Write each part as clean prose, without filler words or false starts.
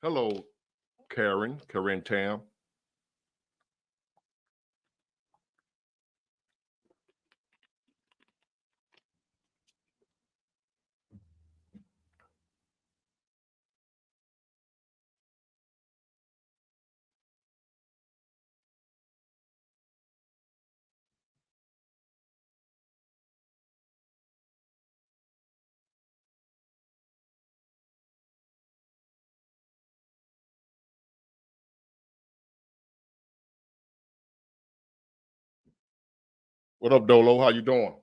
Hello, Karen Tam. What up, Dolo? How you doing?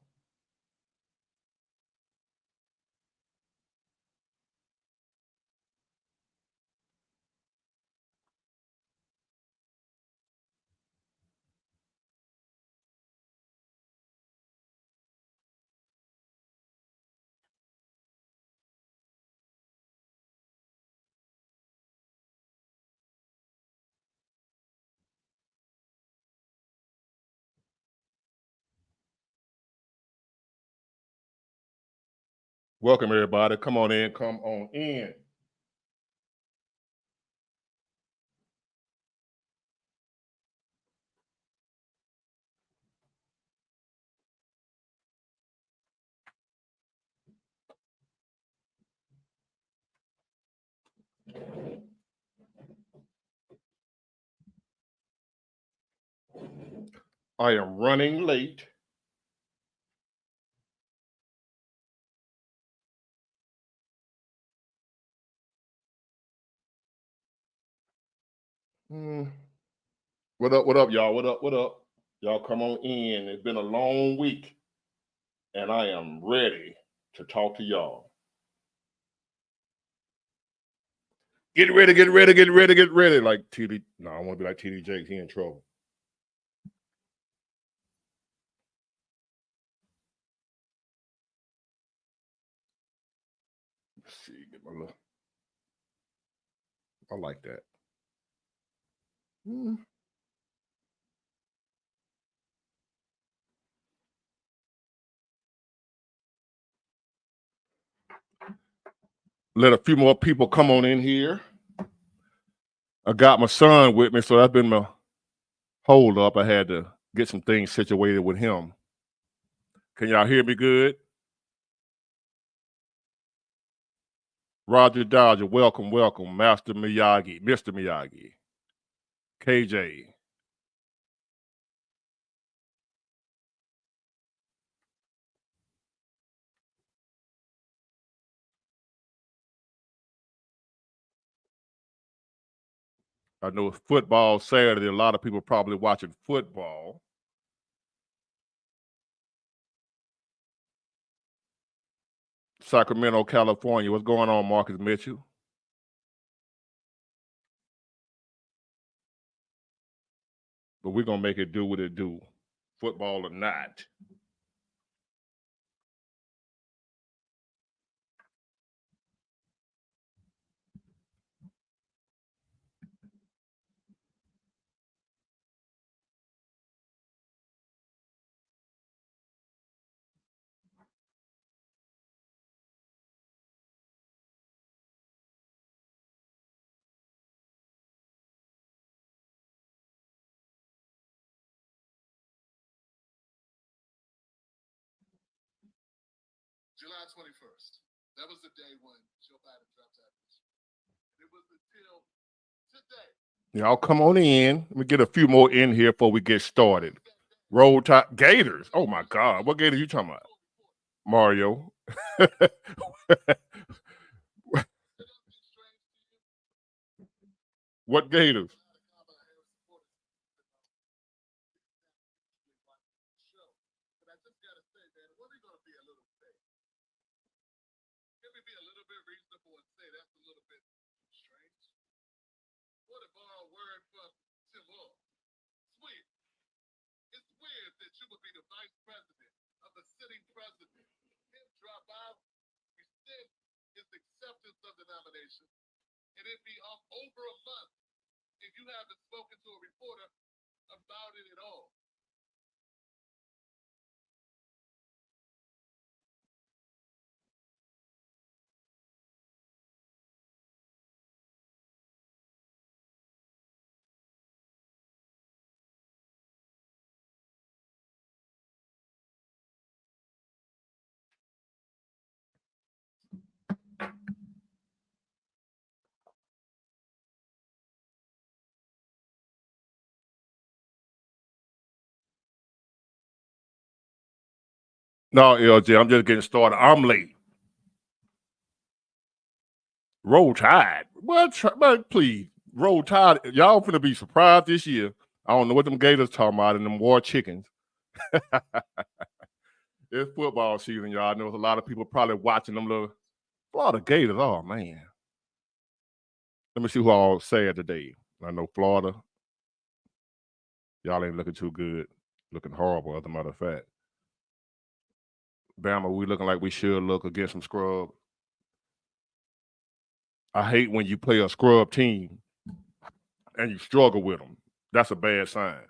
Welcome, everybody. Come on in. Come on in. I am running late. Mm. What up? What up, y'all? What up? What up? Y'all come on in. It's been a long week, and I am ready to talk to y'all. Get ready, get ready, get ready, get ready. Like TD. No, I want to be like TD Jakes. He in trouble. Let's see. Get my little. I like that. Mm. Let a few more people come on in here. I got my son with me, so that's been my hold up. I had to get some things situated with him. Can y'all hear me good? Roger Dodger, welcome, welcome. Master Miyagi, Mr. Miyagi, KJ. I know it's football Saturday. A lot of people probably watching football. Sacramento, California. What's going on, Marcus Mitchell? But we're gonna make it do what it do, football or not. July 21st. That was the day when Joe Biden dropped out. It was until today. Y'all come on in. Let me get a few more in here before we get started. Roll Tide Gators. Oh my God. What Gators you talking about? Mario. What Gators? And it'd be over a month if you haven't spoken to a reporter about it at all. No, LJ, I'm just getting started. I'm late. Roll Tide. What? But please, Roll Tide. Y'all finna be surprised this year. I don't know what them Gators talking about and them war chickens. It's football season, y'all. I know there's a lot of people probably watching them little Florida Gators. Oh, man. Let me see who all sad today. I know Florida. Y'all ain't looking too good. Looking horrible, as a matter of fact. Bama, we looking like we should look against some scrub. I hate when you play a scrub team and you struggle with them. That's a bad sign.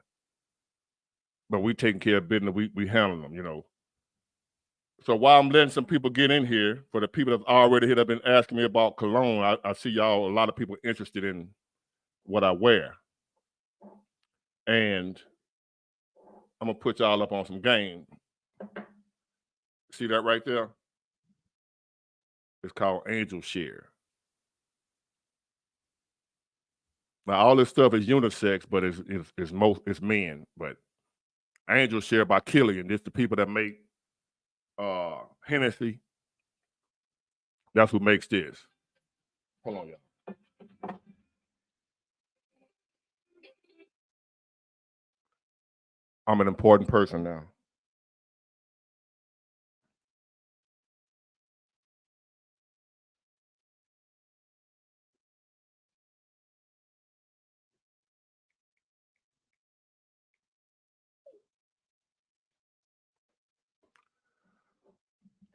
But we taking care of business. We handling them, you know. So while I'm letting some people get in here, for the people that already hit up and asking me about cologne, I see y'all, a lot of people interested in what I wear. And I'm going to put y'all up on some game. See that right there? It's called Angel Share. Now, all this stuff is unisex, but it's men. But Angel Share by Killian. This the people that make Hennessy. That's who makes this. Hold on, y'all. I'm an important person now.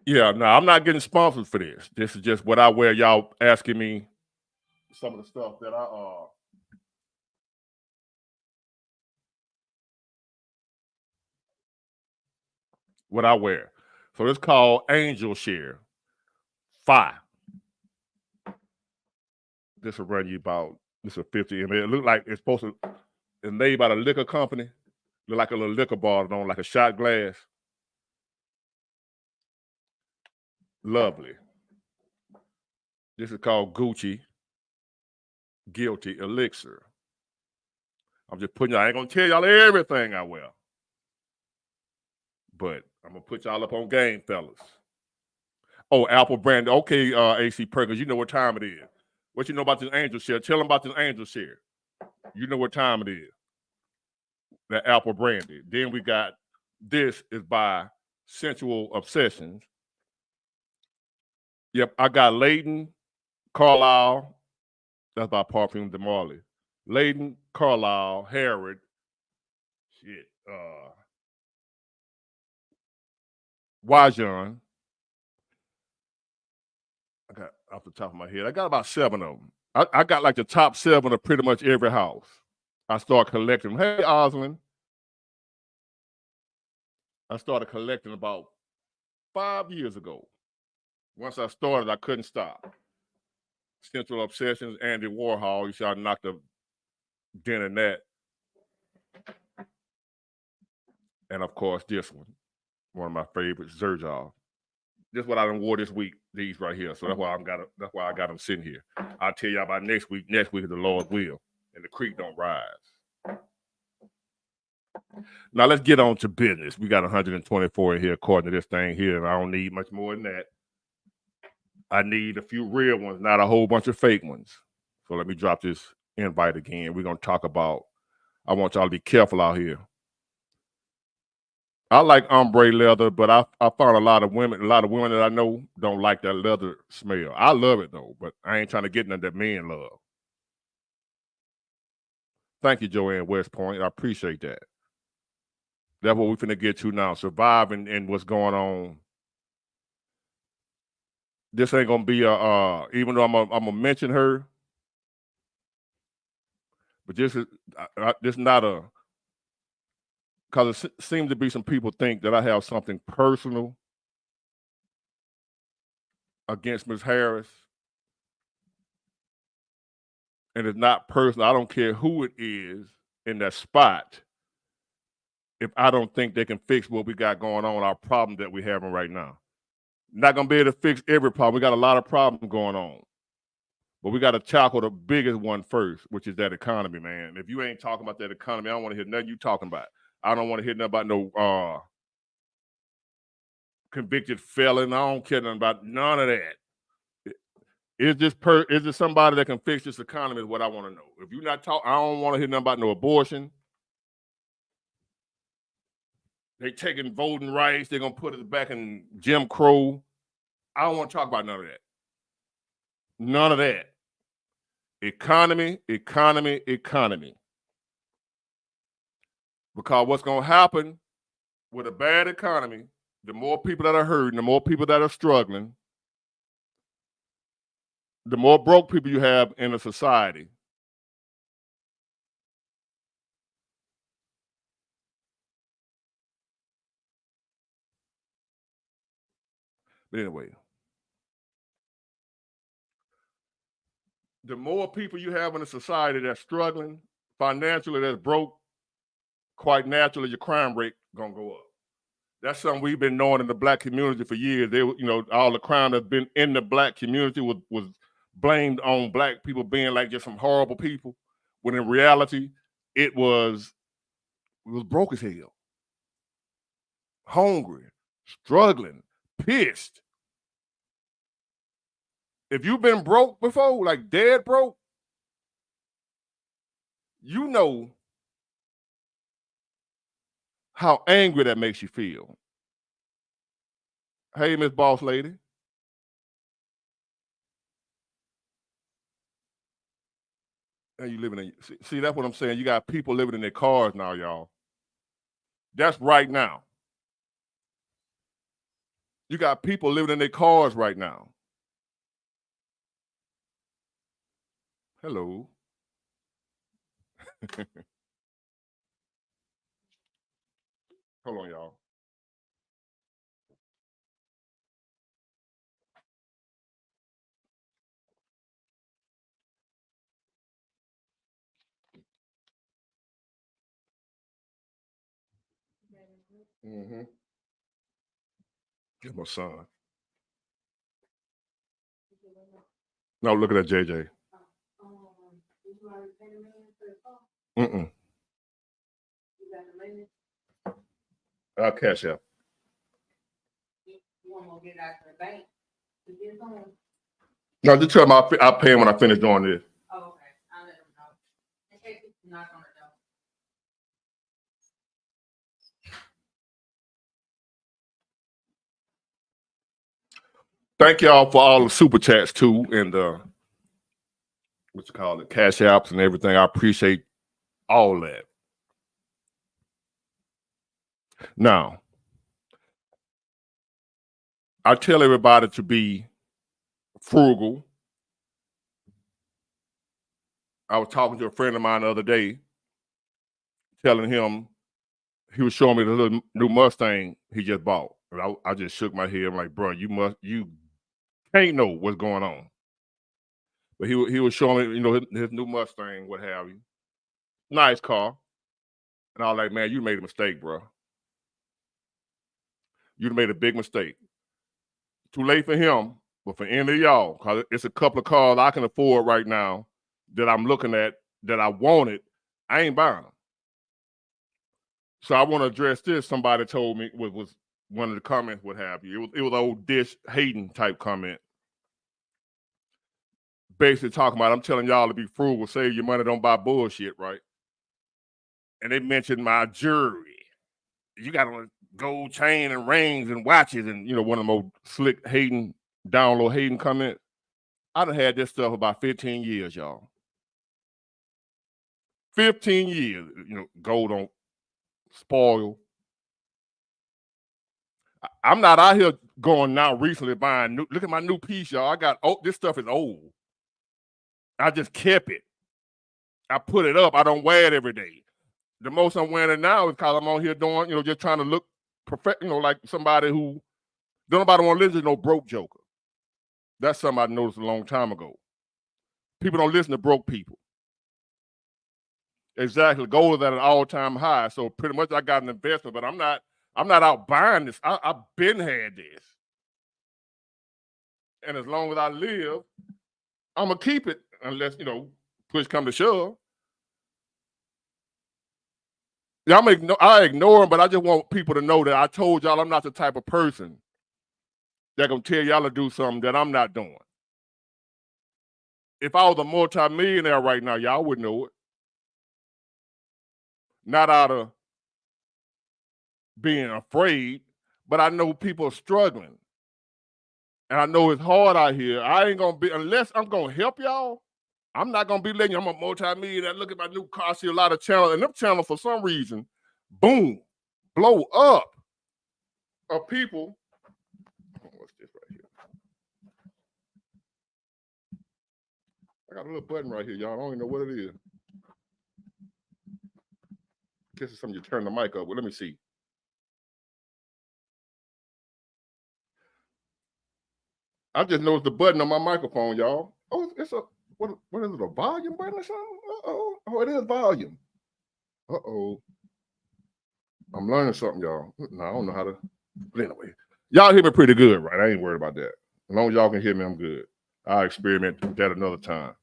Yeah, no, I'm not getting sponsored for this. This is just what I wear. Y'all asking me some of the stuff that what I wear. So it's called Angel Share 5. This will run you about, this is 50 ml. It look like it's supposed to, it's made by the liquor company. Look like a little liquor bottle on like a shot glass. Lovely. This is called Gucci Guilty Elixir. I'm just putting y'all, I ain't gonna tell y'all everything I wear. But I'm gonna put y'all up on game, fellas. Oh, Apple brand. Okay, AC Perkins, you know what time it is. What you know about this Angel Share? Tell them about this Angel Share. You know what time it is. That Apple branded. Then we got, this is by Sensual Obsessions. Yep, I got Layton, Carlisle. That's by Parfum de Marley. Layton, Carlisle, Harrod. Shit. Wajon. I got off the top of my head. I got about 7 of them. I got like the top 7 of pretty much every house. I started collecting them. Hey, Osmond. I started collecting about 5 years ago. Once I started, I couldn't stop. Central Obsessions, Andy Warhol. You should knock the dent in that. And of course, this one of my favorites, Zerjal. This is what I done wore this week. These right here. So that's why I got them sitting here. I'll tell y'all about next week. Next week is the Lord's will, and the creek don't rise. Now let's get on to business. We got 124 in here according to this thing here, and I don't need much more than that. I need a few real ones, not a whole bunch of fake ones. So let me drop this invite again. We're gonna talk about, I want y'all to be careful out here. I like ombre leather, but I found a lot of women that I know don't like that leather smell. I love it though, but I ain't trying to get none that men love. Thank you, Joanne West Point. I appreciate that. That's what we're finna get to now. Surviving and what's going on. This ain't gonna be even though I'm gonna mention her, but this is not a, because it seems to be some people think that I have something personal against Ms. Harris. And it's not personal. I don't care who it is in that spot. If I don't think they can fix what we got going on, our problem that we're having right now. Not gonna be able to fix every problem. We got a lot of problems going on. But we got to tackle the biggest one first, which is that economy, man. If you ain't talking about that economy, I don't want to hear nothing you talking about. I don't want to hear nothing about no convicted felon. I don't care nothing about none of that. Is this somebody that can fix this economy is what I want to know. If you're not talking, I don't want to hear nothing about no abortion. They taking voting rights. They're going to put it back in Jim Crow. I don't want to talk about none of that. None of that. Economy. Because what's going to happen with a bad economy, the more people that are hurting, the more people that are struggling, the more broke people you have in a society. But anyway, the more people you have in a society that's struggling financially, that's broke, quite naturally your crime rate gonna go up. That's something we've been knowing in the black community for years. All the crime that's been in the black community was blamed on black people being like just some horrible people, when in reality, it was broke as hell, hungry, struggling, pissed. If you've been broke before, like dead broke, you know how angry that makes you feel. Hey, Miss Boss Lady. And you living in, see, that's what I'm saying. You got people living in their cars now, y'all. That's right now. You got people living in their cars right now. Hello. Hold on, y'all. Mm-hmm. Get my son. No, look at that, JJ. Mm-mm. I'll cash out. No, just tell him I'll pay him when I finish doing this. Oh, okay. I'll let him know. In case he's not on the door. Thank y'all for all the super chats too, and what you call it, cash apps and everything. I appreciate all that. Now, I tell everybody to be frugal. I was talking to a friend of mine the other day, telling him, he was showing me the little new Mustang he just bought. And I just shook my head. I'm like, bro, you can't know what's going on. But he was showing me, his new Mustang, what have you. Nice car. And I was like, man, you made a mistake, bro. You made a big mistake. Too late for him, but for any of y'all, because it's a couple of cars I can afford right now that I'm looking at that I wanted. I ain't buying them. So I want to address this. Somebody told me was one of the comments, what have you. It was old Dish Hayden type comment. Basically talking about, I'm telling y'all to be frugal, save your money, don't buy bullshit, right? And they mentioned my jewelry. You got a gold chain and rings and watches, and one of the most slick Hayden, download Hayden comment. I done had this stuff about 15 years, y'all. 15 years, gold don't spoil. I'm not out here going now recently buying new. Look at my new piece, y'all. This stuff is old. I just kept it. I put it up. I don't wear it every day. The most I'm wearing it now is because I'm on here doing, just trying to look perfect, like somebody who don't nobody want to listen to no broke joker. That's something I noticed a long time ago. People don't listen to broke people. Exactly. Gold is at an all-time high. So pretty much I got an investment, but I'm not out buying this. I've been had this. And as long as I live, I'm going to keep it unless, push come to shove. Yeah, I ignore them, but I just want people to know that I told y'all I'm not the type of person They're going to tell y'all to do something that I'm not doing. If I was a multi-millionaire right now, y'all would know it. Not out of being afraid, but I know people are struggling. And I know it's hard out here. I ain't going to be, unless I'm going to help y'all, I'm not going to be letting you, I'm a multi-millionaire, look at my new car, see a lot of channels, and them channels for some reason, boom, blow up of people. What's this right here? I got a little button right here, y'all. I don't even know what it is. I guess it's something you turn the mic up with. Let me see. I just noticed the button on my microphone, y'all. Oh, it's a, what is it, a volume button or something? Uh-oh. Oh, it is volume. Uh-oh. I'm learning something, y'all. No, I don't know how to. But anyway, y'all hear me pretty good, right? I ain't worried about that. As long as y'all can hear me, I'm good. I'll experiment with that another time.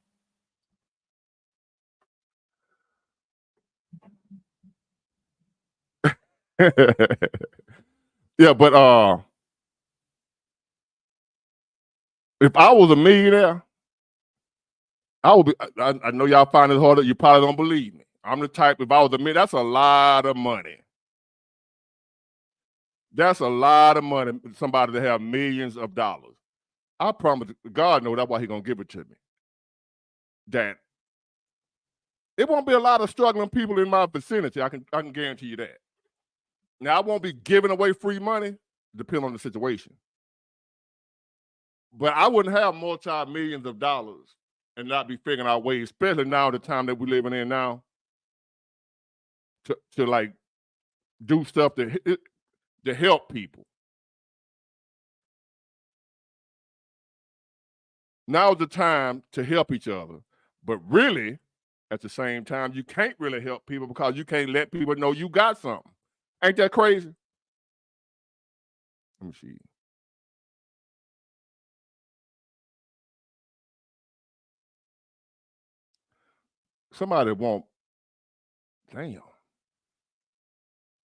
Yeah, but if I was a millionaire, I would be. I know y'all find it harder. You probably don't believe me. I'm the type. If I was a millionaire, that's a lot of money. That's a lot of money. Somebody to have millions of dollars. I promise God knows that's why He's gonna give it to me. That it won't be a lot of struggling people in my vicinity. I can guarantee you that. Now I won't be giving away free money, depending on the situation. But I wouldn't have multi-millions of dollars and not be figuring out ways, especially now the time that we're living in now, to like do stuff to help people. Now's the time to help each other. But really, at the same time, you can't really help people because you can't let people know you got something. Ain't that crazy? Let me see. Somebody won't. Damn.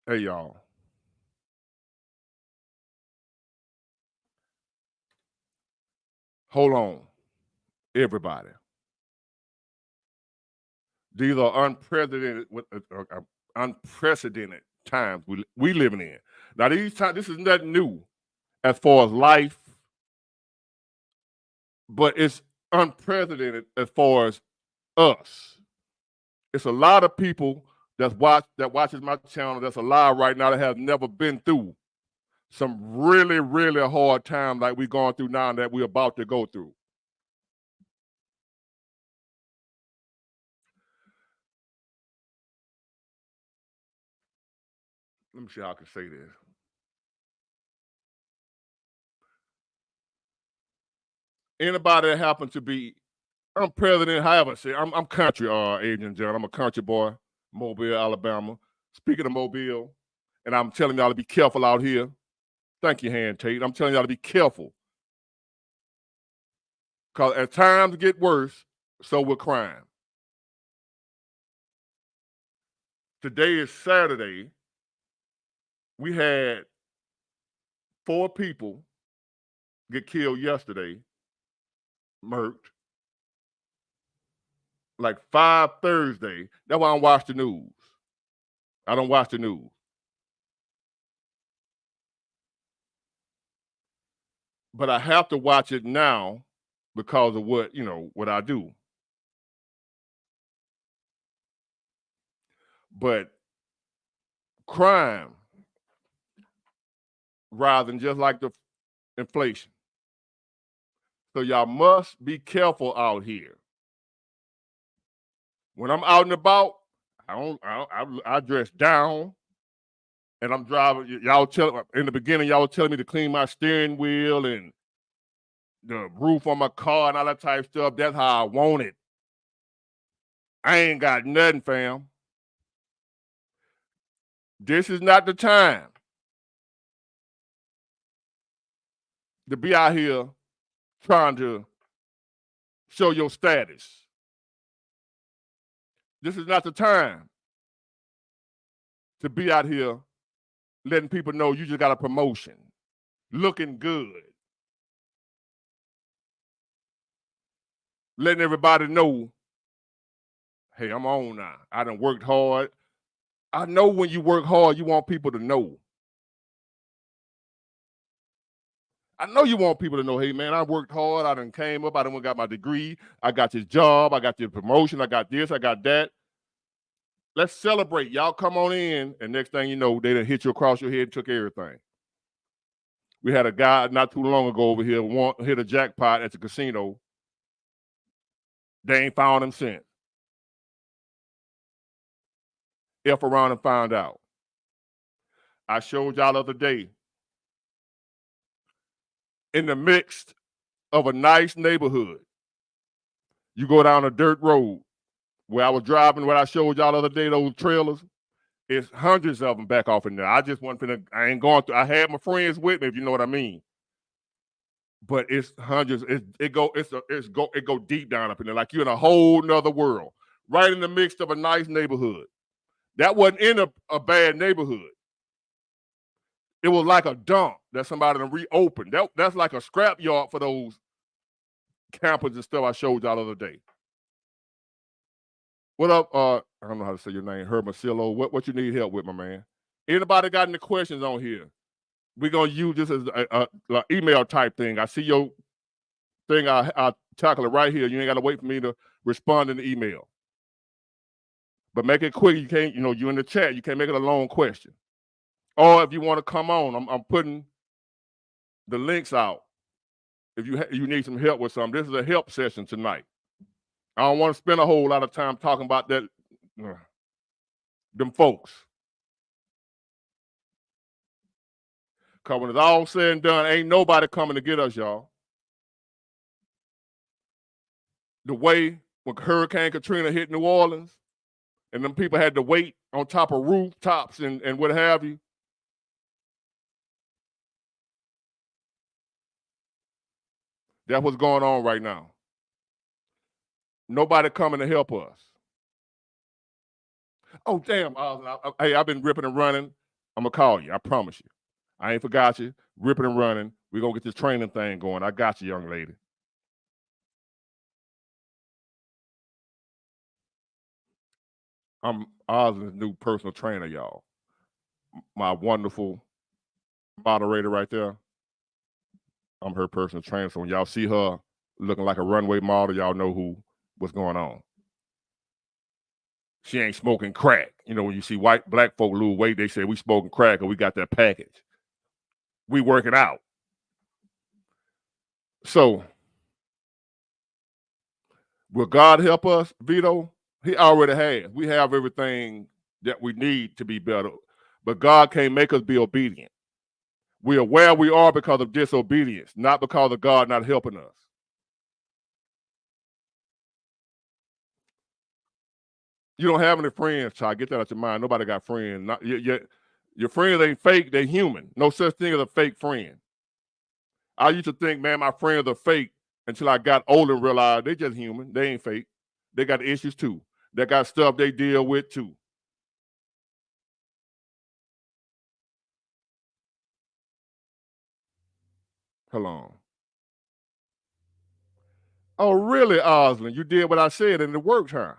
Hey, y'all. Hold on, everybody. These are unprecedented times we living in. Now, these times, this is nothing new as far as life, but it's unprecedented as far as us. It's a lot of people that watches my channel that's alive right now that have never been through some really, really hard times like we're going through now and that we're about to go through. Let me see how I can say this. Anybody that happens to be, I'm president, however, say I'm country, Adrian John. I'm a country boy, Mobile, Alabama. Speaking of Mobile, and I'm telling y'all to be careful out here. Thank you, Hand Tate. I'm telling y'all to be careful. Because as times get worse, so will crime. Today is Saturday. We had 4 people get killed yesterday, murked. Like 5 Thursday. That's why I don't watch the news. I don't watch the news. But I have to watch it now because of what I do. But crime rising just like the inflation. So y'all must be careful out here. When I'm out and about, I dress down, and I'm driving. In the beginning, y'all were telling me to clean my steering wheel and the roof on my car and all that type of stuff. That's how I want it. I ain't got nothing, fam. This is not the time to be out here trying to show your status. This is not the time to be out here letting people know you just got a promotion, looking good. letting everybody know, hey, I'm on now. I done worked hard. I know when you work hard, you want people to know. I know you want people to know, hey, man, I worked hard. I done came up. I done got my degree. I got this job. I got this promotion. I got this. I got that. Let's celebrate. Y'all come on in. And next thing you know, they done hit you across your head and took everything. We had a guy not too long ago over here hit a jackpot at the casino. They ain't found him since. F around and found out. I showed y'all the other day, in the midst of a nice neighborhood, you go down a dirt road where I was driving, what I showed y'all the other day, those trailers, it's hundreds of them back off in there. I just wasn't I ain't going through. I had my friends with me, if you know what I mean. But it's hundreds. It go deep down up in there, like you're in a whole nother world, right in the midst of a nice neighborhood. That wasn't in a bad neighborhood. It was like a dump that somebody done reopened. That's like a scrap yard for those campers and stuff I showed y'all the other day. What up? I don't know how to say your name, Hermosillo. What you need help with, my man? Anybody got any questions on here? We're gonna use this as a email type thing. I see your thing. I'll tackle it right here. You ain't gotta wait for me to respond in the email. But make it quick. You can't, you in the chat. You can't make it a long question. Or if you want to come on, I'm putting the links out. If you need some help with something, this is a help session tonight. I don't want to spend a whole lot of time talking about that, them folks. Because when it's all said and done, ain't nobody coming to get us, y'all. The way when Hurricane Katrina hit New Orleans, and them people had to wait on top of rooftops and what have you. That's what's going on right now. Nobody coming to help us. Oh, damn. Hey, I've been ripping and running. I'm going to call you. I promise you. I ain't forgot you. Ripping and running. We're going to get this training thing going. I got you, young lady. I'm Osmond's new personal trainer, y'all. My wonderful moderator right there. I'm her personal trainer. So when y'all see her looking like a runway model, y'all know what's going on. She ain't smoking crack. When you see black folk lose weight, they say we smoking crack or we got that package. We working out. So, will God help us, Vito? He already has. We have everything that we need to be better. But God can't make us be obedient. We are where we are because of disobedience, not because of God not helping us. You don't have any friends, child. Get that out your mind. Nobody got friends. Your friends ain't fake. They're human. No such thing as a fake friend. I used to think, man, my friends are fake until I got older and realized they just human. They ain't fake. They got issues too. They got stuff they deal with too. Hold on. Oh, really, Osmond? You did what I said and it worked, huh?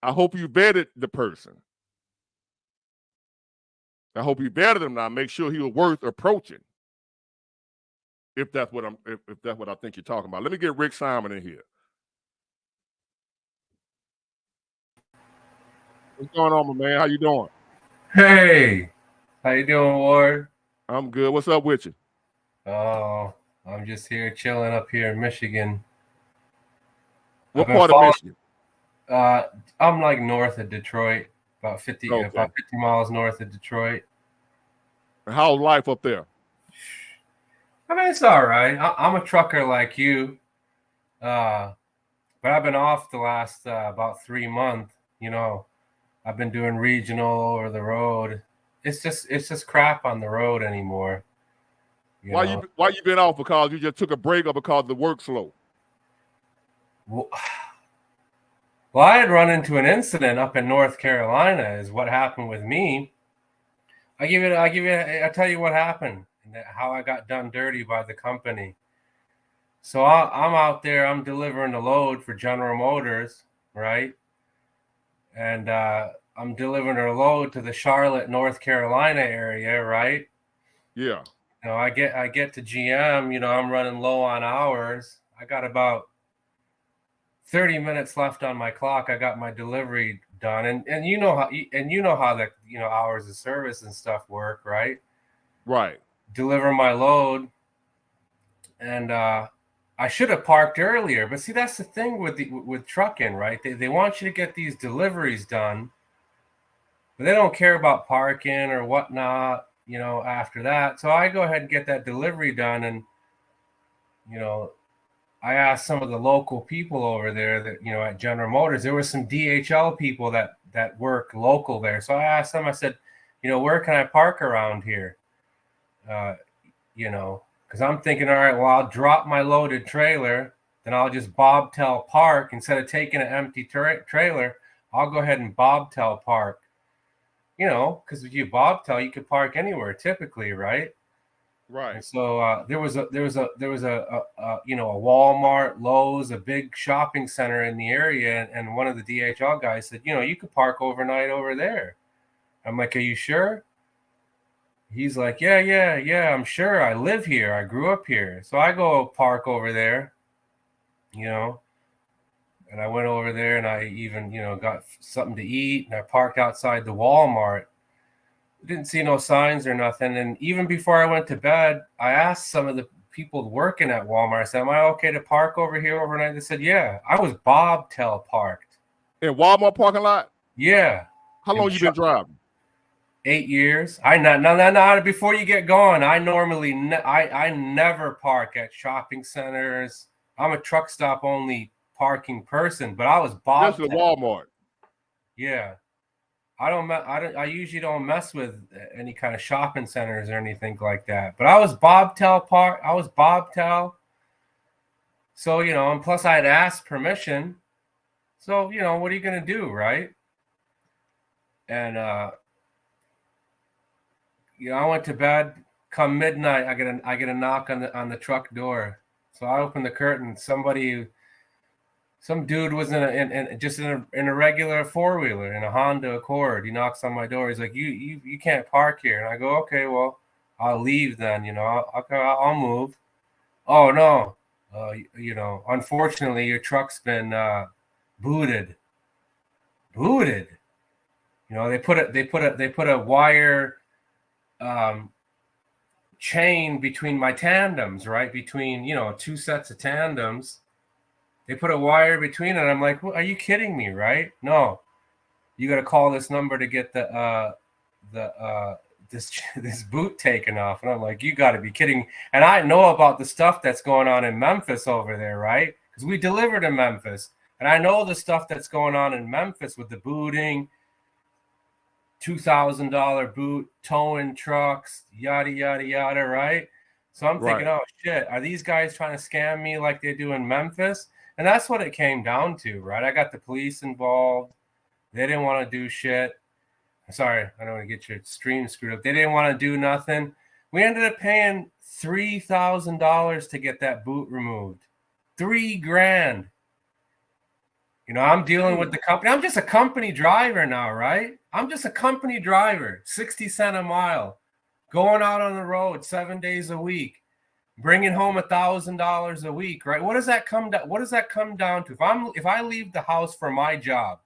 I hope you vetted the person. I hope you vetted him now. Make sure he was worth approaching. If that's what I think you're talking about. Let me get Rick Simon in here. What's going on, my man? How you doing? Hey, how you doing, Ward? I'm good. What's up with you? Oh, I'm just here chilling up here in Michigan. What part of Michigan? I'm like north of Detroit, about 50 miles north of Detroit. How's life up there? I mean, it's all right. I'm a trucker like you, but I've been off the last about 3 months. I've been doing regional over the road. It's just crap on the road anymore. Why you been off? Because you just took a break or because the work's slow? Well, I had run into an incident up in North Carolina is what happened with me. I'll tell you what happened and how I got done dirty by the company. So I'm out there. I'm delivering a load for General Motors, right? And I'm delivering a load to the Charlotte, North Carolina area, right? Yeah. You know, I get to GM. You know, I'm running low on hours. I got about 30 minutes left on my clock. I got my delivery done, and you know how the hours of service and stuff work, right? Right. Deliver my load, and I should have parked earlier. But see, that's the thing with trucking, right? They want you to get these deliveries done, but they don't care about parking or whatnot, you know, after that. So I go ahead and get that delivery done, and you know, I asked some of the local people over there that, you know, at General Motors, there were some DHL people that work local there. So I asked them, I said, you know, where can I park around here? You know, because I'm thinking, all right, well, I'll drop my loaded trailer, then I'll just bobtail park instead of taking an empty trailer. I'll go ahead and bobtail park, you know, because if you bobtail, you could park anywhere typically, right? Right. And so there was a you know, a Walmart, Lowe's, a big shopping center in the area, and one of the DHL guys said, you know, you could park overnight over there. I'm like, are you sure? He's like, yeah, I'm sure. I live here. I grew up here. So I go park over there, you know, and I went over there and I even, you know, got something to eat, and I parked outside the Walmart. Didn't see no signs or nothing. And even before I went to bed, I asked some of the people working at Walmart, I said, am I okay to park over here overnight? They said, yeah. I was bobtail parked. In Walmart parking lot? Yeah. How long you been driving? 8 years. No. Before you get going, I normally I never park at shopping centers. I'm a truck stop only parking person, but I was This is Walmart. Yeah. I usually don't mess with any kind of shopping centers or anything like that. But I was bobtail park. I was bobtail. So, you know, and plus I had asked permission. So, you know, what are you going to do, right? And you know, I went to bed. Come midnight, I get a knock on the truck door. So I opened the curtain. Some dude was in a regular 4-wheeler in a Honda Accord. He knocks on my door. He's like, you can't park here. And I go, okay, well, I'll leave then. You know, I'll move. Oh no, you know, unfortunately, your truck's been booted. Booted. You know, they put a wire chain between my tandems, right? Between, you know, two sets of tandems. They put a wire between it. I'm like, well, are you kidding me, right? No. You got to call this number to get this boot taken off. And I'm like, you got to be kidding. And I know about the stuff that's going on in Memphis over there, right? Because we delivered in Memphis. And I know the stuff that's going on in Memphis with the booting, $2,000 boot, towing trucks, yada, yada, yada, right? So I'm thinking, oh, shit, are these guys trying to scam me like they do in Memphis? And that's what it came down to, right? I got the police involved. They didn't want to do shit. Sorry, I don't want to get your stream screwed up. They didn't want to do nothing. We ended up paying $3,000 to get that boot removed. $3,000. You know, I'm dealing with the company. I'm just a company driver now, right? I'm just a company driver, 60 cents a mile, going out on the road 7 days a week, bringing home $1,000 a week, right? What does that come down to? If I leave the house for my job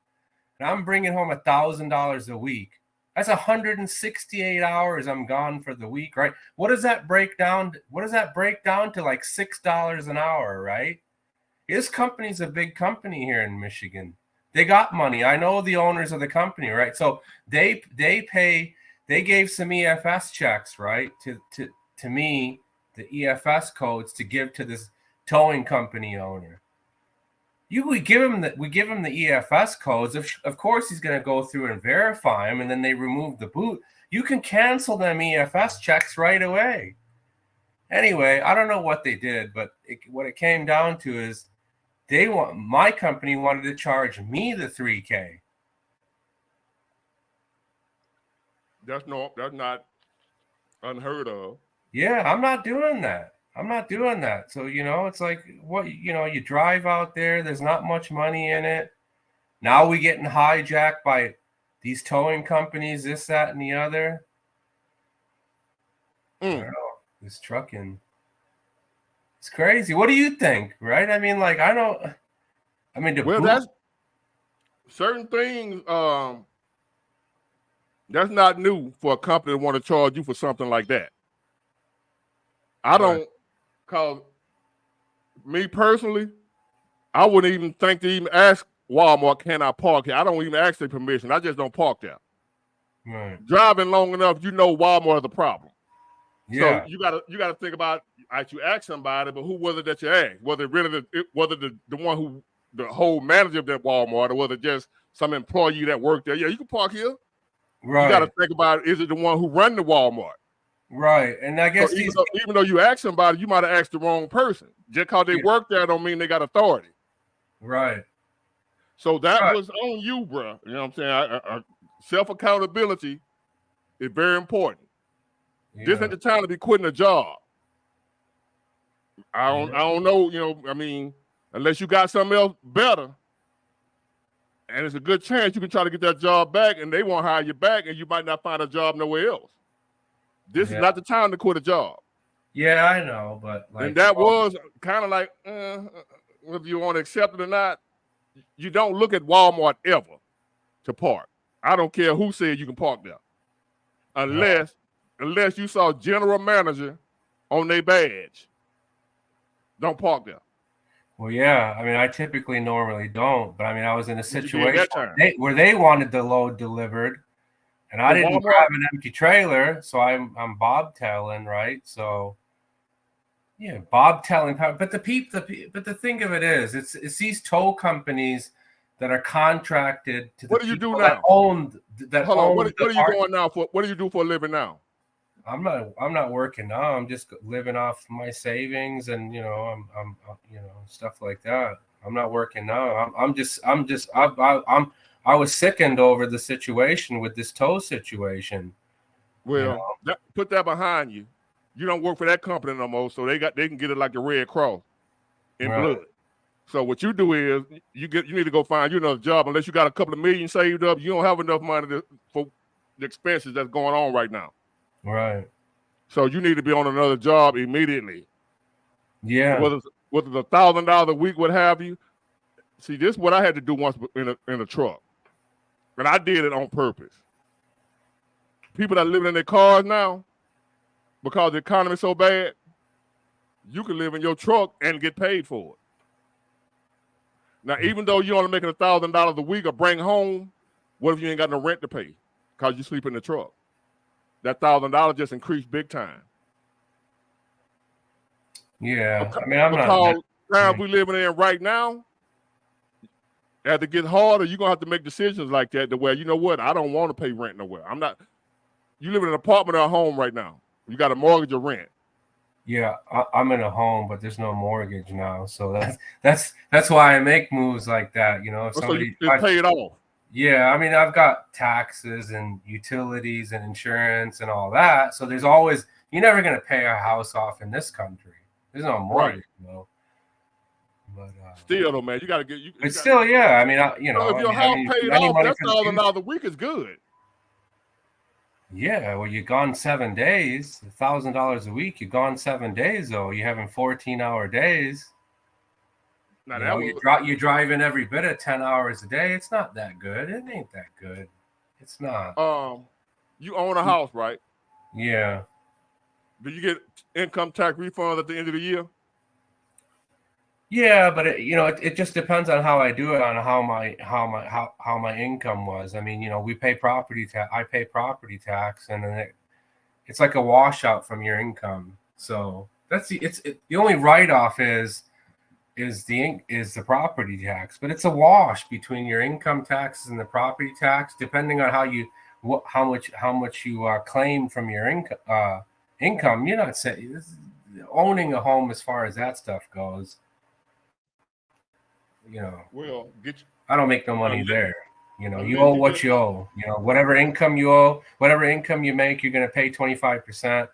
and I'm bringing home $1,000 a week, that's 168 hours I'm gone for the week, right? What does that break down? What does that break down to? Like $6 an hour, right? This company's a big company here in Michigan. They got money. I know the owners of the company, right? So they gave some EFS checks, right, to me, the EFS codes to give to this towing company owner. We give him the EFS codes. Of course, he's going to go through and verify them, and then they remove the boot. You can cancel them EFS checks right away. Anyway, I don't know what they did, but what it came down to is my company wanted to charge me the $3,000. That's not unheard of. Yeah, I'm not doing that. I'm not doing that. So, it's like what, you drive out there, there's not much money in it. Now we getting hijacked by these towing companies, this, that, and the other. I don't know. This trucking. It's crazy. What do you think? Right? I mean, like, that's certain things. That's not new for a company to want to charge you for something like that. I don't, cause me personally, I wouldn't even think to even ask Walmart, can I park here? I don't even ask their permission. I just don't park there. Right. Driving long enough, Walmart is a problem. Yeah. So you gotta think about, you ask somebody, but who was it that you asked? Was it really the one who, the whole manager of that Walmart, or was it just some employee that worked there? Yeah, you can park here. Right. You got to think about, is it the one who run the Walmart? Right. And I guess even though you ask somebody, you might have asked the wrong person. Just because they work there don't mean they got authority. Right. So that was on you, bro. You know what I'm saying? Self-accountability is very important. Yeah. This ain't the time to be quitting a job. I don't know, I mean, unless you got something else better, and it's a good chance you can try to get that job back, and they won't hire you back, and you might not find a job nowhere else. This is not the time to quit a job. Yeah, I know, but like, and that was kind of like, whether you want to accept it or not, you don't look at Walmart ever to park. I don't care who said you can park there, unless you saw general manager on their badge. Don't park there. Well, yeah. I mean, I typically normally don't, but I mean, I was in a situation where they wanted the load delivered, and I didn't grab an empty trailer, so I'm bobtailing, right? So, yeah, bobtailing. But the thing of it is, it's these tow companies that are contracted to the people that own that. Hold on. What are you doing now for? What do you do for a living now? I'm not working now. I'm just living off my savings and I'm stuff like that. I'm not working now. I was sickened over the situation with this tow situation. Well, put that behind you. You don't work for that company no more, so they can get it like the Red Cross in blood. So what you do is you need to go find another job. Unless you got a couple of million saved up, you don't have enough money for the expenses that's going on right now. Right. So you need to be on another job immediately. Yeah. Whether it's $1,000 a week, what have you. See, this is what I had to do once in a truck. And I did it on purpose. People that live in their cars now, because the economy is so bad, you can live in your truck and get paid for it. Now, even though you're only making $1,000 a week or bring home, what if you ain't got no rent to pay because you sleep in the truck? That $1,000 just increased big time. Yeah, I mean, because time we living in right now, as it gets harder, you're gonna have to make decisions like that. To where you know what, I don't want to pay rent nowhere. I'm not. You live in an apartment or a home right now. You got a mortgage or rent. Yeah, I'm in a home, but there's no mortgage now, so that's why I make moves like that. If somebody so pay it off. Yeah, I mean, I've got taxes and utilities and insurance and all that. So there's always, you're never going to pay a house off in this country. There's no mortgage, But still, though, man, you got to get. Still, yeah. I mean, if your house paid off, that's $1,000 a week is good. Yeah, well, you're gone 7 days. $1,000 a week. You're gone 7 days, though. You're having 14-hour days. Now you're driving every bit of 10 hours a day. It's not that good. It ain't that good. It's not. You own a house, right? Yeah. Do you get income tax refunds at the end of the year? Yeah, but it just depends on how I do it, on how my income was. I mean, we pay property tax. I pay property tax, and then it's like a washout from your income. So the only write-off is the property tax, but it's a wash between your income taxes and the property tax, depending on how much you claim from your income. You're not saying owning a home as far as that stuff goes. Well, I don't make no money there. You owe what you owe. Whatever income you owe, whatever income you make, you're going to pay 25%.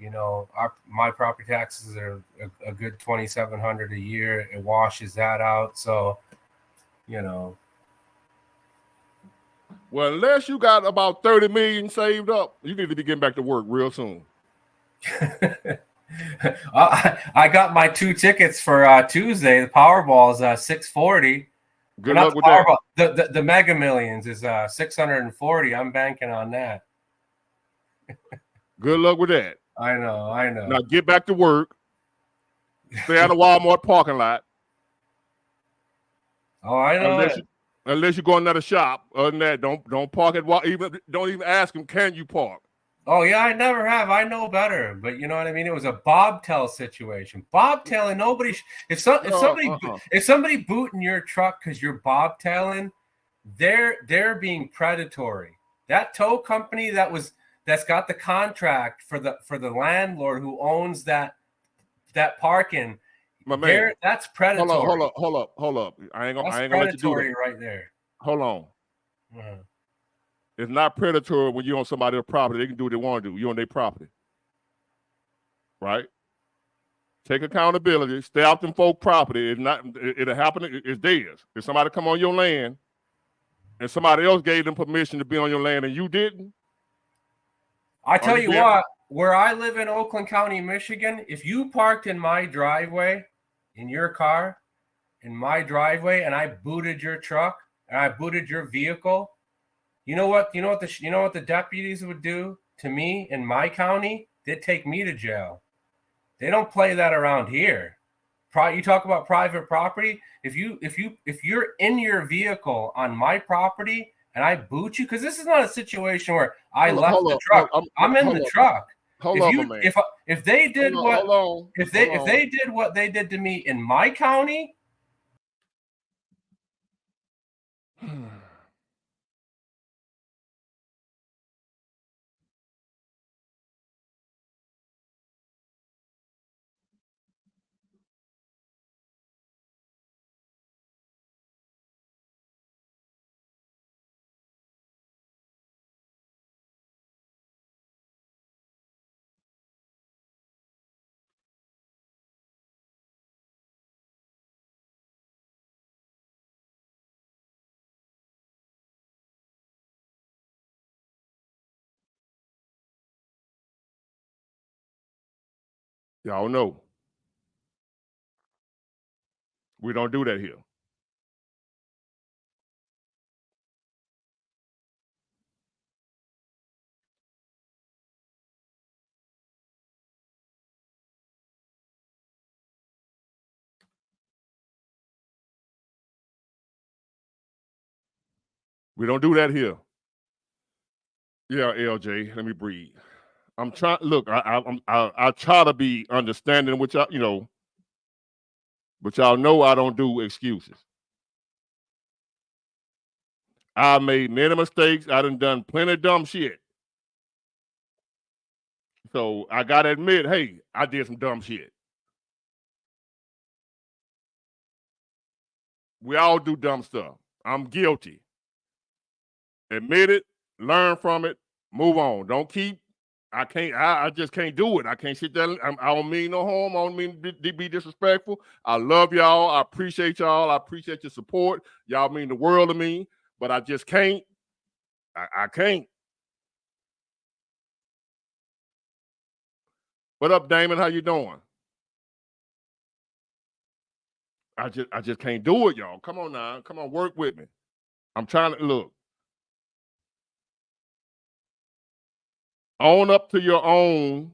You know, my property taxes are a good $2,700 a year. It washes that out. So, you know. Well, unless you got about 30 million saved up, you need to be getting back to work real soon. I got my 2 tickets for Tuesday. The Powerball is 640. Good luck with that. The Mega Millions is 640. I'm banking on that. Good luck with that. I know. Now get back to work. Stay out of Walmart parking lot. Oh, I know. Unless you go in another shop. Other than that, don't park at Walmart. Don't even ask them, can you park? Oh yeah, I never have. I know better, but you know what I mean. It was a bobtail situation. Bobtailing, nobody. If somebody booting your truck because you're bobtailing, they're being predatory. That tow company that's got the contract for the landlord who owns that parking. My man, that's predatory. Hold up. I ain't gonna let you do that. Right there. Hold on. Uh-huh. It's not predatory when you own somebody's property. They can do what they want to do. You own their property. Right? Take accountability. Stay out them folk property. It'll happen. It's theirs. If somebody come on your land and somebody else gave them permission to be on your land and you didn't. I tell you what, where I live in Oakland County, Michigan, if you parked in my driveway, in your car, in my driveway, and I booted your truck and I booted your vehicle, you know what the deputies would do to me in my county? They'd take me to jail. They don't play that around here. You talk about private property. If you're in your vehicle on my property and I boot you, because this is not a situation where I left the truck. I'm in the truck. If they did what they did to me in my county. Y'all know. We don't do that here. We don't do that here. Yeah, LJ, let me breathe. I'm trying. Look, I try to be understanding, which but y'all know I don't do excuses. I made many mistakes. I done plenty of dumb shit. So I gotta admit, hey, I did some dumb shit. We all do dumb stuff. I'm guilty. Admit it, learn from it, move on. Don't keep. I just can't do it. I can't sit there. I don't mean no harm. I don't mean to be disrespectful. I love y'all. I appreciate y'all. I appreciate your support. Y'all mean the world to me, but I just can't. I can't. What up, Damon? How you doing? I just can't do it, y'all. Come on now. Come on, work with me. I'm trying to look. Own up to your own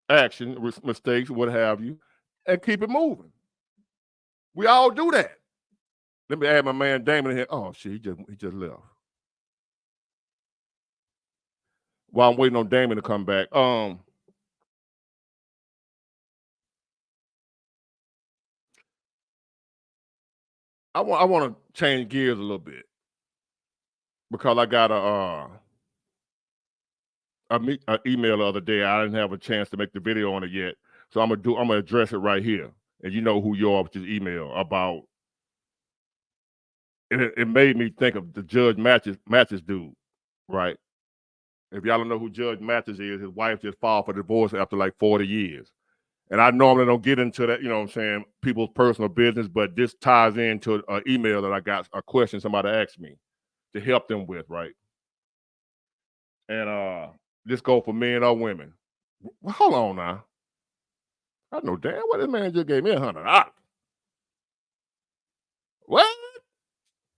action, mistakes, what have you, and keep it moving. We all do that. Let me add my man Damon in here. Oh shit, he just left. While I'm waiting on Damon to come back. I want to change gears a little bit because I got an email the other day. I didn't have a chance to make the video on it yet, so I'm gonna address it right here. And you know who you are with this email about. It made me think of the Judge Matches dude, right? If y'all don't know who Judge Mathis is, his wife just filed for divorce after like 40 years. And I normally don't get into that, you know what I'm saying, people's personal business, but this ties into an email that I got, a question somebody asked me to help them with, right? And this go for men or women. Well, hold on now. I know damn well this man just gave me $100. What?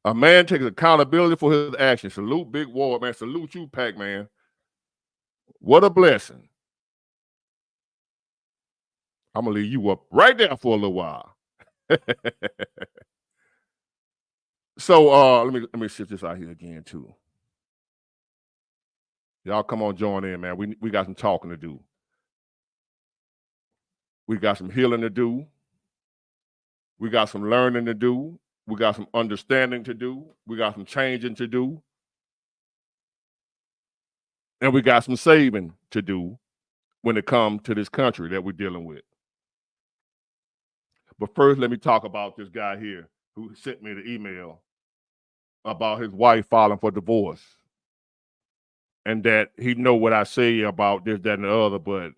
A man takes accountability for his actions. Salute Big Ward, man. Salute you, Pac-Man. What a blessing. I'm gonna leave you up right there for a little while. So let me shift this out here again too. Y'all come on, join in, man. We got some talking to do. We got some healing to do. We got some learning to do. We got some understanding to do. We got some changing to do. And we got some saving to do when it comes to this country that we're dealing with. But first, let me talk about this guy here who sent me the email about his wife filing for divorce. And that he know what I say about this, that, and the other, but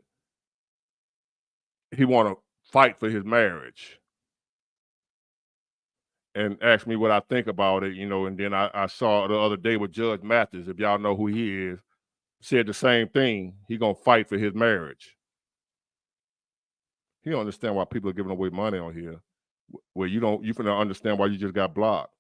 he want to fight for his marriage. And ask me what I think about it, you know, and then I saw the other day with Judge Mathis, if y'all know who he is, said the same thing. He gonna fight for his marriage. He don't understand why people are giving away money on here. Well, you finna understand why you just got blocked.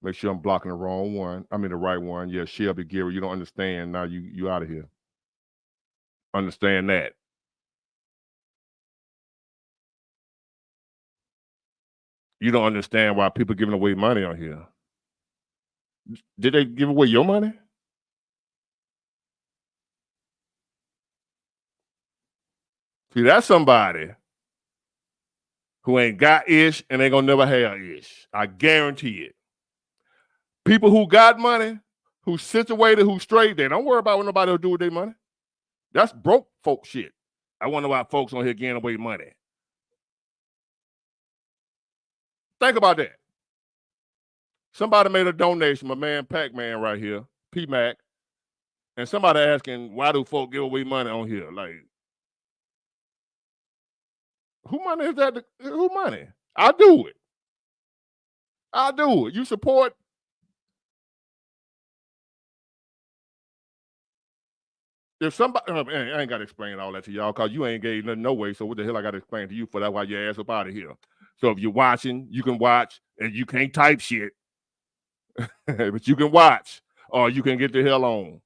Make sure I'm blocking the wrong one. I mean the right one. Yeah, Shelby Gary, you don't understand. Now you out of here. Understand that. You don't understand why people are giving away money on here. Did they give away your money? See, that's somebody who ain't got ish and ain't gonna never have ish. I guarantee it. People who got money, who's situated, who's straight, they don't worry about what nobody will do with their money. That's broke folk shit. I wonder why folks on here giving away money. Think about that. Somebody made a donation, my man Pac-Man right here, P-Mac, and somebody asking, why do folk give away money on here? Like, who money is that? Who money? I do it. I do it. You support. If somebody, I ain't got to explain all that to y'all because you ain't gave nothing no way. So what the hell I got to explain to you for that? Why your ass up out of here? So if you're watching, you can watch, and you can't type shit, but you can watch, or you can get the hell on.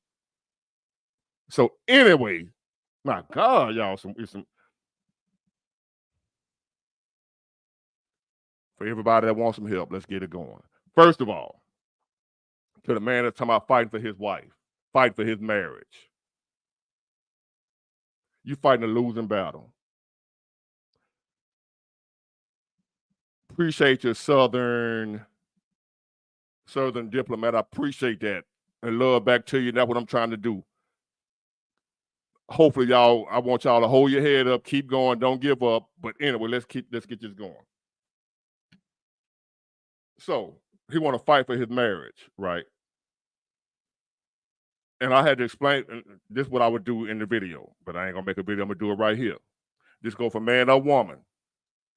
So anyway, my God, y'all, for everybody that wants some help, let's get it going. First of all, to the man that's talking about fighting for his wife, fight for his marriage. You fighting a losing battle. Appreciate your Southern diplomat. I appreciate that. And love back to you. That's what I'm trying to do. Hopefully, I want y'all to hold your head up, keep going, don't give up. But anyway, let's get this going. So he want to fight for his marriage, right? And I had to explain this is what I would do in the video, but I ain't gonna make a video. I'm gonna do it right here. Just go for man or woman.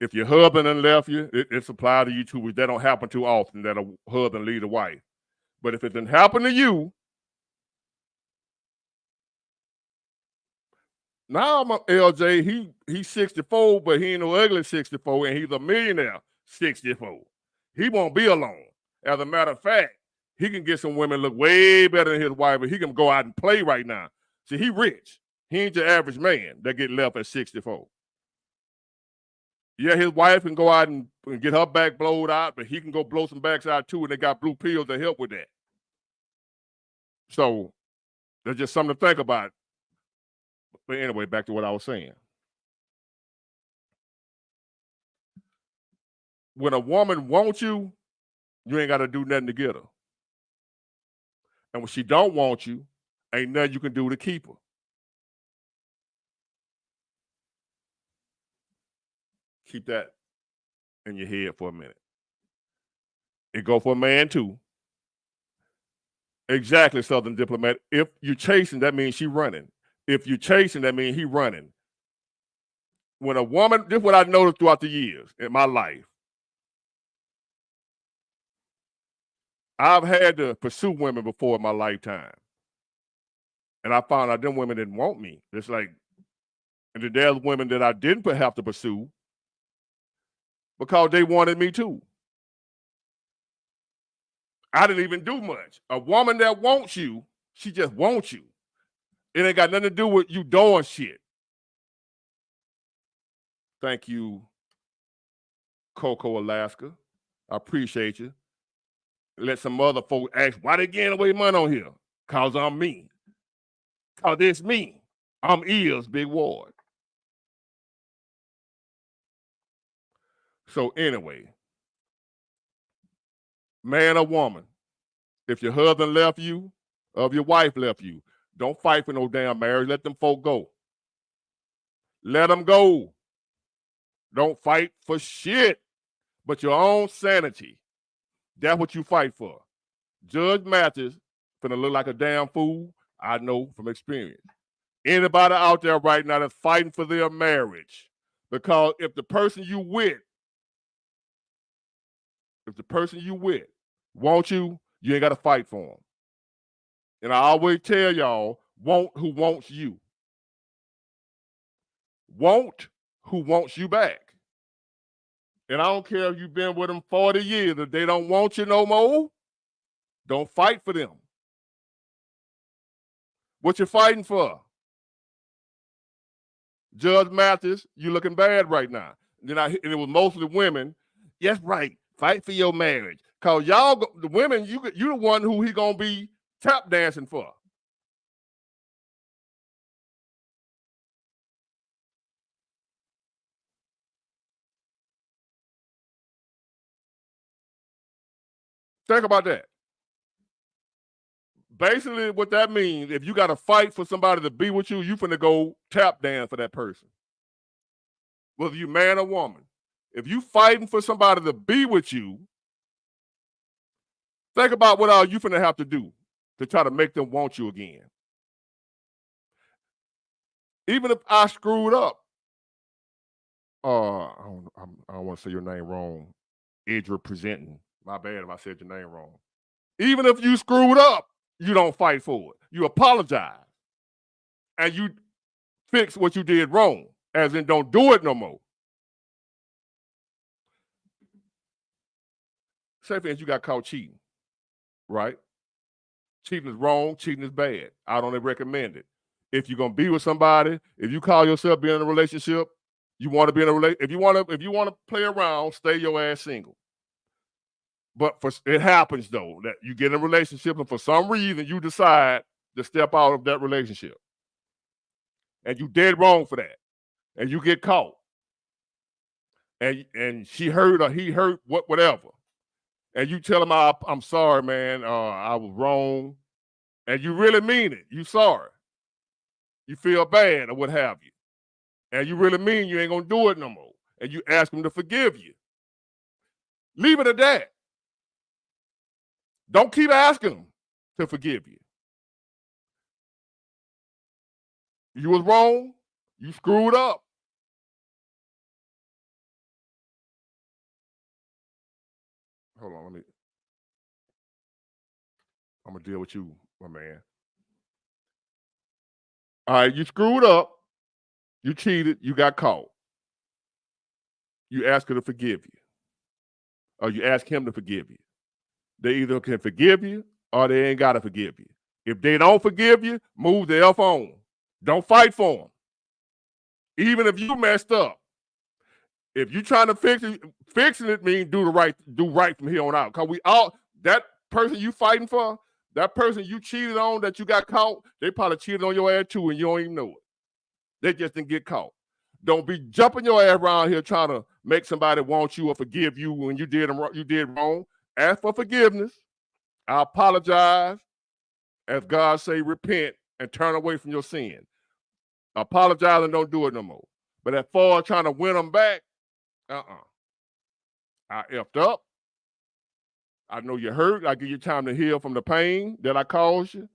If your husband done left you, it's applied to you too, which that don't happen too often that a husband leave a wife. But if it didn't happen to you, now I'm a LJ, he's 64, but he ain't no ugly 64, and he's a millionaire 64. He won't be alone. As a matter of fact, he can get some women look way better than his wife, but he can go out and play right now. See, he rich. He ain't your average man that get left at 64. Yeah, his wife can go out and get her back blowed out, but he can go blow some backs out too, and they got blue pills to help with that. So there's just something to think about. But anyway, back to what I was saying. When a woman wants you, you ain't got to do nothing to get her. And when she don't want you, ain't nothing you can do to keep her. Keep that in your head for a minute. It go for a man too. Exactly, Southern Diplomat. If you're chasing, that means she running. If you're chasing, that means he running. When a woman, this is what I noticed throughout the years in my life. I've had to pursue women before in my lifetime. And I found out them women didn't want me. It's like, and then there's women that I didn't have to pursue because they wanted me too. I didn't even do much. A woman that wants you, she just wants you. It ain't got nothing to do with you doing shit. Thank you, Coco, Alaska. I appreciate you. Let some other folks ask, why they getting away money on here? Because I'm me. Because it's me. I'm Eels, Big Ward. So anyway, man or woman, if your husband left you, or if your wife left you, don't fight for no damn marriage. Let them folk go. Let them go. Don't fight for shit but your own sanity. That's what you fight for. Judge Mathis finna look like a damn fool. I know from experience. Anybody out there right now that's fighting for their marriage, because if the person you with want you, you ain't got to fight for them. And I always tell y'all, want who wants you. Want who wants you back. And I don't care if you've been with them 40 years. If they don't want you no more, don't fight for them. What you fighting for? Judge Mathis, you looking bad right now. And it was mostly women. Yes, right. Fight for your marriage. Because y'all, the women, you the one who he going to be tap dancing for. Think about that. Basically, what that means, if you got to fight for somebody to be with you, you finna go tap dance for that person. Whether you man or woman. If you fighting for somebody to be with you, think about what all you finna have to do to try to make them want you again. Even if I screwed up, I don't want to say your name wrong. Idra presenting. My bad if I said your name wrong. Even if you screwed up, you don't fight for it. You apologize. And you fix what you did wrong. As in, don't do it no more. Say, for instance, you got caught cheating, right? Cheating is wrong. Cheating is bad. I don't recommend it. If you're gonna be with somebody, if you call yourself being in a relationship, you want to be in a relationship. If you want to play around, stay your ass single. But it happens though that you get in a relationship and for some reason you decide to step out of that relationship, and you dead wrong for that, and you get caught, and she hurt or he hurt, whatever. And you tell him, I'm sorry, man, I was wrong. And you really mean it. You sorry. You feel bad or what have you. And you really mean you ain't going to do it no more. And you ask him to forgive you. Leave it at that. Don't keep asking him to forgive you. You was wrong. You screwed up. Hold on, I'm going to deal with you, my man. All right, you screwed up. You cheated. You got caught. You ask her to forgive you. Or you ask him to forgive you. They either can forgive you or they ain't got to forgive you. If they don't forgive you, move the F on. Don't fight for them. Even if you messed up. If you trying to fix it, fixing it means do right from here on out. Because that person you fighting for, that person you cheated on that you got caught, they probably cheated on your ass too and you don't even know it. They just didn't get caught. Don't be jumping your ass around here trying to make somebody want you or forgive you when you did wrong. Ask for forgiveness. I apologize. As God say, repent and turn away from your sin. Apologize and don't do it no more. But as far as trying to win them back, I effed up. I know you're hurt. I give you time to heal from the pain that I caused you,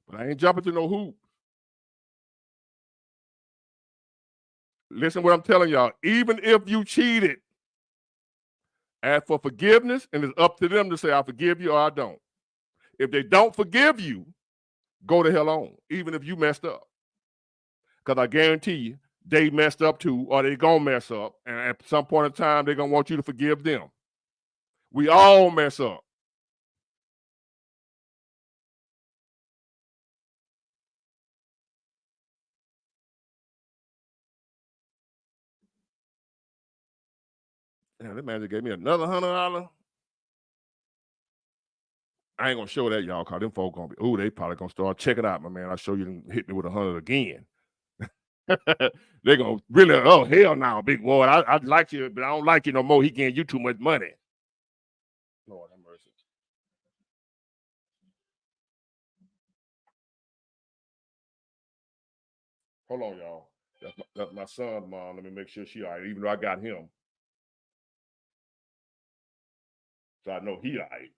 but I ain't jumping to no hoop. Listen what I'm telling y'all. Even if you cheated, ask for forgiveness, and it's up to them to say, I forgive you or I don't. If they don't forgive you, go the hell on, even if you messed up. Because I guarantee you, they messed up too, or they going to mess up. And at some point in time, they're going to want you to forgive them. We all mess up. Damn, that man just gave me another $100. I ain't gonna show that, y'all, because them folks gonna be, they probably gonna start checking out, my man. I'll show you and hit me with 100 again. They're gonna really, oh, hell no, big boy. I like you, but I don't like you no more. He getting you too much money. Lord have mercy. Hold on, y'all. That's my son's mom. Let me make sure she all right, even though I got him. So I know he all right.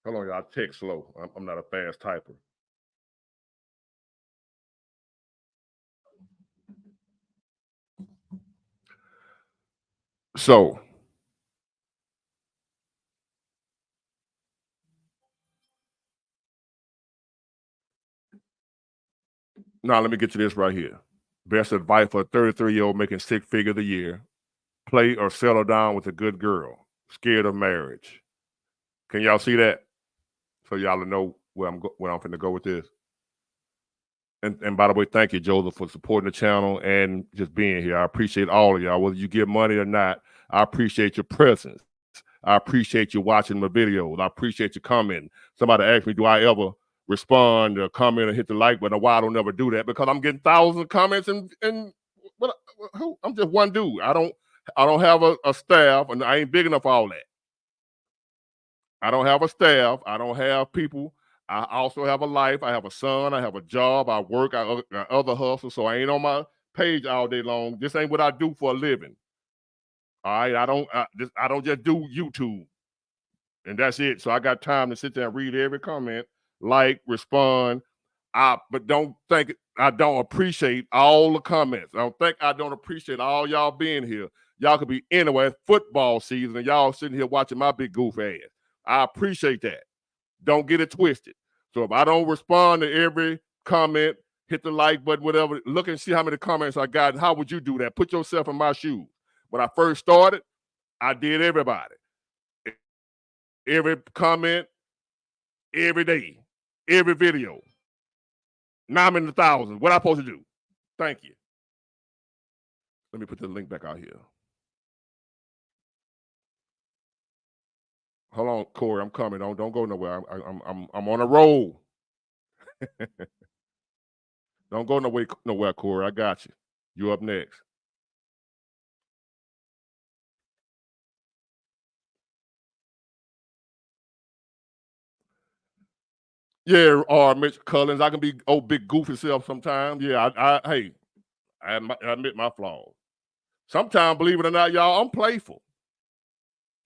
Hold on, y'all. I text slow. I'm not a fast typer. So now let me get to this right here. Best advice for a 33-year-old making 6 figures a year: play or settle down with a good girl. Scared of marriage. Can y'all see that? So y'all know where I'm finna go with this. And by the way, thank you, Joseph, for supporting the channel and just being here. I appreciate all of y'all, whether you give money or not. I appreciate your presence. I appreciate you watching my videos. I appreciate you commenting. Somebody asked me, do I ever respond or comment or hit the like button? Why I don't ever do that? Because I'm getting thousands of comments and who? I'm just one dude. I don't have a staff, and I ain't big enough for all that. I don't have a staff. I don't have people. I also have a life. I have a son. I have a job. I work. I other hustles. So I ain't on my page all day long. This ain't what I do for a living. All right. I don't just do YouTube, and that's it. So I got time to sit there and read every comment, like, respond. But don't think I don't appreciate all the comments. I don't appreciate all y'all being here. Y'all could be anywhere. It's football season, and y'all sitting here watching my big goof ass. I appreciate that. Don't get it twisted. So if I don't respond to every comment, hit the like button, whatever, look and see how many comments I got. How would you do that? Put yourself in my shoes. When I first started, I did everybody. Every comment, every day, every video. Now I'm in the thousands. What am I supposed to do? Thank you. Let me put the link back out here. Hold on, Corey. I'm coming. Don't go nowhere. I'm on a roll. Don't go nowhere, Corey. I got you. You up next. Yeah, or Mitch Cullins. I can be big goofy self sometimes. Yeah, I admit my flaws. Sometimes, believe it or not, y'all, I'm playful.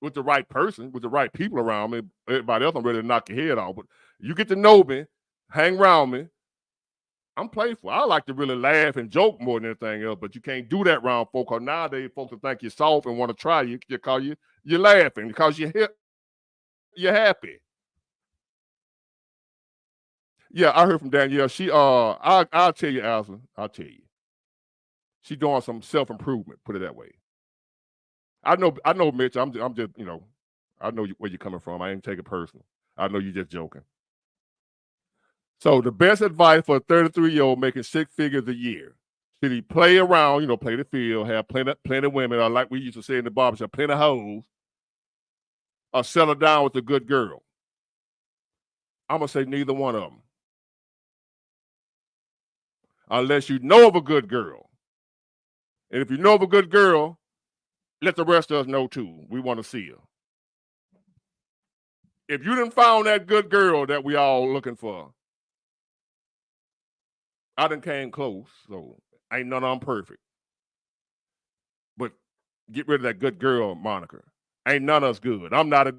With the right person, with the right people around me. Everybody else, I'm ready to knock your head off. But you get to know me, hang around me, I'm playful. I like to really laugh and joke more than anything else, but you can't do that around folk, because nowadays folks will think you're soft and want to try you. They call you're laughing because you're happy. Yeah, I heard from Danielle. She I'll tell you, Alison. I'll tell you. She's doing some self-improvement, put it that way. I know, Mitch. I'm just, I know where you're coming from. I ain't take it personal. I know you're just joking. So the best advice for a 33-year-old making 6 figures a year: Should he play around, play the field, have plenty of women, or like we used to say in the barbershop, plenty of hoes, or settle down with a good girl? I'm going to say neither one of them. Unless you know of a good girl. And if you know of a good girl, let the rest of us know too. We want to see her. If you done found that good girl that we all looking for, I done came close, so ain't none of them perfect. But get rid of that good girl moniker. Ain't none of us good. I'm not a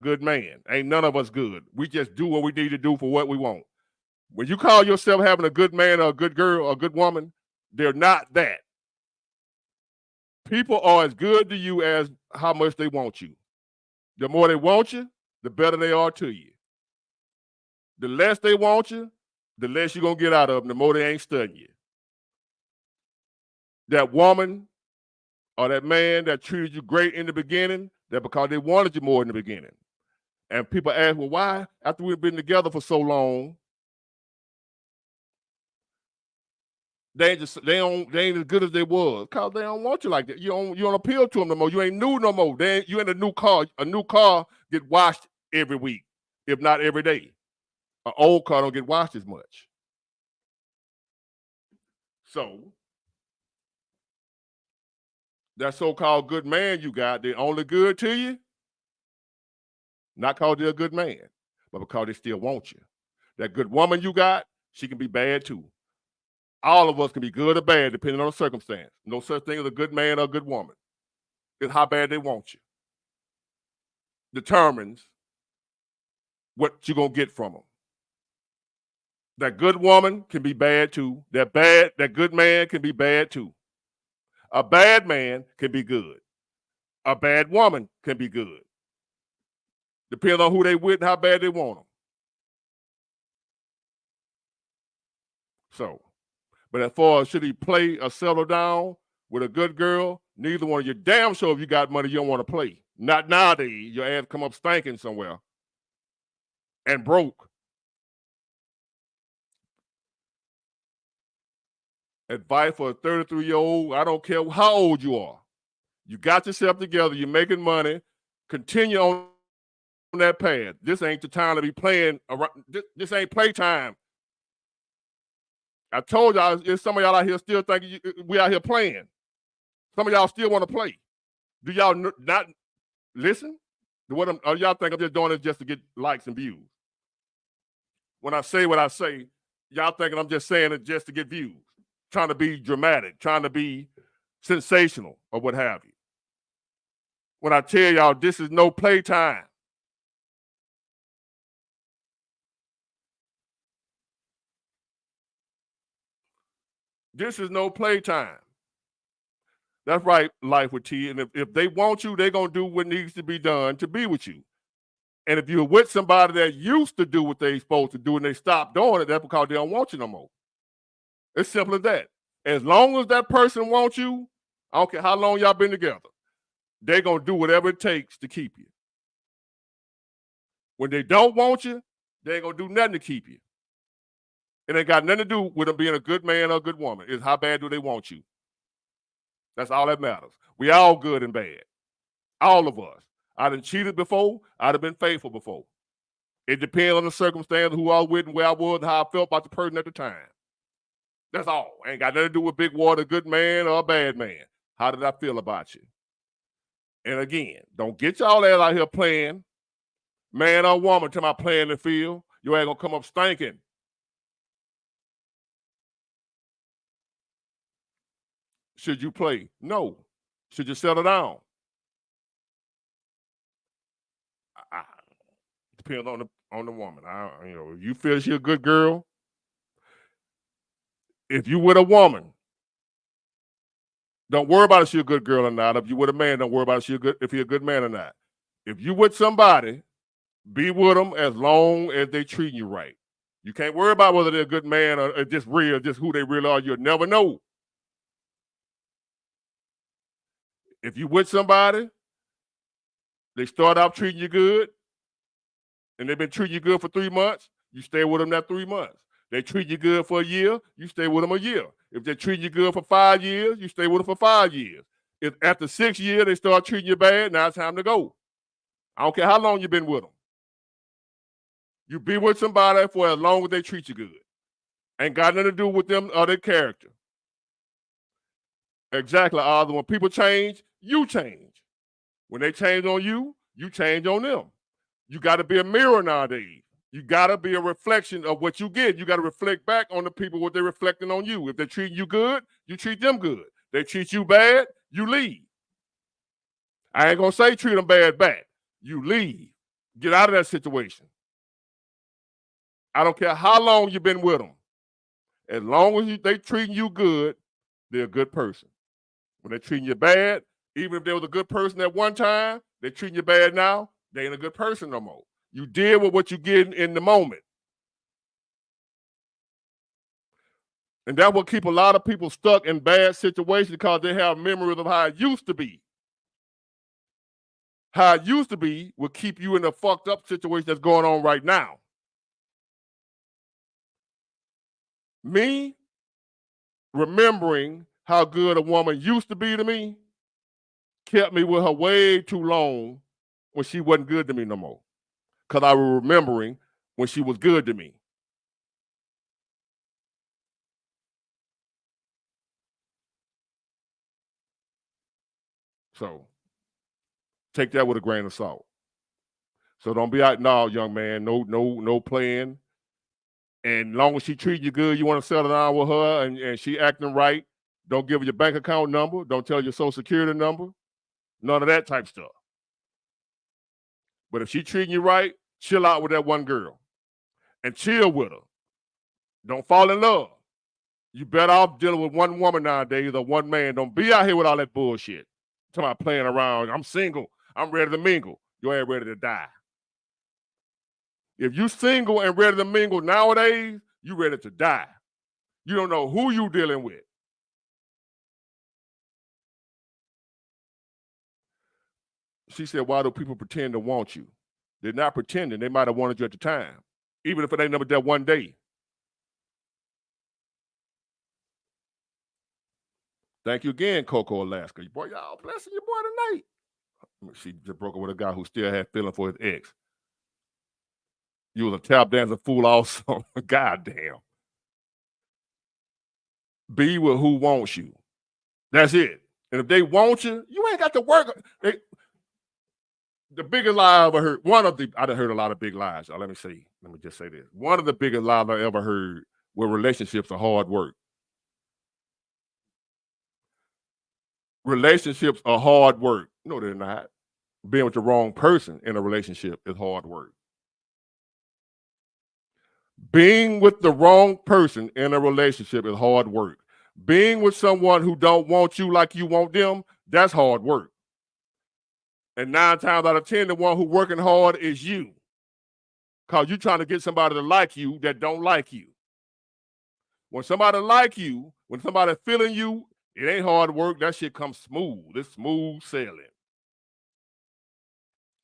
good man. Ain't none of us good. We just do what we need to do for what we want. When you call yourself having a good man or a good girl or a good woman, they're not that. People are as good to you as how much they want you. The more they want you, the better they are to you. The less they want you, the less you're going to get out of them, the more they ain't studying you. That woman or that man that treated you great in the beginning, that because they wanted you more in the beginning. And people ask, well, why? After we've been together for so long, they ain't as good as they was, because they don't want you like that. You don't appeal to them no more. You ain't new no more. You in a new car. A new car get washed every week, if not every day. An old car don't get washed as much. So that so-called good man you got, they only good to you, not because they're a good man, but because they still want you. That good woman you got, she can be bad too. All of us can be good or bad depending on the circumstance. No such thing as a good man or a good woman. It's how bad they want you. Determines what you're going to get from them. That good woman can be bad too. That good man can be bad too. A bad man can be good. A bad woman can be good. Depending on who they with and how bad they want them. So, but as far as should he play or settle down with a good girl, neither one of you. Damn sure if you got money, you don't want to play. Not nowadays. Your ass come up stinking somewhere and broke. Advice for a 33-year-old, I don't care how old you are. You got yourself together, you're making money, continue on that path. This ain't the time to be playing around. This ain't playtime. I told y'all, there's some of y'all out here still thinking we out here playing. Some of y'all still want to play. Do y'all not listen to what y'all think I'm just doing this just to get likes and views? When I say what I say, y'all thinking I'm just saying it just to get views, trying to be dramatic, trying to be sensational or what have you. When I tell y'all this is no playtime. This is no playtime. That's right, Life with T. And if they want you, they're going to do what needs to be done to be with you. And if you're with somebody that used to do what they're supposed to do and they stop doing it, that's because they don't want you no more. It's simple as that. As long as that person wants you, I don't care how long y'all been together, they're going to do whatever it takes to keep you. When they don't want you, they ain't going to do nothing to keep you. It ain't got nothing to do with them being a good man or a good woman. It's how bad do they want you. That's all that matters. We all good and bad. All of us. I done cheated before. I'd have been faithful before. It depends on the circumstance, who I was with and where I was and how I felt about the person at the time. That's all. Ain't got nothing to do with Big Water, a good man or a bad man. How did I feel about you? And again, don't get y'all ass out here playing man or woman till I play in the field. You ain't gonna come up stinking. Should you play? No. Should you settle down? Depends on the woman. If you feel she's a good girl, if you with a woman, don't worry about if she's a good girl or not. If you with a man, don't worry about if he's a good man or not. If you with somebody, be with them as long as they treat you right. You can't worry about whether they're a good man or just real, just who they really are. You'll never know. If you with somebody, they start out treating you good, and they've been treating you good for 3 months, you stay with them that 3 months. They treat you good for a year, you stay with them a year. If they treat you good for 5 years, you stay with them for 5 years. If after 6 years they start treating you bad, now it's time to go. I don't care how long you've been with them. You be with somebody for as long as they treat you good. Ain't got nothing to do with them or their character. Exactly, Arthur. When people change, you change. When they change on you, you change on them. You got to be a mirror nowadays. You got to be a reflection of what you get. You got to reflect back on the people what they're reflecting on you. If they're treating you good, you treat them good. They treat you bad, you leave. I ain't going to say treat them bad back. You leave. Get out of that situation. I don't care how long you've been with them. As long as they treating you good, they're a good person. When they're treating you bad, even if they was a good person at one time, they're treating you bad now, they ain't a good person no more. You deal with what you get in the moment. And that will keep a lot of people stuck in bad situations because they have memories of how it used to be. How it used to be will keep you in a fucked up situation that's going on right now. Me remembering how good a woman used to be to me kept me with her way too long when she wasn't good to me no more. Because I was remembering when she was good to me. So take that with a grain of salt. So don't be out now, young man. No playing. And as long as she treats you good, you want to settle down with her and she acting right. Don't give her your bank account number. Don't tell your social security number. None of that type stuff. But if she treating you right, chill out with that one girl. And chill with her. Don't fall in love. You better off dealing with one woman nowadays or one man. Don't be out here with all that bullshit. Talking about playing around. I'm single. I'm ready to mingle. You ain't ready to die. If you single and ready to mingle nowadays, you ready to die. You don't know who you dealing with. She said, why do people pretend to want you? They're not pretending. They might have wanted you at the time, even if it ain't never that one day. Thank you again, Coco Alaska. Boy, y'all blessing your boy tonight. She just broke up with a guy who still had feeling for his ex. You was a tap dancing fool also. Goddamn. Be with who wants you. That's it. And if they want you, you ain't got to work. The biggest lie I ever heard, I done heard a lot of big lies. Let me just say this. One of the biggest lies I ever heard were relationships are hard work. Relationships are hard work. No, they're not. Being with the wrong person in a relationship is hard work. Being with the wrong person in a relationship is hard work. Being with someone who don't want you like you want them, that's hard work. And 9 times out of 10, the one who working hard is you. Because you're trying to get somebody to like you that don't like you. When somebody like you, when somebody feeling you, it ain't hard work. That shit comes smooth. It's smooth sailing.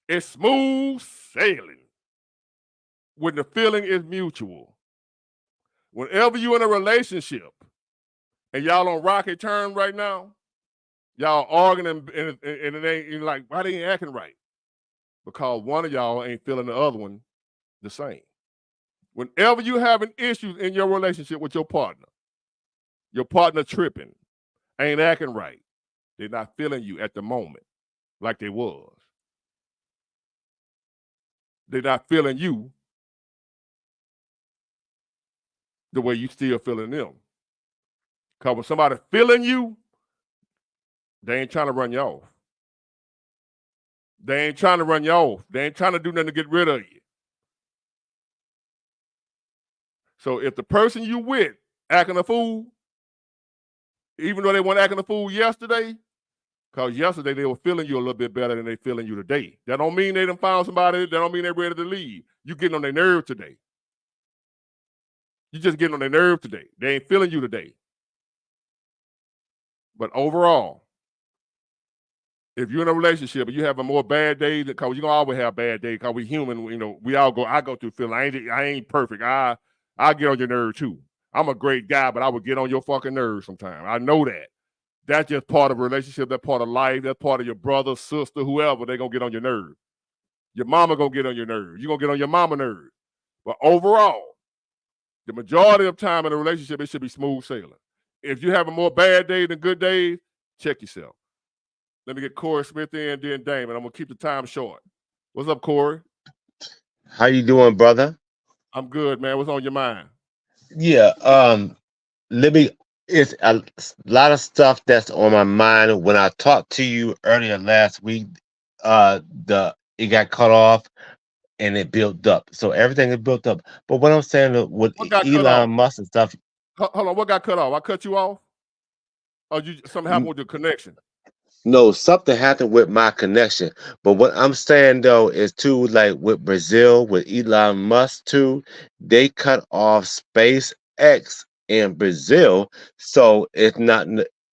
It's smooth sailing. When the feeling is mutual. Whenever you're in a relationship and y'all on rocky terms right now, y'all arguing and it ain't like, why they ain't acting right? Because one of y'all ain't feeling the other one the same. Whenever you having issues in your relationship with your partner tripping, ain't acting right, they're not feeling you at the moment like they was. They're not feeling you the way you still feeling them. Because when somebody feeling you, they ain't trying to run you off. They ain't trying to run you off. They ain't trying to do nothing to get rid of you. So if the person you with acting a fool, even though they weren't acting a fool yesterday, because yesterday they were feeling you a little bit better than they feeling you today. That don't mean they done found somebody. That don't mean they're ready to leave. You getting on their nerve today. You just getting on their nerve today. They ain't feeling you today. But overall, if you're in a relationship and you have a more bad days, because you're gonna always have bad days, because we human, I go through feeling. I ain't perfect. I I get on your nerves too. I'm a great guy, but I would get on your fucking nerves sometimes. I know that. That's just part of a relationship. That's part of life. That's part of your brother, sister, whoever. They're going to get on your nerves. Your mama going to get on your nerves. You're going to get on your mama nerves. But overall, the majority of time in a relationship, it should be smooth sailing. If you're having more bad days than good days, check yourself. Let me get Corey Smith in, then Damon. I'm going to keep the time short. What's up, Corey? How you doing, brother? I'm good, man. What's on your mind? Yeah, let me it's a lot of stuff that's on my mind. When I talked to you earlier last week, it got cut off and it built up. So everything is built up. But what I'm saying with What got cut off? Elon Musk and stuff, Hold on. What got cut off? I cut you off? Or something happened with your connection? no, something happened with my connection. But what I'm saying though is too, like with Brazil, with Elon Musk too, they cut off SpaceX in Brazil. So it's not.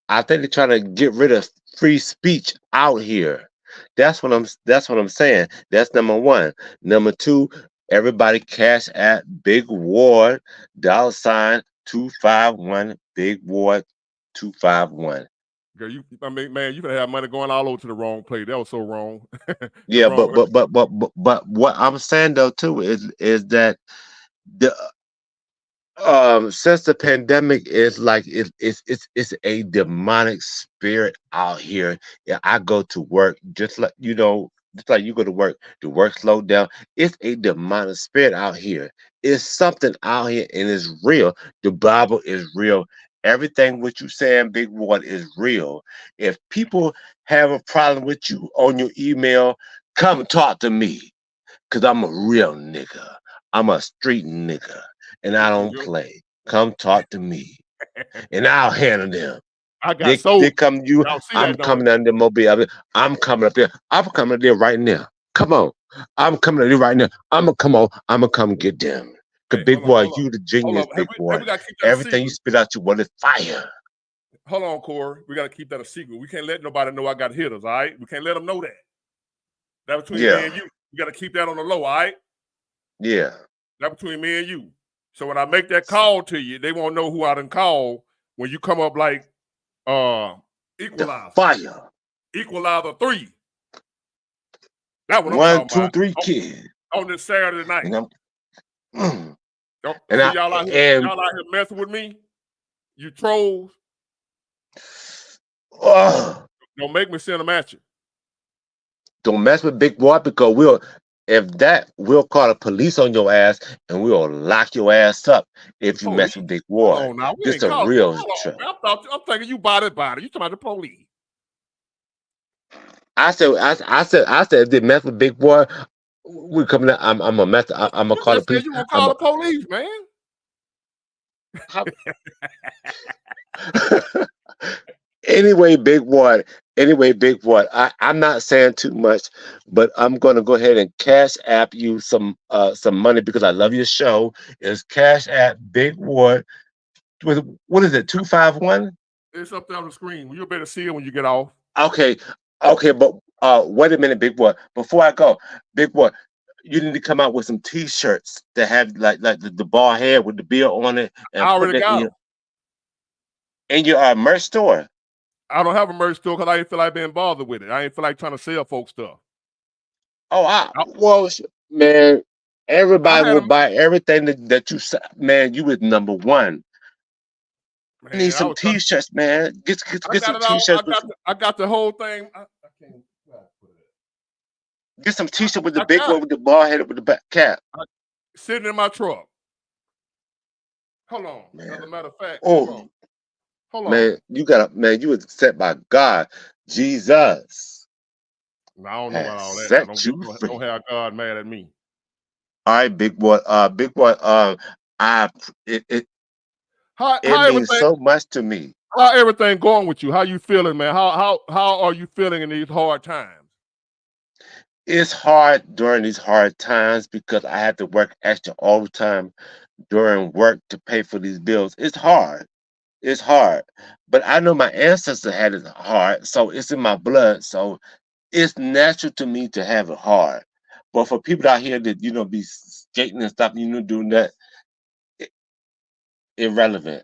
I think they're trying to get rid of free speech out here. That's what I'm saying. That's number one. Number two, everybody cash at Big Ward $251 Big Ward 251. Girl, man, you gonna have money going all over to the wrong place. That was so wrong. Yeah, wrong. but what I'm saying though too is that the since the pandemic is like it's a demonic spirit out here. Yeah, I go to work just like just like you go to work, the work slowed down. It's a demonic spirit out here. It's something out here and it's real. The Bible is real. Everything what you saying, Big One, is real. If people have a problem with you on your email, come talk to me. Cause I'm a real nigga. I'm a street nigga. And I don't play. Come talk to me. And I'll handle them. I got They come to you. Y'all see I'm that, don't coming down the mobile. I'm coming up there. I'm coming up there right now. Come on. I'm coming up there right now. I'm gonna come get them. Cause Hey, Big hold on, Boy, you the genius, Hey, Big Boy. we gotta keep that a Everything you secret. spit out, you want is fire. Hold on, Corey. We gotta keep that a secret. We can't let nobody know I got hitters, all right? We can't let them know that. That between me and you. We gotta keep that on the low, all right? Yeah. That between me and you. So when I make that call to you, they won't know who I done call when you come up like Equalizer. Fire. Equalizer 3. That what I'm 1, talking 2, about. 3 kid. On this Saturday night. And I'm y'all out here messing with me? You trolls. Don't make me send them at you. Don't mess with Big Boy because we'll call the police on your ass and we'll lock your ass up if you mess with Big Boy. Hold on now. This a real trip. I'm thinking you body. You talking about the police. I said if they mess with Big Boy, we coming out. I'm gonna mess. I'm gonna call the police. You gonna call the police, man? Anyway, Big Boy. I'm not saying too much, but I'm gonna go ahead and cash app you some money because I love your show. It's Cash App Big Boy. What is it? 251? It's up there on the screen. You'll better see it when you get off. Okay, but wait a minute, Big Boy. Before I go, Big Boy, you need to come out with some T-shirts that have like the ball head with the bill on it, and I already got them. In your merch store. I don't have a merch store because I ain't feel like being bothered with it. I ain't feel like trying to sell folks stuff. Well, man, everybody will buy everything that you say. Man, you was number one. Man, need some T-shirts, man. Get some T-shirts. I got the whole thing. I can't put it. Get some T-shirt with the big one with the ball head with the back cap. Sitting in my truck. Hold on. Man. As a matter of fact, hold on. Man, you was set by God, Jesus. No, I don't know about all that. Don't have God mad at me. All right, Big Boy. It means so much to me. How everything going with you? How you feeling, man? How are you feeling in these hard times? It's hard during these hard times because I have to work extra overtime during work to pay for these bills. It's hard. It's hard. But I know my ancestors had it hard, so it's in my blood. So it's natural to me to have it hard. But for people out here that, be skating and stuff, doing that, irrelevant.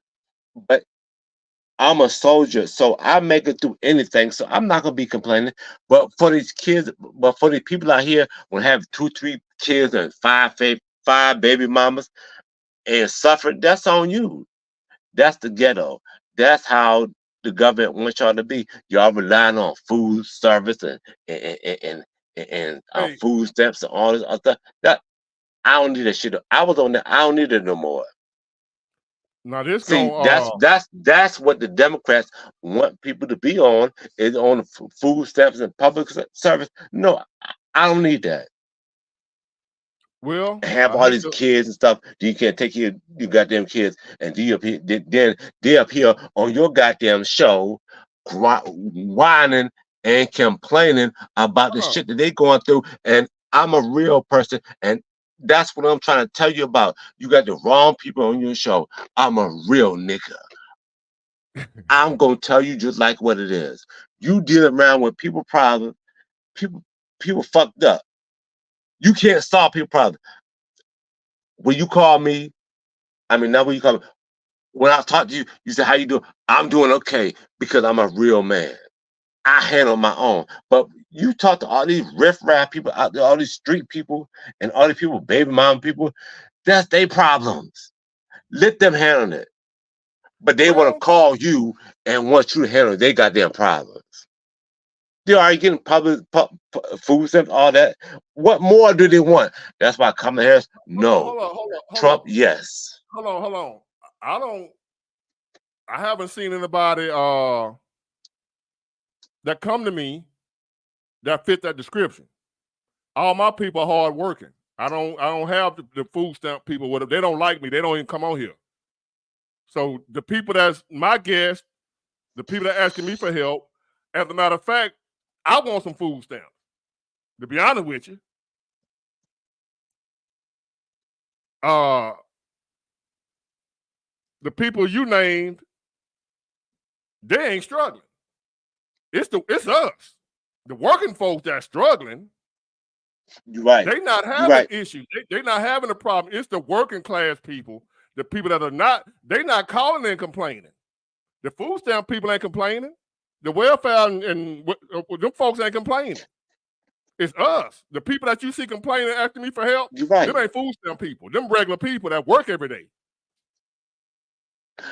But I'm a soldier, so I make it through anything. So I'm not gonna be complaining. But for these kids, but for the people out here who have 2, 3 kids and five baby mamas and suffer, that's on you. That's the ghetto. That's how the government wants y'all to be. Y'all relying on food service and Hey, food stamps and all this other stuff. That I don't need that shit. I was on that. I don't need it no more. now this See, gonna that's what the Democrats want people to be on, is on the food stamps and public service. No, I don't need that. well, Have I all hate these to kids and stuff. You can't take care of your goddamn kids, and then they up here on your goddamn show, whining and complaining about the hold on. shit that they going through. And I'm a real person, and that's what I'm trying to tell you about. You got the wrong people on your show. I'm a real nigga. I'm gonna tell you just like what it is. You deal around with people problems, people people fucked up. You can't solve people problems. When you call me, I mean not when you call me. When I talk to you, you say, how you doing? I'm doing okay because I'm a real man. I handle my own. But you talk to all these riffraff people out there, all these street people and all these people, baby mom people, that's their problems. Let them handle it. But they want to Well, call you and want you to handle their goddamn problems. They're already getting food stamps, all that. What more do they want? That's why Kamala Harris, no. Trump, yes. hold on. I don't. I haven't seen anybody that come to me that fit that description. All my people are hard working. I don't have the food stamp people. If they don't like me, they don't even come on here. So the people that's my guests, the people that asking me for help, as a matter of fact, I want some food stamps. To be honest with you, the people you named, they ain't struggling. It's us, the working folks that's struggling. You're right. They not You're having right. issues. They not having a problem. It's the working class people, the people that are not. They not calling and complaining. The food stamp people ain't complaining. The welfare and them folks ain't complaining. It's us, the people that you see complaining, asking me for help. You're right. Them ain't food stamp people. Them regular people that work every day.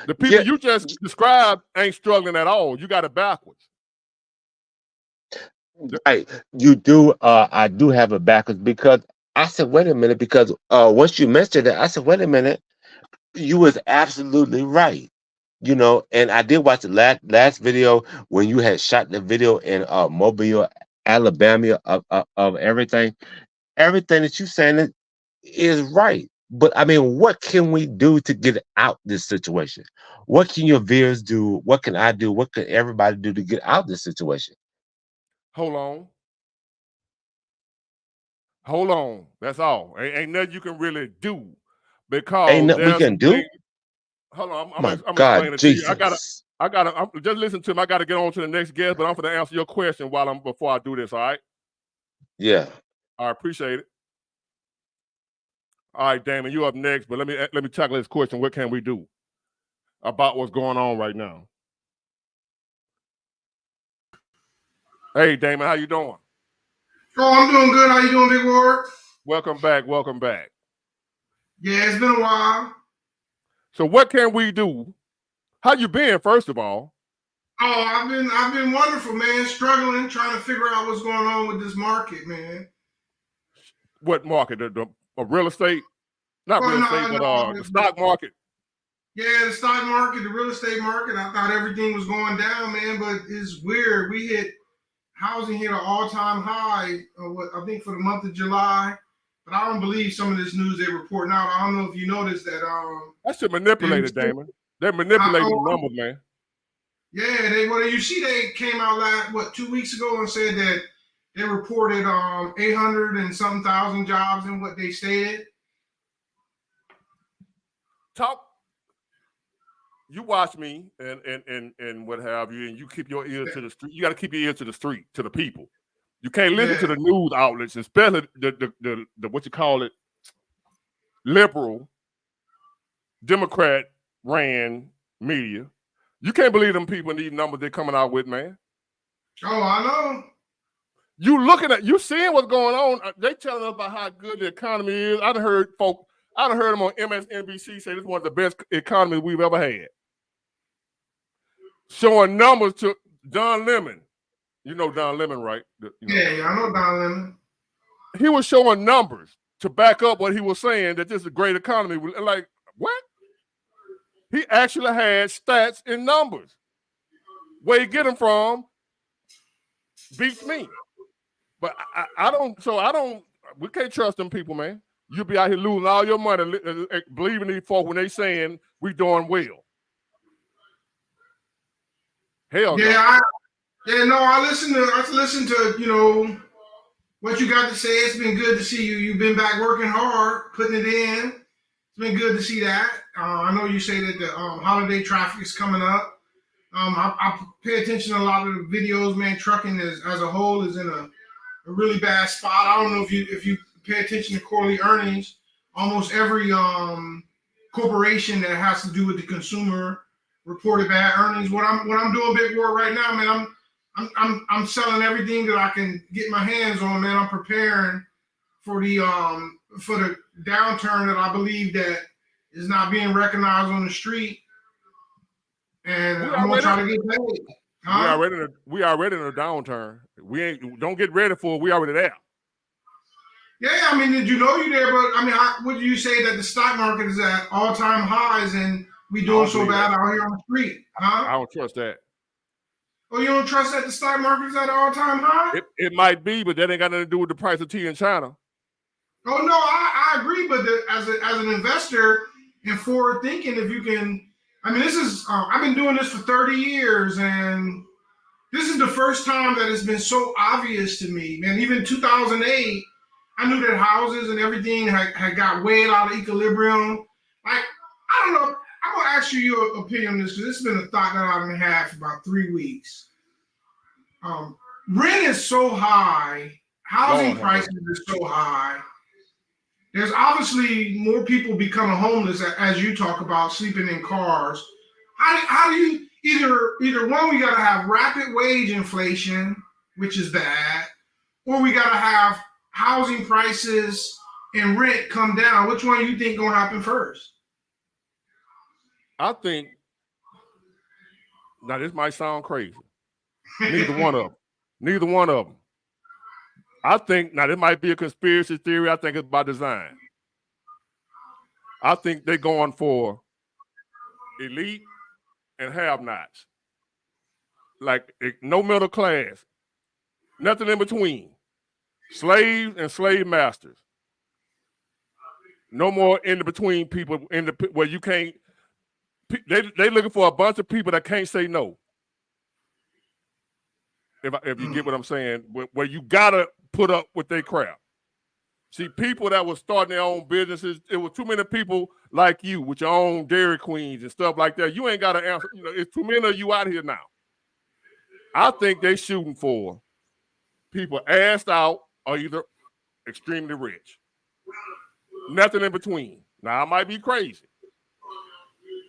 The people Yeah, you just described ain't struggling at all. You got it backwards. right. You do. I do have it backwards because I said, wait a minute. Because once you mentioned it, I said, wait a minute. You was absolutely right. You know, and I did watch the last video when you had shot the video in Mobile, Alabama of everything. Everything that you saying is right. But I mean, what can we do to get out this situation? What can your viewers do? What can I do? What can everybody do to get out this situation? Hold on. That's all. Ain't nothing you can really do Ain't because nothing we there's can some do. things. Hold on, I'm My explaining God, it to you. Jesus. Just listen to him. I gotta get on to the next guest, but I'm gonna answer your question before I do this. All right. Yeah. I appreciate it. All right, Damon, you up next, but let me tackle this question. What can we do about what's going on right now? Hey, Damon, how you doing? Oh, I'm doing good. How you doing, Big Ward? Welcome back. Yeah, it's been a while. So what can we do? How you been, first of all? Oh, I've been wonderful, man. Struggling, trying to figure out what's going on with this market, man. What market? The real estate? Not Well, real no, estate, but no, the stock market. yeah, the stock market, the real estate market. I thought everything was going down, man, but it's weird. Housing hit an all-time high. I think for the month of July, but I don't believe some of this news they're reporting out. I don't know if you noticed that. That's shit manipulated, Damon. They're manipulating the numbers, man. Yeah, they came out 2 weeks ago and said that they reported 800 and something thousand jobs in what they said. You watch me and what have you, and you keep your ear to the street. You got to keep your ear to the street, to the people. You can't listen to the news outlets, especially the what you call it, liberal, Democrat, ran media. You can't believe them people in these numbers they're coming out with, man. Oh, I know. You seeing what's going on. They telling us about how good the economy is. I done heard them on MSNBC say this is one of the best economies we've ever had. Showing numbers to Don Lemon. You know Don Lemon, right? Yeah, I know Don Lemon. He was showing numbers to back up what he was saying, that this is a great economy. Like, what? He actually had stats and numbers. Where you get them from beats me. But we can't trust them people, man. You'll be out here losing all your money believing these folks when they saying we doing well. Hell yeah, no. I listen to what you got to say. It's been good to see you. You've been back working hard, putting it in. It's been good to see that. I know you say that the holiday traffic is coming up. I pay attention to a lot of the videos, man. Trucking as a whole is in a really bad spot. I don't know if you pay attention to quarterly earnings. Almost every corporation that has to do with the consumer reported bad earnings. What I'm doing big work right now, man. I'm selling everything that I can get my hands on, man. I'm preparing for the downturn that I believe that is not being recognized on the street, and I'm gonna try to get paid. Huh? We already in a downturn. Don't get ready for it. We already there. Yeah, I mean, did you know you there? But I mean, would you say that the stock market is at all-time highs and we doing so bad out here on the street? Huh? I don't trust that. Oh, you don't trust that the stock market is at an all-time high? It might be, but that ain't got nothing to do with the price of tea in China. Oh no, I agree. But as an investor and forward thinking, if you can, I mean, this is I've been doing this for 30 years, and this is the first time that it's been so obvious to me, man. Even 2008, I knew that houses and everything had got way out of equilibrium. Like, I don't know. I'm gonna ask you your opinion on this because this has been a thought that I've had for about 3 weeks. Rent is so high, housing prices are so high. There's obviously more people becoming homeless, as you talk about, sleeping in cars. How do you either one, we got to have rapid wage inflation, which is bad, or we got to have housing prices and rent come down. Which one you think gonna happen first? I think, now this might sound crazy. Neither one of them. I think, now this might be a conspiracy theory. I think it's by design. I think they're going for elite and have-nots. Like, no middle class. Nothing in between. Slaves and slave masters. No more in between people where you can't. They looking for a bunch of people that can't say no. If you get what I'm saying, where you gotta put up with their crap. See, people that were starting their own businesses, it was too many people like you with your own Dairy Queens and stuff like that. You ain't got to answer. It's too many of you out here now. I think they shooting for people assed out or either extremely rich. Nothing in between. Now, I might be crazy.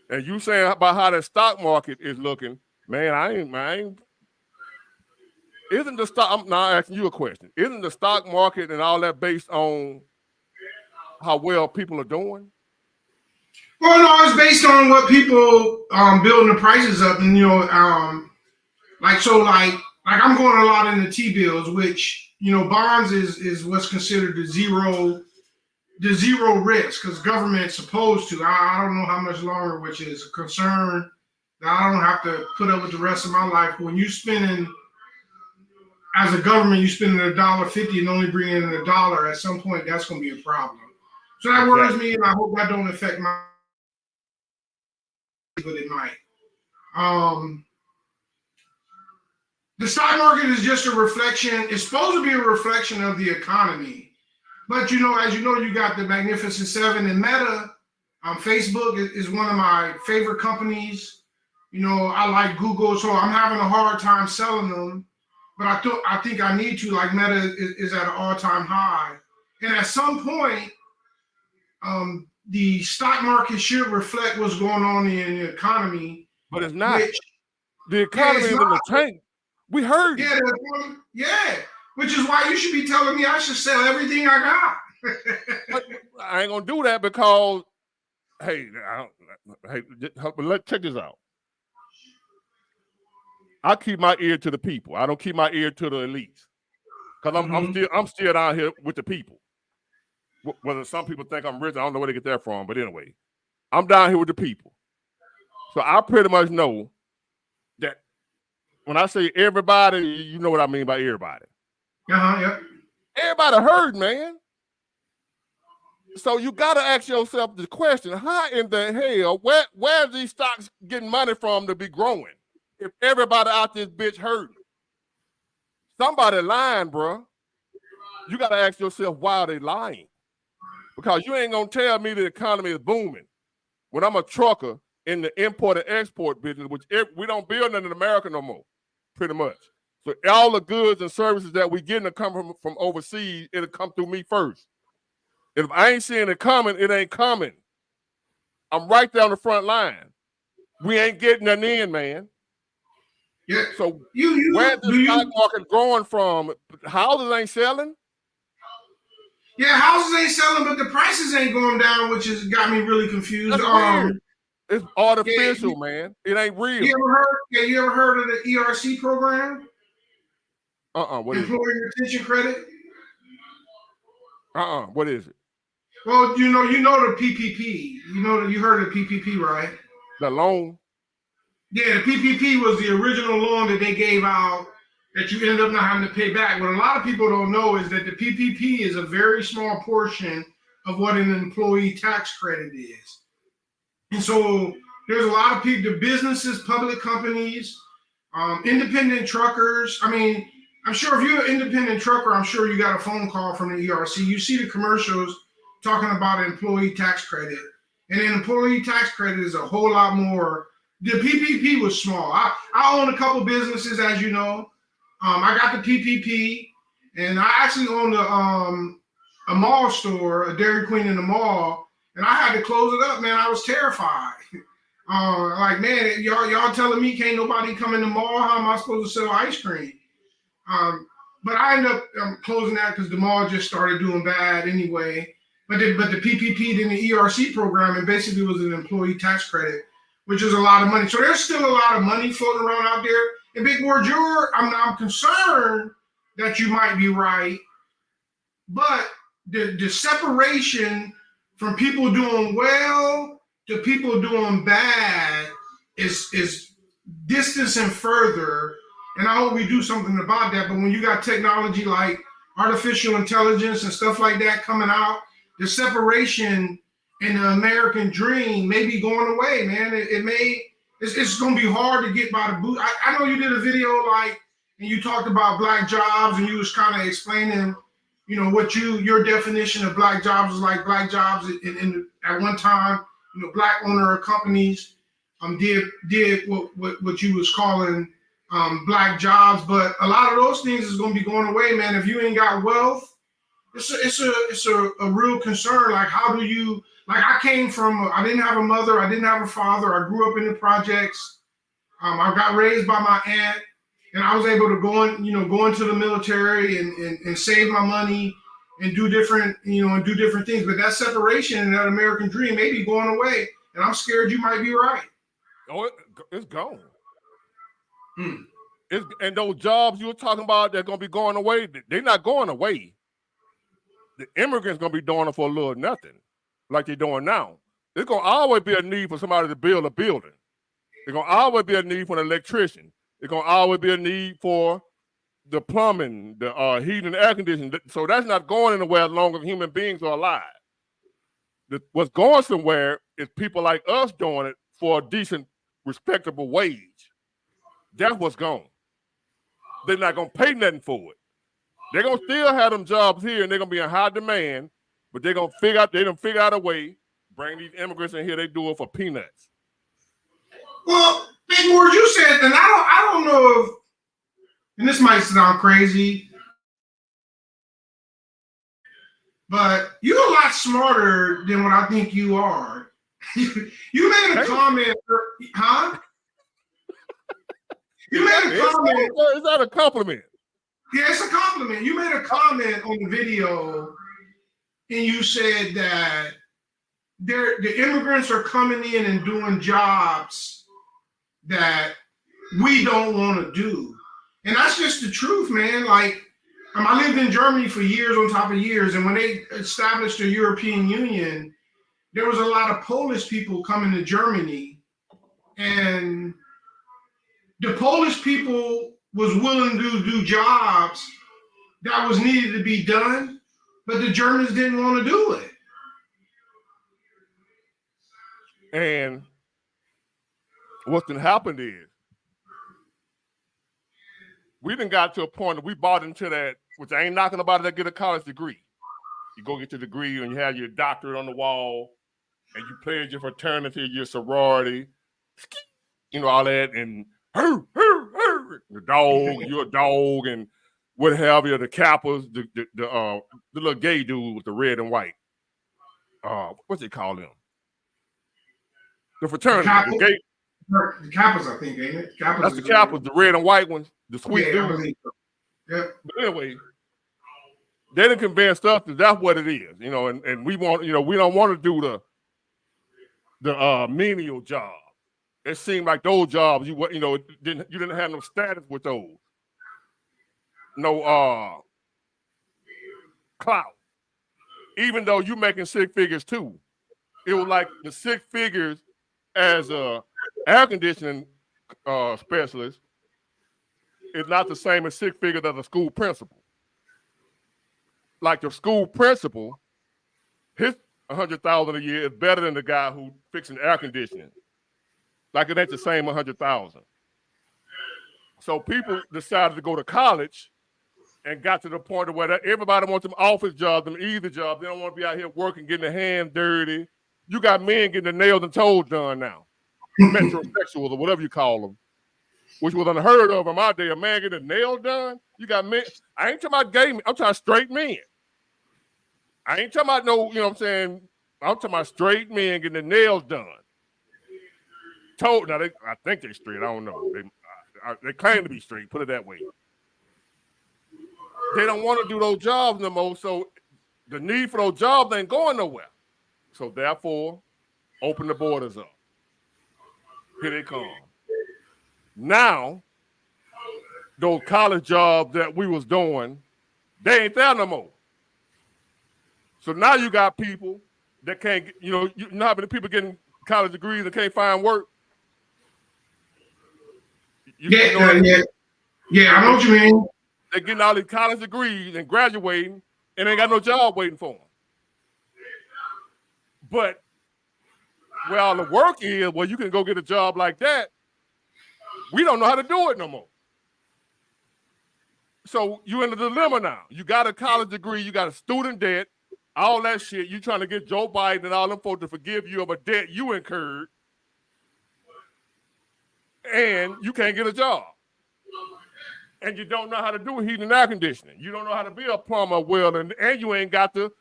And you saying about how the stock market is looking, man, I ain't. Isn't the stock? I'm now asking you a question. Isn't the stock market and all that based on how well people are doing? Well, no, it's based on what people building the prices up, and like I'm going a lot into T-bills, which bonds is what's considered the zero risk because government's supposed to. I don't know how much longer, which is a concern that I don't have to put up with the rest of my life. When you spending as a government, you spending $1.50 and only bringing in $1. At some point, that's going to be a problem. So that worries me, and I hope that don't affect my. But it might. The stock market is just a reflection. It's supposed to be a reflection of the economy, but as you know, you got the Magnificent Seven and Meta. Facebook is one of my favorite companies. I like Google, so I'm having a hard time selling them. But I think I need to. Like Meta is at an all-time high, and at some point, the stock market should reflect what's going on in the economy, but it's not. which The economy is in the tank. We heard it. Yeah, which is why you should be telling me I should sell everything I got. But I ain't gonna do that because, hey, let's check this out. I keep my ear to the people. I don't keep my ear to the elites, because I'm still down here with the people. Whether some people think I'm rich, I don't know where they get that from. But anyway, I'm down here with the people. So I pretty much know that when I say everybody, you know what I mean by everybody. Yeah. Everybody heard, man. So you got to ask yourself the question: how in the hell, where's these stocks getting money from to be growing? If everybody out this bitch hurting, somebody lying, bro. You got to ask yourself, why are they lying? Because you ain't gonna tell me the economy is booming when I'm a trucker in the import and export business, which we don't build nothing in America no more, pretty much. So all the goods and services that we getting to come from overseas, it'll come through me first. If I ain't seeing it coming, it ain't coming. I'm right there on the front line. We ain't getting nothing in, man. Yeah. So where's the stock market growing from? Houses ain't selling. Yeah, houses ain't selling, but the prices ain't going down, which has got me really confused. That's weird. It's artificial, man. It ain't real. You ever heard of the ERC program? What is it? Employee Retention Credit? What is it? Well, you know the PPP. You heard of PPP, right? The loan? Yeah, the PPP was the original loan that they gave out that you ended up not having to pay back. What a lot of people don't know is that the PPP is a very small portion of what an employee tax credit is. And so there's a lot of people, the businesses, public companies, independent truckers. I mean, I'm sure if you're an independent trucker, I'm sure you got a phone call from the ERC. You see the commercials talking about employee tax credit. And an employee tax credit is a whole lot more. The PPP was small. I own a couple businesses, as you know. I got the PPP, and I actually owned a mall store, a Dairy Queen in the mall, and I had to close it up, man. I was terrified. Like, man, y'all telling me can't nobody come in the mall? How am I supposed to sell ice cream? But I ended up closing that because the mall just started doing bad anyway. But the PPP in the ERC program, it basically was an employee tax credit, which is a lot of money. So there's still a lot of money floating around out there. And Big Ward, I'm concerned that you might be right, but the separation from people doing well to people doing bad is distancing further. And I hope we do something about that. But when you got technology like artificial intelligence and stuff like that coming out, the separation in the American dream may be going away, man. It's going to be hard to get by the boot. I know you did a video and you talked about black jobs, and you was kind of explaining, what your definition of black jobs is like. Black jobs at one time, black owner companies did what you was calling black jobs, but a lot of those things is going to be going away, man. If you ain't got wealth, it's a real concern. Like, how do you? Like, I came from, I didn't have a mother, I didn't have a father. I grew up in the projects. I got raised by my aunt, and I was able to go into the military and save my money and do different things. But that separation and that American dream may be going away, and I'm scared you might be right. Oh, it's gone. And those jobs you were talking about, they're going to be going away. They're not going away. The immigrants going to be doing it for a little nothing, like they're doing now. There's going to always be a need for somebody to build a building. There's going to always be a need for an electrician. There's going to always be a need for the plumbing, the heating and air conditioning. So that's not going anywhere as long as human beings are alive. What's going somewhere is people like us doing it for a decent, respectable wage. That's what's gone. They're not going to pay nothing for it. They're going to still have them jobs here, and they're going to be in high demand, but they're going to figure out a way, bring these immigrants in here, they do it for peanuts. Well, Big Word, you said, and I don't know if, and this might sound crazy, but you're a lot smarter than what I think you are. You made a comment, huh? You made a comment. Is that a compliment? Yeah, it's a compliment. You made a comment on the video, and you said that the immigrants are coming in and doing jobs that we don't want to do. And that's just the truth, man. Like, I lived in Germany for years on top of years, and when they established the European Union, there was a lot of Polish people coming to Germany, and the Polish people was willing to do jobs that was needed to be done, but the Germans didn't want to do it. And what's been happened is we done got to a point that we bought into that, which I ain't knocking about it, that get a college degree. You go get your degree and you have your doctorate on the wall and you pledge your fraternity, your sorority, you know, all that, and the dog, you're a dog, and what have you, the Kappas, the little gay dude with the red and white. What's it called them? The fraternity, the Kappas, I think, ain't it? Kappas, that's the Kappas, the red and white ones, the sweet dudes. Yeah. But anyway, they done convinced us that that's what it is, you know, and we want, you know, we don't want to do the menial job. It seemed like those jobs, you didn't have no status with those. No clout. Even though you making six figures too. It was like the six figures as a air conditioning specialist is not the same as six figures as a school principal. Like the school principal, his $100,000 a year is better than the guy who fixing air conditioning. Like it ain't the same 100,000. So people decided to go to college and got to the point of where everybody wants them office jobs, them easy jobs. They don't want to be out here working, getting their hands dirty. You got men getting their nails and toes done now. Metrosexuals or whatever you call them, which was unheard of in my day. A man getting their nails done. You got men. I ain't talking about gay men. I'm talking straight men. I ain't talking about no, you know what I'm saying? I'm talking about straight men getting their nails done. Now, I think they're straight. I don't know. They claim to be straight. Put it that way. They don't want to do those jobs no more. So the need for those jobs ain't going nowhere. So therefore, open the borders up. Here they come. Now, those college jobs that we was doing, they ain't there no more. So now you got people that can't, you know how many people getting college degrees and can't find work? Yeah, I know what you mean. They're getting all these college degrees and graduating and ain't got no job waiting for them. But where all the work is, well, you can go get a job like that. We don't know how to do it no more. So you're in a dilemma now. You got a college degree, you got a student debt, all that shit. You trying to get Joe Biden and all them folks to forgive you of a debt you incurred, and you can't get a job. And you don't know how to do heating and air conditioning. You don't know how to be a plumber, welder, and you ain't got the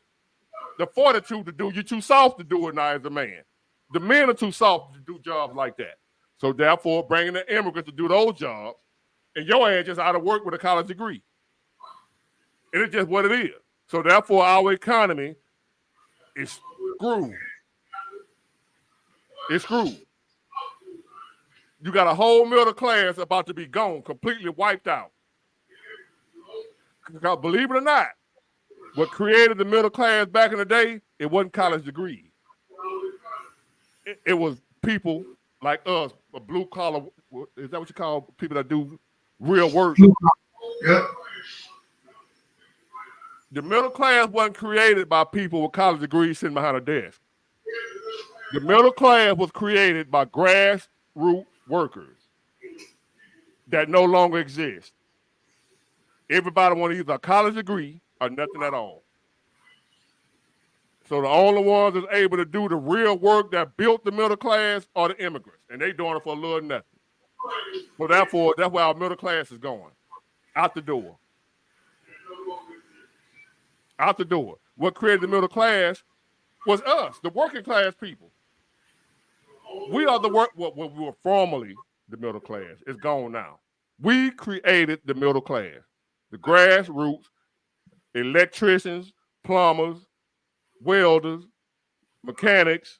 fortitude to do. You're too soft to do it now as a man. The men are too soft to do jobs like that. So therefore, bringing the immigrants to do those jobs, and your ass just out of work with a college degree. And it's just what it is. So therefore, our economy is screwed. It's screwed. You got a whole middle class about to be gone, completely wiped out. Because believe it or not, what created the middle class back in the day, it wasn't college degrees. It was people like us, a blue collar, is that what you call people that do real work? Yep. The middle class wasn't created by people with college degrees sitting behind a desk. The middle class was created by grassroots workers that no longer exist. Everybody want either a college degree or nothing at all. So the only ones that's able to do the real work that built the middle class are the immigrants, and they doing it for a little nothing. So therefore, that's where our middle class is going, out the door. Out the door. what created the middle class was us, the working class people. We are the what we were formerly the middle class. It's gone now. We created the middle class, the grassroots, electricians, plumbers, welders, mechanics,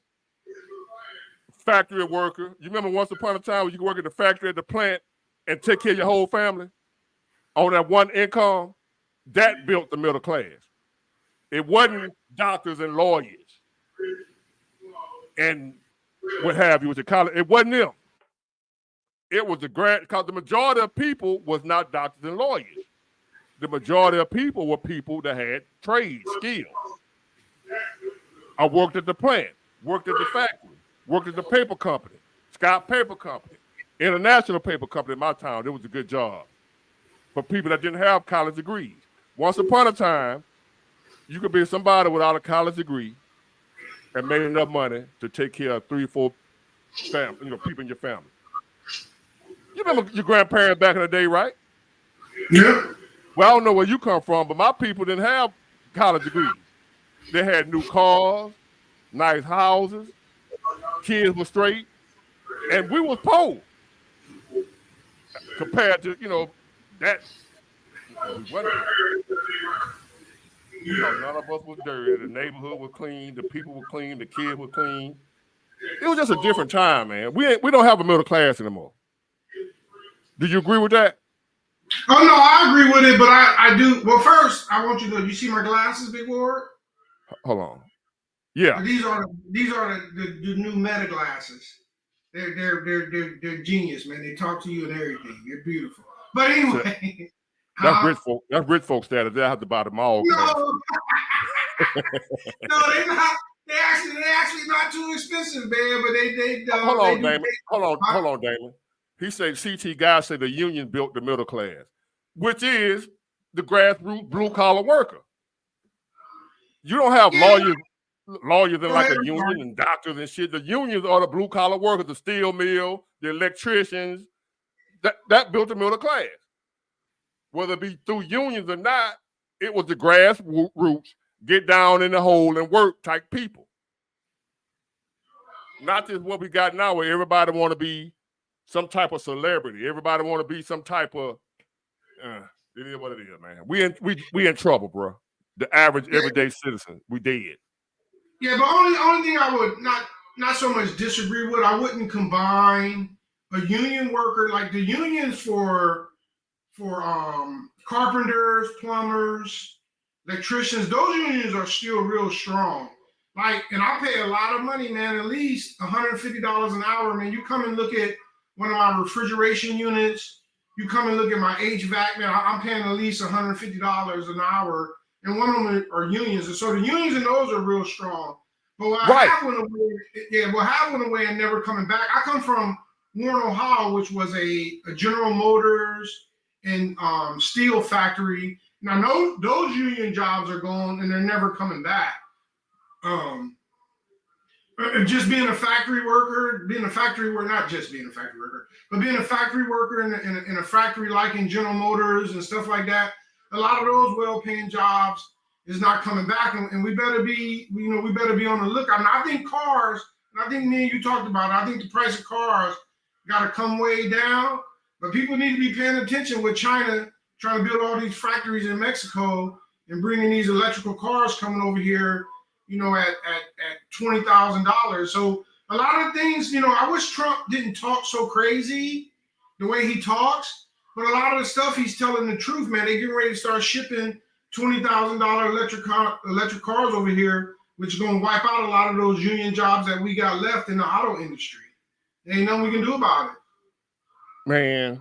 factory worker. You remember once upon a time when you could work at the factory, at the plant, and take care of your whole family on that one income? That built the middle class. It wasn't doctors and lawyers and what have you with the college. It wasn't them. It was the because the majority of people was not doctors and lawyers. The majority of people were people that had trade skills. I worked at the plant, worked at the factory, worked at the paper company, Scott Paper Company, International Paper Company in my town. It was a good job for people that didn't have college degrees. Once upon a time, you could be somebody without a college degree and made enough money to take care of 3 or 4 people in your family. You remember your grandparents back in the day, right? Yeah. Well, I don't know where you come from, but my people didn't have college degrees. They had new cars, nice houses, kids were straight, and we was poor compared to, that. We wasn't. None of us was dirty. The neighborhood was clean. The people were clean. The kids were clean. It was just a different time, man. We don't have a middle class anymore. Do you agree with that? Oh no, I agree with it, but I do. Well, first, I want you to. You see my glasses, Big Ward? Hold on. Yeah. These are the new Meta glasses. They're genius, man. They talk to you and everything. They're beautiful. But anyway, that's rich folk. That's rich folk status. They have to buy them all. No, no, they're not. They're actually not too expensive, man. But they hold on, Damon. Hold on, Damon. He said CT guys say the union built the middle class, which is the grassroots blue collar worker. You don't have lawyers in like a union and doctors and shit. The unions are the blue collar workers, the steel mill, the electricians. That built the middle class. Whether it be through unions or not, it was the grassroots, get down in the hole and work type people. Not just what we got now, where everybody want to be some type of celebrity. Everybody want to be some type of. It is what it is, man. We in trouble, bro. The average everyday citizen, we dead. Yeah, but only thing I would not so much disagree with, I wouldn't combine a union worker like the unions for carpenters, plumbers, electricians. Those unions are still real strong. Like, and I pay a lot of money, man. At least $150 an hour, man. You come and look at one of my refrigeration units. You come and look at my HVAC, man. I'm paying at least $150 an hour. And one of them are unions. And so the unions and those are real strong. But what happened away and never coming back. I come from Warren, Ohio, which was a General Motors and steel factory. Now, those union jobs are gone and they're never coming back. Just being a factory worker, not just being a factory worker, but being a factory worker in a factory like in General Motors and stuff like that, a lot of those well-paying jobs is not coming back, and we better be on the lookout. And I think cars, and I think me and you talked about it, I think the price of cars got to come way down, but people need to be paying attention with China trying to build all these factories in Mexico and bringing these electrical cars coming over here, at $20,000. So a lot of things, I wish Trump didn't talk so crazy the way he talks, but a lot of the stuff he's telling the truth, man. They're getting ready to start shipping $20,000 electric cars over here, which is going to wipe out a lot of those union jobs that we got left in the auto industry. There ain't nothing we can do about it. Man,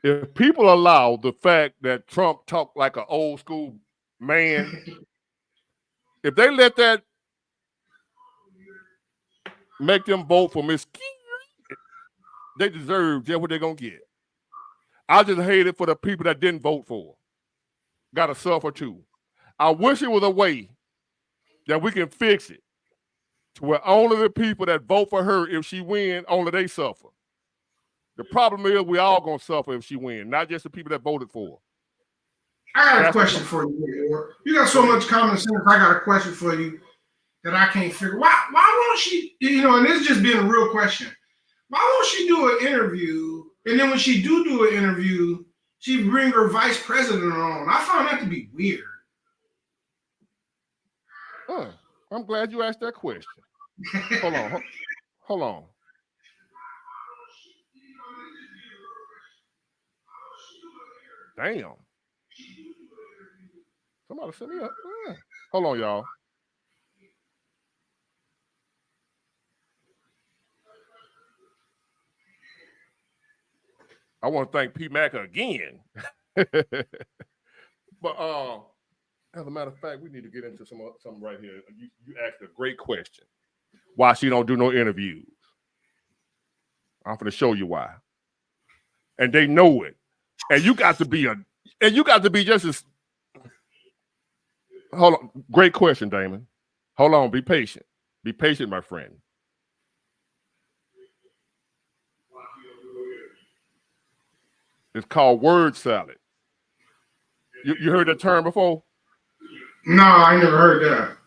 if people allow the fact that Trump talked like an old school man, if they let that make them vote for Miss, they deserve just what they're going to get. I just hate it for the people that didn't vote for. Got to suffer too. I wish it was a way that we can fix it to where only the people that vote for her, if she win, only they suffer. The problem is we all going to suffer if she win, not just the people that voted for her. I got a That's the question for you, Lord. You got so much common sense. I got a question for you that I can't figure. Why won't she? You know, and this just being a real question. Why won't she do an interview? And then when she do an interview, she bring her vice president on. I found that to be weird. I'm glad you asked that question. Hold on. Damn. Somebody send me up. Hold on, y'all. I want to thank P. Mac again. But as a matter of fact, we need to get into something right here. You asked a great question. Why she don't do no interviews? I'm going to show you why. And they know it. And you got to be just as. Hold on. Great question, Damon. Hold on. Be patient. Be patient, my friend. It's called word salad. You heard that term before? No, I never heard that.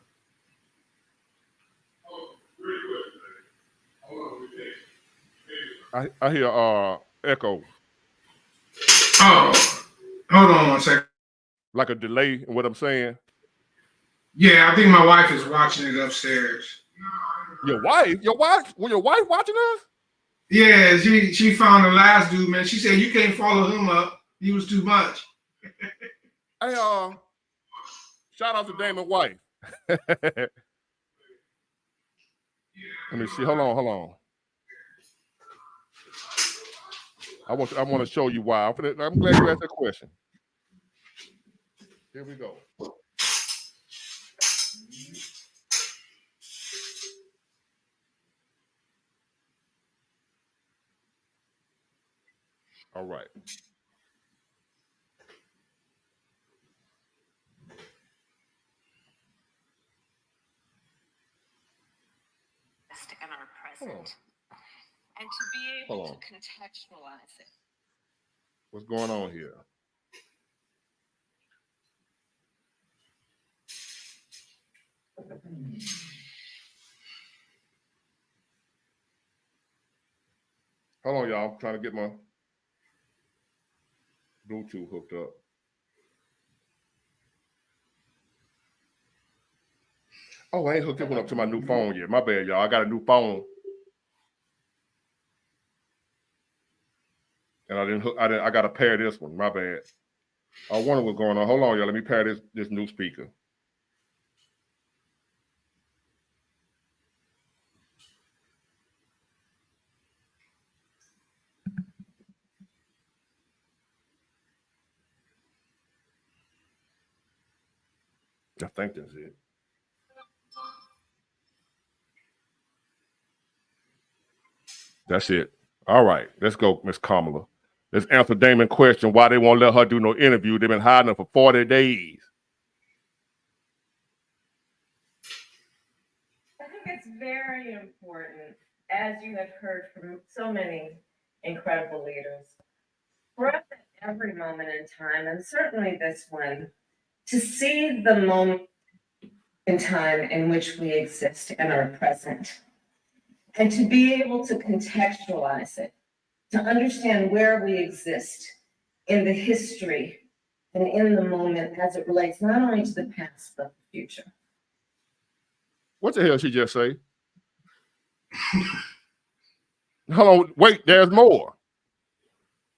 I hear echo. Oh, hold on one second. Like a delay in what I'm saying. Yeah, I think my wife is watching it upstairs. Your wife? Was your wife watching us? Yeah, she found the last dude, man. She said you can't follow him up. He was too much. Hey, shout out to Damon's wife. Let me see. Hold on. I want to show you why. I'm glad you asked that question. Here we go. All right. And our present, and to be able to contextualize it. What's going on here? Hold on, y'all. I'm trying to get my Bluetooth hooked up. Oh, I ain't hooked it up to my new phone yet. My bad, y'all. I got a new phone. And I got to pair this one. My bad. I wonder what's going on. Hold on, y'all. Let me pair this new speaker. I think that's it. That's it. All right. Let's go, Miss Kamala. Let's answer Damon's question why they won't let her do no interview. They've been hiding her for 40 days. I think it's very important, as you have heard from so many incredible leaders, for us at every moment in time, and certainly this one, to see the moment in time in which we exist and are present, and to be able to contextualize it, to understand where we exist in the history and in the moment as it relates not only to the past, but the future. What the hell she just say? Hold on, wait, there's more.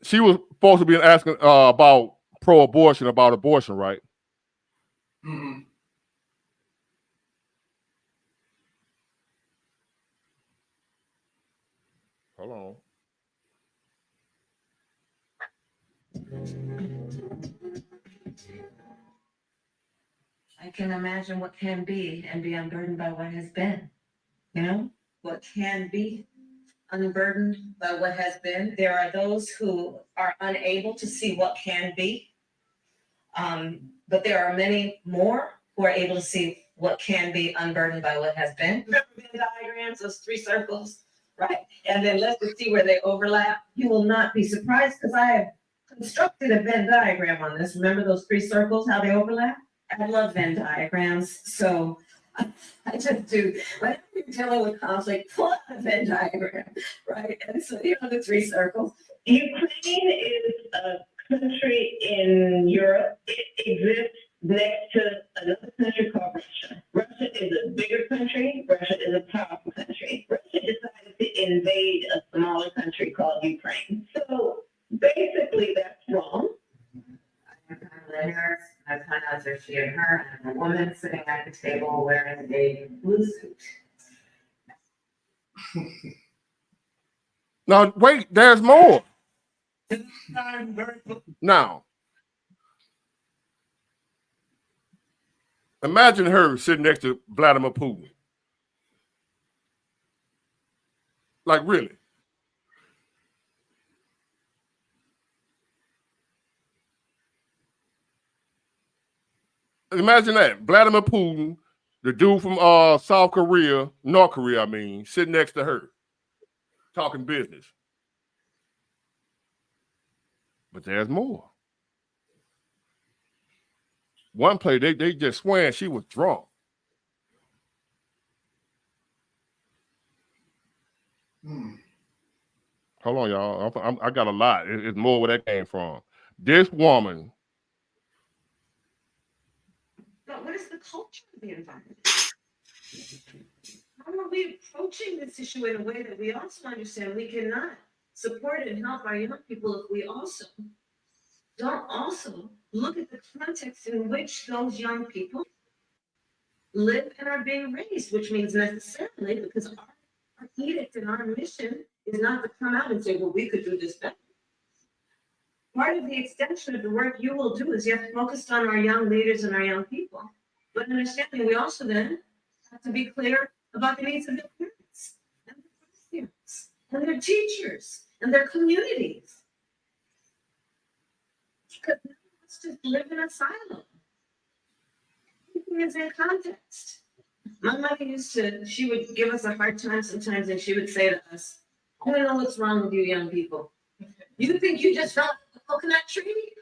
She was supposed to be asking about pro-abortion, about abortion, right? Mm-hmm. Hold on. I can imagine what can be and be unburdened by what has been. You know, what can be unburdened by what has been. There are those who are unable to see what can be. But there are many more who are able to see what can be unburdened by what has been. Remember Venn diagrams, those three circles, right? And then let's just see where they overlap. You will not be surprised because I have constructed a Venn diagram on this. Remember those three circles, how they overlap? I love Venn diagrams, so I just do. Whenever you're dealing with conflict, pull out a Venn diagram, right? And so here are the three circles. Ukraine is a country in Europe. It exists next to another country called Russia. Russia is a bigger country. Russia is a powerful country. Russia decided to invade a smaller country called Ukraine. So basically, that's wrong. I found out that she and her and a woman sitting at the table wearing a blue suit. Now, wait, there's more. Now, imagine her sitting next to Vladimir Putin. Like, really? Imagine that. Vladimir Putin, the dude from South Korea, North Korea, I mean, sitting next to her, talking business. But there's more. One play, they just swearing she was drunk. Hold on, y'all. I got a lot. It's more where that came from. This woman. But what is the culture of the environment? How are we approaching this issue in a way that we also understand we cannot support and help our young people if we also don't also look at the context in which those young people live and are being raised, which means necessarily, because our edict and our mission is not to come out and say, well, we could do this better. Part of the extension of the work you will do is you have to focus on our young leaders and our young people. But understanding we also then have to be clear about the needs of their parents and their parents and their teachers and their communities. Because let's just live in a silo. Everything is in context. My mother she would give us a hard time sometimes, and she would say to us, I don't know what's wrong with you young people. You think you just fell off the coconut tree?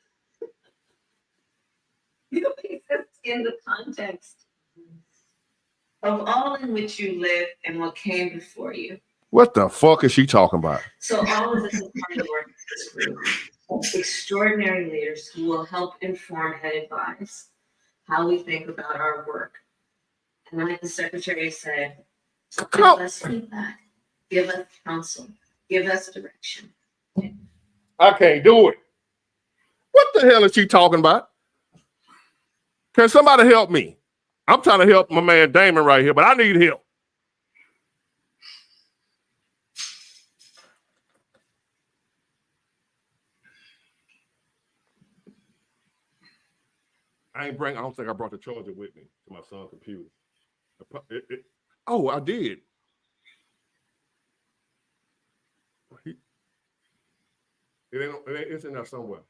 You exist in the context of all in which you live and what came before you. What the fuck is she talking about? So all of this is part of the work of this group. Extraordinary leaders who will help inform and advise how we think about our work. And like the secretary said, give us feedback, give us counsel, give us direction. I can't do it. What the hell is she talking about? Can somebody help me? I'm trying to help my man Damon right here, but I need help. I don't think I brought the charger with me to my son's computer. Oh, I did. It's in there somewhere.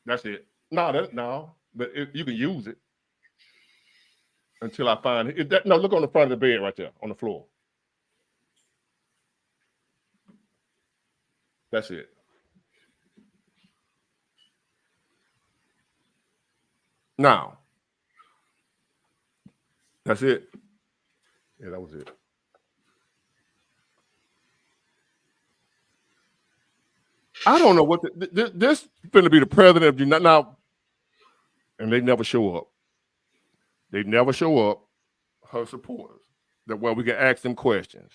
That's it. No, but you can use it until I find it. No, look on the front of the bed right there on the floor. That's it. Now, that's it. Yeah, that was it. I don't know what this is going to be the president of the United now, and they never show up. They never show up. Her supporters, that we can ask them questions.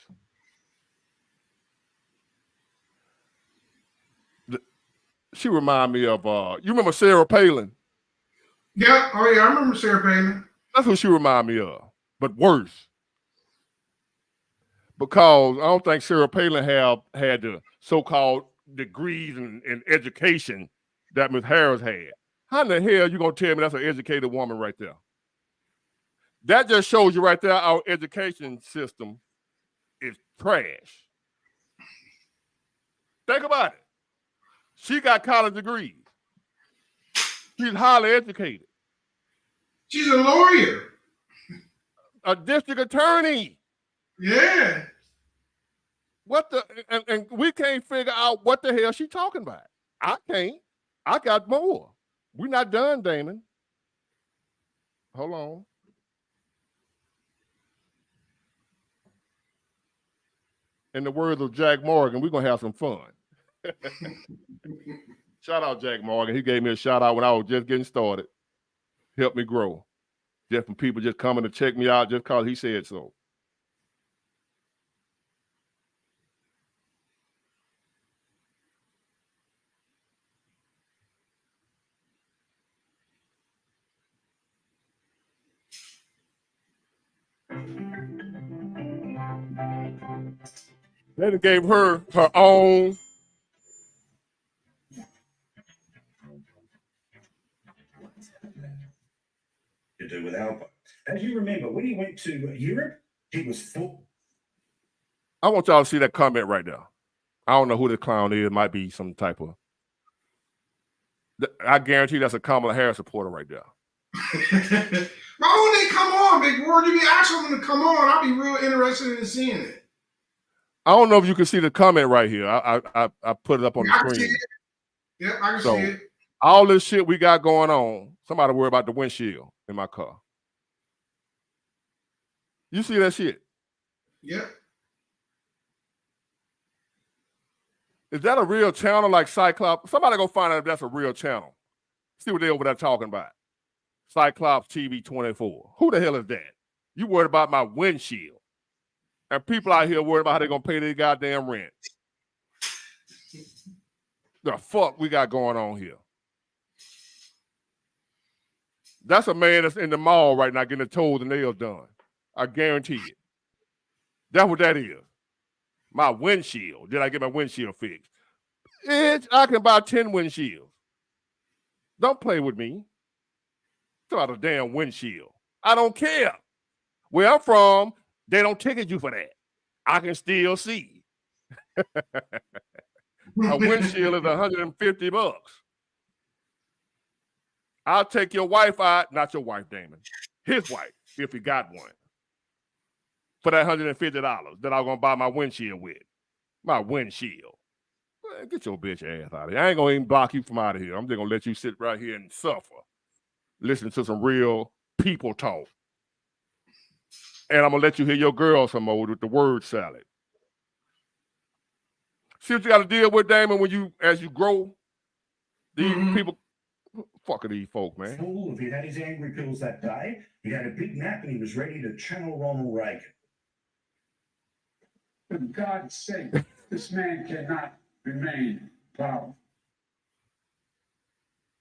She remind me of you remember Sarah Palin? Yeah, oh yeah, I remember Sarah Palin. That's what she remind me of, but worse. Because I don't think Sarah Palin had the so-called degrees in education that Ms. Harris had. How in the hell you gonna tell me that's an educated woman right there? That just shows you right there our education system is trash. Think about it. She got college degrees. She's highly educated. She's a lawyer. A district attorney. Yeah. What the and we can't figure out what the hell she talking about. I can't. I got more. We're not done, Damon. Hold on. In the words of Jack Morgan, we're gonna have some fun. Shout out Jack Morgan. He gave me a shout out when I was just getting started. Helped me grow. Just from people just coming to check me out just because he said so. Then it gave her her own. To do with Alba. As you remember, when he went to Europe, he was full. I want y'all to see that comment right there. I don't know who the clown is. It might be some type of. I guarantee that's a Kamala Harris supporter right there. Why won't they come on, Big Ward? You be asking them to come on. I'll be real interested in seeing it. I don't know if you can see the comment right here. I put it up on the screen. Yeah, I can see it. All this shit we got going on, somebody worry about the windshield in my car. You see that shit? Yeah. Is that a real channel like Cyclops? Somebody go find out if that's a real channel. See what they over there talking about. Cyclops TV 24. Who the hell is that? You worried about my windshield. And people out here worried about how they're going to pay their goddamn rent. The fuck we got going on here? That's a man that's in the mall right now getting the toes and nails done. I guarantee it. That's what that is. My windshield. Did I get my windshield fixed? Bitch, I can buy 10 windshields. Don't play with me. It's about a damn windshield. I don't care. Where I'm from, they don't ticket you for that. I can still see. A windshield is $150. I'll take your wife out, not your wife, Damon. His wife, if he got one. For that $150 that I'm going to buy my windshield with. My windshield. Man, get your bitch ass out of here. I ain't going to even block you from out of here. I'm just going to let you sit right here and suffer. Listen to some real people talk. And I'm going to let you hear your girl some more with the word salad. See what you got to deal with, Damon, as you grow? These people, fuck are these folk, man. Full. If he'd had his angry pills that day, he had a big nap and he was ready to channel Ronald Reagan. For God's sake, this man cannot remain powerful.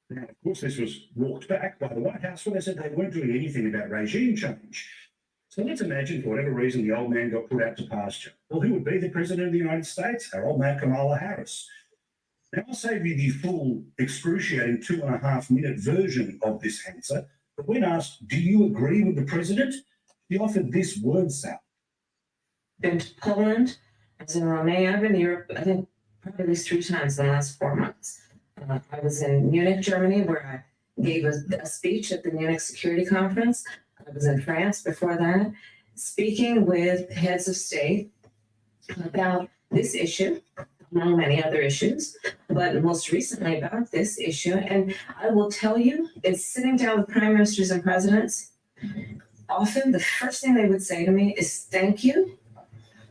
Now, of course, this was walked back by the White House when they said they weren't doing anything about regime change. So let's imagine, for whatever reason, the old man got put out to pasture. Well, who would be the president of the United States? Our old man Kamala Harris. Now, I'll save you the full, excruciating 2.5-minute version of this answer. But when asked, do you agree with the president? He offered this word salad. Been to Poland, I was in Romania, I've been to Europe, I think probably at least 3 times in the last 4 months. I was in Munich, Germany, where I gave a speech at the Munich Security Conference. I was in France before that, speaking with heads of state about this issue, among many other issues, but most recently about this issue. And I will tell you, it's sitting down with prime ministers and presidents. Often the first thing they would say to me is thank you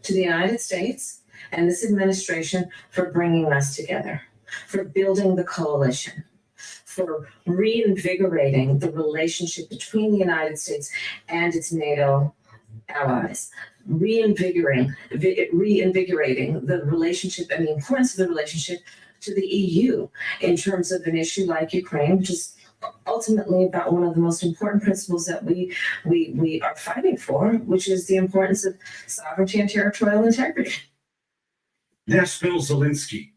to the United States and this administration for bringing us together, for building the coalition, for reinvigorating the relationship between the United States and its NATO allies, reinvigorating the relationship and the importance of the relationship to the EU in terms of an issue like Ukraine, which is ultimately about one of the most important principles that we are fighting for, which is the importance of sovereignty and territorial integrity. Now spells Zelensky.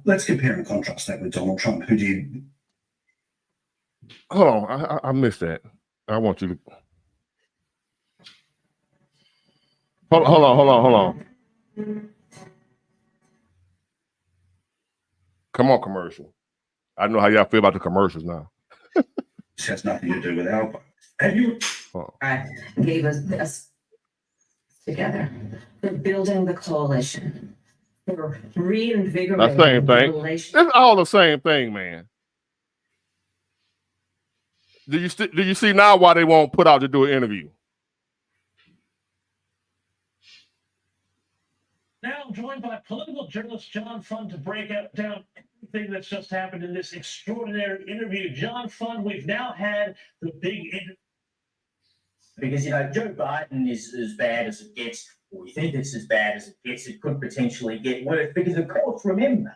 Let's compare and contrast that with Donald Trump, who did. Hold on, I missed that. I want you to. Hold on. Come on, commercial. I know how y'all feel about the commercials now. This has nothing to do with Alba. Have you? I gave a together, for building the coalition, for That reinvigorating same the thing. relationship. It's all the same thing, man. Do you see now why they won't put out to do an interview? Now I'm joined by political journalist John Fund to break down everything that's just happened in this extraordinary interview. John Fund, we've now had the big interview. Because, you know, Joe Biden is as bad as it gets, or we think it's as bad as it gets. It could potentially get worse. Because, of course, remember,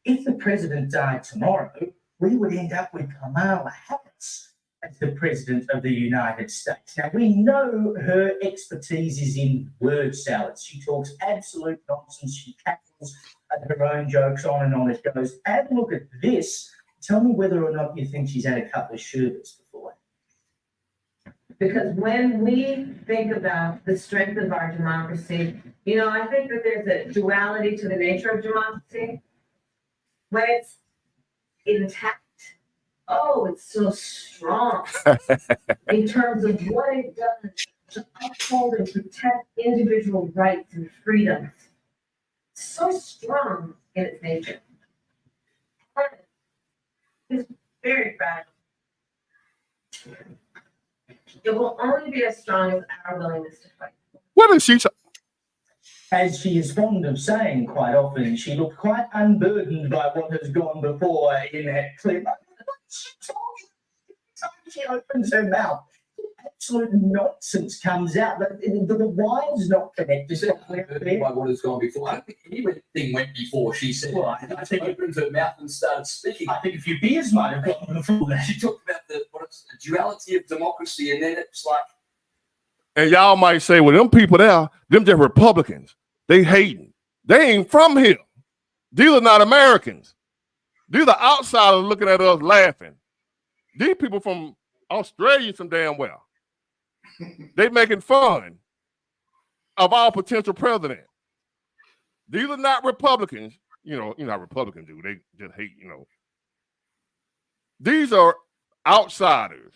if the president died tomorrow, we would end up with Kamala Harris as the president of the United States. Now, we know her expertise is in word salad. She talks absolute nonsense. She cackles at her own jokes, on and on it goes. Have a look at this. Tell me whether or not you think she's had a couple of sherbets before. Because when we think about the strength of our democracy, you know, I think that there's a duality to the nature of democracy. When it's intact, oh, it's so strong in terms of what it does to uphold and protect individual rights and freedoms. So strong in its nature. It's very fragile. It will only be as strong as our willingness to fight. What is she? As she is fond of saying quite often, she looked quite unburdened by what has gone before in that clip. She opens her mouth, absolute nonsense comes out. The wine's not connected. By what has gone before. I don't think anything went before she said. Well, I think opened her mouth and started speaking. I think a few beers might have gone before that. She talked about the duality of democracy, and then it's like. And y'all might say, well, them people there, them just Republicans. They hating. They ain't from here. These are not Americans. These are outsiders looking at us laughing. These people from Australia some damn well. They making fun of our potential president. These are not Republicans. You know how Republicans do. They just hate, These are outsiders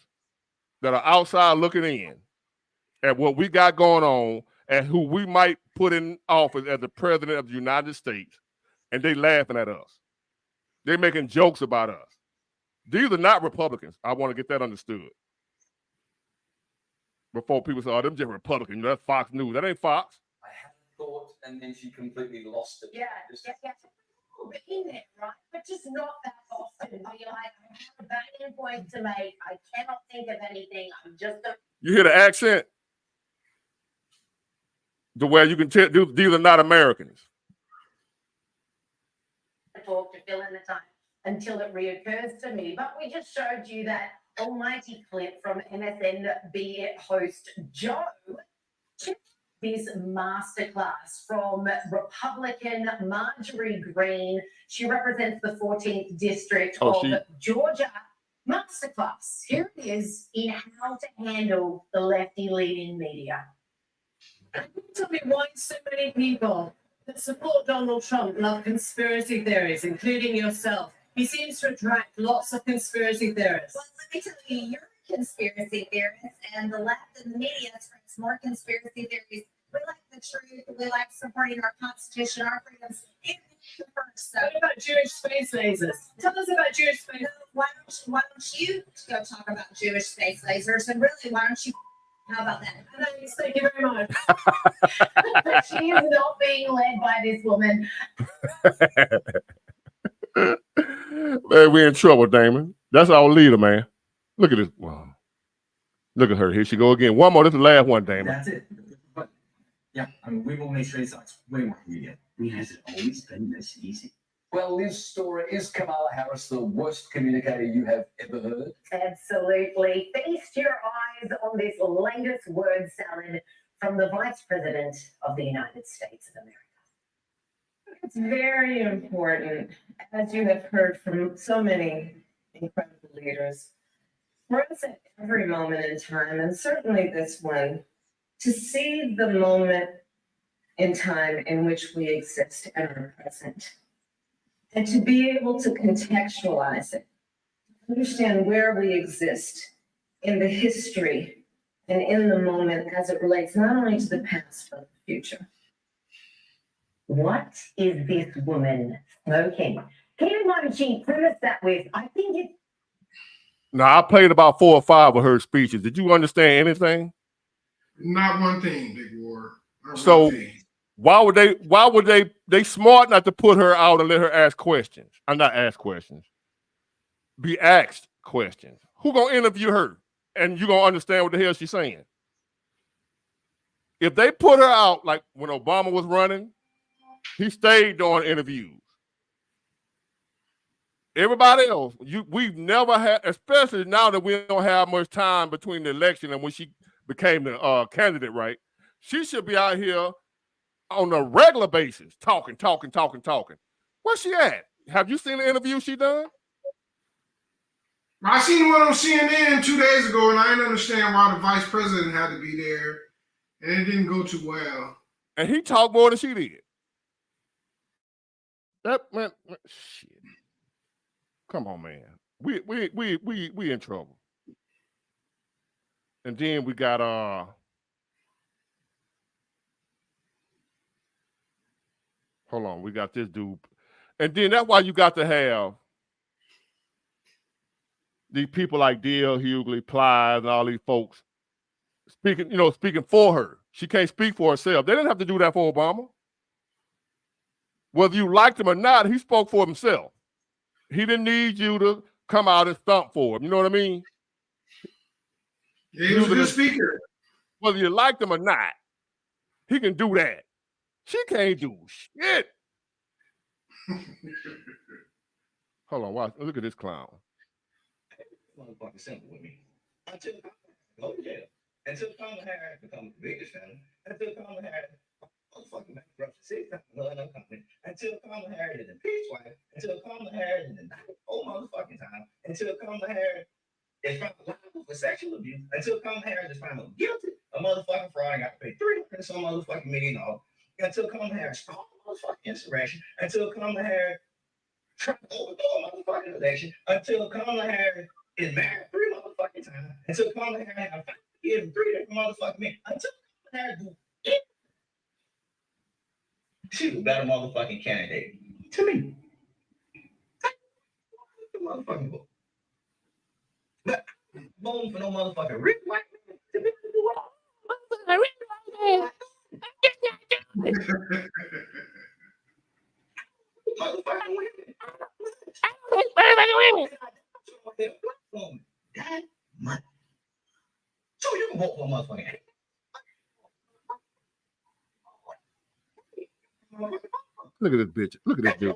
that are outside looking in at what we got going on and who we might put in office as the president of the United States, and they laughing at us. They're making jokes about us. These are not Republicans. I want to get that understood. Before people say, oh, them just Republicans. That's Fox News. That ain't Fox. I hadn't thought, and then she completely lost it. Yeah. In it, right? But just not that often. Be like, I have a banging point to make. I cannot think of anything. I'm just a. You hear the accent? The way you can tell these are not Americans. Talk to fill in the time until it reoccurs to me. But we just showed you that almighty clip from MSNBC host Joe. This masterclass from Republican Marjorie Greene. She represents the 14th district of Georgia. Masterclass. Here it is in how to handle the lefty-leaning media. Tell me why so many people that support Donald Trump love conspiracy theories, including yourself. He seems to attract lots of conspiracy theorists. Well, let me tell you, you're a conspiracy theorist, and the left and the media attracts more conspiracy theories. We like the truth. We like supporting our Constitution, our freedoms. What about Jewish space lasers? Tell us about Jewish space. Why don't you go talk about Jewish space lasers? And really, why don't you? How about that? Thank you very much. She is not being led by this woman. Man, we're in trouble, Damon. That's our leader, man. Look at this. Wow. Look at her. Here she go again. One more. This is the last one, Damon. That's it. But yeah, I mean, we will make sure it's way more immediate. I mean, has it always been this easy? Well, Liz Storer, is Kamala Harris the worst communicator you have ever heard? Absolutely. Feast your eyes on this latest word salad from the Vice President of the United States of America. It's very important, as you have heard from so many incredible leaders, for us at every moment in time, and certainly this one, to see the moment in time in which we exist and are present. And to be able to contextualize it, understand where we exist in the history and in the moment as it relates not only to the past, but the future. What is this woman smoking? Keep in mind, she premised that with, I think it. Now, I played about 4 or 5 of her speeches. Did you understand anything? Not one thing, Big War. Not So one thing. why would they smart not to put her out and let her ask questions? I'm not ask questions. Be asked questions. Who gonna interview her? And you gonna understand what the hell she's saying. If they put her out, like when Obama was running, he stayed doing interviews. Everybody else, we've never had, especially now that we don't have much time between the election and when she became the candidate, right? She should be out here on a regular basis, talking. Where's she at? Have you seen the interview she done? I seen one on CNN 2 days ago, and I didn't understand why the vice president had to be there, and it didn't go too well. And he talked more than she did. That man, shit. Come on, man. We in trouble. And then we got hold on, we got this dude. And then that's why you got to have these people like D.L. Hughley, Plies, and all these folks speaking for her. She can't speak for herself. They didn't have to do that for Obama. Whether you liked him or not, he spoke for himself. He didn't need you to come out and stump for him. You know what I mean? Yeah, he was a good speaker. Whether you liked him or not, he can do that. She can't do shit. Hold on, watch. Look at this clown. Motherfucking simple with me. Until go to jail. Until Kamala Harris becomes the biggest felon. Until Kamala Harris motherfucking bankruptcy 6 times another company. Until Kamala Harris is impeached twice. Until Kamala Harris is indicted 4 motherfucking times. Until Kamala Harris is found liable for sexual abuse. Until Kamala Harris is found guilty of motherfucking fraud and got to pay $300 some motherfucking million. Until Kamala Harris stalled motherfucking insurrection. Until Kamala Harris tried to overthrow a motherfucking election. Until Kamala Harris is married 3 motherfucking times. Until Kamala Harris has 5 years and 3 different motherfucking men. Until Kamala Harris do it. She's a better motherfucking candidate to me. Motherfucking book. But voting for no motherfucking rich white man to be able to do what motherfucking rich white man. Motherfucking women. I don't hate motherfucking women. That money. So you can vote for a motherfucking hate. Look at this bitch. Look at this dude.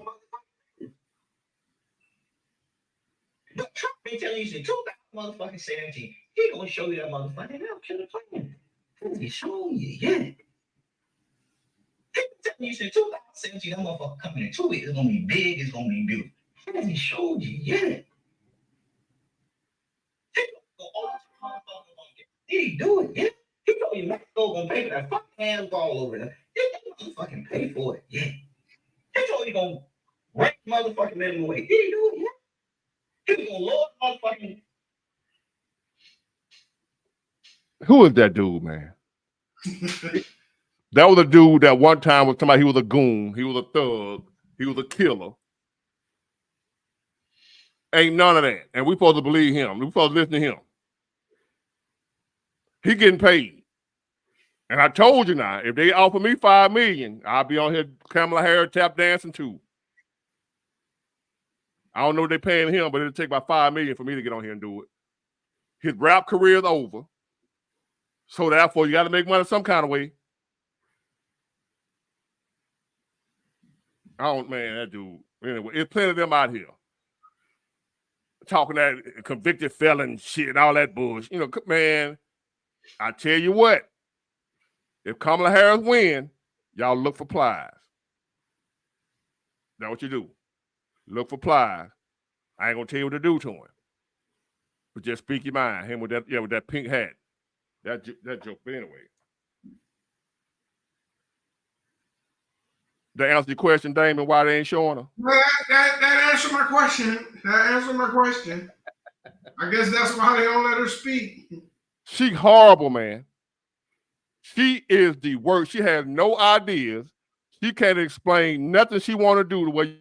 But Trump been telling you since 2017, he gonna show you that motherfucking option of plan. He's showing you, yeah. He been telling you since 2017, that motherfucker coming in 2 weeks. It's gonna be big, it's gonna be beautiful. He showed you, yeah. He gonna all the motherfuckers gonna get. Did he do it? Yeah. He told you Mexico gonna pay for that fucking hands all over there. He motherfucking pay for it, yeah. He told you gonna rank motherfucking minimum wage. Did he do it? Yeah. He was gonna lower motherfucking. Who is that dude, man? That was a dude that one time was talking about he was a goon, he was a thug, he was a killer. Ain't none of that. And we supposed to believe him. We supposed to listen to him. He getting paid. And I told you now, if they offer me $5 million, I'll be on here Kamala Harris tap dancing too. I don't know what they're paying him, but it'll take about $5 million for me to get on here and do it. His rap career is over. So therefore, you got to make money some kind of way. Man, that dude. Anyway, there's plenty of them out here. Talking that convicted felon shit and all that bullshit. Man, I tell you what. If Kamala Harris win, y'all look for Plies. That's what you do. Look for Plies. I ain't gonna tell you what to do to him, but just speak your mind. Him with that pink hat. That joke. But anyway, that answer your question, Damon. Why they ain't showing her? That answered my question. I guess that's why they don't let her speak. She horrible, man. She is the worst. She has no ideas. She can't explain nothing she want to do the way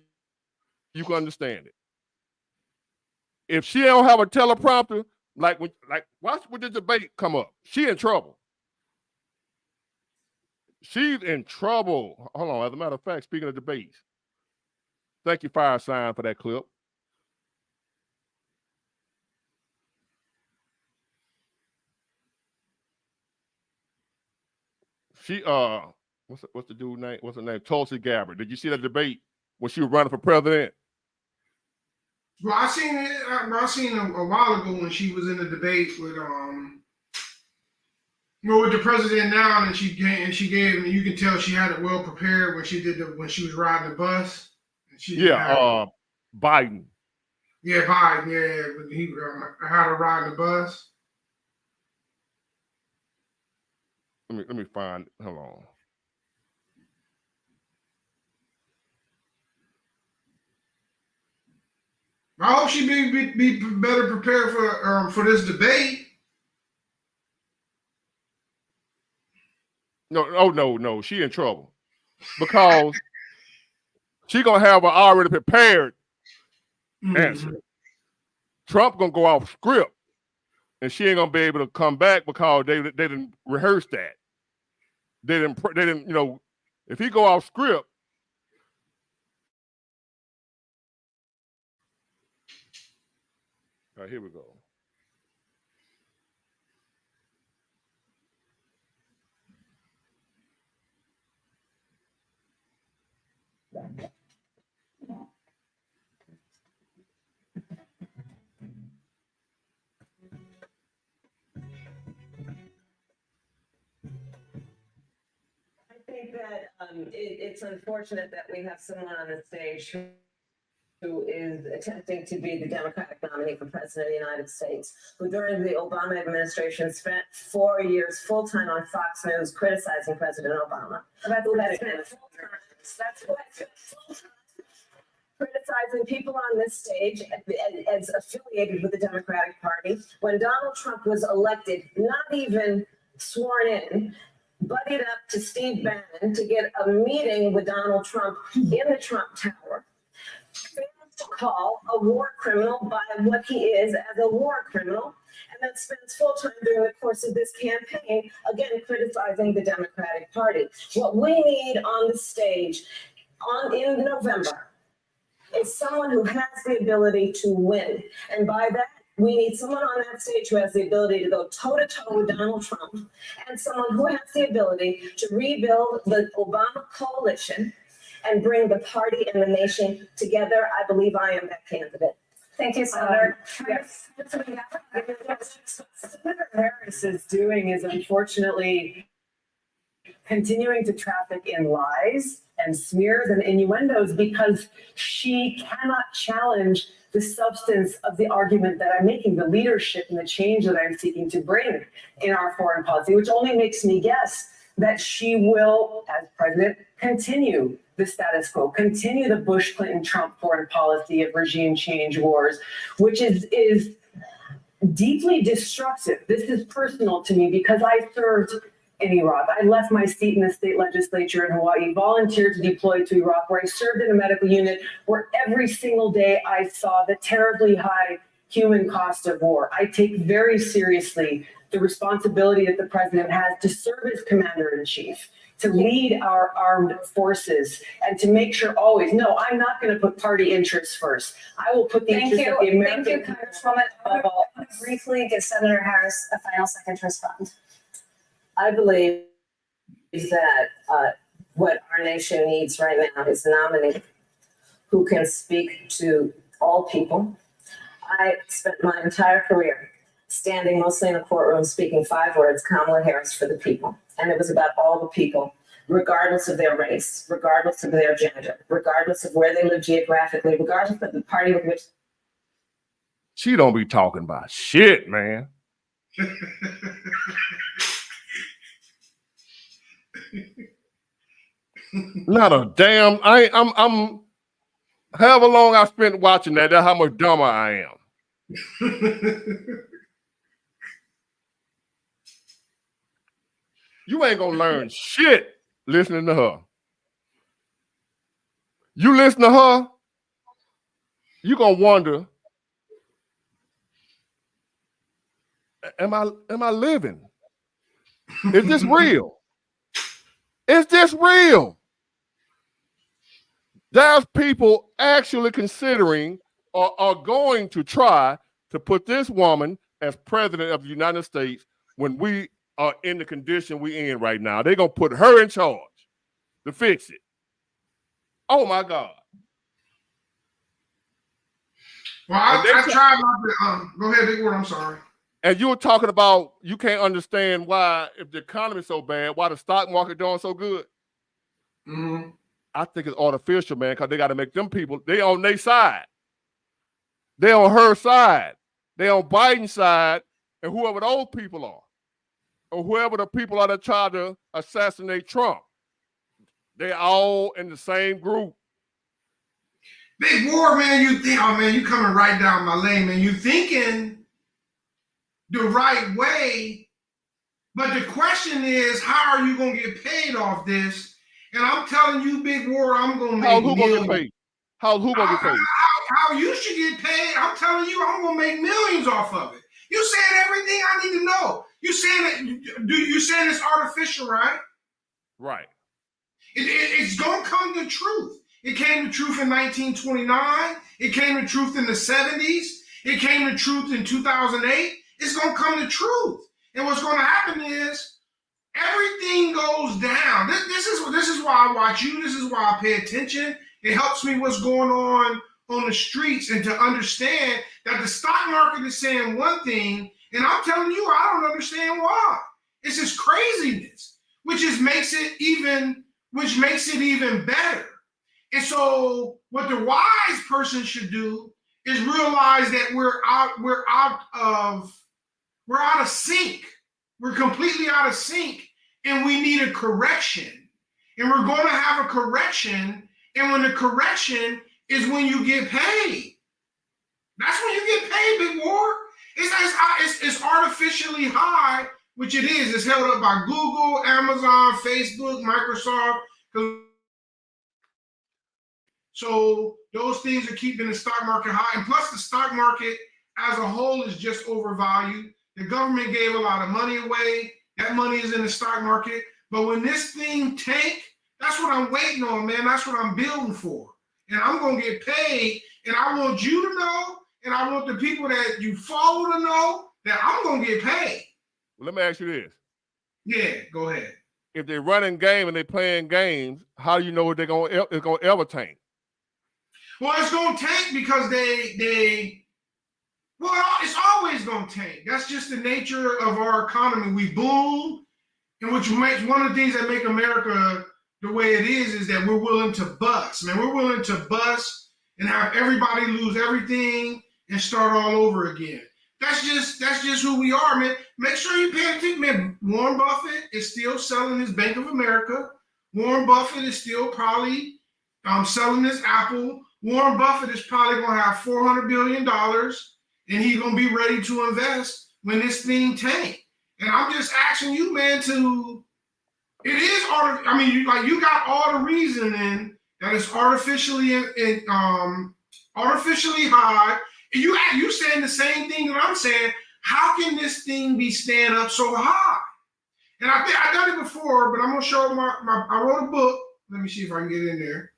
you can understand it. If she don't have a teleprompter, watch when the debate come up. She in trouble. She's in trouble. Hold on. As a matter of fact, speaking of debates, thank you, Fire Sign, for that clip. She what's the dude's name? What's her name? Tulsi Gabbard. Did you see that debate when she was running for president? Well, I seen it. I seen a while ago when she was in a debate with with the president now, and she gave, and you can tell she had it well prepared when she was riding the bus. And Biden. Yeah, Biden. Yeah, but he had her riding the bus. Let me find. Hold on. I hope she be better prepared for this debate. No. She in trouble because she gonna have an already prepared answer. Trump gonna go off script, and she ain't gonna be able to come back because they didn't rehearse that. They didn't. If he go off script. All right, here we go. I think that it's unfortunate that we have someone on the stage who is attempting to be the Democratic nominee for president of the United States, who during the Obama administration spent 4 years full-time on Fox News criticizing President Obama. That's criticizing people on this stage as affiliated with the Democratic Party. When Donald Trump was elected, not even sworn in, buddied up to Steve Bannon to get a meeting with Donald Trump in the Trump Tower, failed to call a war criminal by what he is as a war criminal, and then spends full time during the course of this campaign, again, criticizing the Democratic Party. What we need on the stage in November is someone who has the ability to win. And by that, we need someone on that stage who has the ability to go toe-to-toe with Donald Trump, and someone who has the ability to rebuild the Obama coalition and bring the party and the nation together. I believe I am that candidate. Thank you, Senator. Yes. Senator Harris is doing is unfortunately continuing to traffic in lies and smears and innuendos because she cannot challenge the substance of the argument that I'm making, the leadership and the change that I'm seeking to bring in our foreign policy, which only makes me guess that she will, as president, continue the status quo, continue the Bush, Clinton, Trump foreign policy of regime change wars, which is deeply destructive. This is personal to me because I served in Iraq. I left my seat in the state legislature in Hawaii, volunteered to deploy to Iraq, where I served in a medical unit where every single day I saw the terribly high human cost of war. I take very seriously the responsibility that the president has to serve as commander-in-chief, to lead our armed forces, and to make sure always, no, I'm not going to put party interests first. I will put the interests of the American Thank you, Congresswoman. I want to briefly give Senator Harris a final second to respond. I believe that what our nation needs right now is a nominee who can speak to all people. I spent my entire career standing mostly in a courtroom speaking 5 words, Kamala Harris for the people. And it was about all the people, regardless of their race, regardless of their gender, regardless of where they live geographically, regardless of the party with which. She don't be talking about shit, man. Not a damn. I'm however long I spent watching that, that's how much dumber I am. You ain't gonna learn shit listening to her. You listen to her, you gonna wonder, am I living? Is this real? Is this real? There's people actually considering or are going to try to put this woman as president of the United States when we are in the condition we in right now. They're going to put her in charge to fix it. Oh, my God. Well, I tried not to. Go ahead, Big Word. I'm sorry. And you were talking about you can't understand why, if the economy is so bad, why the stock market doing so good. Mm-hmm. I think it's artificial, man, because they got to make them people, they on their side. They on her side. They on Biden's side, and whoever those people are, or whoever the people are that try to assassinate Trump, they're all in the same group. Big War, man, you think, oh man, you coming right down my lane, man. You thinking the right way, but the question is, how are you gonna get paid off this? And I'm telling you, Big War, I'm gonna make who millions. Gonna get paid? Who gonna get paid? How you should get paid? I'm telling you, I'm gonna make millions off of it. You saying everything I need to know. You saying it's artificial, right? Right. It's gonna come to truth. It came to truth in 1929. It came to truth in the 70s. It came to truth in 2008. It's gonna come to truth. And what's gonna happen is everything goes down. This is why I watch you. This is why I pay attention. It helps me what's going on the streets and to understand that the stock market is saying one thing, and I'm telling you, I don't understand why. It's just craziness, which makes it even better. And so, what the wise person should do is realize that we're out of sync. We're completely out of sync, and we need a correction. And we're going to have a correction. And when the correction is when you get paid. That's when you get paid, Big War. It's artificially high, which it is. It's held up by Google, Amazon, Facebook, Microsoft. So those things are keeping the stock market high. And plus the stock market as a whole is just overvalued. The government gave a lot of money away. That money is in the stock market. But when this thing tank, that's what I'm waiting on, man. That's what I'm building for. And I'm going to get paid. And I want you to know, and I want the people that you follow to know that I'm going to get paid. Well, let me ask you this. Yeah, go ahead. If they're running game and they're playing games, how do you know it's going to ever tank? Well, it's going to tank because it's always going to tank. That's just the nature of our economy. We boom, and which makes one of the things that make America the way it is that we're willing to bust. Man, we're willing to bust and have everybody lose everything and start all over again. That's just who we are, man. Make sure you pay attention, man. Warren Buffett is still selling his Bank of America. Warren Buffett is still probably selling his Apple. Warren Buffett is probably going to have $400 billion, and he's going to be ready to invest when this thing tanks. And I'm just asking you, man, it is you got all the reasoning that it's artificially high. And you saying the same thing that I'm saying. How can this thing be staying up so high? And I think I've done it before, but I'm gonna show I wrote a book. Let me see if I can get in there.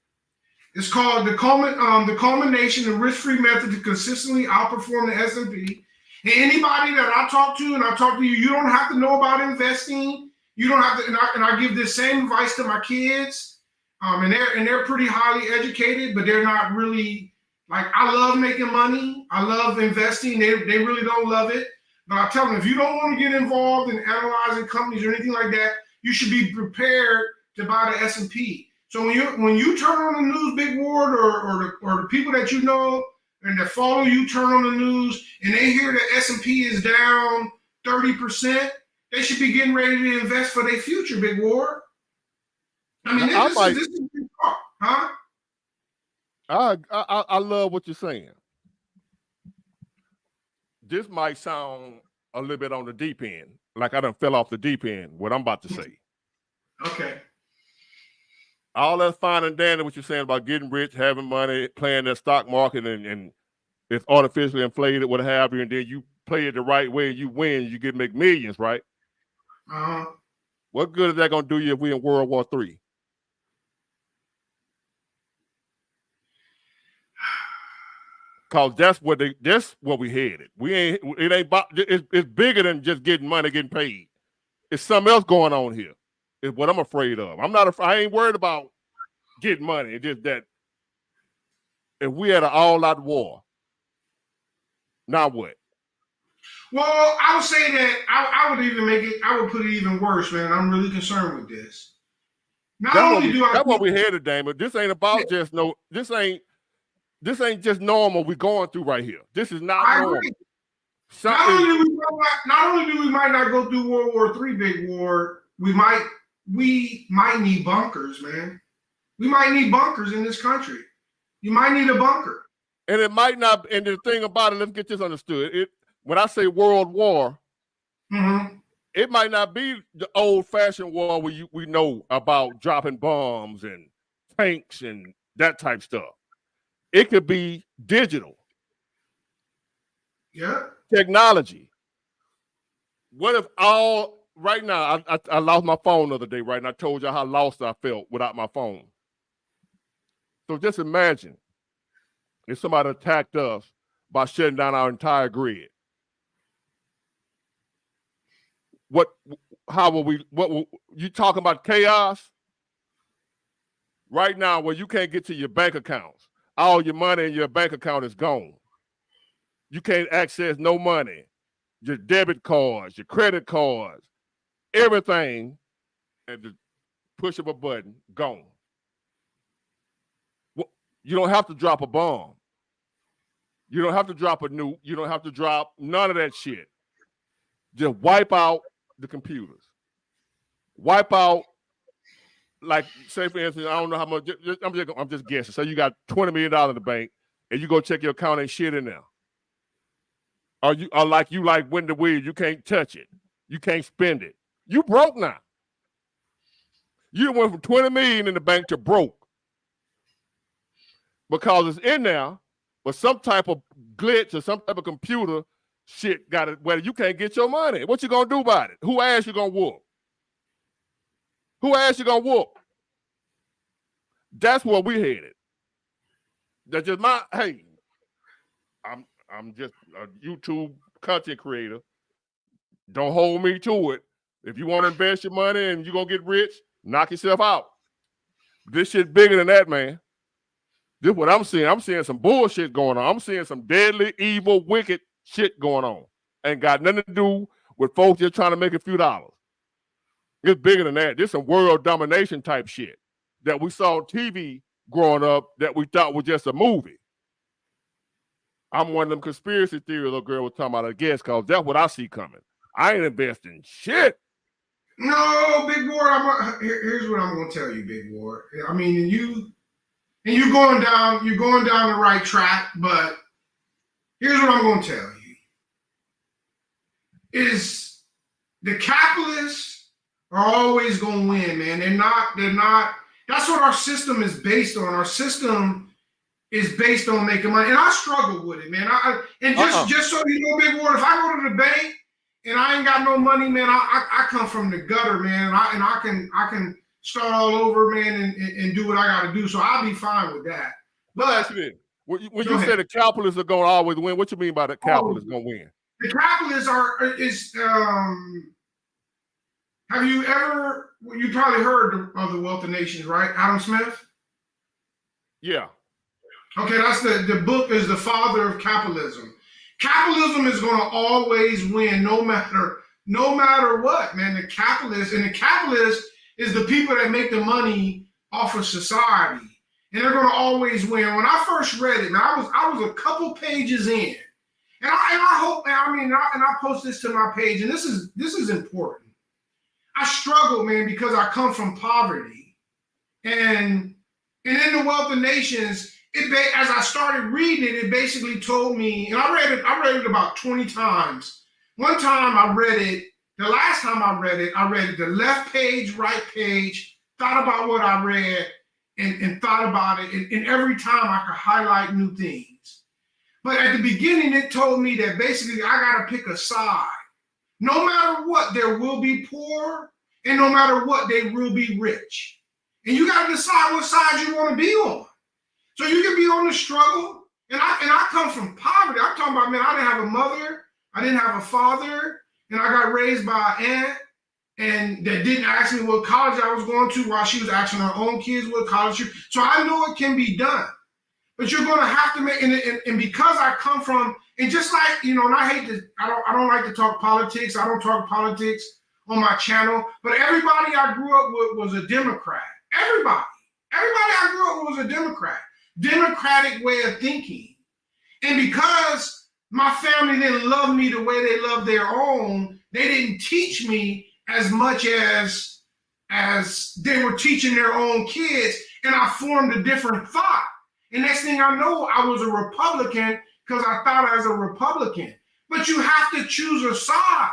It's called The Culmination, the Risk-Free Method to Consistently Outperform the S&P. And anybody that I talk to, and I talk to you, you don't have to know about investing. You don't have to, and I give this same advice to my kids. And they're pretty highly educated, but they're not really, like, I love making money. I love investing. They really don't love it. But I tell them, if you don't want to get involved in analyzing companies or anything like that, you should be prepared to buy the S&P. So when you turn on the news, Big Ward, or the people that you know and that follow you turn on the news and they hear the S&P is down 30%, they should be getting ready to invest for their future, Big Ward. I mean, this is big talk, huh? I love what you're saying. This might sound a little bit on the deep end, like I done fell off the deep end, what I'm about to say. Okay. All that's fine and dandy what you're saying about getting rich, having money, playing the stock market, and it's artificially inflated, what have you, and then you play it the right way, you win, you get make millions, right? Uh-huh. What good is that gonna do you if we in World War III? Cause that's what we headed. It ain't about, it's bigger than just getting money, getting paid. It's something else going on here. Is what I'm afraid of. I ain't worried about getting money. It's just that if we had an all-out war, now what? Well, I would say that I would put it even worse, man. I'm really concerned with this. That's what we headed, Damon. This ain't about just this ain't just normal we're going through right here. This is not normal. Agree. Not only do we might not go through World War III, big war, we might need bunkers, man. We might need bunkers in this country. You might need a bunker. And it might not, and the thing about it, let's get this understood. When I say world war, it might not be the old-fashioned war where we know about dropping bombs and tanks and that type stuff. It could be digital. Yeah. Technology. What if right now, I lost my phone the other day, right? And I told you how lost I felt without my phone. So just imagine if somebody attacked us by shutting down our entire grid. What you talking about chaos? Right now, where you can't get to your bank accounts. All your money in your bank account is gone. You can't access no money. Your debit cards, your credit cards, everything at the push of a button, gone. You don't have to drop a bomb. You don't have to drop a nuke. You don't have to drop none of that shit. Just wipe out the computers. Wipe out, like, say for instance, I don't know how much, I'm just guessing. So you got $20 million in the bank and you go check your account, ain't shit in there. Or like Wendy the Williams, you can't touch it. You can't spend it. You broke now. You went from 20 million in the bank to broke. Because it's in there, but some type of glitch or some type of computer shit got it where you can't get your money. What you gonna do about it? Who ass you gonna whoop? Who ass you gonna whoop? That's where we headed. That's just I'm just a YouTube content creator. Don't hold me to it. If you want to invest your money and you're gonna get rich, knock yourself out. This shit bigger than that, man. This is what I'm seeing. I'm seeing some bullshit going on. I'm seeing some deadly, evil, wicked shit going on. Ain't got nothing to do with folks just trying to make a few dollars. It's bigger than that. This some world domination type shit that we saw on TV growing up that we thought was just a movie. I'm one of them conspiracy theory little girl was talking about, I guess, because that's what I see coming. I ain't investing shit. No, Big Ward. Here's what I'm gonna tell you, Big Ward. I mean, you're going down the right track, but here's what I'm gonna tell you. Is the capitalists are always gonna win, man. They're not. That's what our system is based on. Our system is based on making money. And I struggle with it, man. Just so you know, Big Ward, if I go to the bank and I ain't got no money, man, I come from the gutter, man. And I can start all over, man, and do what I got to do. So I'll be fine with that. But when you say the capitalists are going to always win, what you mean by the capitalists going to win? The capitalists you probably heard of the Wealth of Nations, right? Adam Smith? Yeah. Okay, that's the book is the father of capitalism. Capitalism is going to always win no matter what, man. The capitalist is the people that make the money off of society. And they're going to always win. When I first read it, man, I was a couple pages in. And I hope, man, and I post this to my page, and this is important. I struggle, man, because I come from poverty. And in the Wealth of Nations, as I started reading it, it basically told me, and I read it about 20 times. One time I read it The last time I read it the left page, right page, thought about what I read, and thought about it. And every time I could highlight new things. But at the beginning, it told me that basically I got to pick a side. No matter what, there will be poor, and no matter what, they will be rich. And you got to decide what side you want to be on. So you can be on the struggle. And I come from poverty. I'm talking about, man, I didn't have a mother. I didn't have a father. And I got raised by an aunt. And that didn't ask me what college I was going to while she was asking her own kids what college. So I know it can be done. But you're going to have to make, and because I come from, and just like, you know, and I hate to, I don't like to talk politics. I don't talk politics on my channel. But everybody I grew up with was a Democrat. Everybody I grew up with was a Democrat. Democratic way of thinking. And because my family didn't love me the way they love their own, they didn't teach me as much as they were teaching their own kids. And I formed a different thought. And next thing I know, I was a Republican because I thought as a Republican. But you have to choose a side.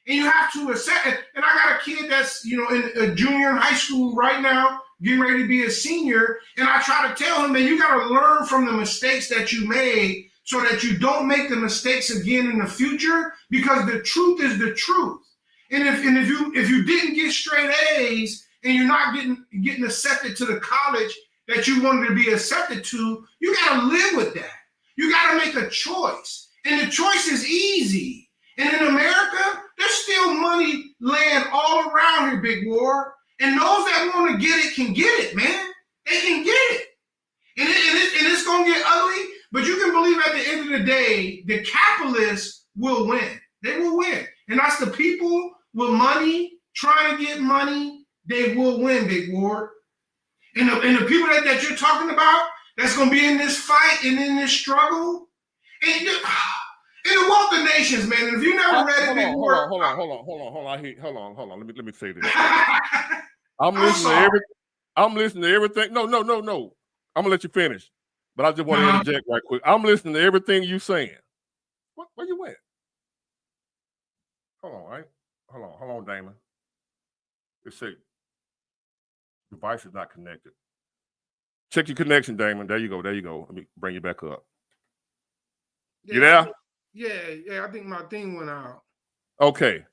And you have to accept it. And I got a kid that's, you know, in a junior in high school right now, getting ready to be a senior. And I try to tell him that you got to learn from the mistakes that you made so that you don't make the mistakes again in the future, because the truth is the truth. And if you didn't get straight A's and you're not getting accepted to the college that you wanted to be accepted to, you got to live with that. You got to make a choice. And the choice is easy. And in America, there's still money laying all around here, Big War. And those that want to get it can get it, man. They can get it. And it's going to get ugly, but you can believe at the end of the day, the capitalists will win. They will win. And that's the people with money, trying to get money, they will win, Big War. And the people that you're talking about, that's going to be in this fight and in this struggle, and the Wealth of Nations, man. And if you never read it, Big War. Hold on. Let me say this. I'm listening to everything. No. I'm gonna let you finish, but I just want to interject right quick. I'm listening to everything you saying. Where you went? Hold on, Damon. Let's see. Device is not connected. Check your connection, Damon. There you go. Let me bring you back up. You there? Yeah. I think my thing went out. Okay.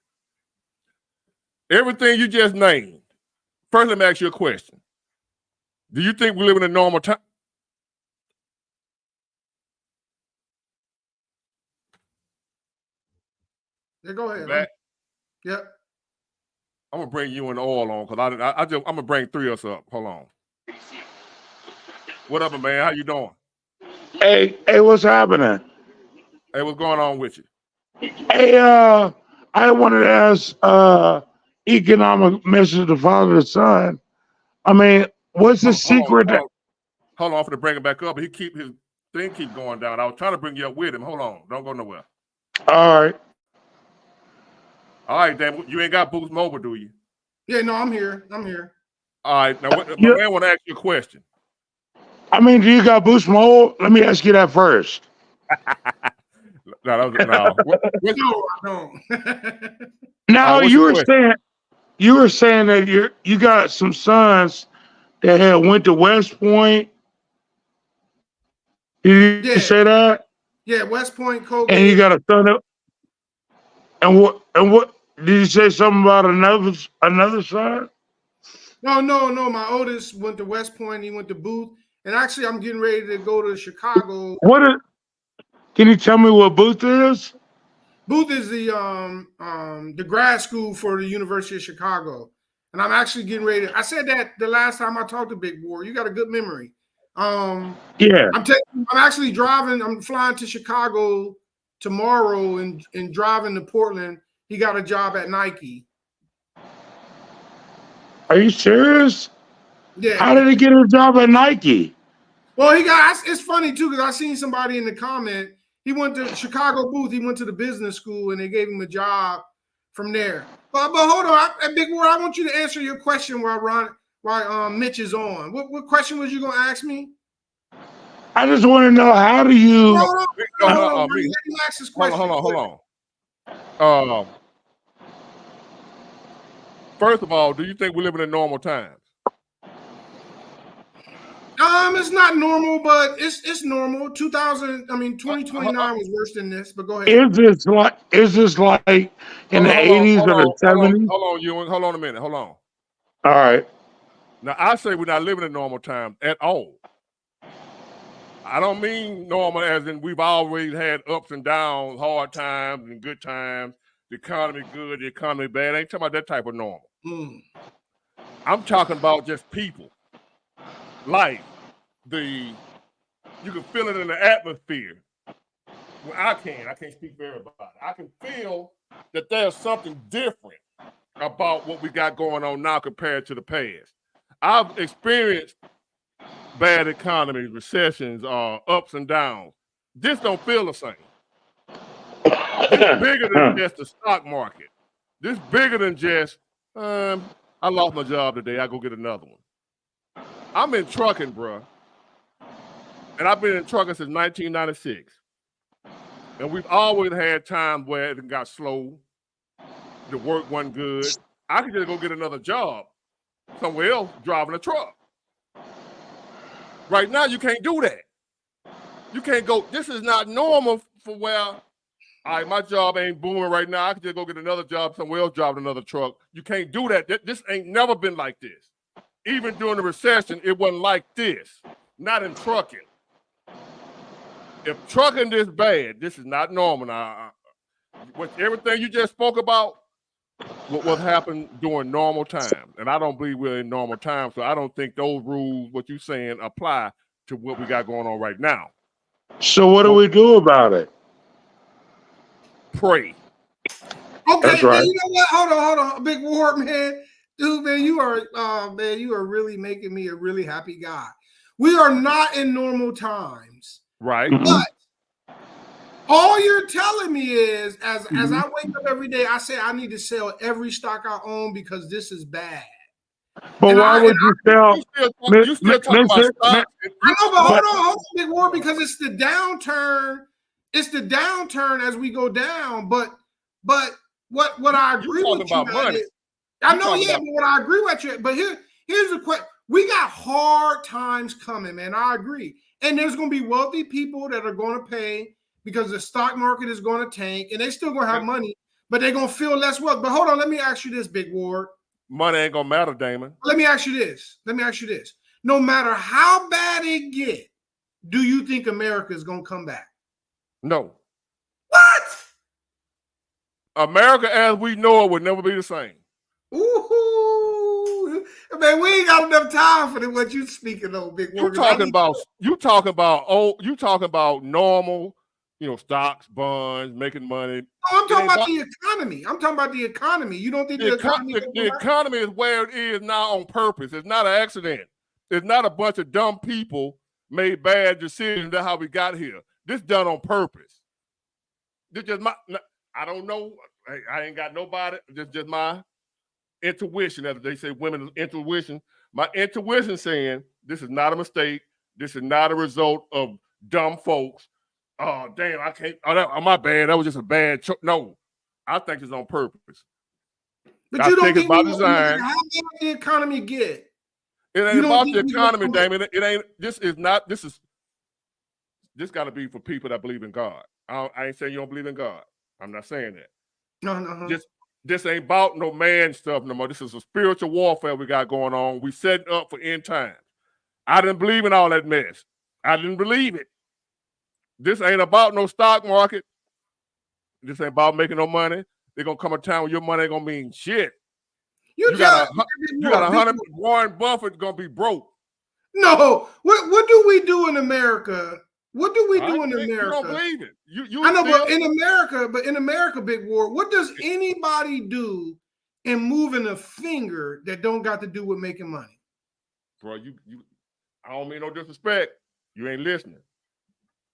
Everything you just named. First, let me ask you a question. Do you think we live in a normal time? Yeah, go ahead. Yep. I'm gonna bring you and Oil on because I'm gonna bring three of us up. Hold on. What up, man? How you doing? Hey, what's happening? Hey, what's going on with you? Hey, I wanted to ask economic message to father to son. I mean, what's the secret? Hold on for to bring him back up. His thing keep going down. I was trying to bring you up with him. Hold on. Don't go nowhere. All right. All right, Dan. You ain't got Boost Mobile, do you? Yeah, no, I'm here. All right. Now, my man want to ask you a question. I mean, do you got Boost Mobile? Let me ask you that first. No. No, I don't. Now, you were saying that you got some sons that had went to West Point. Did you say that? Yeah, West Point, Colgate. And you got a son. And what did you say something about another son? No. My oldest went to West Point. He went to Booth. And actually, I'm getting ready to go to Chicago. Can you tell me what Booth is? Booth is the grad school for the University of Chicago. And I'm actually getting ready I said that the last time I talked to Big War. You got a good memory. Yeah. I'm actually driving. I'm flying to Chicago tomorrow and driving to Portland. He got a job at Nike. Are you serious? Yeah. How did he get a job at Nike? Well, it's funny too, because I seen somebody in the comment. He went to Chicago Booth. He went to the business school and they gave him a job from there. But hold on, Big War, I want you to answer your question while Mitch is on. What question was you gonna ask me? I just want to know, how do you Hold on. first of all, do you think we're living in normal times? It's not normal, but it's normal. 2029 was worse than this. But go ahead. Is this like in the 80s or the 70s? Hold on, Ewan. Hold on a minute. Hold on. All right. Now, I say we're not living in normal times at all. I don't mean normal as in we've always had ups and downs, hard times and good times, the economy good, the economy bad. I ain't talking about that type of normal. I'm talking about just people. Life. You can feel it in the atmosphere. Well, I can't speak for everybody. I can feel that there's something different about what we got going on now compared to the past. I've experienced bad economies, recessions, ups and downs. This don't feel the same. This bigger than just the stock market. This bigger than just, I lost my job today. I go get another one. I'm in trucking, bro. And I've been in trucking since 1996. And we've always had times where it got slow. The work wasn't good. I could just go get another job somewhere else driving a truck. Right now, you can't do that. You can't go, this is not normal for where, all right, my job ain't booming right now. I could just go get another job somewhere else driving another truck. You can't do that. This ain't never been like this. Even during the recession, it wasn't like this. Not in trucking. If trucking this bad, this is not normal. Now, everything you just spoke about, what happened during normal times. And I don't believe we're in normal times, so I don't think those rules, what you're saying, apply to what we got going on right now. So what do we do about it? Okay, Pray. That's man, right. you know what? Hold on. Big Ward, man. Dude, man, you are really making me a really happy guy. We are not in normal times. Right. But all you're telling me is, as I wake up every day, I say I need to sell every stock I own because this is bad. But why would you sell? You still talking about stocks? I know, but hold on, Big War, because it's the downturn. It's the downturn as we go down. But what I agree with you on is, I know, yeah, but what I agree with you. But here's the question: we got hard times coming, man. I agree, and there's going to be wealthy people that are going to pay because the stock market is going to tank, and they still going to have money, but they're going to feel less wealth. But hold on, let me ask you this, Big Ward. Money ain't gonna matter, Damon. Let me ask you this. No matter how bad it get, do you think America is gonna come back? No. What? America as we know it would never be the same. Ooh, man, we ain't got enough time for what you speaking of, Big Ward. You talking about normal, stocks, bonds, making money. No, I'm talking about the economy. You don't think the economy is where it is now on purpose. It's not an accident. It's not a bunch of dumb people made bad decisions. That's how we got here. This done on purpose. This just I don't know. I ain't got nobody. This just my intuition, as they say, women's intuition. My intuition saying this is not a mistake. This is not a result of dumb folks. Oh, damn, I can't. Oh, my bad. That was just a bad choice. No, I think it's on purpose. But you don't think it's by design. How bad the economy get? It ain't about the economy, Damon. It ain't. This got to be for people that believe in God. I ain't saying you don't believe in God. I'm not saying that. No. This ain't about no man stuff no more. This is a spiritual warfare we got going on. We setting up for end times. I didn't believe in all that mess. I didn't believe it. This ain't about no stock market. This ain't about making no money. They're gonna come a time when your money ain't gonna mean shit. You got 100. Warren Buffett gonna be broke. No, what do we do in America? What do we do in America? You don't believe it. I know, but in America, Big War, what does anybody do in moving a finger that don't got to do with making money? Bro, I don't mean no disrespect. You ain't listening.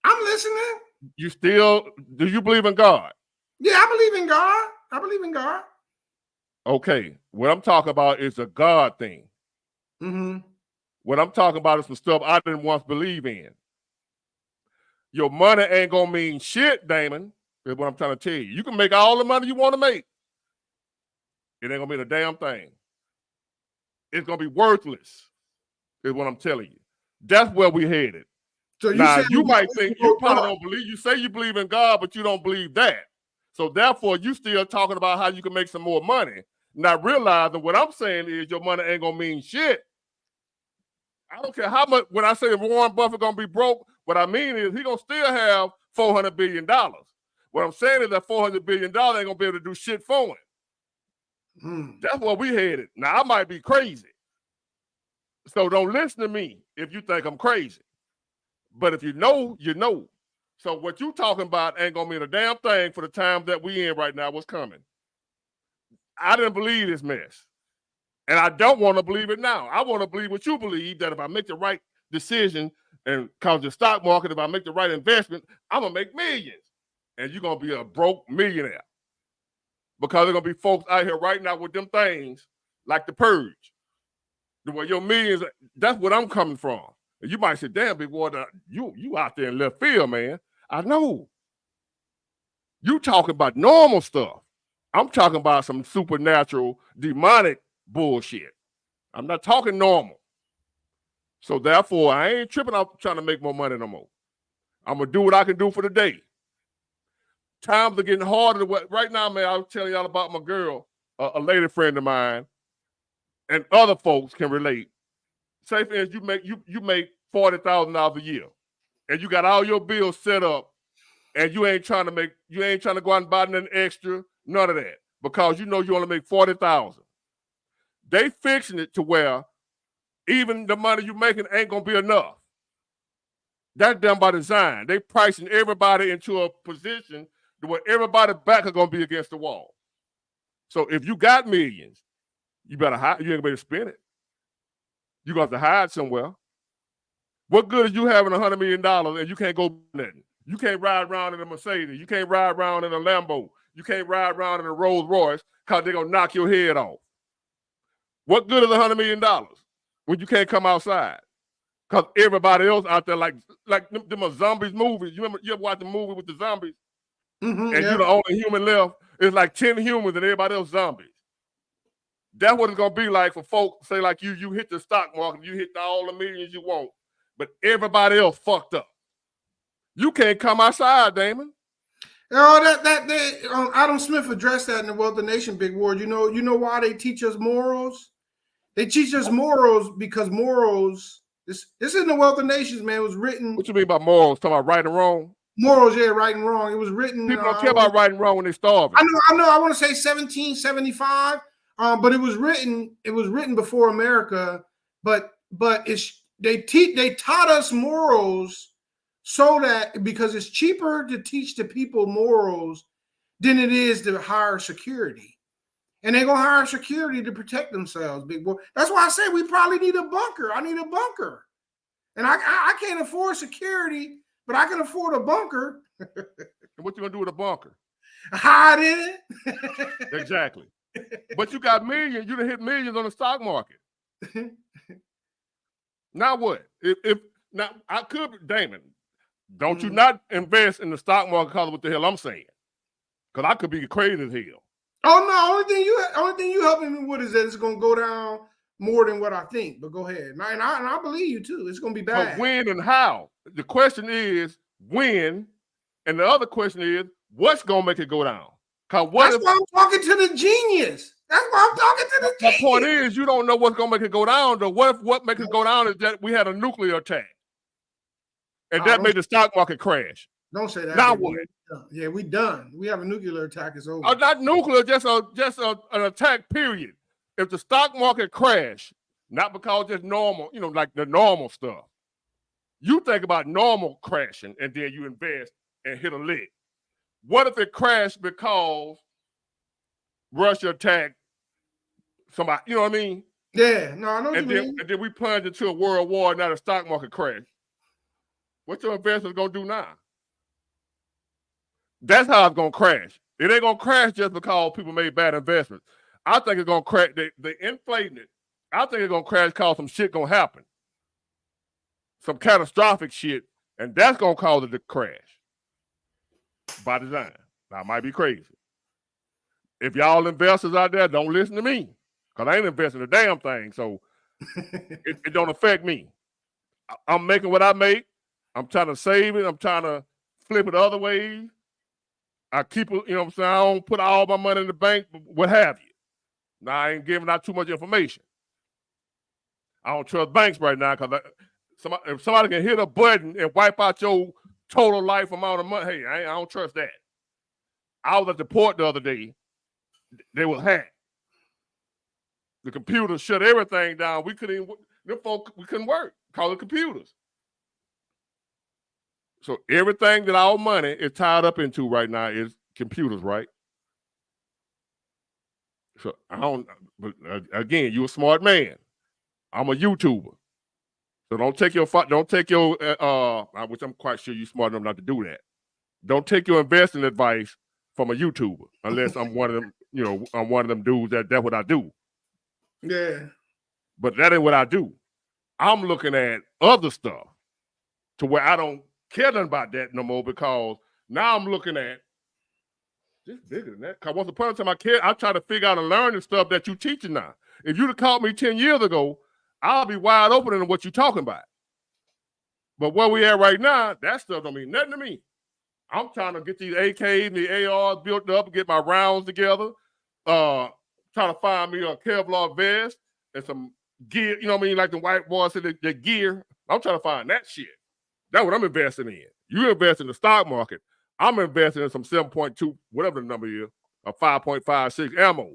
I'm listening. Do you believe in God? Yeah, I believe in God. Okay. What I'm talking about is a God thing. Mm-hmm. What I'm talking about is some stuff I didn't once believe in. Your money ain't gonna mean shit, Damon, is what I'm trying to tell you. You can make all the money you want to make. It ain't gonna mean a damn thing. it's gonna be worthless. Is what I'm telling you. That's where we headed. So Now you might we think go you probably dark. don't believe. You say you believe in God, but you don't believe that. So therefore, you still talking about how you can make some more money, not realizing what I'm saying is your money ain't gonna mean shit. I don't care how much. When I say Warren Buffett gonna be broke, what I mean is he gonna still have $400 billion. What I'm saying is that $400 billion ain't gonna be able to do shit for him. That's where we headed. Now I might be crazy, so don't listen to me if you think I'm crazy. But if you know, you know. So what you talking about ain't gonna mean a damn thing for the time that we in right now. What's coming? I didn't believe this mess. And I don't want to believe it now. I want to believe what you believe, that if I make the right decision and cause the stock market, if I make the right investment, I'm going to make millions. And you're going to be a broke millionaire. Because there's going to be folks out here right now with them things like the purge. The way your millions, that's what I'm coming from. And you might say, damn, big boy, you out there in left field, man. I know. You talking about normal stuff. I'm talking about some supernatural, demonic bullshit. I'm not talking normal. So therefore, I ain't tripping out trying to make more money no more. I'm gonna do what I can do for the day. Times are getting harder. Right now, man, I was telling y'all about my girl, a lady friend of mine, and other folks can relate. Say for instance, you make $40,000 a year, and you got all your bills set up, and you ain't trying to go out and buy nothing extra, none of that, because you know you only make $40,000. They fixing it to where even the money you making ain't gonna be enough. That's done by design. They pricing everybody into a position where everybody's back are gonna be against the wall. So if you got millions, you better hide. You ain't gonna be able to spend it. You got to hide somewhere. What good is you having $100 million and you can't go nothing? You can't ride around in a Mercedes. You can't ride around in a Lambo. You can't ride around in a Rolls Royce because they're gonna knock your head off. What good is $100 million when you can't come outside? Because everybody else out there, like them zombies movies. You ever watch the movie with the zombies? And you're the only human left. It's like 10 humans and everybody else zombies. That's what it's gonna be like for folks. Say like you hit the stock market, you hit all the millions you want, but everybody else fucked up. You can't come outside, Damon. Adam Smith addressed that in the Wealth of Nation Big Ward. You know why they teach us morals? They teach us morals because morals. This is in the Wealth of Nations, man. It was written. What you mean by morals? Talking about right and wrong? Morals, yeah, right and wrong. It was written. People don't care about right and wrong when they're starving. I know. I want to say 1775, but it was written. It was written before America. But they taught us morals so that because it's cheaper to teach the people morals than it is to hire security. And they're gonna hire security to protect themselves, big boy. That's why I say we probably need a bunker. I need a bunker. And I can't afford security, but I can afford a bunker. And what you gonna do with a bunker? Hide in it. Exactly. But you got millions, you done hit millions on the stock market. Now what? If now I could, Damon, don't you not invest in the stock market because of what the hell I'm saying? Because I could be crazy as hell. Oh no, only thing you helping me with is that it's gonna go down more than what I think. But go ahead. And I believe you too. It's gonna be bad. But when and how? The question is when, and the other question is what's gonna make it go down? That's why I'm talking to the genius. That's why I'm talking to the genius. The point is you don't know what's gonna make it go down. Though what makes it go down is that we had a nuclear attack. And that made the stock market crash. Don't say that. Now what? Yeah, we done. We have a nuclear attack. It's over. Not nuclear, just an attack, period. If the stock market crash, not because just normal, like the normal stuff. You think about normal crashing and then you invest and hit a lick. What if it crashed because Russia attacked somebody? You know what I mean? Yeah, no, I know what you mean. And then we plunged into a world war and now the stock market crashed. What your investors gonna do now? That's how it's gonna crash. It ain't gonna crash just because people made bad investments. I think it's gonna crash. They inflating it. I think it's gonna crash because some shit gonna happen, some catastrophic shit, and that's gonna cause it to crash by design. Now, I might be crazy. If y'all investors out there, don't listen to me, because I ain't investing a damn thing, so it don't affect me. I'm making what I make. I'm trying to save it. I'm trying to flip it other ways. I keep it, you know what I'm saying? I don't put all my money in the bank, what have you. Now, I ain't giving out too much information. I don't trust banks right now because if somebody can hit a button and wipe out your total life amount of money, hey, I don't trust that. I was at the port the other day. They were hacked. The computer shut everything down. We couldn't work because of computers. So everything that our money is tied up into right now is computers, right? So but again, you're a smart man. I'm a YouTuber. So don't take your, which I'm quite sure you're smart enough not to do that. Don't take your investing advice from a YouTuber unless I'm one of them, I'm one of them dudes that's what I do. Yeah. But that ain't what I do. I'm looking at other stuff to where I don't care nothing about that no more because now I'm looking at this bigger than that. Because once upon a time I try to figure out and learn the stuff that you're teaching now. If you'd have caught me 10 years ago, I'll be wide open in what you're talking about. But where we at right now, that stuff don't mean nothing to me. I'm trying to get these AKs and the ARs built up, get my rounds together, trying to find me a Kevlar vest and some gear, like the white boys said, the gear. I'm trying to find that shit. That's what I'm investing in. You invest in the stock market. I'm investing in some 7.2, whatever the number is, or 5.56 ammo.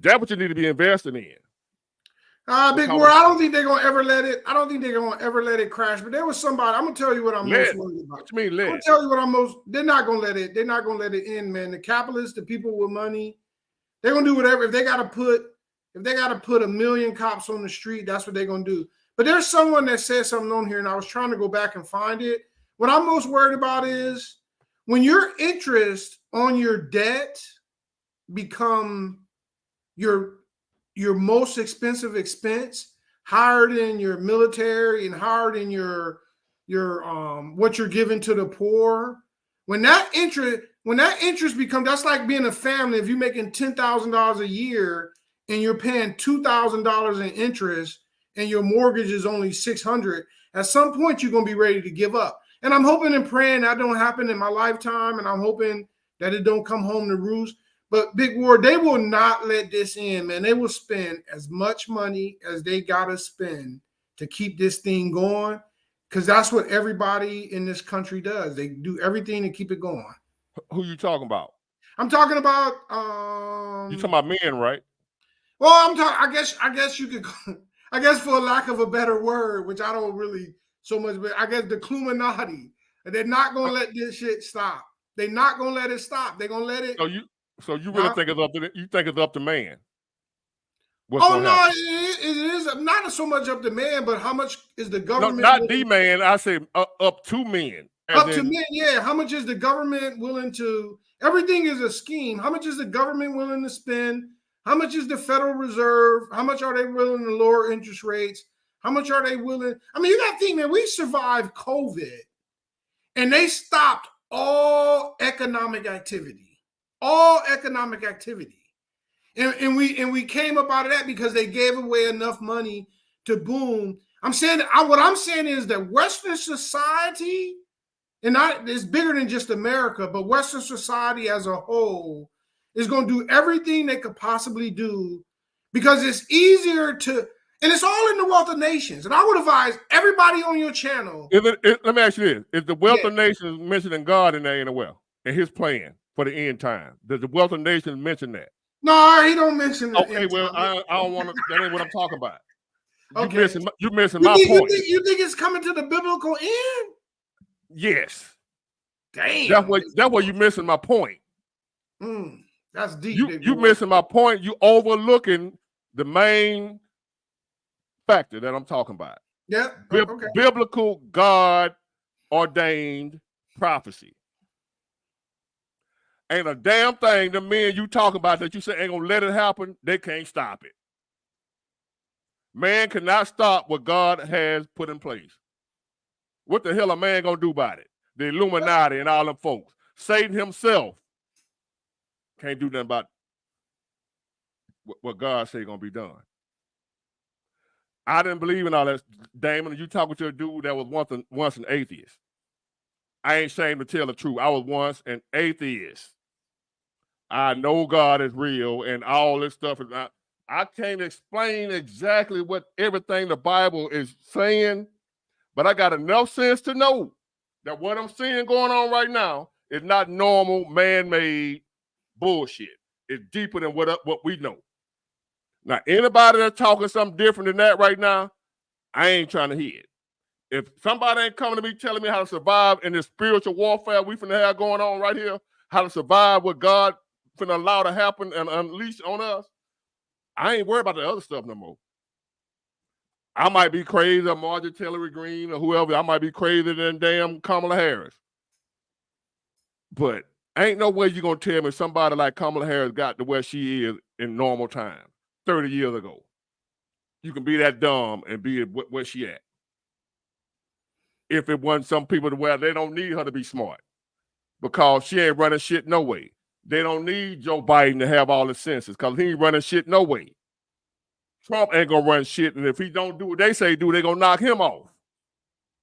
That's what you need to be investing in. Big Word, I don't think they're gonna ever let it. I don't think they're gonna ever let it crash. But there was somebody. I'm gonna tell you what I'm most worried about. What you mean, let? I'm gonna tell you what I'm most. They're not gonna let it. They're not gonna let it in, man. The capitalists, the people with money, they're gonna do whatever. If they gotta put a million cops on the street, that's what they're gonna do. But there's someone that said something on here, and I was trying to go back and find it. What I'm most worried about is when your interest on your debt become your most expensive expense, higher than your military and higher than your what you're giving to the poor. When that interest becomes, that's like being a family. If you're making $10,000 a year and you're paying $2,000 in interest and your mortgage is only $600, at some point you're gonna be ready to give up. And I'm hoping and praying that don't happen in my lifetime, and I'm hoping that it don't come home to roost. But Big Ward, they will not let this in, man. They will spend as much money as they gotta spend to keep this thing going, because that's what everybody in this country does. They do everything to keep it going. Who you talking about? I'm talking about you talking about men, right? Well, I'm talking. I guess you could. I guess for lack of a better word, which I don't really so much, but I guess the Illuminati. They're not gonna let this shit stop. They're not gonna let it stop. They're gonna let it. So you really think it's up to man? Oh no, it is not so much up to man, but how much is the government? No, not the man. I say up to men. Up to men, yeah. How much is the government willing to? Everything is a scheme. How much is the government willing to spend? How much is the Federal Reserve? How much are they willing to lower interest rates? How much are they willing? I mean, you got to think, man. We survived COVID, and they stopped all economic activity. All economic activity. And we came up out of that because they gave away enough money to boom. What I'm saying is that Western society, and it's bigger than just America, but Western society as a whole is going to do everything they could possibly do because it's easier to, and it's all in the Wealth of Nations. And I would advise everybody on your channel. Let me ask you this. Is the Wealth of Nations mentioning God in there anywhere? In his plan for the end time? Does the Wealth of Nations mention that? No, he don't mention that. Okay, well, I don't want to. That ain't what I'm talking about. Okay. You missing my point. You think it's coming to the biblical end? Yes. Damn. That's where you missing my point. That's deep. You missing my point. You overlooking the main factor that I'm talking about. Yeah. Okay. Biblical, God ordained prophecy. Ain't a damn thing the men you talking about that you say ain't gonna let it happen, they can't stop it. Man cannot stop what God has put in place. What the hell a man gonna do about it? The Illuminati and all them folks. Satan himself can't do nothing about it. what God said gonna be done. I didn't believe in all that, Damon. You talking to a dude that was once an atheist. I ain't ashamed to tell the truth. I was once an atheist. I know God is real and all this stuff is not. I can't explain exactly what everything the Bible is saying, but I got enough sense to know that what I'm seeing going on right now is not normal, man-made bullshit. It's deeper than what we know. Now, anybody that's talking something different than that right now, I ain't trying to hear it. If somebody ain't coming to me telling me how to survive in this spiritual warfare we finna have going on right here, how to survive what God finna allow to happen and unleash on us, I ain't worried about the other stuff no more. I might be crazy, or Marjorie Taylor Greene, or whoever. I might be crazier than damn Kamala Harris. But ain't no way you're going to tell me somebody like Kamala Harris got to where she is in normal time, 30 years ago. You can be that dumb and be where she at. If it wasn't some people to where they don't need her to be smart because she ain't running shit no way. They don't need Joe Biden to have all the senses because he ain't running shit no way. Trump ain't going to run shit, and if he don't do what they say do, they're going to knock him off.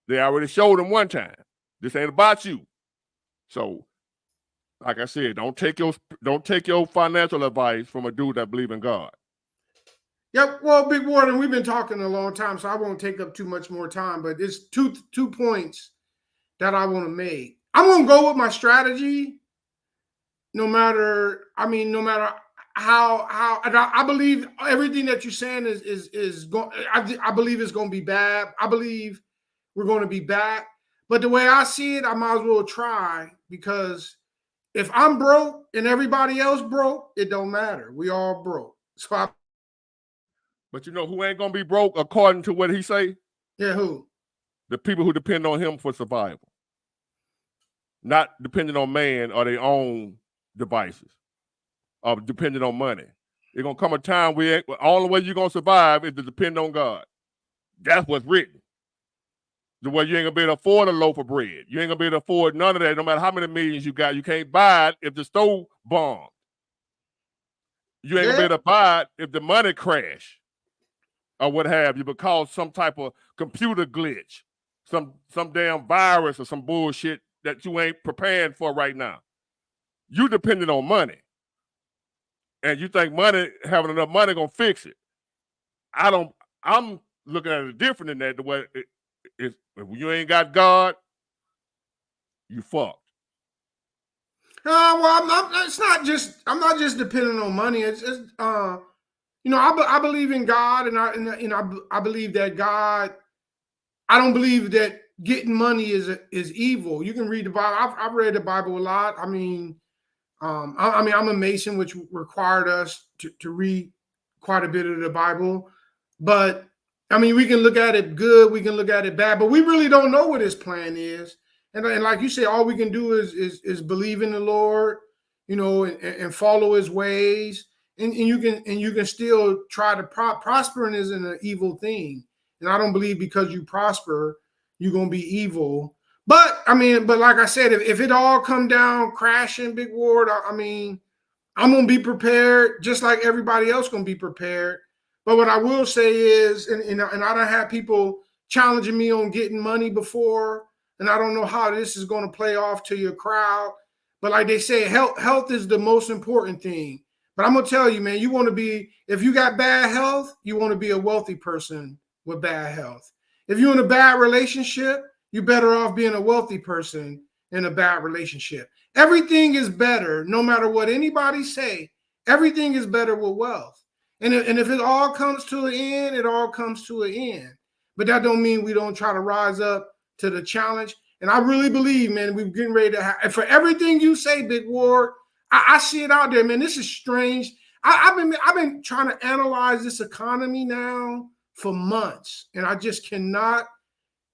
They already showed him one time. This ain't about you. So, like I said, don't take your financial advice from a dude that believe in God. Yeah, well, Big Ward, and we've been talking a long time, so I won't take up too much more time, but there's two points that I want to make. I'm going to go with my strategy no matter how and I believe everything that you're saying is going. I believe it's going to be bad. I believe we're going to be back. But the way I see it, I might as well try, because if I'm broke and everybody else broke, it don't matter. We all broke. So But you know who ain't gonna be broke according to what he say? Yeah, who? The people who depend on him for survival. Not depending on man or their own devices. Or depending on money. There's gonna come a time where the only way you're gonna survive is to depend on God. That's what's written. The way you ain't gonna be able to afford a loaf of bread. You ain't gonna be able to afford none of that, no matter how many millions you got. You can't buy it if the stove bombed. You ain't gonna be able to buy it if the money crash. Or what have you, because some type of computer glitch, some damn virus or some bullshit that you ain't preparing for right now. You depending on money. And you think having enough money gonna fix it. I'm looking at it different than that. The way if you ain't got God, you fucked. Well, I'm not just depending on money. It's just I believe in God, and I believe that God. I don't believe that getting money is evil. You can read the Bible. I've read the Bible a lot. I'm a Mason, which required us to read quite a bit of the Bible. But we can look at it good, we can look at it bad, but we really don't know what His plan is. And like you say, all we can do is believe in the Lord, and follow His ways. And you can still try to prospering isn't an evil thing. And I don't believe because you prosper, you're gonna be evil. But like I said, if it all come down crashing, Big Ward, I'm gonna be prepared, just like everybody else gonna be prepared. But what I will say is, and I don't have people challenging me on getting money before, and I don't know how this is gonna play off to your crowd. But like they say, health is the most important thing. But I'm gonna tell you, man, if you got bad health, you want to be a wealthy person with bad health. If you're in a bad relationship, you're better off being a wealthy person in a bad relationship. Everything is better, no matter what anybody say. Everything is better with wealth. And if it all comes to an end, it all comes to an end. But that don't mean we don't try to rise up to the challenge. And I really believe, man, we're getting ready to have, and for everything you say, Big Ward, I see it out there, man. This is strange. I've been trying to analyze this economy now for months, and I just cannot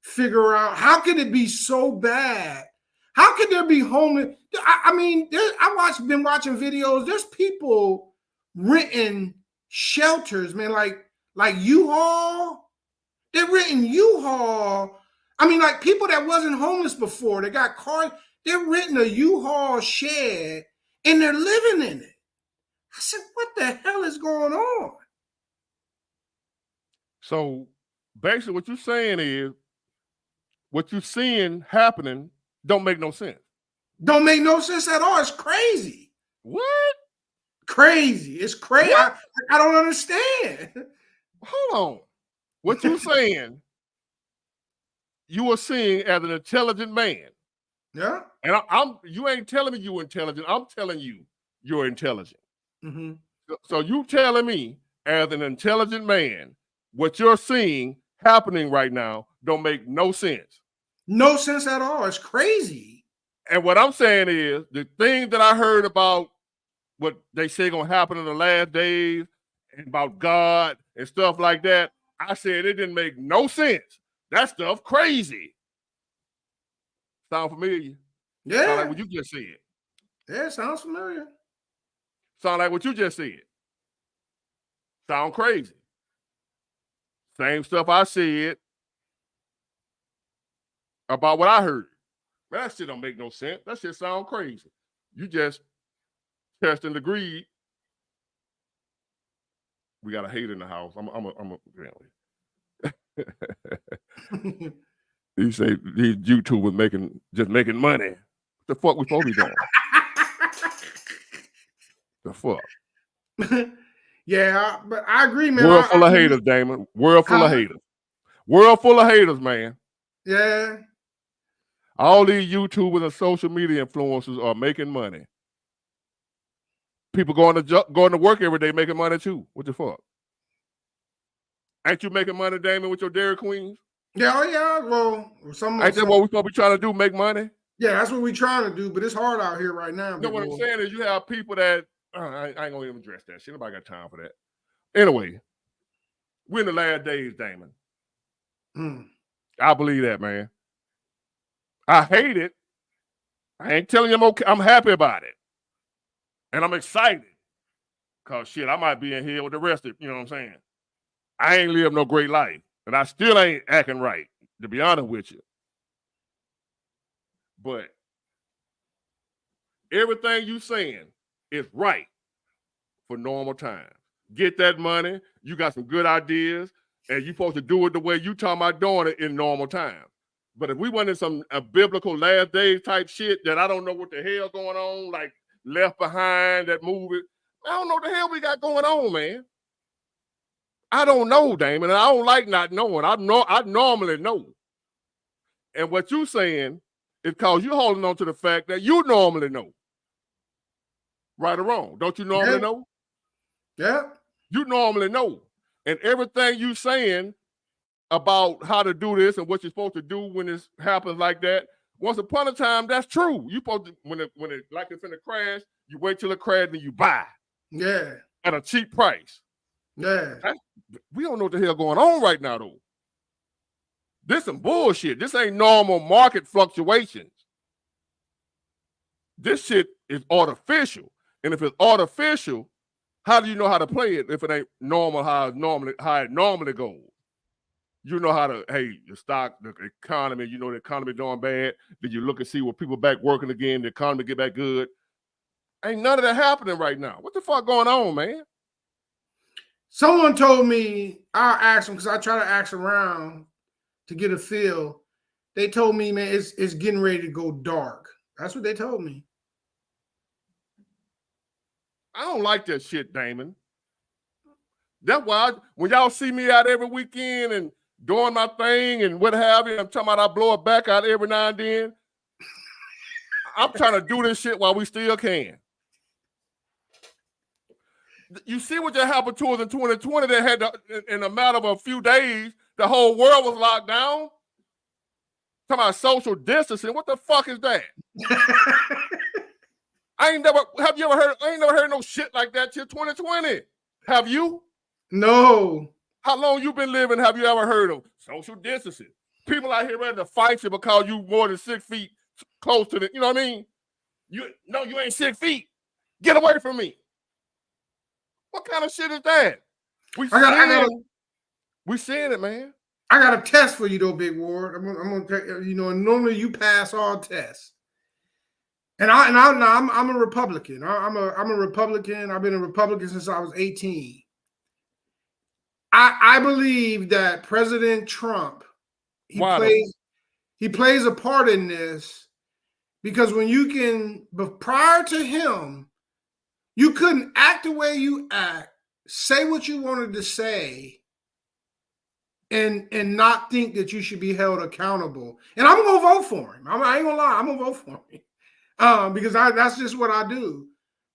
figure out how could it be so bad. How could there be homeless? I've been watching videos. There's people renting shelters, man, like U-Haul. They're renting U-Haul. Like people that wasn't homeless before. They got cars. They're renting a U-Haul shed and they're living in it. I said, what the hell is going on? So basically what you're saying is what you're seeing happening don't make no sense. Don't make no sense at all. It's crazy. What? Crazy. It's crazy. I don't understand. Hold on. What you saying, you are seeing as an intelligent man. Yeah. And you ain't telling me you're intelligent. I'm telling you you're intelligent. Mm-hmm. So you telling me as an intelligent man, what you're seeing happening right now don't make no sense. No sense at all. It's crazy. And what I'm saying is the thing that I heard about what they say gonna happen in the last days and about God and stuff like that, I said it didn't make no sense. That stuff crazy. Sound familiar? Yeah. Sound like what you just said. Yeah, sounds familiar. Sound like what you just said. Sound crazy. Same stuff I said about what I heard. Man, that shit don't make no sense. That shit sound crazy. You just test and agreed. We got a hate in the house. You say these YouTubers just making money. What the fuck we supposed to be doing? The fuck? Yeah, but I agree, man. World full of haters, Damon. World full of haters. World full of haters, man. Yeah. All these YouTubers and social media influencers are making money. People going to work every day making money too. What the fuck? Ain't you making money, Damon, with your Dairy Queens? Yeah, oh yeah. Well, ain't that what we supposed to be trying to do? Make money? Yeah, that's what we're trying to do. But it's hard out here right now. You know what I'm saying is you have people that I ain't gonna even address that shit. Nobody got time for that. Anyway, we're in the last days, Damon. I believe that, man. I hate it. I ain't telling you I'm okay. I'm happy about it. And I'm excited. Cause shit, I might be in here with the rest of, you know what I'm saying? I ain't lived no great life. And I still ain't acting right, to be honest with you. But everything you saying is right for normal times. Get that money. You got some good ideas, and you supposed to do it the way you talking about doing it in normal times. But if we went in some biblical last days type shit that I don't know what the hell going on, like Left Behind, that movie, I don't know what the hell we got going on, man. I don't know, Damon, and I don't like not knowing. I normally know. And what you saying is because you're holding on to the fact that you normally know. Right or wrong? Don't you normally know? Yeah. You normally know. And everything you saying about how to do this and what you're supposed to do when it happens like that, once upon a time, that's true. You supposed to, when it like it's in a crash, you wait till it crashes and you buy. Yeah. At a cheap price. Yeah. We don't know what the hell going on right now, though. This some bullshit. This ain't normal market fluctuations. This shit is artificial. And if it's artificial, how do you know how to play it if it ain't normal how it normally goes? You know how to, hey, the stock, the economy, you know the economy doing bad. Then you look and see where people back working again, the economy get back good. Ain't none of that happening right now. What the fuck going on, man? Someone told me, I'll ask them because I try to ask around to get a feel. They told me, man, it's getting ready to go dark. That's what they told me. I don't like that shit, Damon. That's why when y'all see me out every weekend and doing my thing and what have you, I'm talking about I blow it back out every now and then. I'm trying to do this shit while we still can. You see what just happened to us in 2020 that had in a matter of a few days, the whole world was locked down. Talking about social distancing. What the fuck is that? I ain't never heard no shit like that till 2020. Have you? No. How long you been living? Have you ever heard of social distancing? People out here ready to fight you because you more than 6 feet close to the, you know what I mean? You ain't 6 feet. Get away from me. What kind of shit is that? We seeing it, man. I got a test for you though, Big Ward. I'm gonna, normally you pass all tests. I'm a Republican. I'm a Republican. I've been a Republican since I was 18. I believe that President Trump he plays a part in this because when you can, but prior to him, you couldn't act the way you act, say what you wanted to say, and not think that you should be held accountable. And I'm gonna vote for him. I ain't gonna lie, I'm gonna vote for him because that's just what I do.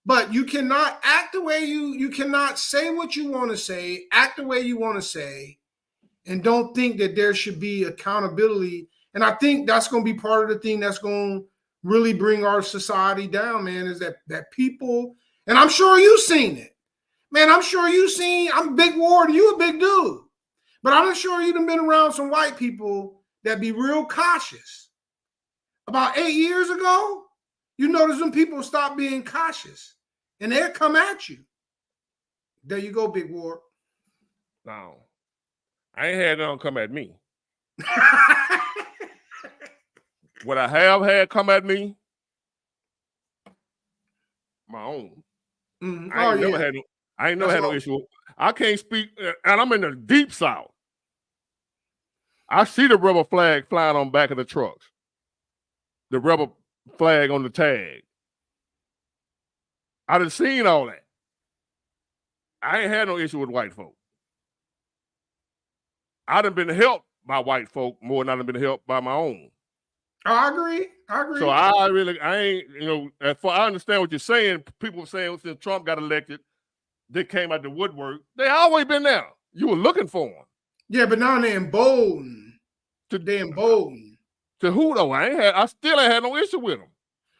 But you cannot act the way you cannot say what you want to say, act the way you want to say, and don't think that there should be accountability. And I think that's going to be part of the thing that's going to really bring our society down, man, is that people, and I'm sure you've seen it. Man, I'm sure you've seen, I'm Big Ward, you a big dude. But I'm sure you've been around some white people that be real cautious. About 8 years ago, you notice when people stop being cautious and they'll come at you. There you go, Big Ward. No, I ain't had none come at me. What I have had come at me, my own. Mm-hmm. I ain't never had no issue. I can't speak, and I'm in the deep South. I see the rebel flag flying on the back of the trucks. The rebel flag on the tag. I done seen all that. I ain't had no issue with white folk. I done been helped by white folk more than I done been helped by my own. Oh, I agree. So I ain't, I understand what you're saying. People were saying since Trump got elected, they came out the woodwork. They always been there. You were looking for them. Yeah, but now they're emboldened. They emboldened. To who though? I still ain't had no issue with them.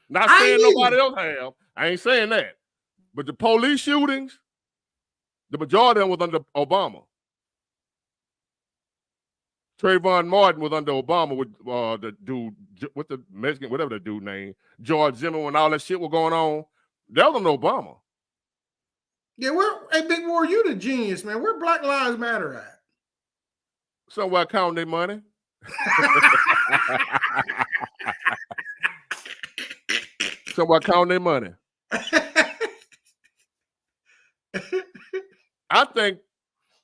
Not saying nobody else have. I ain't saying that. But the police shootings, the majority of them was under Obama. Trayvon Martin was under Obama with the dude, with the Mexican, whatever the dude name, George Zimmerman, when all that shit was going on. That was under Obama. Yeah, hey, Big War, you the genius, man. Where Black Lives Matter at? Somewhere counting their money. Somewhere counting their money. I think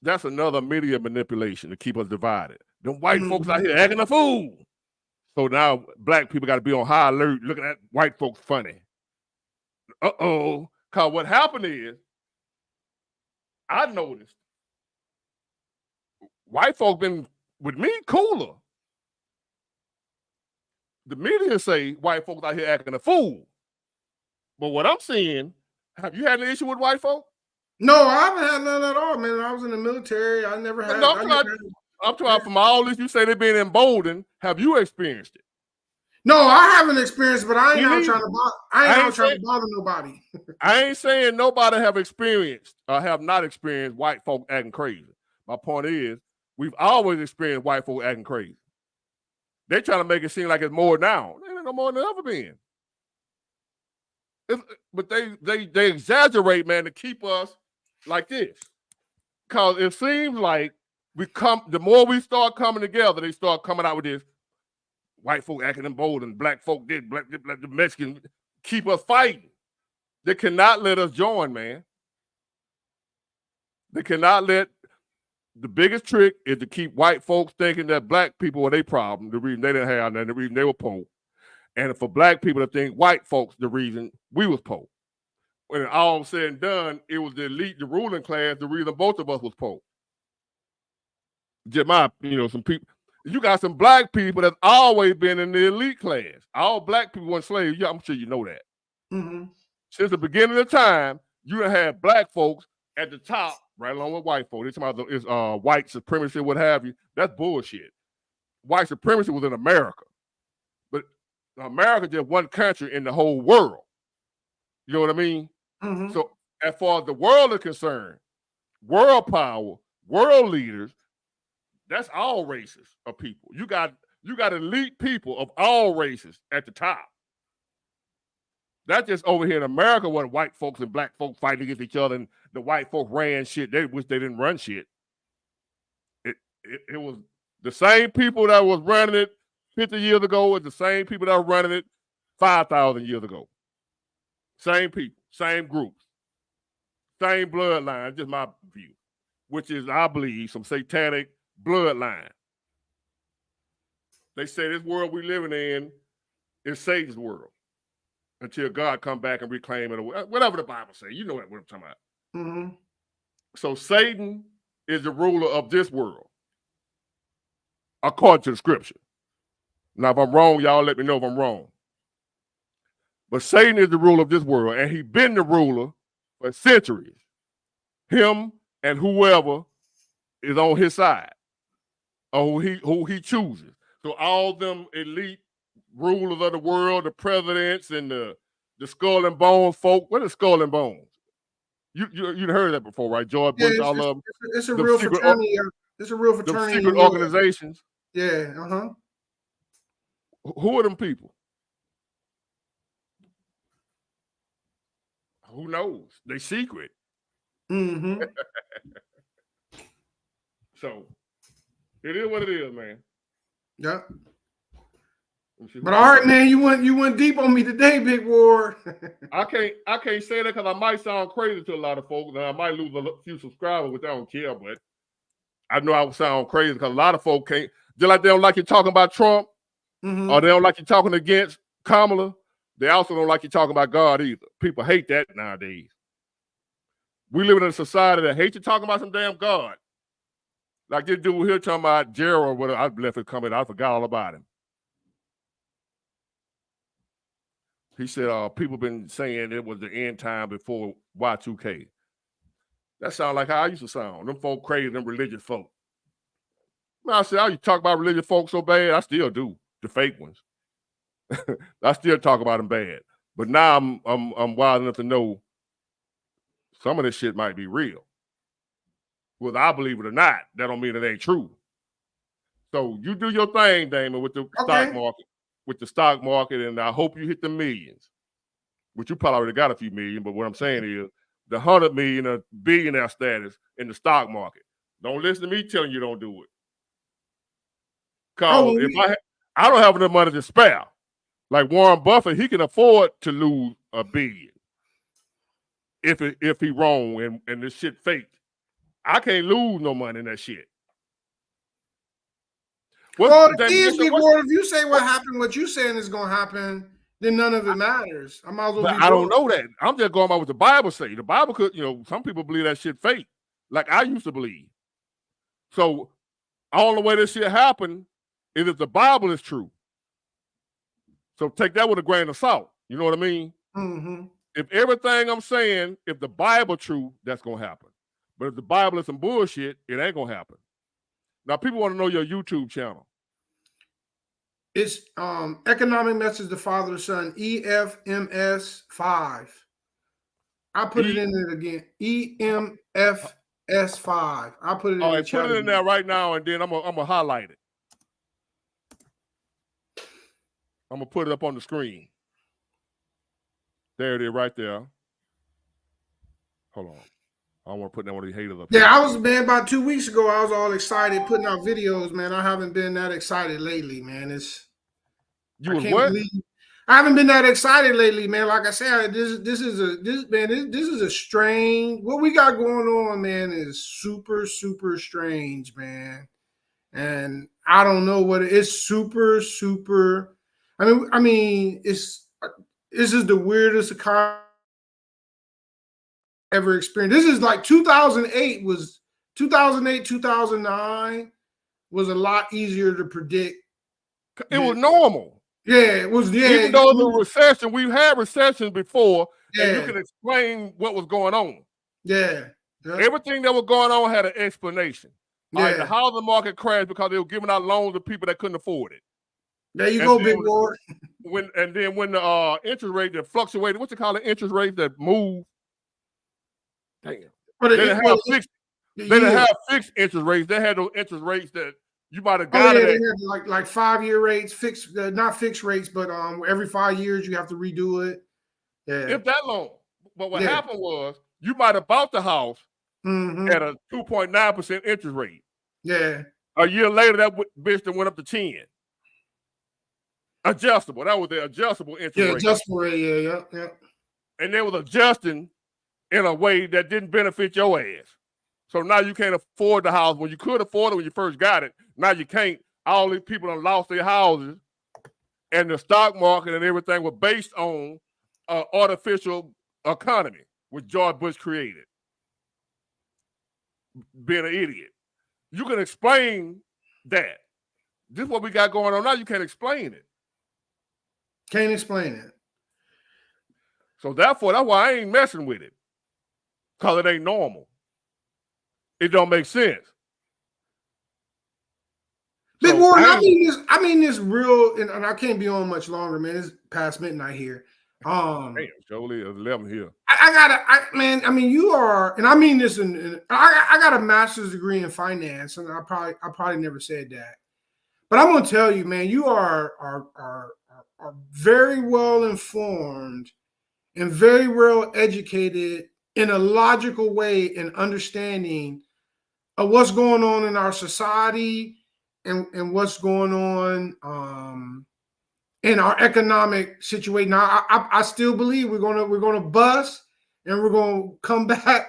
that's another media manipulation to keep us divided. Them white folks out here acting a fool. So now black people got to be on high alert looking at white folks funny. Uh-oh. Because what happened is, I noticed white folks been, with me, cooler. The media say white folks out here acting a fool. But what I'm seeing, have you had an issue with white folk? No, I haven't had none at all, man. I was in the military. I never had. I'm talking from all this. You say they're being emboldened. Have you experienced it? No, I haven't experienced, but I ain't out trying to bother nobody. I ain't saying nobody have experienced or have not experienced white folk acting crazy. My point is, we've always experienced white folk acting crazy. They're trying to make it seem like it's more now. It ain't no more than ever been. But they exaggerate, man, to keep us like this. Because it seems like the more we start coming together, they start coming out with this white folk acting emboldened, black folk did, black the Mexicans keep us fighting. They cannot let us join, man. They cannot let. The biggest trick is to keep white folks thinking that black people were their problem, the reason they didn't have none, the reason they were poor. And for black people to think white folks the reason we was poor. When all said and done, it was the elite, the ruling class, the reason both of us was poor. Just some people, you got some black people that's always been in the elite class. All black people weren't slaves. Yeah, I'm sure you know that. Mm-hmm. Since the beginning of time, you done had black folks at the top, right along with white folks. It's white supremacy, what have you. That's bullshit. White supremacy was in America. But America just one country in the whole world. You know what I mean? Mm-hmm. So as far as the world is concerned, world power, world leaders, that's all races of people. You got elite people of all races at the top. That's just over here in America when white folks and black folks fighting against each other and the white folks ran shit. They wish they didn't run shit. It was the same people that was running it 50 years ago as the same people that were running it 5,000 years ago. Same people, same groups, same bloodline, just my view, which is, I believe, some satanic bloodline. They say this world we living in is Satan's world until God come back and reclaim it, or whatever the Bible says. You know what I'm talking about. Mm-hmm. So Satan is the ruler of this world, according to the scripture. Now, if I'm wrong, y'all let me know if I'm wrong. But Satan is the ruler of this world, and he's been the ruler for centuries. Him and whoever is on his side, or who he chooses. So all them elite rulers of the world, the presidents and the skull and bones folk. What is skull and bones? You heard that before, right? George Bush, all of them. It's a real fraternity. It's a real fraternity. Secret organizations. Yeah. Who are them people? Who knows? They secret. Mm-hmm. So it is what it is, man. Yeah. But all right, man, you went deep on me today, Big Ward. I can't say that because I might sound crazy to a lot of folks, and I might lose a few subscribers, which I don't care. But I know I would sound crazy because a lot of folks can't. Just like they don't like you talking about Trump, or they don't like you talking against Kamala. They also don't like you talking about God either. People hate that nowadays. We live in a society that hates you talking about some damn God. Like this dude here talking about Gerald, whatever. I left it coming. I forgot all about him. He said, people been saying it was the end time before Y2K. That sounds like how I used to sound. Them folk crazy, them religious folk. Man, I said, I used to talk about religious folk so bad. I still do, the fake ones. I still talk about them bad. But now I'm wise enough to know some of this shit might be real. Whether I believe it or not, that don't mean it ain't true. So you do your thing, Damon, with the stock market. With the stock market, and I hope you hit the millions, which you probably already got a few million, but what I'm saying is the 100 million of billionaire status in the stock market. Don't listen to me telling you don't do it. Because if I don't have enough money to spare. Like Warren Buffett, he can afford to lose $1 billion if he wrong and this shit fake. I can't lose no money in that shit. Well, the key is, Big Ward, if you say what happened, what you saying is going to happen, then none of it matters. I might as well but I don't know that. I'm just going by what the Bible say. The Bible could, some people believe that shit fake, like I used to believe. So, all the way this shit happened is if the Bible is true. So take that with a grain of salt. You know what I mean? Mm-hmm. If everything I'm saying, if the Bible true, that's going to happen. But if the Bible is some bullshit, it ain't going to happen. Now, people want to know your YouTube channel. It's Economic Message to Father and Son, EFMS5. I put it in it again. EMFS5. I put it in the chat. Put it in there right now, and then I'm gonna highlight it. I'm gonna put it up on the screen. There it is, right there. Hold on. I don't want to put that one of these haters up. Yeah, I was, man, about 2 weeks ago, I was all excited putting out videos, man. I haven't been that excited lately, man. I haven't been that excited lately, man. Like I said, this is a strange, what we got going on, man, is super, super strange, man. And I don't know what it is. Super, super. I mean, this is the weirdest economy ever experienced. This is like 2008, 2009 was a lot easier to predict. It was normal. Yeah, it was. Yeah, even though the recession, we've had recessions before, yeah, and you can explain what was going on. Yeah. Everything that was going on had an explanation. Yeah. All right, the housing market crashed because they were giving out loans to people that couldn't afford it. There you go, Big Ward. When the interest rate that fluctuated, what's it called, the interest rate that moved? Damn. They didn't have fixed interest rates. They had those interest rates that you might have got. They had like 5-year rates, fixed, not fixed rates, but every 5 years you have to redo it. Yeah, if that long. But what happened was you might have bought the house at a 2.9% interest rate. Yeah. A year later, that bitch that went up to 10. Adjustable. That was the adjustable interest rate. Adjustable rate. Yeah. and they was adjusting in a way that didn't benefit your ass. So now you can't afford the house when you could afford it when you first got it. Now you can't. All these people have lost their houses, and the stock market and everything were based on artificial economy, which George Bush created. Being an idiot. You can explain that. This is what we got going on now. You can't explain it. Can't explain it. So therefore, that's why I ain't messing with it. Because it ain't normal. It don't make sense. Big Warren, I mean this real, and I can't be on much longer, man. It's past midnight here. Damn, Jolie, it's 11 here. I mean, you are, and I mean this, I got a master's degree in finance, and I probably never said that, but I'm gonna tell you, man, you are very well informed and very well educated in a logical way in understanding of what's going on in our society and what's going on in our economic situation. Now, I still believe we're gonna bust and we're gonna come back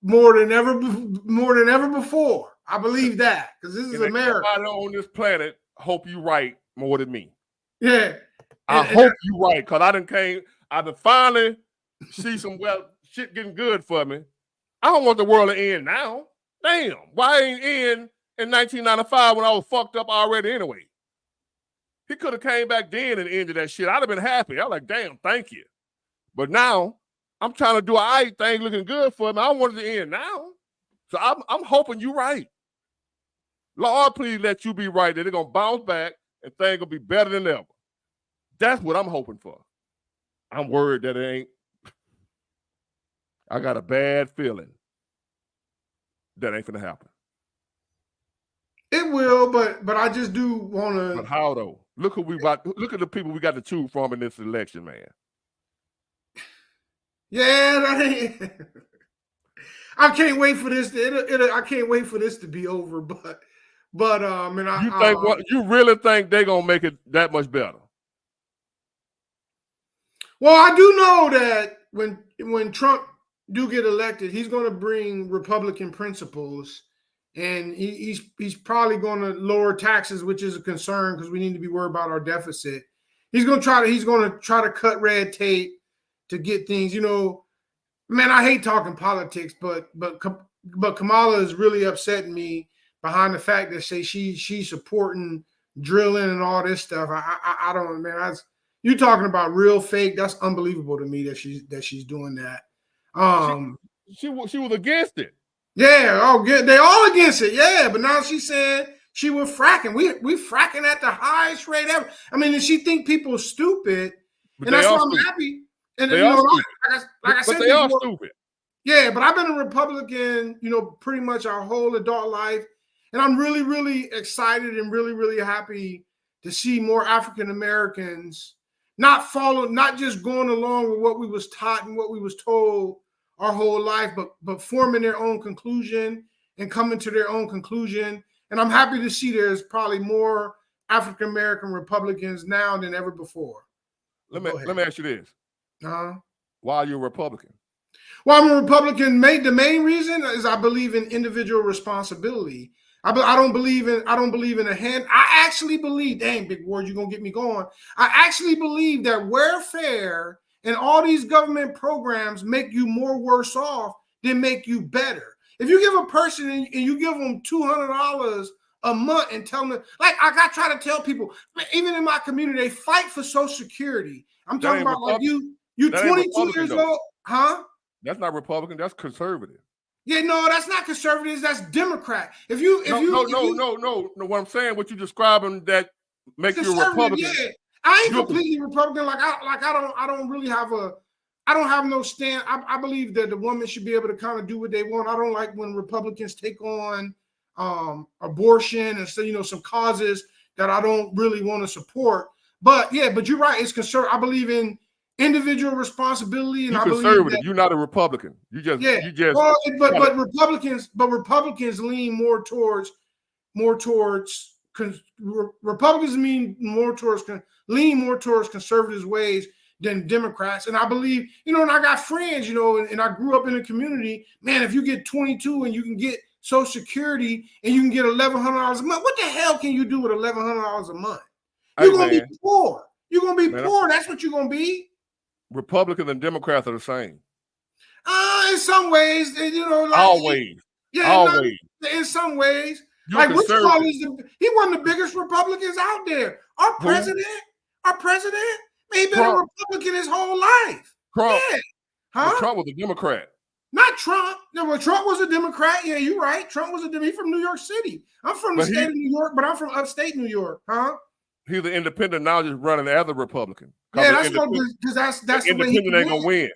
more than ever before. I believe that because this is America. Everybody on this planet hope you right more than me. Yeah, I hope you right because I done finally see some shit getting good for me. I don't want the world to end now. Damn, why ain't end in 1995 when I was fucked up already anyway? He could have came back then and ended that shit. I'd have been happy. I was like, damn, thank you. But now I'm trying to do an right thing looking good for me. I don't want it to end now. So I'm hoping you right. Lord, please let you be right. That they're going to bounce back and things going to be better than ever. That's what I'm hoping for. I'm worried that it ain't. I got a bad feeling that ain't going to happen. It will, but I just do want to. But how though? Look at the people we got to choose from in this election, man. Yeah, I can't wait for this. I can't wait for this to be over. But you really think they're gonna make it that much better? Well, I do know that when Trump do get elected, he's going to bring Republican principles. And he's probably going to lower taxes, which is a concern because we need to be worried about our deficit. He's going to try to cut red tape to get things. You know, man, I hate talking politics, but Kamala is really upsetting me behind the fact that she's supporting drilling and all this stuff. I don't, man. You talking about real fake? That's unbelievable to me that she's doing that. She was against it. Yeah, they all against it. Yeah, but now she's saying she was fracking. We fracking at the highest rate ever. I mean, does she think people are stupid? But and that's why I'm happy. And they are stupid. Like I said, they are stupid. Yeah, but I've been a Republican, pretty much our whole adult life, and I'm really, really excited and really, really happy to see more African Americans not just going along with what we was taught and what we was told our whole life, but forming their own conclusion and coming to their own conclusion. And I'm happy to see there's probably more African American Republicans now than ever before. Let me ask you this. Why are you a Republican? Well, I'm a Republican. The main reason is I believe in individual responsibility. I don't believe in a hand. I actually believe, dang, Big Ward, you're gonna get me going. I actually believe that welfare and all these government programs make you more worse off than make you better. If you give a person and you give them $200 a month and tell them, like I try to tell people, even in my community, they fight for Social Security. I'm talking about like you 22 years old, huh? That's not Republican. That's conservative. Yeah, no, that's not conservatives. That's Democrat. No. What I'm saying, what you describing that makes you a Republican. Yeah. I ain't completely Republican. I don't really have I don't have no stand. I believe that the woman should be able to kind of do what they want. I don't like when Republicans take on abortion and some causes that I don't really want to support. But yeah, but you're right. It's conservative. I believe in individual responsibility, and you're I believe conservative. that, you're not a Republican. But Republicans lean more towards Republicans lean more towards conservative ways than Democrats. And I believe, you know, and I got friends, you know, and I grew up in a community, man, if you get 22 and you can get Social Security and you can get $1,100 a month, what the hell can you do with $1,100 a month? You're going to be poor. You're going to be poor. That's what you're going to be. Republicans and Democrats are the same. In some ways, you know, like, always. Yeah, always. In some ways. You're like what you call he one of the biggest Republicans out there. Our president, man, he been a Republican his whole life. Trump. Yeah. Huh? Trump was a Democrat. Not Trump. No, well, Trump was a Democrat. Yeah, you're right. Trump was a Democrat. He's from New York City. I'm from the state of New York, but I'm from upstate New York. Huh? He's an independent now, just running as a Republican. Yeah, that's because that's the way he can ain't gonna win.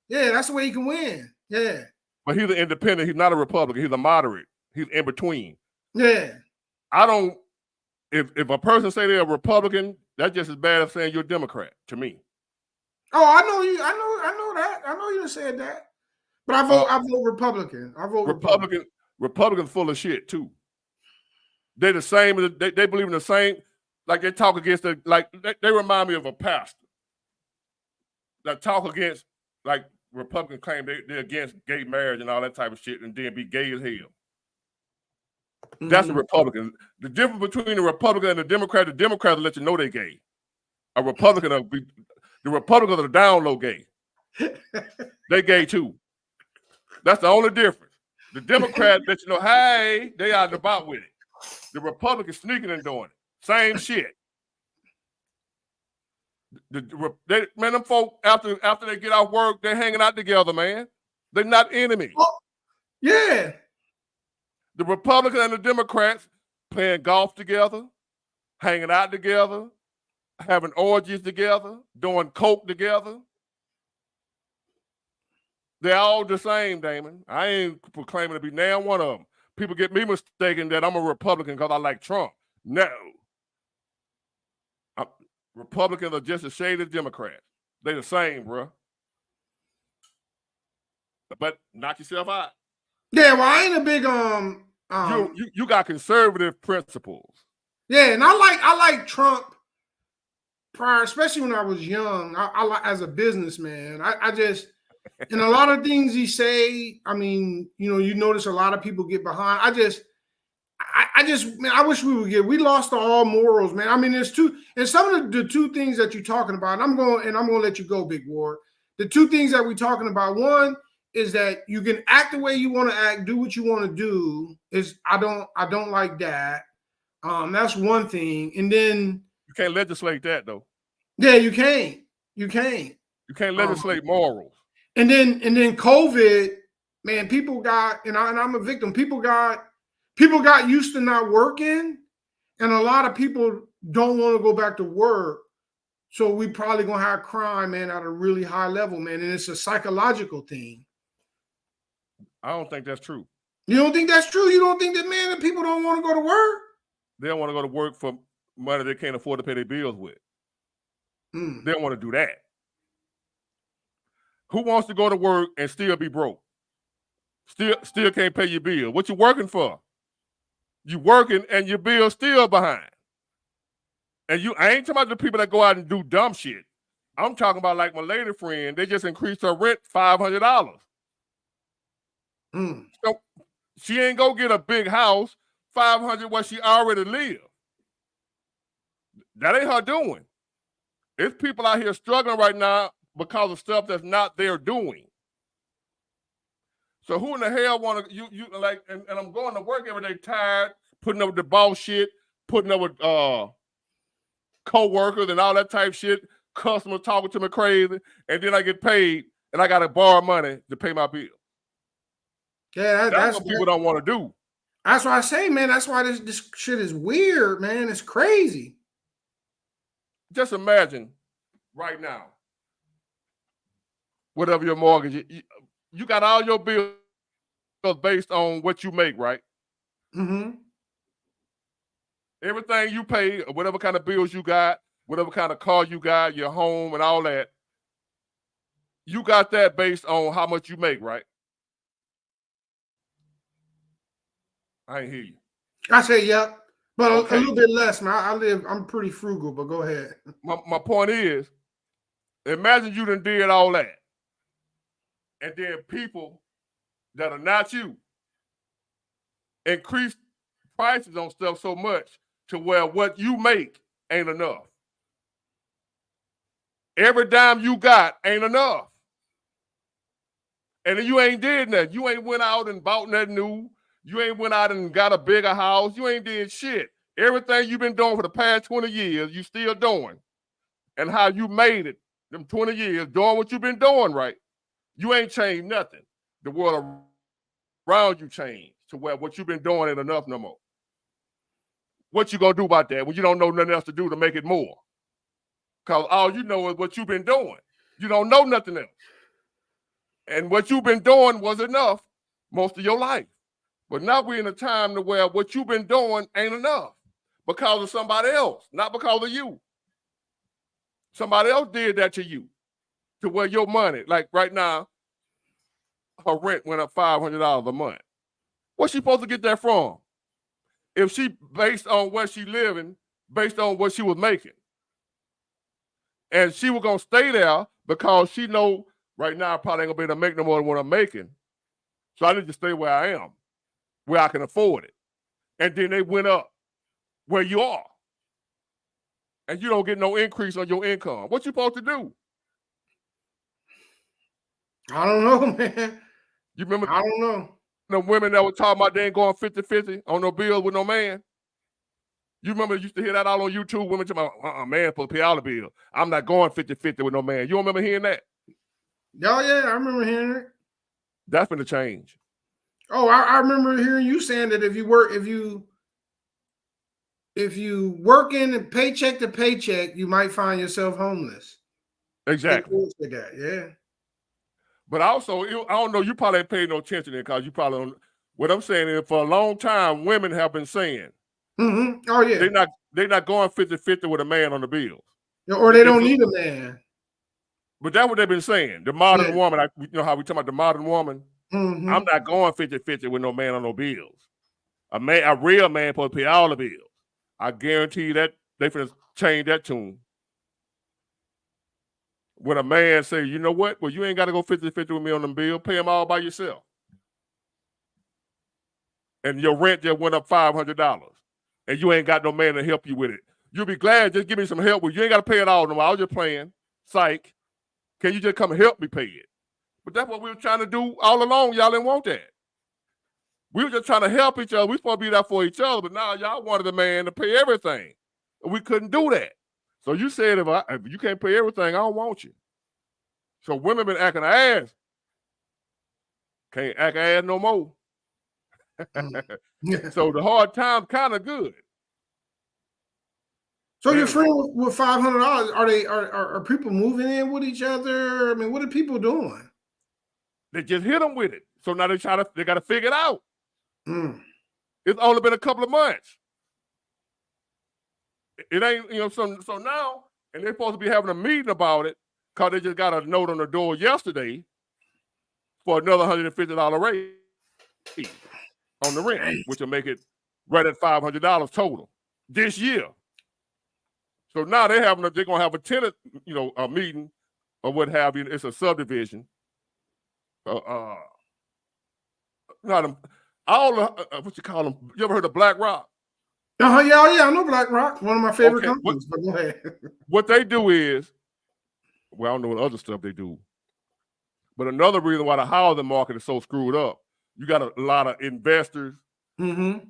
Yeah, that's the way he can win. Yeah. But he's an independent. He's not a Republican. He's a moderate. He's in between. Yeah. I don't. If a person say they're a Republican, that's just as bad as saying you're a Democrat to me. Oh, I know you. I know that. I know you said that. But I vote Republican. I vote Republican. Republicans full of shit too. They're the same. They believe in the same. Like they talk against they remind me of a pastor that talk against, like, Republicans claim they're against gay marriage and all that type of shit, and then be gay as hell. Mm-hmm. That's a Republican. The difference between the Republican and the Democrat will let you know they're gay. The Republicans are the down low gay. They gay too. That's the only difference. The Democrat let you know, hey, they out and about with it. The Republicans sneaking and doing it. Same shit. Man, them folk after they get off work, they're hanging out together, man. They're not enemies. Oh, yeah. The Republicans and the Democrats playing golf together, hanging out together, having orgies together, doing coke together. They're all the same, Damon. I ain't proclaiming to be now one of them. People get me mistaken that I'm a Republican because I like Trump. No. Republicans are just a shade of Democrats. They're the same, bro. But knock yourself out. Yeah, well, I ain't a big you got conservative principles. Yeah, and I like Trump prior, especially when I was young. I like, as a businessman. I just, and a lot of things he say, I mean, you know, you notice a lot of people get behind. I wish we lost all morals, man. I mean, there's two, and some of the two things that you're talking about, and I'm going to let you go, Big Ward. The two things that we're talking about, one is that you can act the way you want to act, do what you want to do. I don't like that. That's one thing. And then you can't legislate that though. Yeah, you can't. You can't legislate morals. And then COVID, man, people got, and I'm a victim. People got used to not working, and a lot of people don't want to go back to work. So we probably gonna have crime, man, at a really high level, man. And it's a psychological thing. I don't think that's true. You don't think that's true? You don't think that, man, that people don't want to go to work? They don't want to go to work for money they can't afford to pay their bills with. They don't want to do that. Who wants to go to work and still be broke? Still can't pay your bill. What you working for? You working and your bill's still behind. And I ain't talking about the people that go out and do dumb shit. I'm talking about, like, my lady friend. They just increased her rent $500. So she ain't go get a big house, $500 where she already live. That ain't her doing. It's people out here struggling right now because of stuff that's not their doing. So who in the hell want to, you like, and I'm going to work every day tired, putting up with the boss shit, putting up with co-workers and all that type shit, customers talking to me crazy, and then I get paid and I got to borrow money to pay my bill. Yeah, that's what people don't want to do. That's why I say, man, that's why this shit is weird, man. It's crazy. Just imagine right now, whatever your mortgage, you got all your bills based on what you make, right? Mm-hmm. Everything you pay, whatever kind of bills you got, whatever kind of car you got, your home and all that, you got that based on how much you make, right? I ain't hear you. I say, yeah, but okay. A little bit less, man. I'm pretty frugal, but go ahead. My point is, Imagine you done did all that. And then people that are not you increase prices on stuff so much to where what you make ain't enough. Every dime you got ain't enough. And then you ain't did nothing. You ain't went out and bought nothing new. You ain't went out and got a bigger house. You ain't did shit. Everything you've been doing for the past 20 years, you still doing. And how you made it them 20 years doing what you've been doing, right? You ain't changed nothing. The world around you changed to where what you've been doing ain't enough no more. What you gonna do about that when you don't know nothing else to do to make it more? Because all you know is what you've been doing. You don't know nothing else. And what you've been doing was enough most of your life. But now we're in a time to where what you've been doing ain't enough because of somebody else, not because of you. Somebody else did that to you, to where your money, like right now, her rent went up $500 a month. What's she supposed to get that from? If she, based on where she living, based on what she was making. And she was going to stay there because she know right now I probably ain't going to be able to make no more than what I'm making. So I need to stay where I am, where I can afford it. And then they went up where you are. And you don't get no increase on your income. What you supposed to do? I don't know, man. You remember? I don't know. The women that were talking about they ain't going 50-50 on no bills with no man. You remember you used to hear that all on YouTube, women talking about, man, supposed to pay all the bill. I'm not going 50-50 with no man. You don't remember hearing that? Oh, yeah, I remember hearing it. That's been a change. Oh, I remember hearing you saying that if you working and paycheck to paycheck, you might find yourself homeless. Exactly. Yeah. But also, I don't know, you probably ain't paid no attention to it because you probably don't. What I'm saying is for a long time, women have been saying, oh, yeah, they're not going 50-50 with a man on the bills. Or they don't need a man. But that's what they've been saying. The modern woman, you know how we talk about the modern woman? I'm not going 50-50 with no man on no bills. A real man supposed to pay all the bills. I guarantee you that they finna change that tune. When a man say, you know what? Well, you ain't got to go 50-50 with me on them bills. Pay them all by yourself. And your rent just went up $500. And you ain't got no man to help you with it. You'll be glad, just give me some help. Well, you ain't got to pay it all no more. I was just playing. Psych. Can you just come and help me pay it? But that's what we were trying to do all along. Y'all didn't want that. We were just trying to help each other. We supposed to be there for each other. But now y'all wanted the man to pay everything. And we couldn't do that. So you said, if you can't pay everything, I don't want you. So women been acting ass. Can't act ass no more. So the hard times kind of good. So your friend with $500, are people moving in with each other? I mean, what are people doing? They just hit them with it. So now they got to figure it out. It's only been a couple of months. It ain't, so now, and they're supposed to be having a meeting about it because they just got a note on the door yesterday for another $150 raise on the rent, which will make it right at $500 total this year. So now they're going to have a tenant, a meeting or what have you. It's a subdivision. What you call them? You ever heard of Black Rock? Yeah, I know Black Rock, one of my favorite companies. But go ahead. What they do is, well, I don't know what other stuff they do, but another reason why the housing market is so screwed up, you got a lot of investors go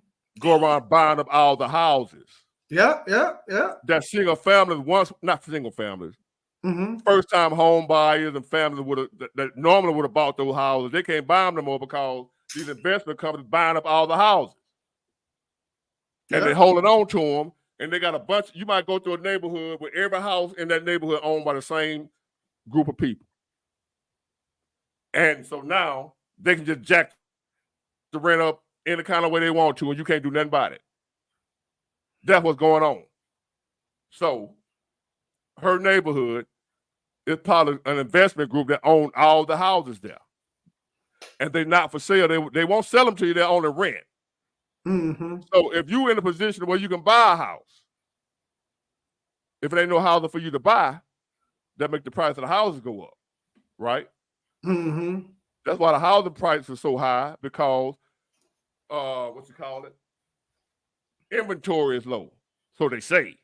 around buying up all the houses. Yeah. That single families, not single families, first time home buyers and families that normally would have bought those houses, they can't buy them no more because these investment companies buying up all the houses. And they're holding on to them, and they got a bunch. You might go through a neighborhood where every house in that neighborhood owned by the same group of people. And so now they can just jack the rent up any kind of way they want to, and you can't do nothing about it. That's what's going on. So her neighborhood is probably an investment group that own all the houses there. And they're not for sale. They won't sell them to you. They're on the rent. So if you're in a position where you can buy a house, if it ain't no housing for you to buy, that make the price of the houses go up, right? Mm-hmm. That's why the housing prices are so high, because what you call it? Inventory is low. So they say.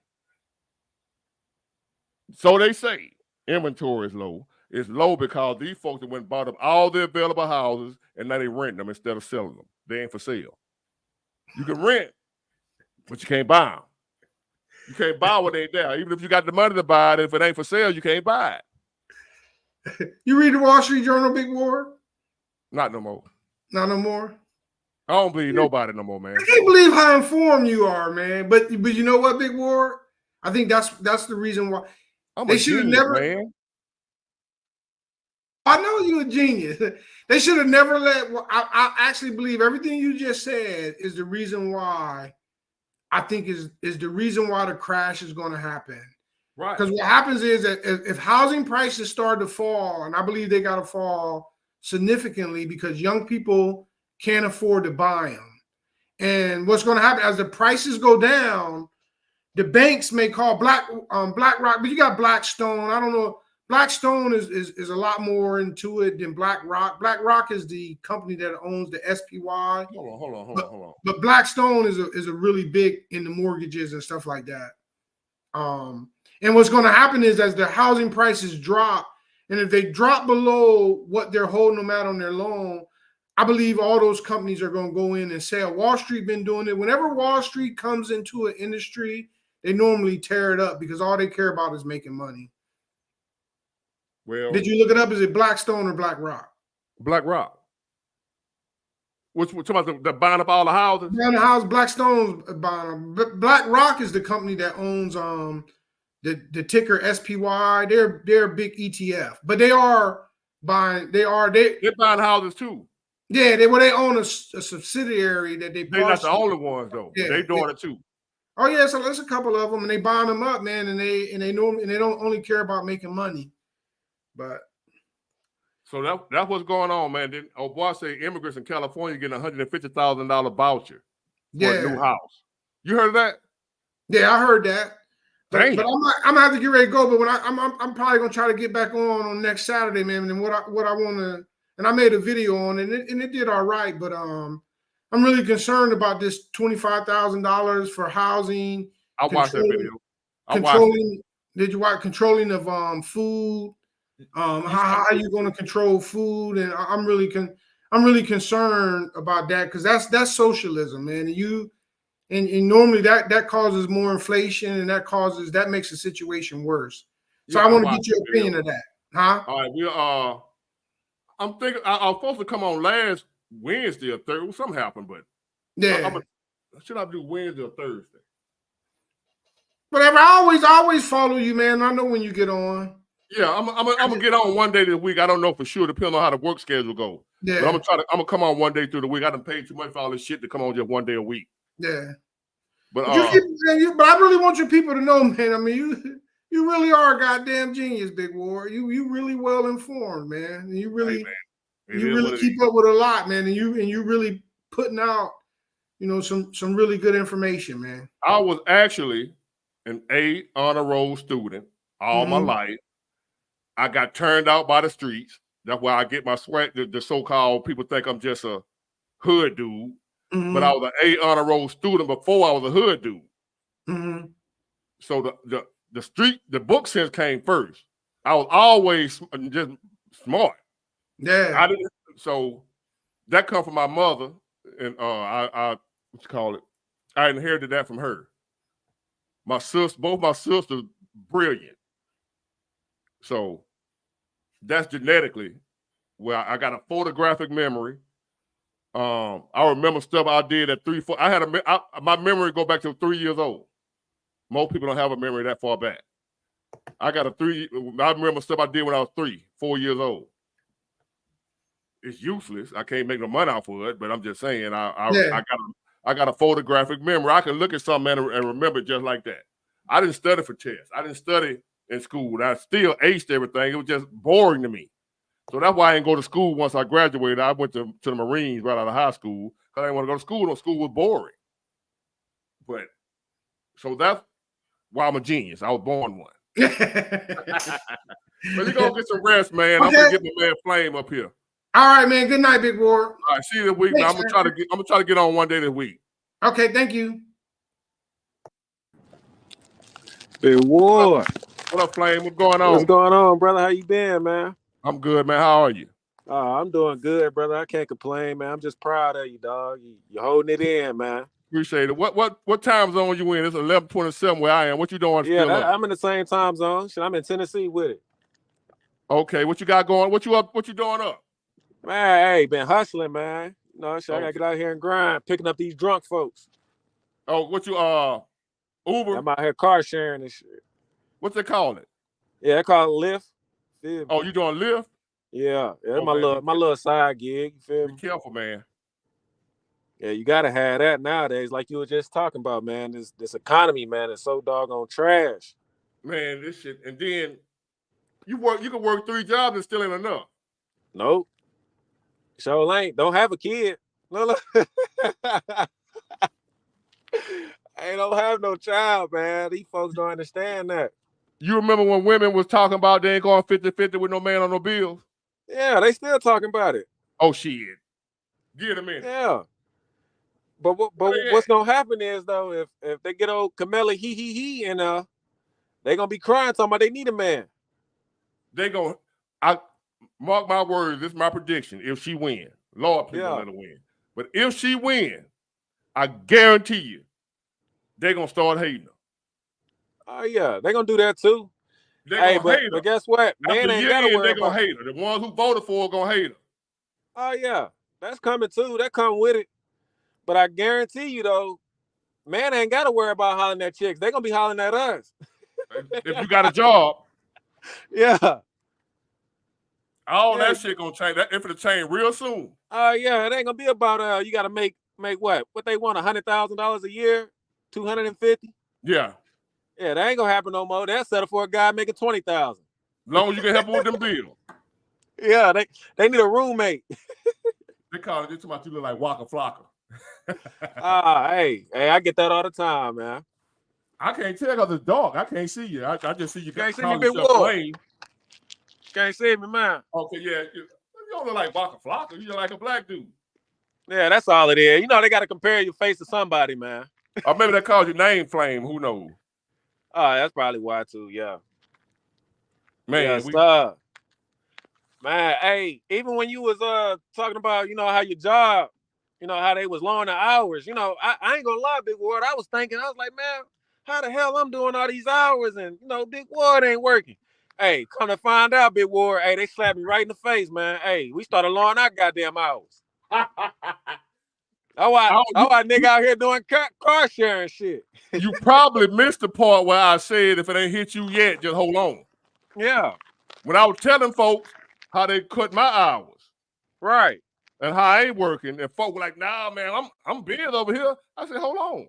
Inventory is low. It's low because these folks that went and bought up all the available houses and now they rent them instead of selling them. They ain't for sale. You can rent, but you can't buy them. You can't buy what ain't there. Even if you got the money to buy it, if it ain't for sale, you can't buy it. You read the Wall Street Journal, Big War? Not no more. Not no more? I don't believe nobody no more, man. I can't believe how informed you are, man. But you know what, Big War? I think that's the reason why. They should have never. Man. I know you're a genius. They should have never let. I actually believe everything you just said is the reason why. I think is the reason why the crash is going to happen. Right. Because what happens is that if housing prices start to fall, and I believe they got to fall significantly because young people can't afford to buy them. And what's going to happen as the prices go down, the banks may call BlackRock, but you got Blackstone. I don't know. Blackstone is a lot more into it than BlackRock. BlackRock is the company that owns the SPY. Hold on. But Blackstone is a really big in the mortgages and stuff like that. And what's going to happen is as the housing prices drop, and if they drop below what they're holding them at on their loan, I believe all those companies are going to go in and sell. Wall Street been doing it. Whenever Wall Street comes into an industry, they normally tear it up because all they care about is making money. Well, did you look it up? Is it Blackstone or BlackRock? BlackRock. Which about the buying up all the houses? Buying the house, Blackstone's buying them. BlackRock is the company that owns the ticker SPY. They're a big ETF, but they're buying houses too. Yeah, they own a subsidiary that they. They're not the only ones though. Yeah, they're doing it too. Oh yeah, so there's a couple of them, and they buying them up, man, and they don't only care about making money, but. So that's what's going on, man. Then boy say immigrants in California getting $150,000 voucher for a new house. You heard of that? Yeah, I heard that. But I'm gonna have to get ready to go. But when I'm probably gonna try to get back on next Saturday, man. And what I want to, and I made a video on it, and it did all right. But I'm really concerned about this $25,000 for housing. I watched that video. Did you watch controlling of food? How are you going to control food? And I'm really concerned about that because that's socialism, man. And normally that causes more inflation, and that makes the situation worse. So I want to get your opinion of that, huh? All right, I'm thinking I was supposed to come on last Wednesday or Thursday. Something happened, but yeah, should I do Wednesday or Thursday? Whatever. I always follow you, man. I know when you get on. Yeah, I'm gonna get on one day this week. I don't know for sure, depending on how the work schedule goes. Yeah, but I'm gonna come on one day through the week. I done paid too much for all this shit to come on just one day a week. Yeah, but I really want your people to know, man. I mean, you really are a goddamn genius, Big War. You really well informed, man. And you really keep up with a lot, man. And you really putting out, some really good information, man. I was actually an A honor roll student all my life. I got turned out by the streets. That's why I get my sweat. The so-called people think I'm just a hood dude. But I was an A honor roll student before I was a hood dude. So the book sense came first. I was always just smart. Yeah. So that come from my mother, and I inherited that from her. Both my sisters, brilliant. So that's genetically where I got a photographic memory. I remember stuff I did at 3, 4. My memory go back to 3 years old. Most people don't have a memory that far back. I remember stuff I did when I was 3, 4 years old. It's useless. I can't make no money off of it, but I'm just saying I got a photographic memory. I can look at something and remember it just like that. I didn't study for tests. I didn't study in school. I still aced everything. It was just boring to me. So that's why I didn't go to school once I graduated. I went to the Marines right out of high school because I didn't want to go to school. No, school was boring. But so that's why I'm a genius. I was born one. But you gonna get some rest, man. I'm Okay. gonna get my man Flame up here. All right, man. Good night, Big Ward. All right, see you this week, man. I'm gonna try to get on one day this week. Okay, thank you. Big Ward. What up, Flame? What's going on? What's going on, brother? How you been, man? I'm good, man. How are you? I'm doing good, brother. I can't complain, man. I'm just proud of you, dog. You're holding it in, man. Appreciate it. What time zone you in? It's 11:27 where I am. What you doing? Yeah, I'm in the same time zone. Shit, I'm in Tennessee with it. Okay, what you got going? What you up? What you doing up? Man, hey, been hustling, man. You know, shit, I gotta get out here and grind, picking up these drunk folks. Oh, what you Uber? I'm out here car sharing and shit. What's they call it? Yeah, they call it Lyft. Oh, you doing Lyft? Yeah, Okay. my little side gig. You feel me? Be careful, man. Yeah, you gotta have that nowadays, like you were just talking about, man. This economy, man, is so doggone trash. Man, this shit. And then you can work 3 jobs and still ain't enough. Nope. Sure ain't. Don't have a kid. No. I don't have no child, man. These folks don't understand that. You remember when women was talking about they ain't going 50-50 with no man on no bills? Yeah, they still talking about it. Oh shit. Give it a minute. Yeah. But what's gonna happen is though, if they get old Camilla he and they gonna be crying talking about they need a man. I mark my words, this is my prediction. If she win, Lord please don't let her win. But if she win, I guarantee you, they're gonna start hating her. Oh yeah, they're gonna do that too. But guess what? Man ain't gotta worry about. They're gonna hate her. The ones who voted for her gonna hate her. Oh yeah, that's coming too. That come with it. But I guarantee you though, man ain't gotta worry about hollering at chicks. They're gonna be hollering at us. If you got a job. Yeah. All that shit gonna change. That if it'll change real soon. Yeah, it ain't gonna be about you gotta make what they want, $100,000 a year, 250. Yeah. Yeah, that ain't gonna happen no more. They'll settle for a guy making 20,000. As long as you can help them with them bills. Yeah, they need a roommate. They call it this about you look like Waka Flocka. Hey, I get that all the time, man. I can't tell because it's dark. I can't see you. I just see you. Can't see me, Big Ward. Can't see me, man. Okay, yeah. You don't look like Waka Flocka. You look like a black dude. Yeah, that's all it is. You know, they got to compare your face to somebody, man. Or maybe they called you name Flame. Who knows? That's probably why, too, yeah. Man, man, hey, even when you was talking about, you know, how your job, you know, how they was lowering the hours, you know, I ain't gonna lie, Big Ward. I was like, man, how the hell I'm doing all these hours and, you know, Big Ward ain't working. Hey, come to find out, Big Ward, hey, they slapped me right in the face, man. Hey, we started lowering our goddamn hours. That's why nigga out here doing car sharing shit. You probably missed the part where I said if it ain't hit you yet, just hold on. Yeah. When I was telling folks how they cut my hours. Right. And how I ain't working, and folk were like, nah, man, I'm busy over here. I said, hold on.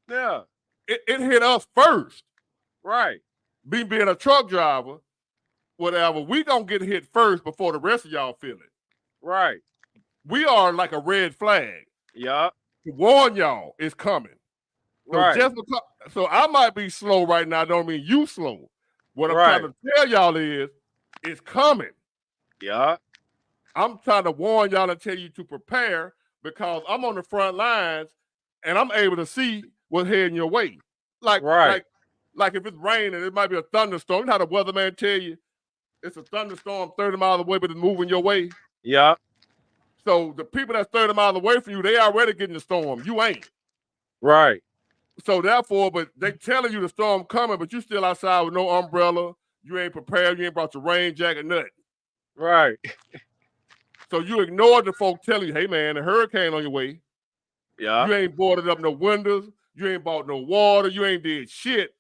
Yeah. It hit us first. Right. Being a truck driver, whatever, we gonna get hit first before the rest of y'all feel it. Right. We are like a red flag. Yeah. To warn y'all, it's coming. So right. So I might be slow right now, don't mean you slow. What I'm trying to tell y'all is, it's coming. Yeah. I'm trying to warn y'all and tell you to prepare because I'm on the front lines and I'm able to see what's heading your way. Like if it's raining, it might be a thunderstorm. You know how the weatherman tell you it's a thunderstorm 30 miles away, but it's moving your way? Yeah. So the people that's 30 miles away from you, they already getting the storm. You ain't. Right. So therefore, but they telling you the storm coming, but you still outside with no umbrella. You ain't prepared. You ain't brought your rain jacket, nothing. Right. So you ignore the folk telling you, hey, man, a hurricane on your way. Yeah. You ain't boarded up no windows. You ain't bought no water. You ain't did shit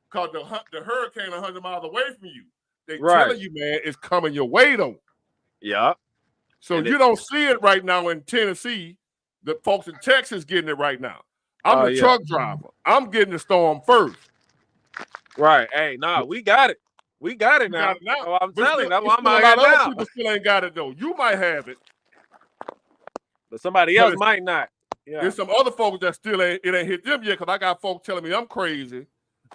because the hurricane 100 miles away from you. They telling you, man, it's coming your way, though. Yeah. So you don't see it right now in Tennessee. The folks in Texas getting it right now. I'm the truck driver. I'm getting the storm first. Right. Hey, we got it. We got it now. Oh, I'm telling you, that's why I'm out here now. Other people still ain't got it, though. You might have it. But somebody else might not. Yeah. There's some other folks that still it ain't hit them yet because I got folks telling me I'm crazy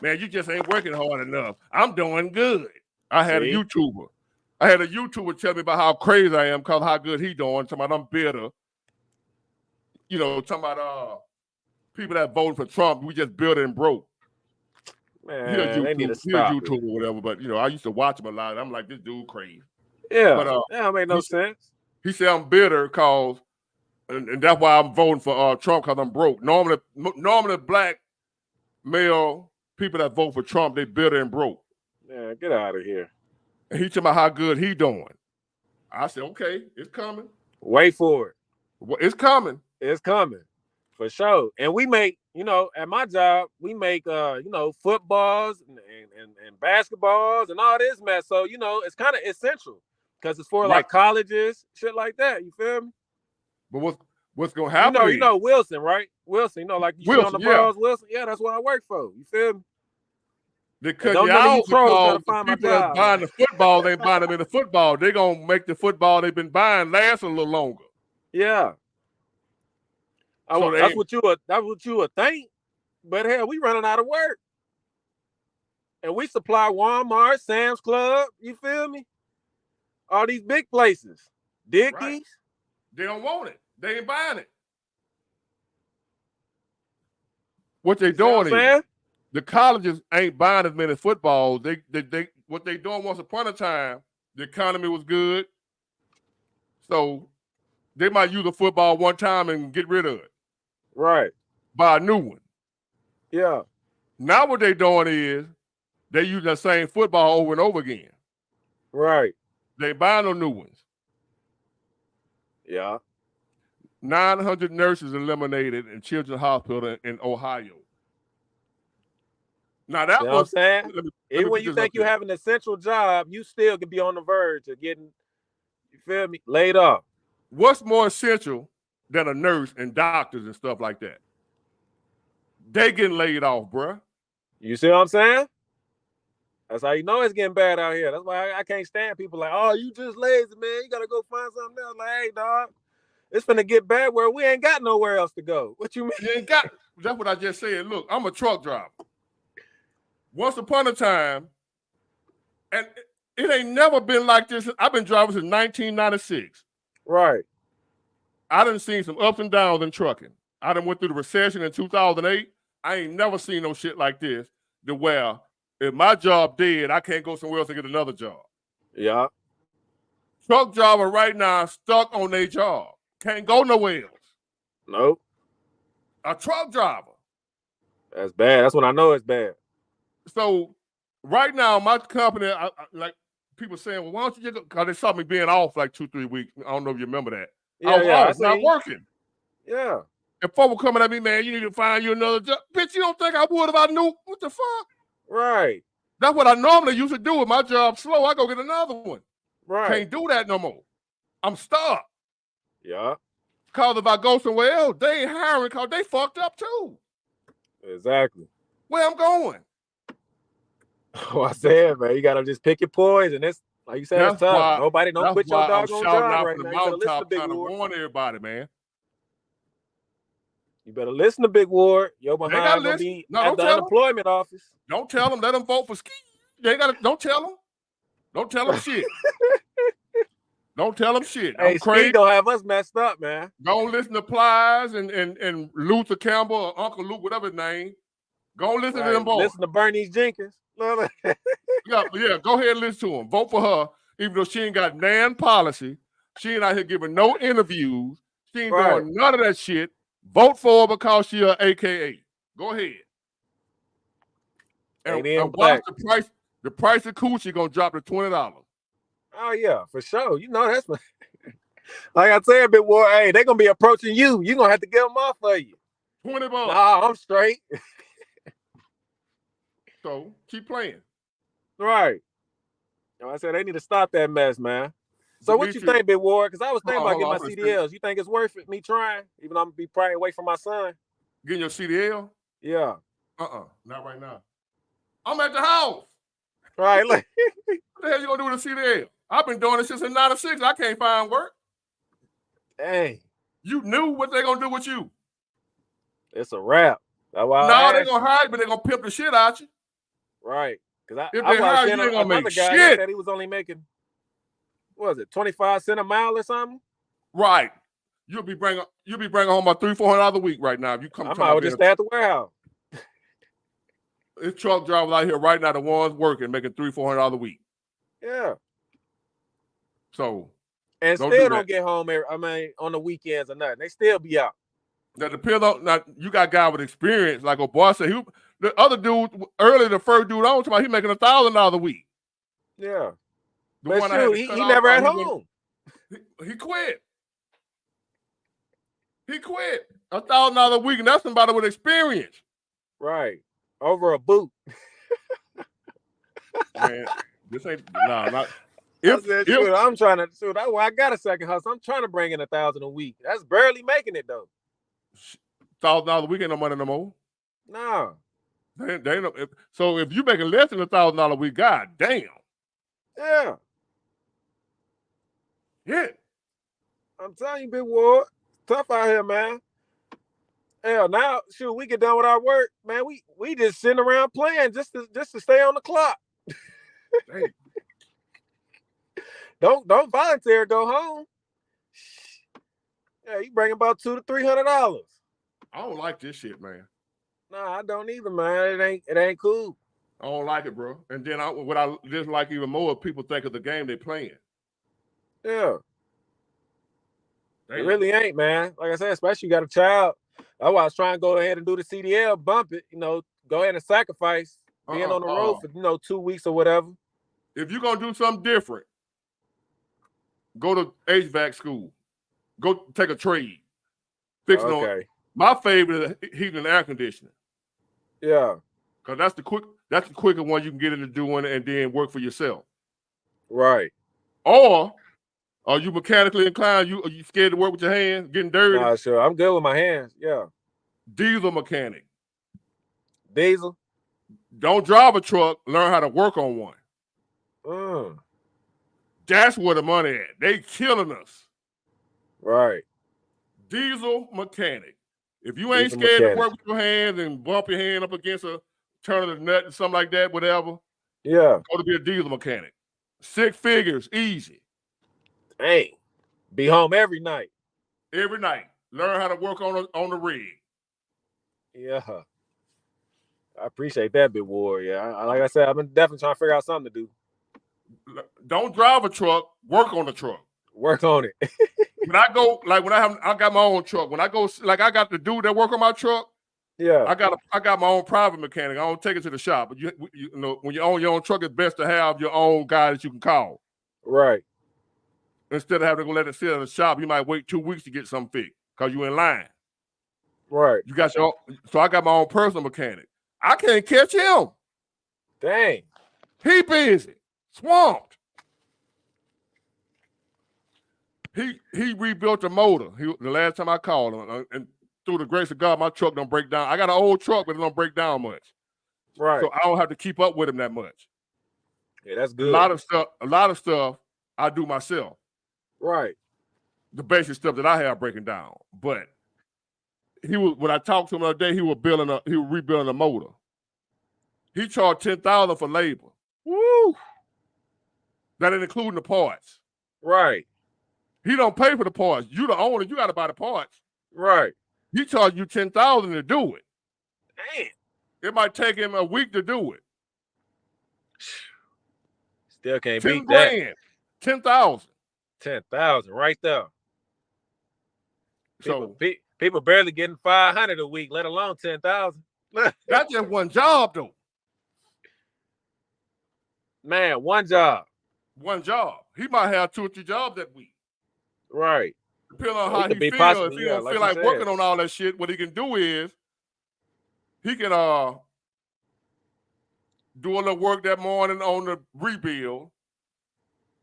Man, you just ain't working hard enough. I'm doing good. I had See? a YouTuber tell me about how crazy I am because how good he doing. Talking about I'm bitter. You know, talking about people that voted for Trump, we just bitter and broke. Man, they need to stop it. YouTube or whatever. But you know, I used to watch him a lot. I'm like, this dude crazy. Yeah, But that don't make no sense. He said I'm bitter because, and that's why I'm voting for Trump because I'm broke. Normally black male people that vote for Trump, they bitter and broke. Yeah, get out of here. And he talking about how good he doing. I said, okay, it's coming. Wait for it. Well, it's coming. It's coming. For sure. And we make, you know, at my job, we make you know, footballs and basketballs and all this mess. So, you know, it's kind of essential because it's for like colleges, shit like that. You feel me? But what's gonna happen? You know Wilson, right? Wilson, you know, like you see on the bars, Wilson. Yeah, that's what I work for. You feel me? They cut you out because the people that's buying the football, they ain't buying them in the football. They're gonna make the football they've been buying last a little longer. Yeah. So that's what you would think. But hell, we running out of work. And we supply Walmart, Sam's Club, you feel me? All these big places. Dickies. Right. They don't want it. They ain't buying it. What they doing is the colleges ain't buying as many footballs. They what they doing once upon a time, the economy was good. So they might use a football one time and get rid of it. Right. Buy a new one. Yeah. Now what they doing is they use the same football over and over again. Right. They buying no new ones. Yeah. 900 nurses eliminated in Children's Hospital in Ohio. Now that what I'm saying? Even when you think you have an essential job, you still can be on the verge of getting, you feel me, laid off. What's more essential than a nurse and doctors and stuff like that? They getting laid off, bruh. You see what I'm saying? That's how you know it's getting bad out here. That's why I can't stand people like, oh, you just lazy, man. You got to go find something else. Like, hey, dog, it's finna get bad where we ain't got nowhere else to go. What you mean? You ain't got. That's what I just said. Look, I'm a truck driver. Once upon a time, and it ain't never been like this. I've been driving since 1996. Right. I done seen some ups and downs in trucking. I done went through the recession in 2008. I ain't never seen no shit like this. To where if my job dead, I can't go somewhere else and get another job. Yeah. Truck driver right now stuck on their job. Can't go nowhere else. Nope. A truck driver. That's bad. That's when I know it's bad. So right now, my company, I like people saying, well, why don't you just go? Because they saw me being off like 2-3 weeks. I don't know if you remember that. I was not working. Yeah. And folks were coming at me, man, you need to find you another job. Bitch, you don't think I would if I knew? What the fuck? Right. That's what I normally used to do. With my job slow, I go get another one. Right. Can't do that no more. I'm stuck. Yeah. Because if I go somewhere else, they ain't hiring because they fucked up too. Exactly. Where I'm going. Oh, I said, man, you gotta just pick your poison. It's like you said, it's tough. Nobody don't quit your doggone job right now. You better listen to Big Ward. Warn everybody, man. You better listen to Big Ward. Your behind gonna be at the unemployment office. Don't tell them. Let them vote for Ski. They gotta. Don't tell them. Don't tell them shit. Don't tell them shit. Hey, I'm crazy. Ski don't have us messed up, man. Don't listen to Plies and Luther Campbell or Uncle Luke, whatever his name. Go listen to them boys. Listen to Bernice Jenkins. yeah, go ahead and listen to him. Vote for her, even though she ain't got nan policy. She ain't out here giving no interviews. She ain't doing none of that shit. Vote for her because she a AKA. Go ahead. And watch the price. The price of coochie gonna drop to $20. Oh yeah, for sure. You know that's like I said, Big War. Hey, they're gonna be approaching you. You're gonna have to get them off for you. $20. Nah, I'm straight. So keep playing. Right. I said they need to stop that mess, man. So what you think, Big Ward? Because I was thinking about getting my CDLs. You think it's worth it, me trying? Even though I'm gonna be probably away from my son. Getting your CDL? Yeah. Not right now. I'm at the house. Right. Like, what the hell you gonna do with a CDL? I've been doing this since in '96. I can't find work. Dang. You knew what they gonna do with you. It's a wrap. No, they're gonna hire you, but they're gonna pimp the shit out you. Right. Because If I they watched hire you, they gonna another make guy. He shit. said he was only making, what was it, 25 cents a mile or something? Right. You'll be bringing home about $300-400 a week right now if you come. I might well just stay at the warehouse. It's truck drivers out here right now, the ones working, making $300-400 a week. Yeah. So and don't still do don't that. get home on the weekends or nothing. They still be out. Now depends on now. You got a guy with experience, like old boy said. The other dude earlier, the first dude on talking about he making $1,000 a week. Yeah. The But one I had shoot, to he cut off, never at home. He quit. He quit. $1,000 a week, and that's somebody with experience. Right. Over a boot. Man, this ain't not. Shoot, I'm trying to shoot. I got a second hustle. I'm trying to bring in $1,000 a week. That's barely making it though. $1,000 a week ain't no money no more. No. They ain't no, so if you making less than $1,000 a week, god damn. Yeah. Yeah. I'm telling you, Big Ward, tough out here, man. Hell, now, shoot, we get done with our work, man. We just sitting around playing just to stay on the clock. Don't volunteer, go home. Yeah, you bring about $200 to $300. I don't like this shit, man. Nah, I don't either, man. It ain't cool. I don't like it, bro. And then what I dislike even more, people think of the game they playing. Yeah. Damn. It really ain't, man. Like I said, especially you got a child. That's why I was trying to go ahead and do the CDL, bump it, go ahead and sacrifice being on the road for 2 weeks or whatever. If you're gonna do something different, go to HVAC school. Go take a trade. Fix it on. My favorite is heating and air conditioning. Yeah. Because that's the quicker one you can get into doing and then work for yourself. Right. Or are you mechanically inclined? Are you scared to work with your hands, getting dirty? Nah, sure. I'm good with my hands. Yeah. Diesel mechanic. Diesel. Don't drive a truck. Learn how to work on one. That's where the money at. They killing us. Right. Diesel mechanic. If you ain't scared to work with your hands and bump your hand up against a turn of the nut and something like that, whatever. Yeah. Go to be a diesel mechanic. 6 figures, easy. Hey, be home every night. Every night. Learn how to work on the rig. Yeah. I appreciate that, Big War. Yeah. Like I said, I've been definitely trying to figure out something to do. Don't drive a truck, work on the truck. Work on it. When I go, like when I got my own truck. When I go, like I got the dude that work on my truck. Yeah. I got my own private mechanic. I don't take it to the shop. But you know, when you own your own truck, it's best to have your own guy that you can call. Right. Instead of having to go let it sit in the shop, you might wait 2 weeks to get something fixed because you're in line. Right. You got your own, so I got my own personal mechanic. I can't catch him. Dang. He busy. Swamped. He rebuilt the motor. The last time I called him, and through the grace of God, my truck don't break down. I got an old truck, but it don't break down much. Right. So I don't have to keep up with him that much. Yeah, that's good. A lot of stuff I do myself. Right. The basic stuff that I have breaking down. But when I talked to him the other day, he was rebuilding a motor. He charged $10,000 for labor. Woo! That ain't including the parts. Right. He don't pay for the parts. You the owner, you gotta buy the parts. Right. He charged you $10,000 to do it. Damn. It might take him a week to do it. Still can't 10 beat that. grand. 10,000. 10,000 right there. So people barely getting 500 a week, let alone 10,000. That's just one job though. Man, one job. One job. He might have 2 or 3 jobs that week. Right. Depending on how he feels. If he don't feel like working on all that shit, what he can do is he can do a little work that morning on the rebuild.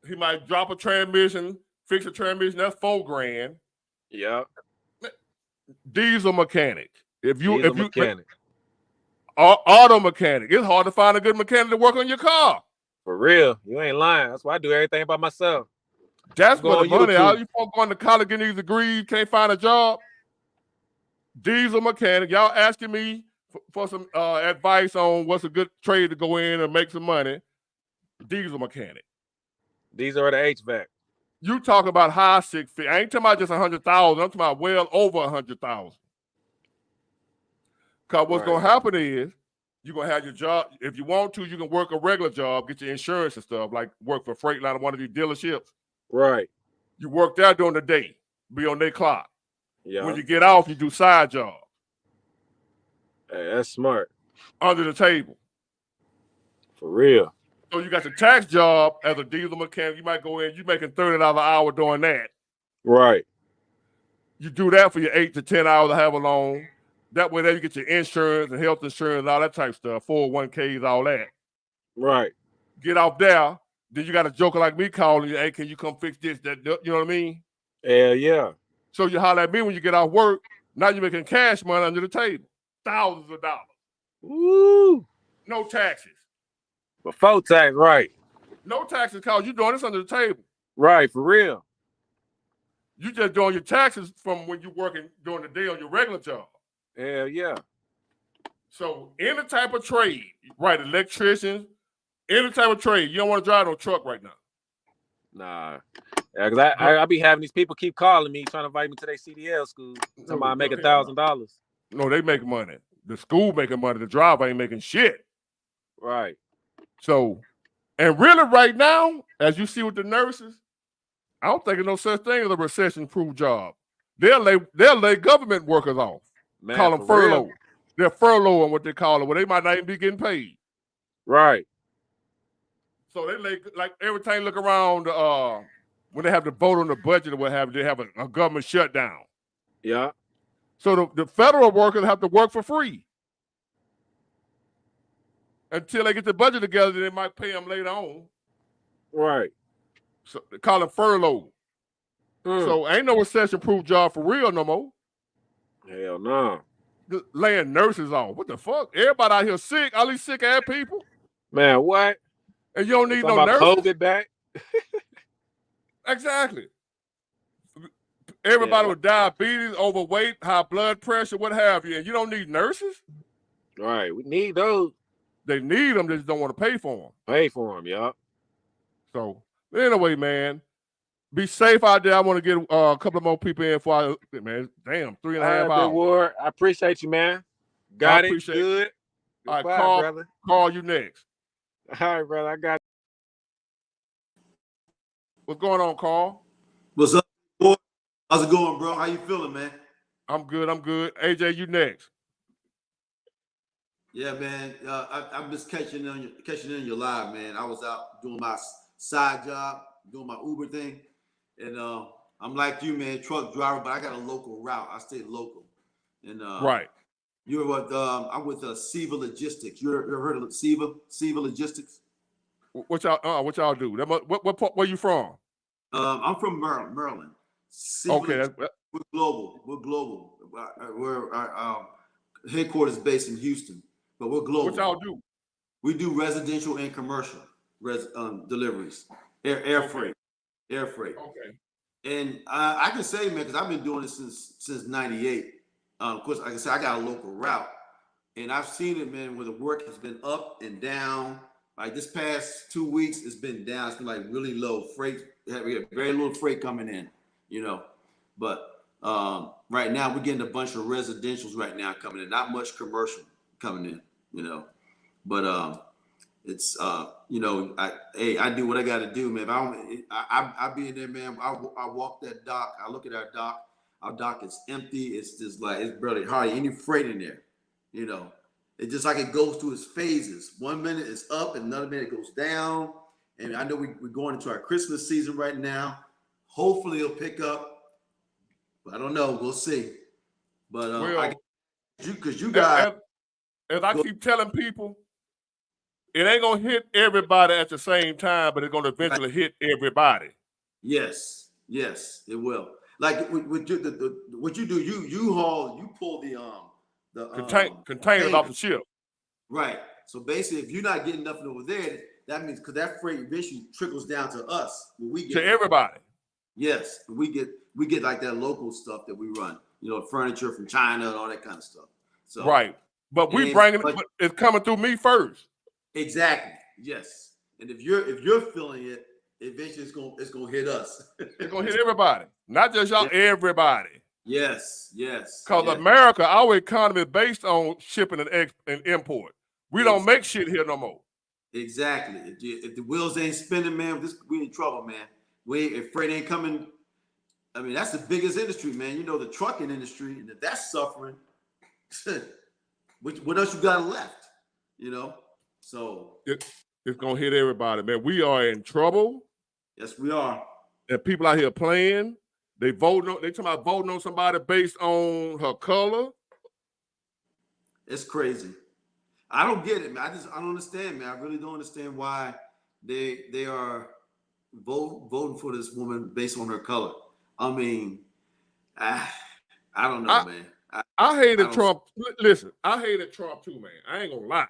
He might drop a transmission, fix a transmission. That's $4,000. Yeah. Diesel mechanic. Mechanic. Auto mechanic. It's hard to find a good mechanic to work on your car. For real. You ain't lying. That's why I do everything by myself. That's where the money. All you folk going to college getting these degrees, can't find a job. Diesel mechanic. Y'all asking me for some advice on what's a good trade to go in and make some money, diesel mechanic. These are the HVAC. You talking about high six figures. I ain't talking about just 100,000. I'm talking about well over 100,000. Because what's going to happen is you're going to have your job. If you want to, you can work a regular job, get your insurance and stuff, like work for Freightliner or one of these dealerships. Right. You work there during the day, be on their clock. Yeah. When you get off, you do side jobs. Hey, that's smart. Under the table. For real. So you got your tax job as a diesel mechanic. You might go in, you're making $30 an hour doing that. Right. You do that for your 8 to 10 hours to have a loan. That way there you get your insurance and health insurance and all that type of stuff, 401ks, all that. Right. Get off there. Then you got a joker like me calling you, hey, can you come fix this, that, you know what I mean? Hell yeah. So you holler at me when you get off work. Now you're making cash money under the table. Thousands of dollars. Woo. No taxes. Before tax, right. No taxes because you're doing this under the table. Right, for real. You just doing your taxes from when you're working during the day on your regular job. Hell yeah. So any type of trade, right, electricians, any type of trade, you don't want to drive no truck right now. Nah. Yeah, because I be having these people keep calling me, trying to invite me to their CDL school. Somebody make $1,000. No, they make money. The school making money. The driver ain't making shit. Right. So, and really right now, as you see with the nurses, I don't think there's no such thing as a recession-proof job. They'll lay government workers off. Man, call them furlough. Real? They're furloughing what they call it, where they might not even be getting paid. Right. So they lay, like every time you look around, when they have to vote on the budget or what have you, they have a government shutdown. Yeah. So the federal workers have to work for free. Until they get the budget together, they might pay them later on. Right. So they call them furlough. So ain't no recession-proof job for real no more. Hell no. Laying nurses on. What the fuck? Everybody out here sick. All these sick ass people. Man, what? And you don't need no nurses. COVID back. Exactly. Everybody with diabetes, overweight, high blood pressure, what have you, and you don't need nurses. Right. We need those. They need them. They just don't want to pay for them. Pay for them, yeah. So anyway, man, be safe out there. I want to get a couple of more people in for man. Damn, 3.5 hours. Ward, I appreciate you, man. Got it. Good. All right, Carl, call you next. All right, brother. I got it. What's going on, Carl? What's up, boy? How's it going, bro? How you feeling, man? I'm good. AJ, you next. Yeah, man. I'm just catching in your live, man. I was out doing my side job, doing my Uber thing, and I'm like you, man, truck driver, but I got a local route. I stay local, and right. You're what? I'm with Siva Logistics. You ever heard of Siva Logistics? What y'all do? Where you from? I'm from Maryland. Okay, we're global. We're our headquarters based in Houston, but we're global. What y'all do? We do residential and commercial deliveries, air freight. Okay. And I can say, man, because I've been doing it since '98. Of course, like I said, I got a local route, and I've seen it, man, where the work has been up and down. Like this past 2 weeks, it's been down. It's been like really low freight. We have very little freight coming in, you know. But right now, we're getting a bunch of residentials right now coming in. Not much commercial coming in, you know. But it's you know, I do what I got to do, man. If I be in there, man. I walk that dock. I look at our dock. Our dock is empty. It's just like it's barely hardly any freight in there, you know. It's just like it goes through its phases. 1 minute it's up, and another minute it goes down. And I know we're going into our Christmas season right now. Hopefully it'll pick up. But I don't know. We'll see. But because you guys, as I keep telling people, it ain't gonna hit everybody at the same time, but it's gonna eventually hit everybody. Yes, it will. Like what you do, you pull the containers off the ship. Right. So basically, if you're not getting nothing over there, that means because that freight eventually trickles down to us. We get to everybody. Yes, we get like that local stuff that we run. You know, furniture from China and all that kind of stuff. So right. But we And- bringing but- it. It's coming through me first. Exactly. Yes. And if you're feeling it, eventually it's gonna hit us. It's gonna hit everybody, not just y'all. Everybody. Yes. Yes. Because yes. America, our economy is based on shipping and import. We don't make shit here no more. Exactly. If the wheels ain't spinning, man, we in trouble, man. If freight ain't coming, I mean, that's the biggest industry, man. You know, the trucking industry, and if that's suffering, what else you got left? You know, so it's gonna hit everybody, man. We are in trouble. Yes, we are. And people out here playing. They talking about voting on somebody based on her color. It's crazy. I don't get it, man. I don't understand, man. I really don't understand why they are voting for this woman based on her color. I mean, I don't know, man. I hated Trump. Listen, I hated Trump too, man. I ain't gonna lie.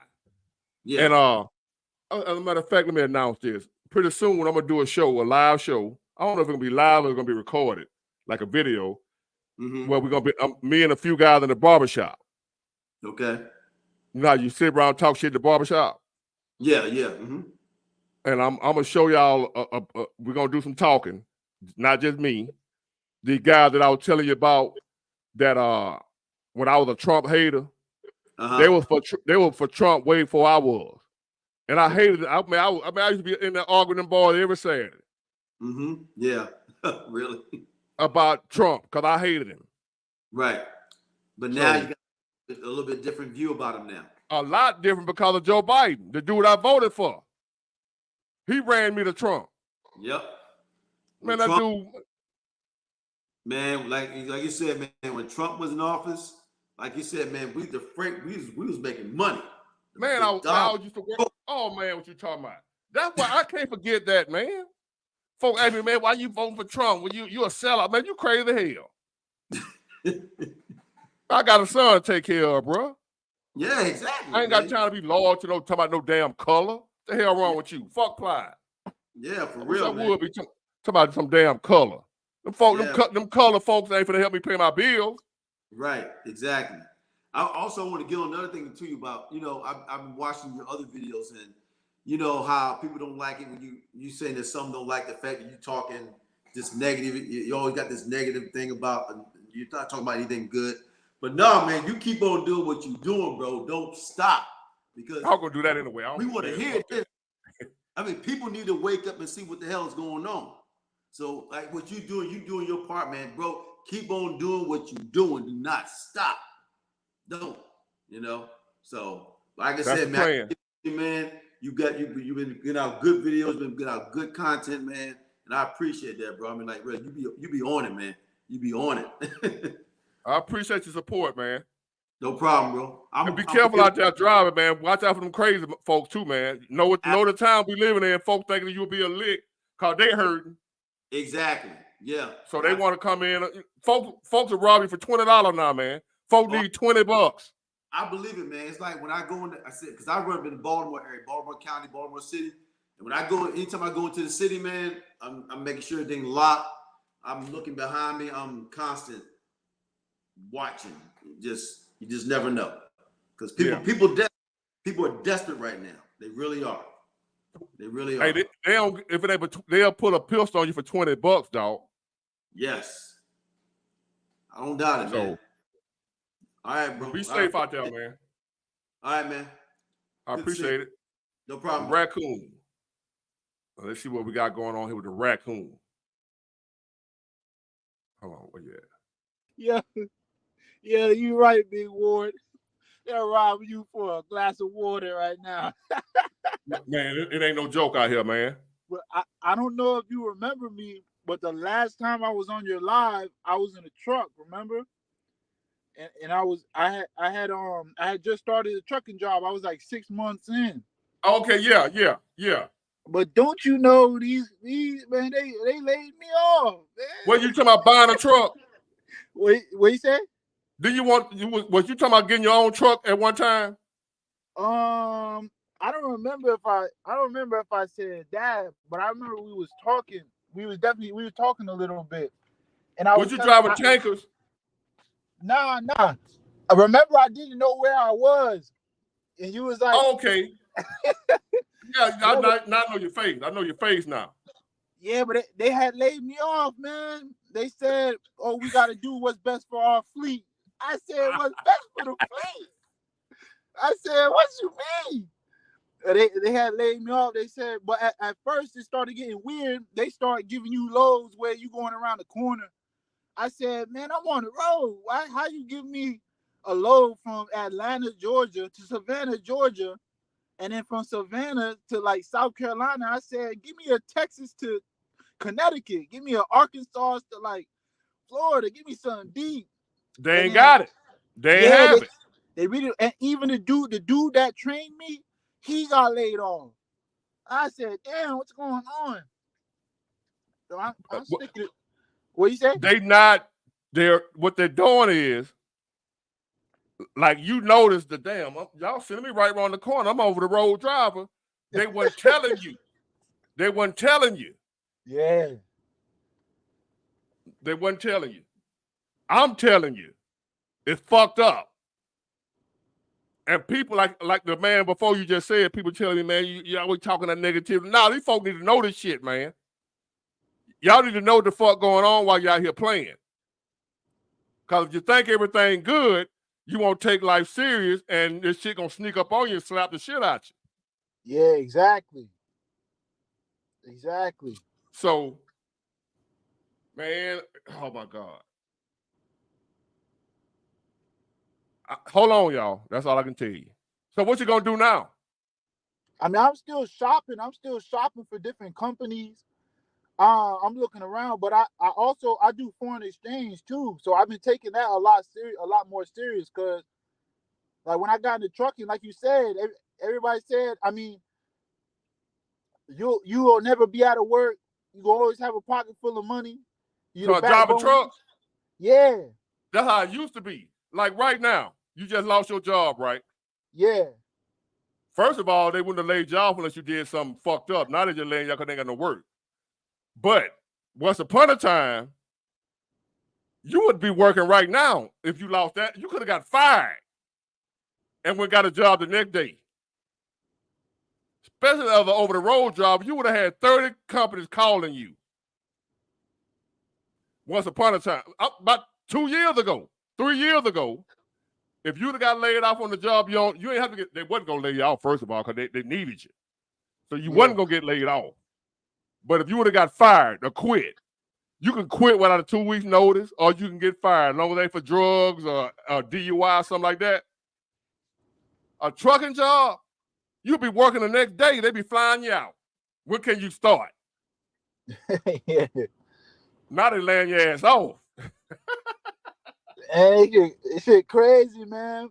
Yeah. And as a matter of fact, let me announce this. Pretty soon, when I'm gonna do a live show. I don't know if it's gonna be live or it's gonna be recorded, like a video. Where we're gonna be me and a few guys in the barbershop. Okay. You know how you sit around and talk shit at the barbershop? Yeah, yeah. Mm-hmm. And I'm gonna show y'all. We're gonna do some talking, not just me. The guy that I was telling you about that when I was a Trump hater, they were for Trump way before I was, and I hated it. I used to be in there arguing them boys every Saturday. Mm-hmm. Yeah. Really? About Trump because I hated him. Right. But now you got a little bit different view about him now. A lot different because of Joe Biden, the dude I voted for. He ran me to Trump. Yep. Man, Trump, that dude. Man, like you said, man, when Trump was in office, like you said, man, we was making money. Man, I used to work. Oh man, what you talking about? That's why I can't forget that, man. Folks ask me, man, why you voting for Trump? When you a sellout, man, you crazy hell. I got a son to take care of, bro. Yeah, exactly. I ain't got time to be loyal to talking about no damn color. What the hell wrong with you? Fuck Clyde. Yeah, for I real, wish I would be talking about some damn color. Them color folks ain't finna help me pay my bills. Right, exactly. I also want to get on another thing to you about, you know, I've been watching your other videos and you know how people don't like it when you saying that some don't like the fact that you talking this negative. You always got this negative thing about you're not talking about anything good. But no, man, you keep on doing what you're doing, bro. Don't stop because I'm gonna do that anyway. We want to hear this. I mean, people need to wake up and see what the hell is going on. So, like what you doing your part, man, bro. Keep on doing what you're doing. Do not stop. Don't, you know. So, like I said, man, you've been getting out good videos, been getting out good content, man, and I appreciate that, bro. I mean, like, really, you be on it, man. You be on it. I appreciate your support, man. No problem, bro. And be careful out there driving, man. Watch out for them crazy folks too, man. Know the time we living in. Folks thinking you'll be a lick because they hurting. Exactly. Yeah. So they want to come in. Folks will rob you for $20 now, man. Folks need $20. I believe it, man. It's like when I go in, I said, because I run in the Baltimore area, Baltimore County, Baltimore City. And when I go, anytime I go into the city, man, I'm making sure everything locked. I'm looking behind me. I'm constant watching. You just never know. Because people are desperate right now. They really are. They really are. Hey, they don't. They'll put a pistol on you for $20, dog. Yes. I don't doubt it, man. All right, bro. Be safe out there, man. All right, man. I appreciate it. No problem. Raccoon. Let's see what we got going on here with the raccoon. Hold on, where you at? Yeah, you right, Big Ward. They're robbing you for a glass of water right now. Man, it ain't no joke out here, man. But I don't know if you remember me, but the last time I was on your live, I was in a truck, remember? And I had just started a trucking job. I was like 6 months in. Okay, yeah. But don't you know these man, they laid me off, man. What you talking about buying a truck? What you say? Was you talking about getting your own truck at one time? I don't remember if I said that, but I remember we was talking. We were talking a little bit. And Was you driving tankers? Nah. remember I didn't know where I was, and you was like, okay. Yeah, now I know your face. I know your face now. Yeah, but they had laid me off, man. They said, "Oh, we got to do what's best for our fleet." I said, "What's best for the fleet?" I said, "What you mean?" They had laid me off. They said, but at first it started getting weird. They started giving you loads where you going around the corner. I said, "Man, I'm on the road. Why? How you give me a load from Atlanta, Georgia to Savannah, Georgia, and then from Savannah to like South Carolina?" I said, "Give me a Texas to Connecticut. Give me an Arkansas to like Florida. Give me something deep." They ain't got it. They ain't have it. They really, and even the dude that trained me, he got laid off. I said, "Damn, what's going on?" So I'm sticking. What you say? What they're doing is, like, you notice the damn, y'all sending me right around the corner. I'm over the road driver. They weren't telling you. They weren't telling you. Yeah. They weren't telling you. I'm telling you. It's fucked up. And people like the man before you just said, people telling me, man, you always talking that negativity. Nah, these folks need to know this shit, man. Y'all need to know what the fuck going on while y'all here playing. Because if you think everything good, you won't take life serious, and this shit gonna sneak up on you and slap the shit out you. Yeah, exactly. Exactly. So, man, oh my God. Hold on, y'all. That's all I can tell you. So what you gonna do now? I mean, I'm still shopping. I'm still shopping for different companies. I'm looking around, but I also do foreign exchange too. So I've been taking that a lot more serious, because like when I got into trucking, like you said, everybody said, I mean, you will never be out of work. You will always have a pocket full of money. So driving trucks? Yeah. That's how it used to be. Like right now, you just lost your job, right? Yeah. First of all, they wouldn't have laid you off unless you did something fucked up. Now they just laying you off because they ain't got no work. But once upon a time, you would be working right now if you lost that. You could have got fired and got a job the next day. Especially over the road job, you would have had 30 companies calling you. Once upon a time, about 2 years ago, 3 years ago, if you'd have got laid off on the job you ain't have to get, they wasn't gonna lay you off first of all because they needed you. So you wasn't gonna get laid off. But if you would have got fired or quit, you can quit without a 2 weeks notice, or you can get fired, as long as they for drugs or DUI or something like that. A trucking job, you'll be working the next day, they be flying you out. When can you start? Yeah. Now they laying your ass off. And it shit crazy, man.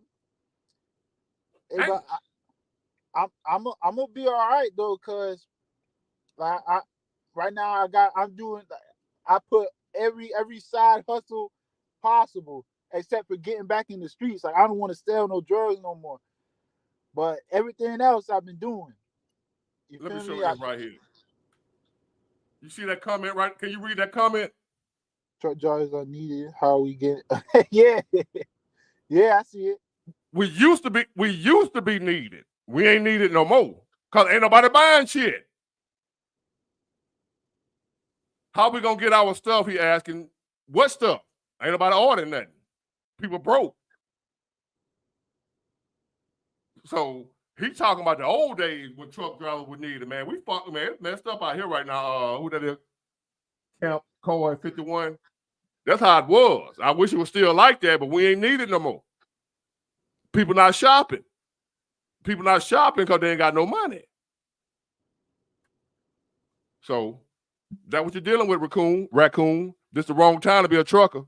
Hey, but I'm gonna be all right though, cause like right now I put every side hustle possible except for getting back in the streets. Like I don't want to sell no drugs no more, but everything else I've been doing. Let me show you that right here. You see that comment right? Can you read that comment? Truck drivers are needed. How we get? Yeah, yeah, I see it. We used to be needed. We ain't needed no more because ain't nobody buying shit. How we gonna get our stuff? He asking. What stuff? Ain't nobody ordering nothing. People broke. So he talking about the old days when truck drivers would need it, man. We fucking, man, it's messed up out here right now. Who that is? Camp Coy 51. That's how it was. I wish it was still like that, but we ain't needed no more. People not shopping. People not shopping because they ain't got no money. So that's what you're dealing with, raccoon. This the wrong time to be a trucker.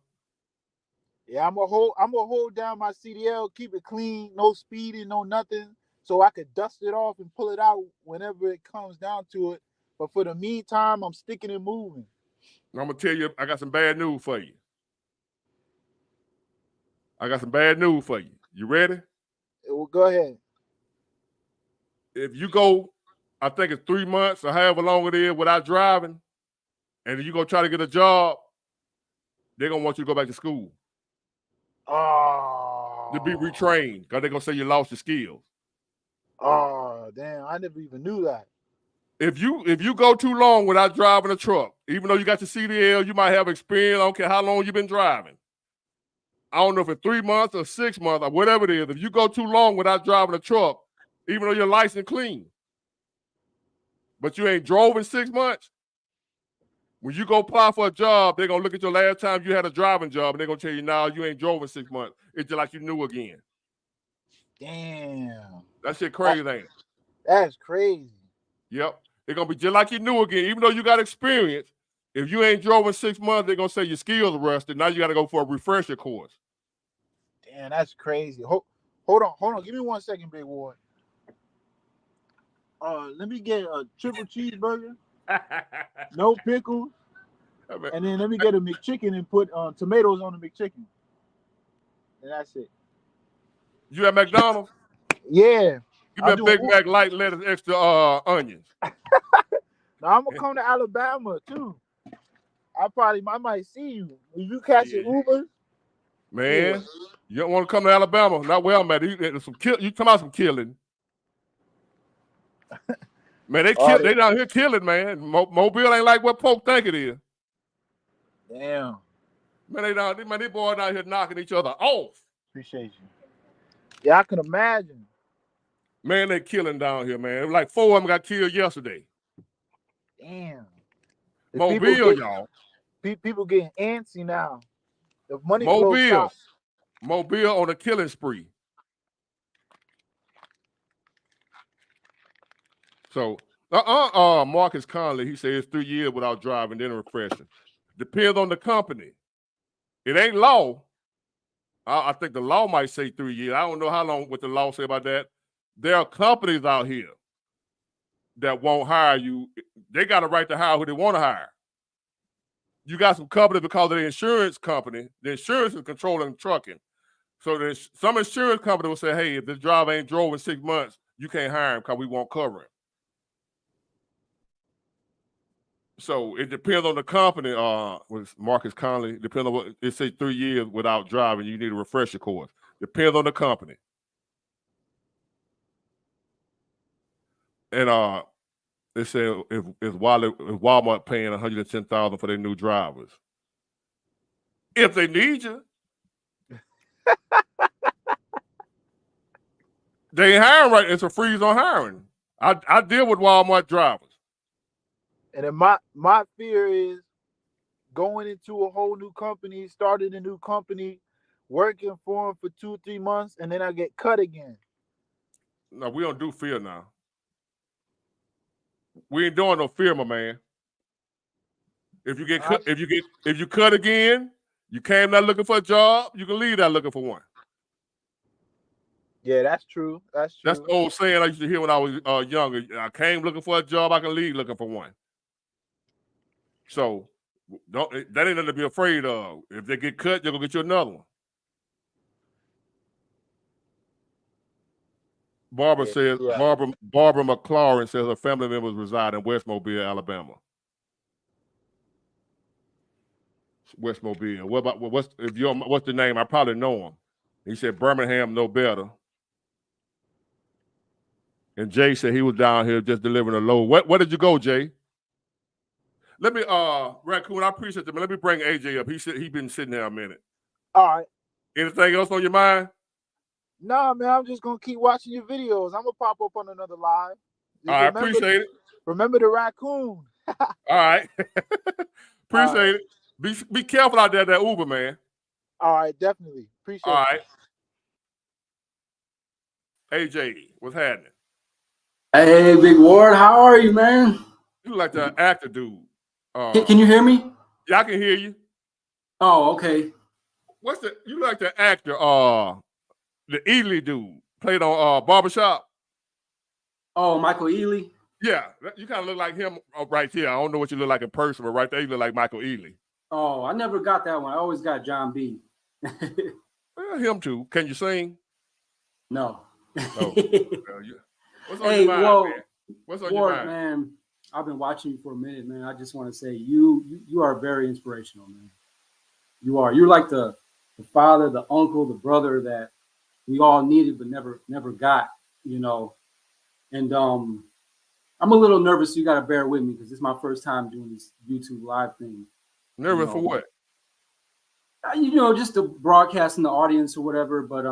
Yeah, I'm gonna hold down my CDL, keep it clean, no speeding, no nothing, so I could dust it off and pull it out whenever it comes down to it. But for the meantime, I'm sticking and moving. I'm gonna tell you, I got some bad news for you. You ready? Well, go ahead. If you go, I think it's 3 months or however long it is without driving, and you go try to get a job, they're gonna want you to go back to school. Oh, to be retrained because they're gonna say you lost your skills. Oh, damn! I never even knew that. If you go too long without driving a truck, even though you got your CDL, you might have experience. I don't care how long you've been driving. I don't know if it's 3 months or 6 months or whatever it is. If you go too long without driving a truck, even though your license clean, but you ain't drove in 6 months, when you go apply for a job, they're gonna look at your last time you had a driving job and they're gonna tell you, "No, you ain't drove in 6 months." It's just like you knew again. Damn. That shit crazy, ain't it? That's crazy. Yep. They're gonna be just like you knew again, even though you got experience. If you ain't drove in 6 months, they're gonna say your skills are rusted. Now you gotta go for a refresher course. Damn, that's crazy. Hold on. Give me 1 second, Big Ward. Let me get a triple cheeseburger, no pickles, and then let me get a McChicken and put tomatoes on the McChicken. And that's it. You at McDonald's? Yeah. Give me a Big Mac, light lettuce, extra onions. Now I'm gonna come to Alabama too. I might see you. If you catch an Uber, man, you don't want to come to Alabama. Not where I'm at. You talking about some killing. Man, they down here killing, man. Mobile ain't like what folk think it is. Damn. Man, they boys out here knocking each other off. Appreciate you. Yeah, I can imagine. Man, they killing down here, man. Like 4 of them got killed yesterday. Damn. Mobile, y'all. People getting antsy now. The money flow stops. Mobile on a killing spree. So, Marcus Conley, he said it's 3 years without driving, then a refresher. Depends on the company. It ain't law. I think the law might say 3 years. I don't know how long what the law say about that. There are companies out here that won't hire you. They got a right to hire who they want to hire. You got some company because of the insurance company. The insurance is controlling trucking. So there's some insurance company will say, hey, if this driver ain't drove in 6 months, you can't hire him because we won't cover him. So it depends on the company. With Marcus Conley, depends on what it say 3 years without driving. You need a refresher course. Depends on the company. And they said if Walmart paying $110,000 for their new drivers, if they need you, they ain't hiring right. It's a freeze on hiring. I deal with Walmart drivers. And then my fear is going into a whole new company, starting a new company, working for them for 2-3 months, and then I get cut again. No, we don't do fear now. We ain't doing no fear, my man. If you get cut, if you cut again, you came not looking for a job, you can leave that looking for one. Yeah, that's true. That's true. That's the old saying I used to hear when I was younger. I came looking for a job, I can leave looking for one. So that ain't nothing to be afraid of. If they get cut, they're gonna get you another one. Barbara says, Barbara McLaurin says her family members reside in West Mobile, Alabama. West Mobile. What about what's the name? I probably know him. He said Birmingham no better. And Jay said he was down here just delivering a load. Where did you go, Jay? Let me Raccoon, I appreciate it, man. Let me bring AJ up. He been sitting there a minute. All right. Anything else on your mind? Nah, man, I'm just gonna keep watching your videos. I'm gonna pop up on another live. All right, appreciate it. Remember the raccoon. All right. Appreciate it. Be careful out there, that Uber, man. All right, definitely. Appreciate it. All right. AJ, what's happening? Hey, Big Ward, how are you, man? You like the actor dude. Can you hear me? Yeah, I can hear you. Oh, okay. You like the actor, the Ely dude, played on Barbershop? Oh, Michael Ealy? Yeah, you kind of look like him right here. I don't know what you look like in person, but right there you look like Michael Ealy. Oh, I never got that one. I always got John B. Well, him too. Can you sing? No. Oh. What's on your mind, man? What's on your mind? Man, I've been watching you for a minute, man. I just want to say you are very inspirational, man. You are. You're like the father, the uncle, the brother that we all needed but never got, you know. And I'm a little nervous. So you got to bear with me because this is my first time doing this YouTube live thing. Nervous for what? You know, just to broadcast in the audience or whatever. But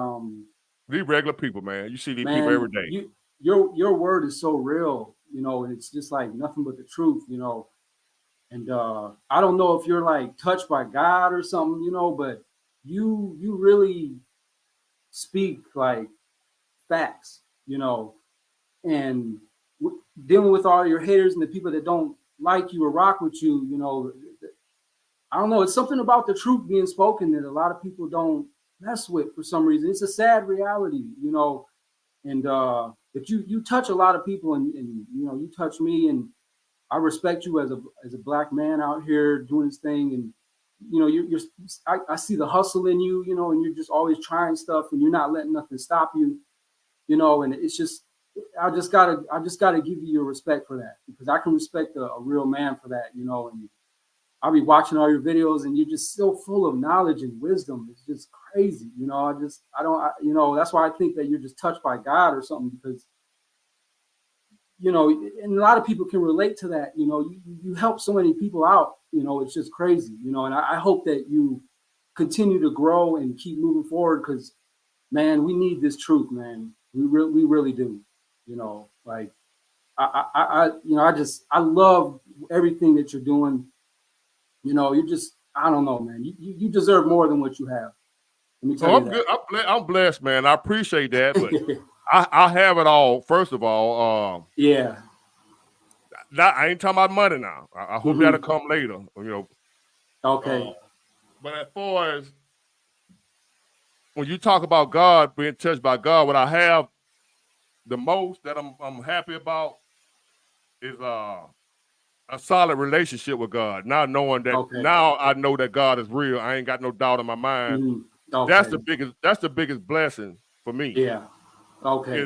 these regular people, man. You see these man, people every day. Your word is so real, you know, and it's just like nothing but the truth, you know. And I don't know if you're like touched by God or something, you know, but you really speak like facts, you know, and dealing with all your haters and the people that don't like you or rock with you, you know, I don't know. It's something about the truth being spoken that a lot of people don't mess with for some reason. It's a sad reality, you know, and but you touch a lot of people and you know, you touch me, and I respect you as a black man out here doing this thing. And you know, I see the hustle in you, you know, and you're just always trying stuff and you're not letting nothing stop you, you know. And it's just, I just gotta give you your respect for that, because I can respect a real man for that, you know. And I'll be watching all your videos and you're just so full of knowledge and wisdom. It's just crazy, you know. You know, that's why I think that you're just touched by God or something, because you know, and a lot of people can relate to that. You know, you help so many people out, you know, it's just crazy, you know. And I hope that you continue to grow and keep moving forward, because man, we need this truth, man. We really do, you know. Like I you know, I love everything that you're doing. You know, you just, I don't know, man. You deserve more than what you have. Let me tell you I'm that. good. I'm blessed, man. I appreciate that, but I have it all. First of all, yeah. I ain't talking about money now. I hope that'll come later. You know. Okay. But as far as when you talk about God, being touched by God, what I have the most that I'm happy about is a solid relationship with God. Now knowing that, now I know that God is real. I ain't got no doubt in my mind. That's the biggest blessing for me. Yeah. Okay.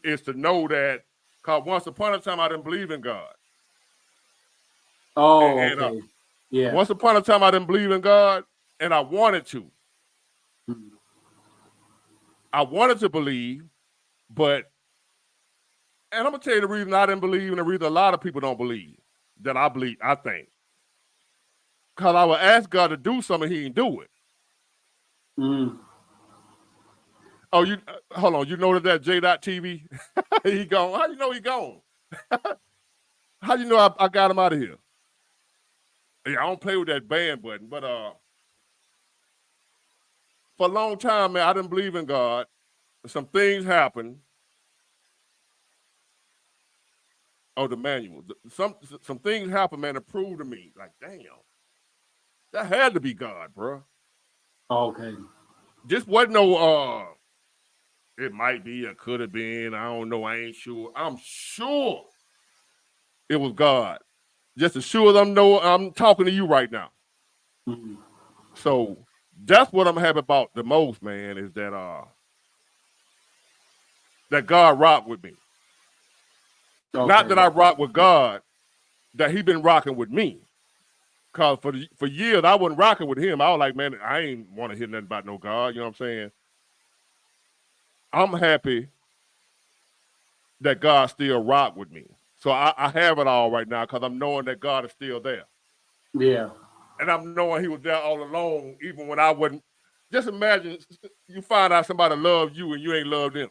Is to know that, because once upon a time I didn't believe in God. Oh, okay. Yeah. Once upon a time I didn't believe in God, and I wanted to. I wanted to believe, but, and I'm gonna tell you the reason I didn't believe, and the reason a lot of people don't believe that I believe, I think. Because I would ask God to do something, he didn't do it. Oh, you hold on. You know that J.TV? He gone. How you know he gone? How you know I got him out of here? Yeah, I don't play with that band button, but for a long time, man, I didn't believe in God. Some things happened. Oh, the manual. Some things happened, man, that proved to me, like, damn, that had to be God, bro. Okay. Just wasn't no it might be, it could have been, I don't know, I ain't sure. I'm sure it was God. Just as sure as I'm talking to you right now. So that's what I'm happy about the most, man, is that that God rocked with me. Okay. Not that I rock with God, that he been rocking with me. Cause for years I wasn't rocking with him. I was like, man, I ain't want to hear nothing about no God. You know what I'm saying? I'm happy that God still rock with me. So I have it all right now, because I'm knowing that God is still there. Yeah. And I'm knowing he was there all along, even when I wasn't. Just imagine you find out somebody loved you and you ain't loved them.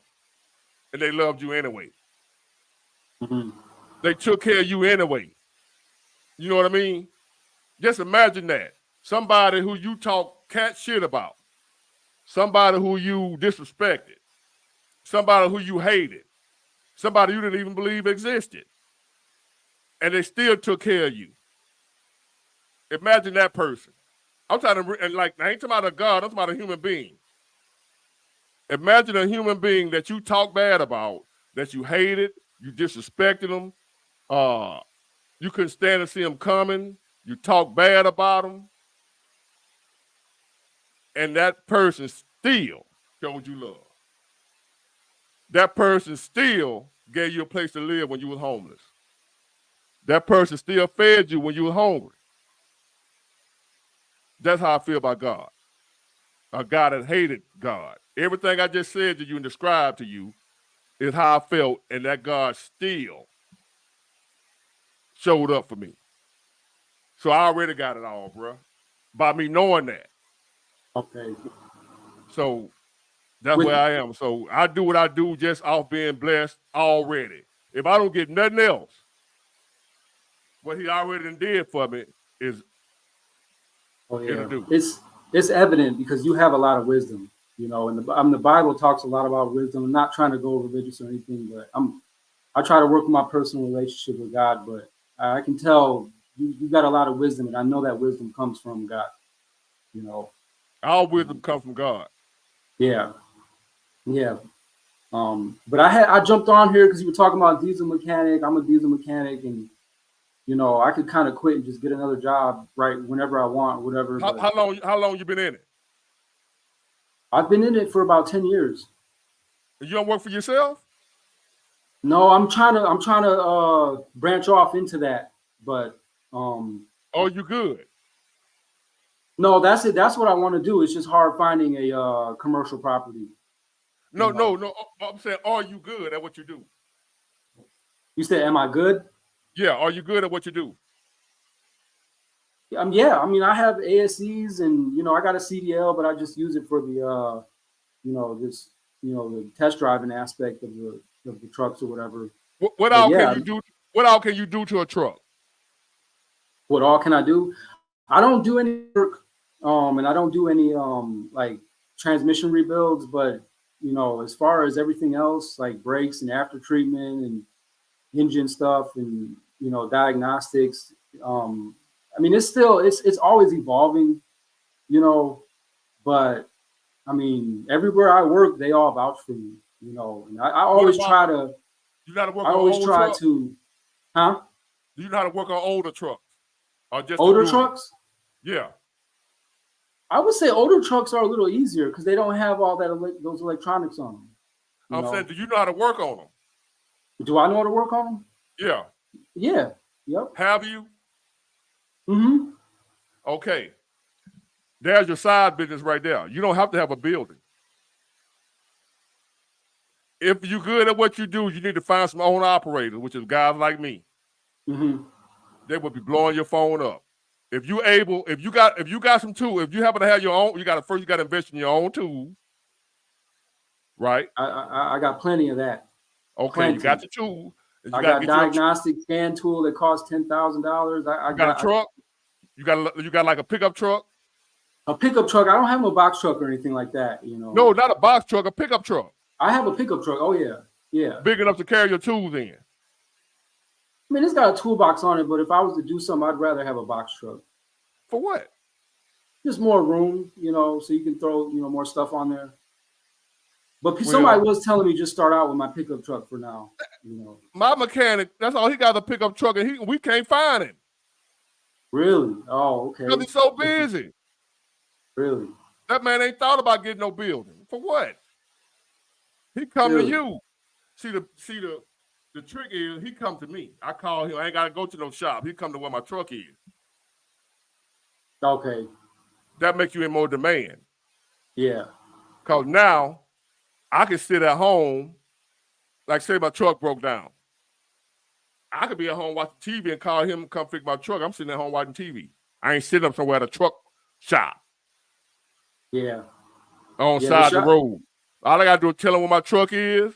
And they loved you anyway. They took care of you anyway. You know what I mean? Just imagine that. Somebody who you talk cat shit about. Somebody who you disrespected. Somebody who you hated. Somebody you didn't even believe existed. And they still took care of you. Imagine that person. I'm trying to, and like, I ain't talking about a God, I'm talking about a human being. Imagine a human being that you talk bad about, that you hated, you disrespected them, you couldn't stand to see them coming, you talk bad about them, and that person still showed you love. That person still gave you a place to live when you was homeless. That person still fed you when you were hungry. That's how I feel about God. a guy that hated God. Everything I just said to you and described to you is how I felt, and that God still showed up for me. So I already got it all, bro, by me knowing that. Okay. So that's where I am. So I do what I do just off being blessed already. If I don't get nothing else, what he already done did for me is it'll do. It's evident because you have a lot of wisdom, you know, and the Bible talks a lot about wisdom. I'm not trying to go religious or anything, but I try to work my personal relationship with God, but I can tell you got a lot of wisdom, and I know that wisdom comes from God, you know. All wisdom comes from God. Yeah. Yeah. But I jumped on here because you were talking about diesel mechanic. I'm a diesel mechanic, and you know, I could kind of quit and just get another job right whenever I want, whatever. How long you been in it? I've been in it for about 10 years. You don't work for yourself? No, I'm trying to branch off into that, but oh, you good? No, that's it. That's what I want to do. It's just hard finding a commercial property. No. I'm saying, are you good at what you do? You said, am I good? Yeah, are you good at what you do? Yeah, I mean, I have ASCs and, you know, I got a CDL, but I just use it for the, you know, the test driving aspect of the trucks or whatever. What all can you do? What all can you do to a truck? What all can I do? I don't do any work, and I don't do any like transmission rebuilds, but you know, as far as everything else, like brakes and after treatment and engine stuff and, you know, diagnostics, I mean, it's always evolving, you know, but I mean, everywhere I work, they all vouch for me, you know, and I always try to, you got to work I on always old try trucks? to, huh? Do you know how to work on older trucks? Or just Older trucks? Yeah. I would say older trucks are a little easier because they don't have all that those electronics on them. I'm saying, do you know how to work on them? Do I know how to work on them? Yeah. Yeah. Yep. Have you? Mm-hmm. Okay. There's your side business right there. You don't have to have a building. If you're good at what you do, you need to find some owner operators, which is guys like me. Mm-hmm. They will be blowing your phone up. If you got some tools, if you happen to have your own, you got to invest in your own tools, right? I got plenty of that. Okay, plenty. You got the tool. I got diagnostic scan tool that costs $10,000. I got a truck. You got like a pickup truck. A pickup truck. I don't have no box truck or anything like that. You know. No, not a box truck. A pickup truck. I have a pickup truck. Oh yeah, yeah. Big enough to carry your tools in. I mean, it's got a toolbox on it, but if I was to do something, I'd rather have a box truck. For what? Just more room, you know, so you can throw, you know, more stuff on there. But somebody was telling me just start out with my pickup truck for now. You know, my mechanic, that's all he got, a pickup truck, and we can't find him. Really? Oh, okay. Because he's so busy. Really? That man ain't thought about getting no building. For what? He come to you. See the trick is he come to me. I call him. I ain't got to go to no shop. He come to where my truck is. Okay. That makes you in more demand. Yeah. Because now I can sit at home, like say my truck broke down. I could be at home watching TV and call him and come fix my truck. I'm sitting at home watching TV. I ain't sitting up somewhere at a truck shop. Yeah. On side of the road. All I got to do is tell him where my truck is.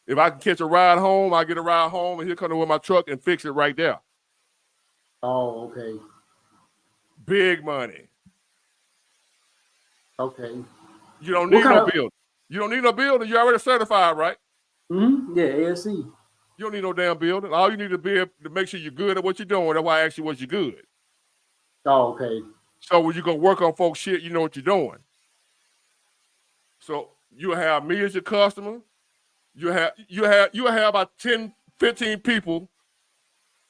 If I can catch a ride home, I get a ride home, and he'll come to where my truck and fix it right there. Oh, okay. Big money. Okay. You don't need no building. You don't need no building. You're already certified, right? Mm-hmm. Yeah, ASC. You don't need no damn building. All you need to be able to make sure you're good at what you're doing. That's why I asked you was you good. Oh, okay. So when you go work on folks' shit, you know what you're doing. So you have me as your customer. You have about 10, 15 people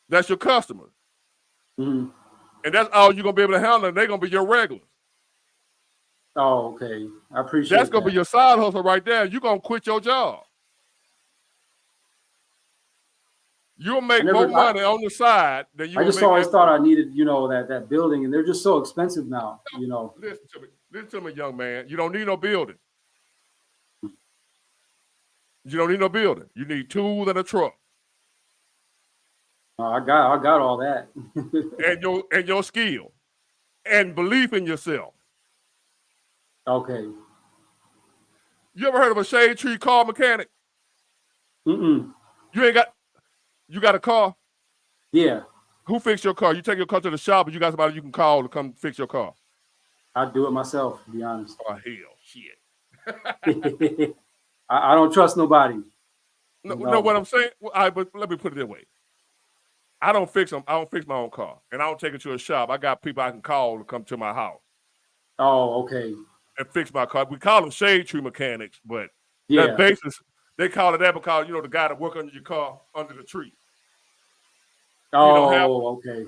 that's your customers. Mm-hmm. And that's all you're gonna be able to handle, and they're gonna be your regulars. Oh, okay. I appreciate that's gonna be your side hustle right there. You're gonna quit your job. You'll make more money on the side than you. I just always thought I needed, you know, that building, and they're just so expensive now. You know. Listen to me. Listen to me, young man. You don't need no building. You don't need no building. You need tools and a truck. I got all that. and your skill and belief in yourself. Okay. You ever heard of a shade tree car mechanic? Mm-mm. You got a car? Yeah. Who fixed your car? You take your car to the shop, and you got somebody you can call to come fix your car. I do it myself, to be honest. Oh hell, shit. I don't trust nobody. No, what I'm saying? Well, but let me put it this way. I don't fix them. I don't fix my own car, and I don't take it to a shop. I got people I can call to come to my house. Oh, okay. And fix my car. We call them shade tree mechanics, but Yeah. that basis, they call it that because the guy that work under your car under the tree. Okay.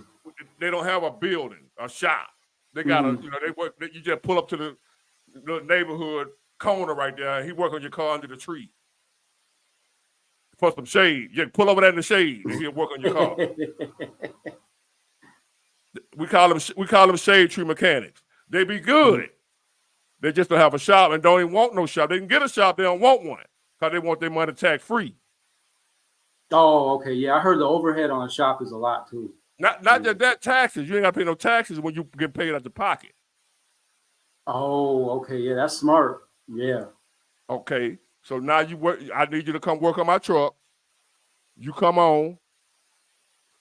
They don't have a building, a shop. They got they work. You just pull up to the neighborhood corner right there, and he work on your car under the tree for some shade. You pull over there in the shade, and he'll work on your car. we call them shade tree mechanics. They be good. They just don't have a shop and don't even want no shop. They can get a shop, they don't want one because they want their money tax free. Oh, okay. Yeah, I heard the overhead on a shop is a lot too. Not just that, taxes. You ain't got to pay no taxes when you get paid out the pocket. Oh, okay. Yeah, that's smart. Yeah. Okay. So now you work. I need you to come work on my truck. You come on,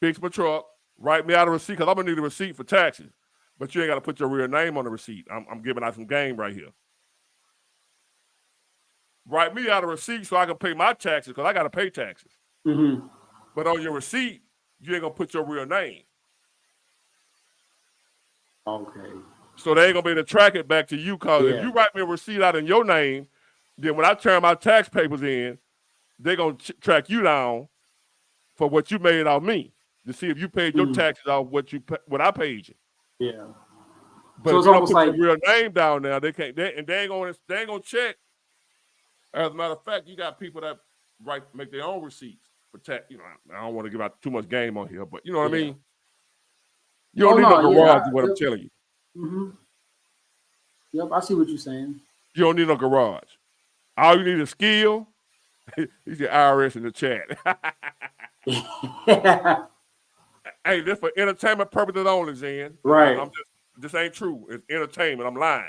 fix my truck, write me out a receipt because I'm gonna need a receipt for taxes. But you ain't got to put your real name on the receipt. I'm giving out some game right here. Write me out a receipt so I can pay my taxes because I got to pay taxes. Mm-hmm. But on your receipt, you ain't gonna put your real name. Okay. So they ain't gonna be able to track it back to you because if you write me a receipt out in your name, then when I turn my tax papers in, they're gonna track you down for what you made off me to see if you paid your taxes off what I paid you. Yeah. But So if it's you don't almost put like your real name down there, they can't. They ain't gonna check. As a matter of fact, you got people that make their own receipts for tax. I don't want to give out too much game on here, but you know what I mean. You don't need a garage, is what I'm telling you. Mm-hmm. Yep, I see what you're saying. You don't need no garage. All you need is skill. He's the IRS in the chat. Hey, this for entertainment purposes only, Zen. Right. This ain't true. It's entertainment. I'm lying.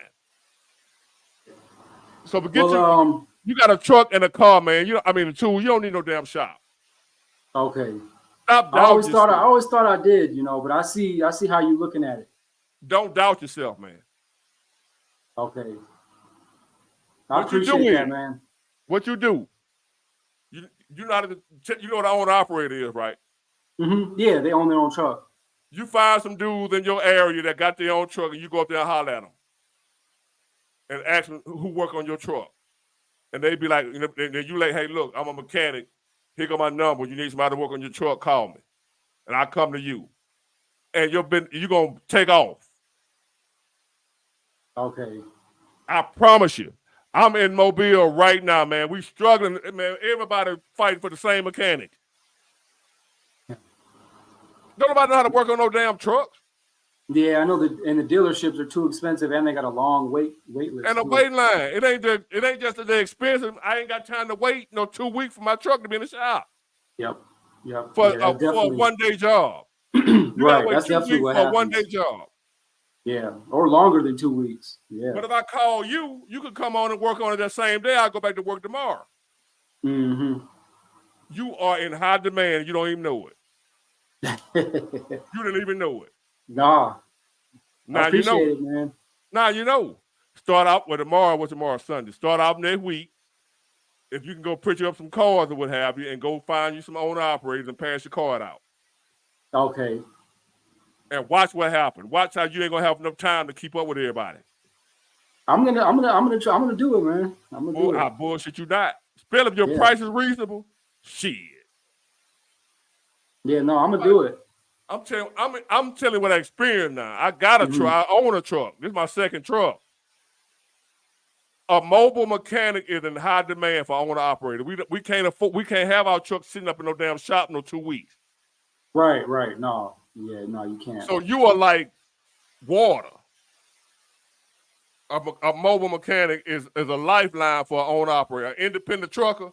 So you got a truck and a car, man. The tool. You don't need no damn shop. Okay. Stop I always thought I did, but I see how you're looking at it. Don't doubt yourself, man. Okay. I appreciate that, man. What you do? You know what an owner operator is, right? Mm-hmm. Yeah, they own their own truck. You find some dudes in your area that got their own truck, and you go up there and holler at them and ask them who work on your truck, and they be like, then you like, hey, look, I'm a mechanic. Here go my number. You need somebody to work on your truck, call me, and I come to you, and you're gonna take off. Okay. I promise you. I'm in Mobile right now, man. We struggling, man. Everybody fighting for the same mechanic. Don't nobody know how to work on no damn trucks. Yeah, I know and the dealerships are too expensive, and they got a long wait list. And a waiting line. It ain't just that they're expensive. I ain't got time to wait 2 weeks for my truck to be in the shop. Yep. For a 1-day job. Right. That's definitely what happens. For a 1-day job. Yeah, or longer than 2 weeks. Yeah. But if I call you, you could come on and work on it that same day. I'll go back to work tomorrow. Mm-hmm. You are in high demand. You don't even know it. You didn't even know it. Nah. Now I appreciate you know. it, man. Now you know. Start out with tomorrow, Sunday. Start out next week. If you can go picture up some cars or what have you, and go find you some owner operators and pass your card out. Okay. And watch what happens. Watch how you ain't gonna have enough time to keep up with everybody. I'm gonna do it, man. I'm gonna do it. I bullshit you not. Spell if your price is reasonable. Shit. Yeah, no, I'm gonna do it. I'm telling you what I experienced now. I got a truck. I own a truck. This is my second truck. A mobile mechanic is in high demand for owner operator. We can't have our truck sitting up in no damn shop 2 weeks. Right. No. Yeah, no, you can't. So you are like water. a mobile mechanic is a lifeline for our own operator. An independent trucker,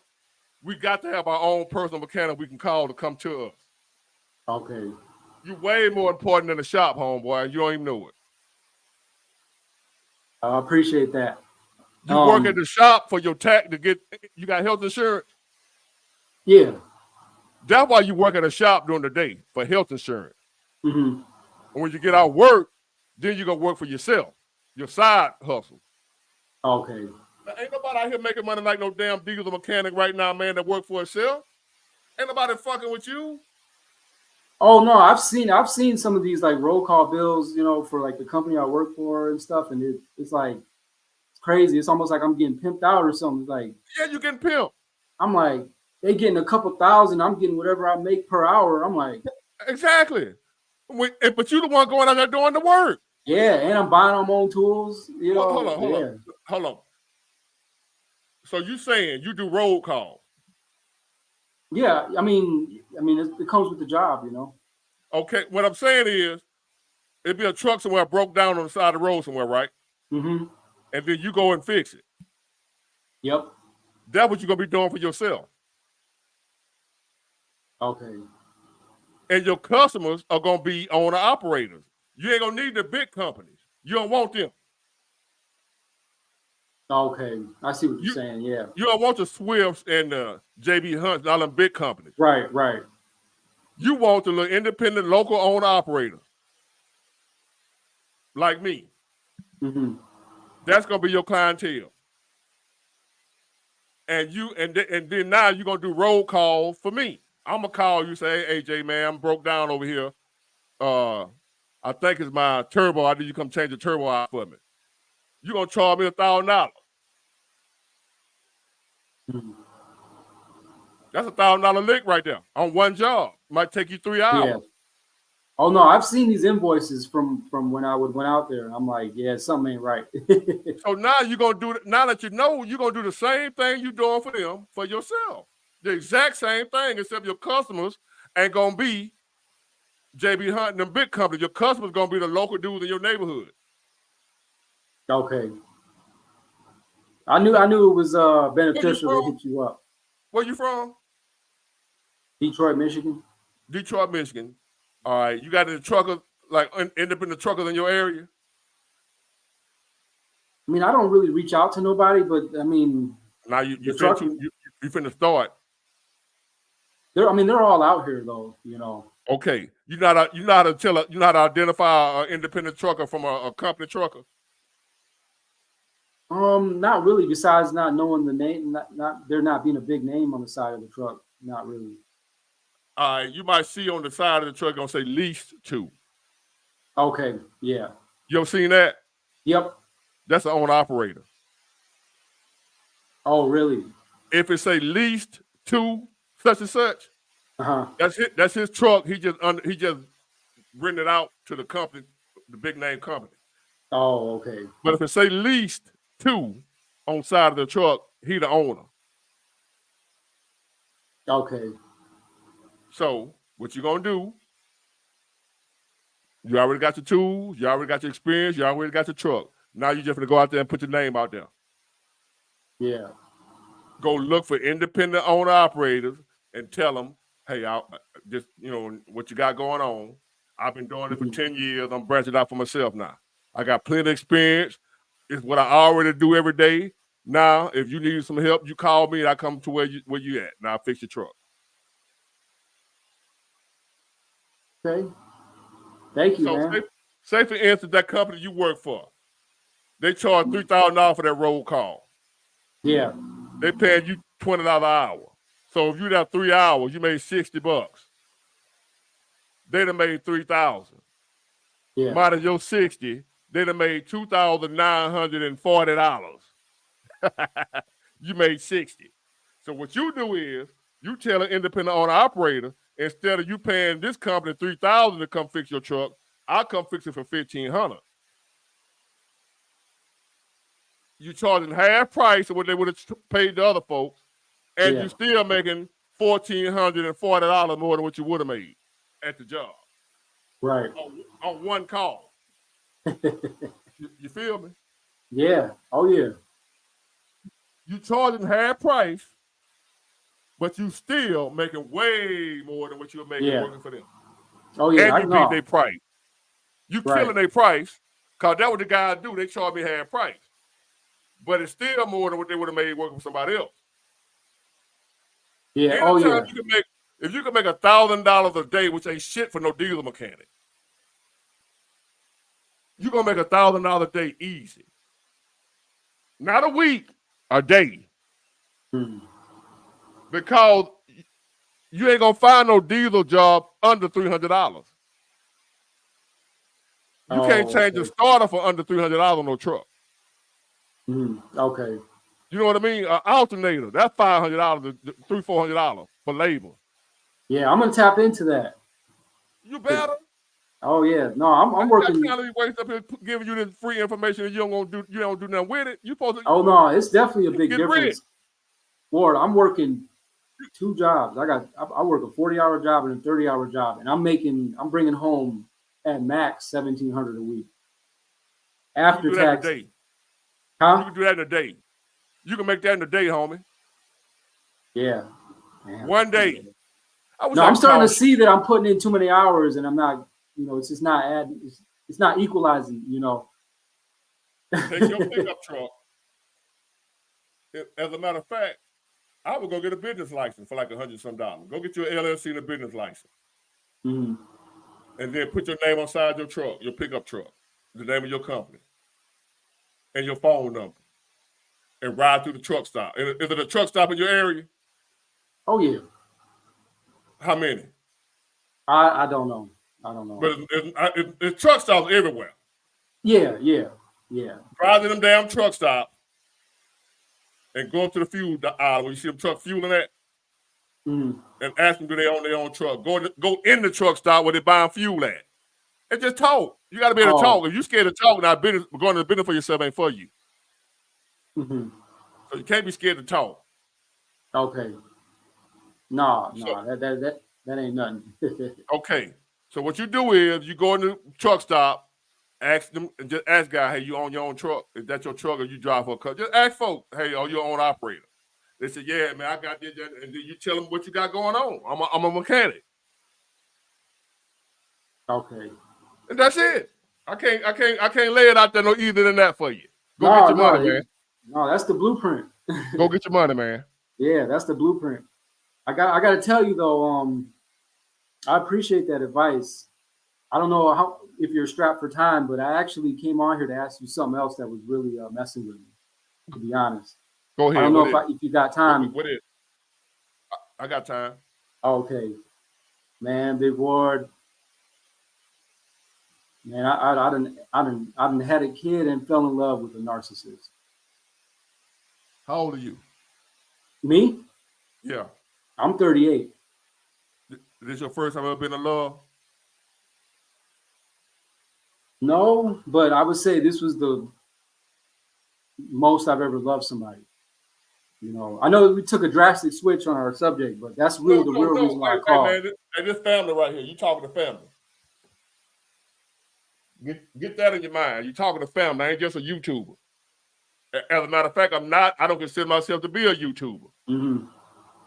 we got to have our own personal mechanic we can call to come to us. Okay. You're way more important than the shop, homeboy, and you don't even know it. I appreciate that. You work at the shop for your tax to get, you got health insurance? Yeah. That's why you work at a shop during the day, for health insurance. Mm-hmm. And when you get out of work, then you go work for yourself, your side hustle. Okay. Now, ain't nobody out here making money like no damn diesel mechanic right now, man, that work for himself. Ain't nobody fucking with you. Oh no, I've seen some of these like roll call bills, you know, for like the company I work for and stuff, and it's like it's crazy. It's almost like I'm getting pimped out or something. It's like, yeah, you getting pimped. I'm like, they getting a couple thousand, I'm getting whatever I make per hour. I'm like, exactly. But you the one going out there doing the work. Yeah, and I'm buying my own tools. You know, hold on. So you saying you do roll call? Yeah, I mean, it comes with the job, you know. Okay, what I'm saying is, it'd be a truck somewhere broke down on the side of the road somewhere, right? Mm-hmm. And then you go and fix it. Yep. That's what you're gonna be doing for yourself. Okay. And your customers are gonna be owner operators. You ain't gonna need the big companies. You don't want them. Okay, I see what you're saying. Yeah. You don't want the Swifts and the JB Hunts and all them big companies. Right, right. You want the little independent local owner operator, like me. Mm-hmm. That's gonna be your clientele. And then now you're gonna do roll call for me. I'm gonna call you, say, hey AJ, man, I'm broke down over here. I think it's my turbo. I need you to come change the turbo out for me. You're gonna charge me $1,000. Mm-hmm. That's $1,000 lick right there on one job. Might take you 3 hours. Yeah. Oh no, I've seen these invoices from when I went out there. I'm like, yeah, something ain't right. So now you're gonna do it. Now that you know, you're gonna do the same thing you're doing for them for yourself. The exact same thing, except your customers ain't gonna be JB Hunt and them big companies. Your customers gonna be the local dudes in your neighborhood. Okay. I knew it was beneficial to hit you up. Where you from? Detroit, Michigan. Detroit, Michigan. All right. You got any truckers, like independent truckers in your area? I mean, I don't really reach out to nobody, but I mean, now you finna start. They're all out here though, you know. Okay. You know how to identify an independent trucker from a company trucker? Not really. Besides not knowing the name, not there not being a big name on the side of the truck. Not really. All right, you might see on the side of the truck gonna say leased to. Okay, yeah. You ever seen that? Yep. That's an owner operator. Oh, really? If it say leased to such and such, that's his truck. He just rented it out to the company, the big name company. Oh, okay. But if it say leased to on side of the truck, he the owner. Okay. So what you gonna do? You already got your tools, you already got your experience, you already got your truck. Now you just gonna go out there and put your name out there. Yeah. Go look for independent owner operators and tell them, hey, I just, you know, what you got going on. I've been doing it for 10 years. I'm branching out for myself now. I got plenty of experience. It's what I already do every day. Now, if you need some help, you call me and I come to where you at. Now I fix your truck. Okay. Thank you, so man. Say for instance, that company you work for, they charge $3,000 for that roll call. Yeah. They paying you $20 an hour. So if you got 3 hours, you made $60. They done made $3,000. Yeah. Minus your 60, they done made $2,940. You made 60. So what you do is you tell an independent owner operator, instead of you paying this company $3,000 to come fix your truck, I'll come fix it for $1,500. You charging half price of what they would have paid the other folks, and you're still making $1,440 more than what you would have made at the job. Right. On one call. You feel me? Yeah. Oh yeah. You charging half price, but you still making way more than what you were making working for them. Oh yeah. And you beat their price. You killing their price, because that what the guys do. They charge me half price. But it's still more than what they would have made working for somebody else. Yeah. Anytime Oh yeah. you can make, if you can make $1,000 a day, which ain't shit for no diesel mechanic, you're gonna make $1,000 a day easy. Not a week, a day. Because you ain't gonna find no diesel job under $300. You can't change the starter for under $300 on no truck. Okay. You know what I mean? An alternator, that's $500, $300-400 for labor. Yeah, I'm gonna tap into that. You better. Oh yeah. No, I'm working. That kind of waste up here giving you this free information and you don't do nothing with it. You supposed to. Oh no, it's definitely a big get difference. rich. Ward, I'm working 2 jobs. I work a 40-hour job and a 30-hour job, and I'm bringing home at max $1,700 a week. After tax. That in a day. Huh? You can do that in a day. You can make that in a day, homie. Yeah. Man. One day. No, I'm starting to see that I'm putting in too many hours, and I'm not. It's just not adding. It's not equalizing. Take your pickup truck. As a matter of fact, I would go get a business license for like $100-some. Go get your LLC and a business license. Mm-hmm. And then put your name on side your truck, your pickup truck, the name of your company, and your phone number, and ride through the truck stop. Is it a truck stop in your area? Oh yeah. How many? I don't know. I don't know. But it's truck stops everywhere. Yeah. Drive to them damn truck stop and go up to the fuel aisle where you see them truck fueling at, and ask them do they own their own truck. Go in the truck stop where they buying fuel at, and just talk. You got to be able to talk. If you scared to talk, now going to the business for yourself ain't for you. Mm-hmm. So you can't be scared to talk. Okay. No, that ain't nothing. Okay. So what you do is you go in the truck stop, ask them, and just ask guy, hey, you own your own truck? Is that your truck or you drive for a car? Just ask folks, hey, are you your own operator? They say, yeah, man, I got this, and then you tell them what you got going on. I'm a mechanic. Okay. And that's it. I can't lay it out there no easier than that for you. Go get your money, man. No, that's the blueprint. Go get your money, man. Yeah, that's the blueprint. I got to tell you though, I appreciate that advice. I don't know if you're strapped for time, but I actually came on here to ask you something else that was really messing with me, to be honest. Go ahead. I don't know if you got time. What is? I got time. Okay, man, Big Ward. Man, I done had a kid and fell in love with a narcissist. How old are you? Me? Yeah. I'm 38. This your first time ever been in love? No, but I would say this was the most I've ever loved somebody. I know we took a drastic switch on our subject, but that's really the real reason why I called. Hey, man, this family right here, you talking to family. Get that in your mind. You talking to family. I ain't just a YouTuber. As a matter of fact, I don't consider myself to be a YouTuber. Mm-hmm.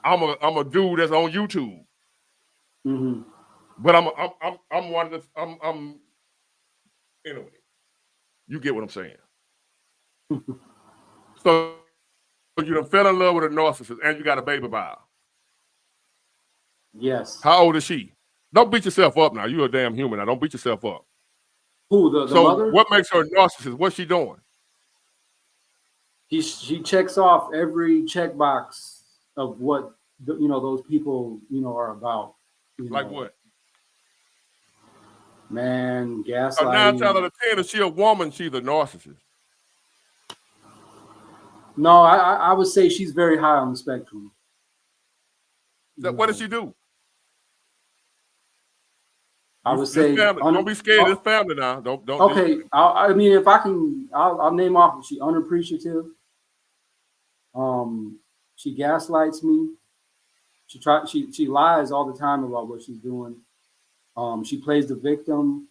I'm a dude that's on YouTube. Mm-hmm. But I'm one of the anyway. You get what I'm saying. So you done fell in love with a narcissist and you got a baby by her. Yes. How old is she? Don't beat yourself up now. You're a damn human. Now don't beat yourself up. Who, the mother? What makes her a narcissist? What's she doing? She checks off every checkbox of what those people are about. Like what? Man, gaslighting. 9 out of 10, if she a woman, she's a narcissist. No, I would say she's very high on the spectrum. What does she do? I would say don't be scared of this family now. Don't. Okay, I mean, if I can, I'll name off. She unappreciative. She gaslights me. She lies all the time about what she's doing. She plays the victim.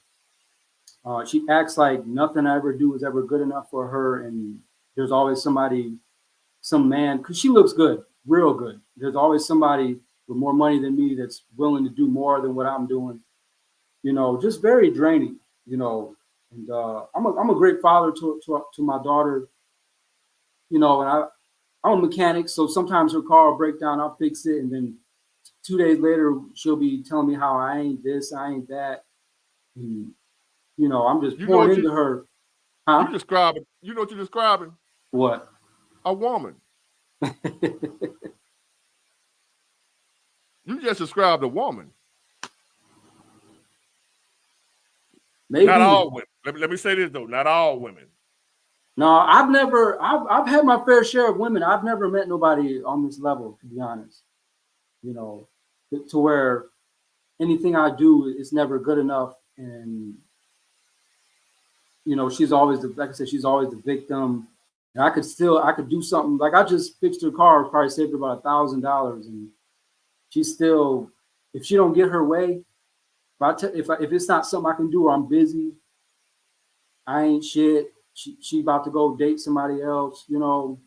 She acts like nothing I ever do is ever good enough for her, and there's always somebody, some man, because she looks good, real good. There's always somebody with more money than me that's willing to do more than what I'm doing. You know, just very draining. You know, and I'm a great father to my daughter. You know, and I'm a mechanic, so sometimes her car will break down, I'll fix it, and then 2 days later she'll be telling me how I ain't this, I ain't that, and you know, I'm just pouring into her. Huh? You describing? You know what you're describing? What? A woman. You just described a woman. Maybe. Not all women. Let me say this though. Not all women. No, I've had my fair share of women. I've never met nobody on this level, to be honest. You know, to where anything I do is never good enough, and you know, she's always like I said, she's always the victim. And I could do something. Like I just fixed her car, probably saved her about $1,000, and she's still, if she don't get her way, if it's not something I can do or I'm busy, I ain't shit. She about to go date somebody else, you know.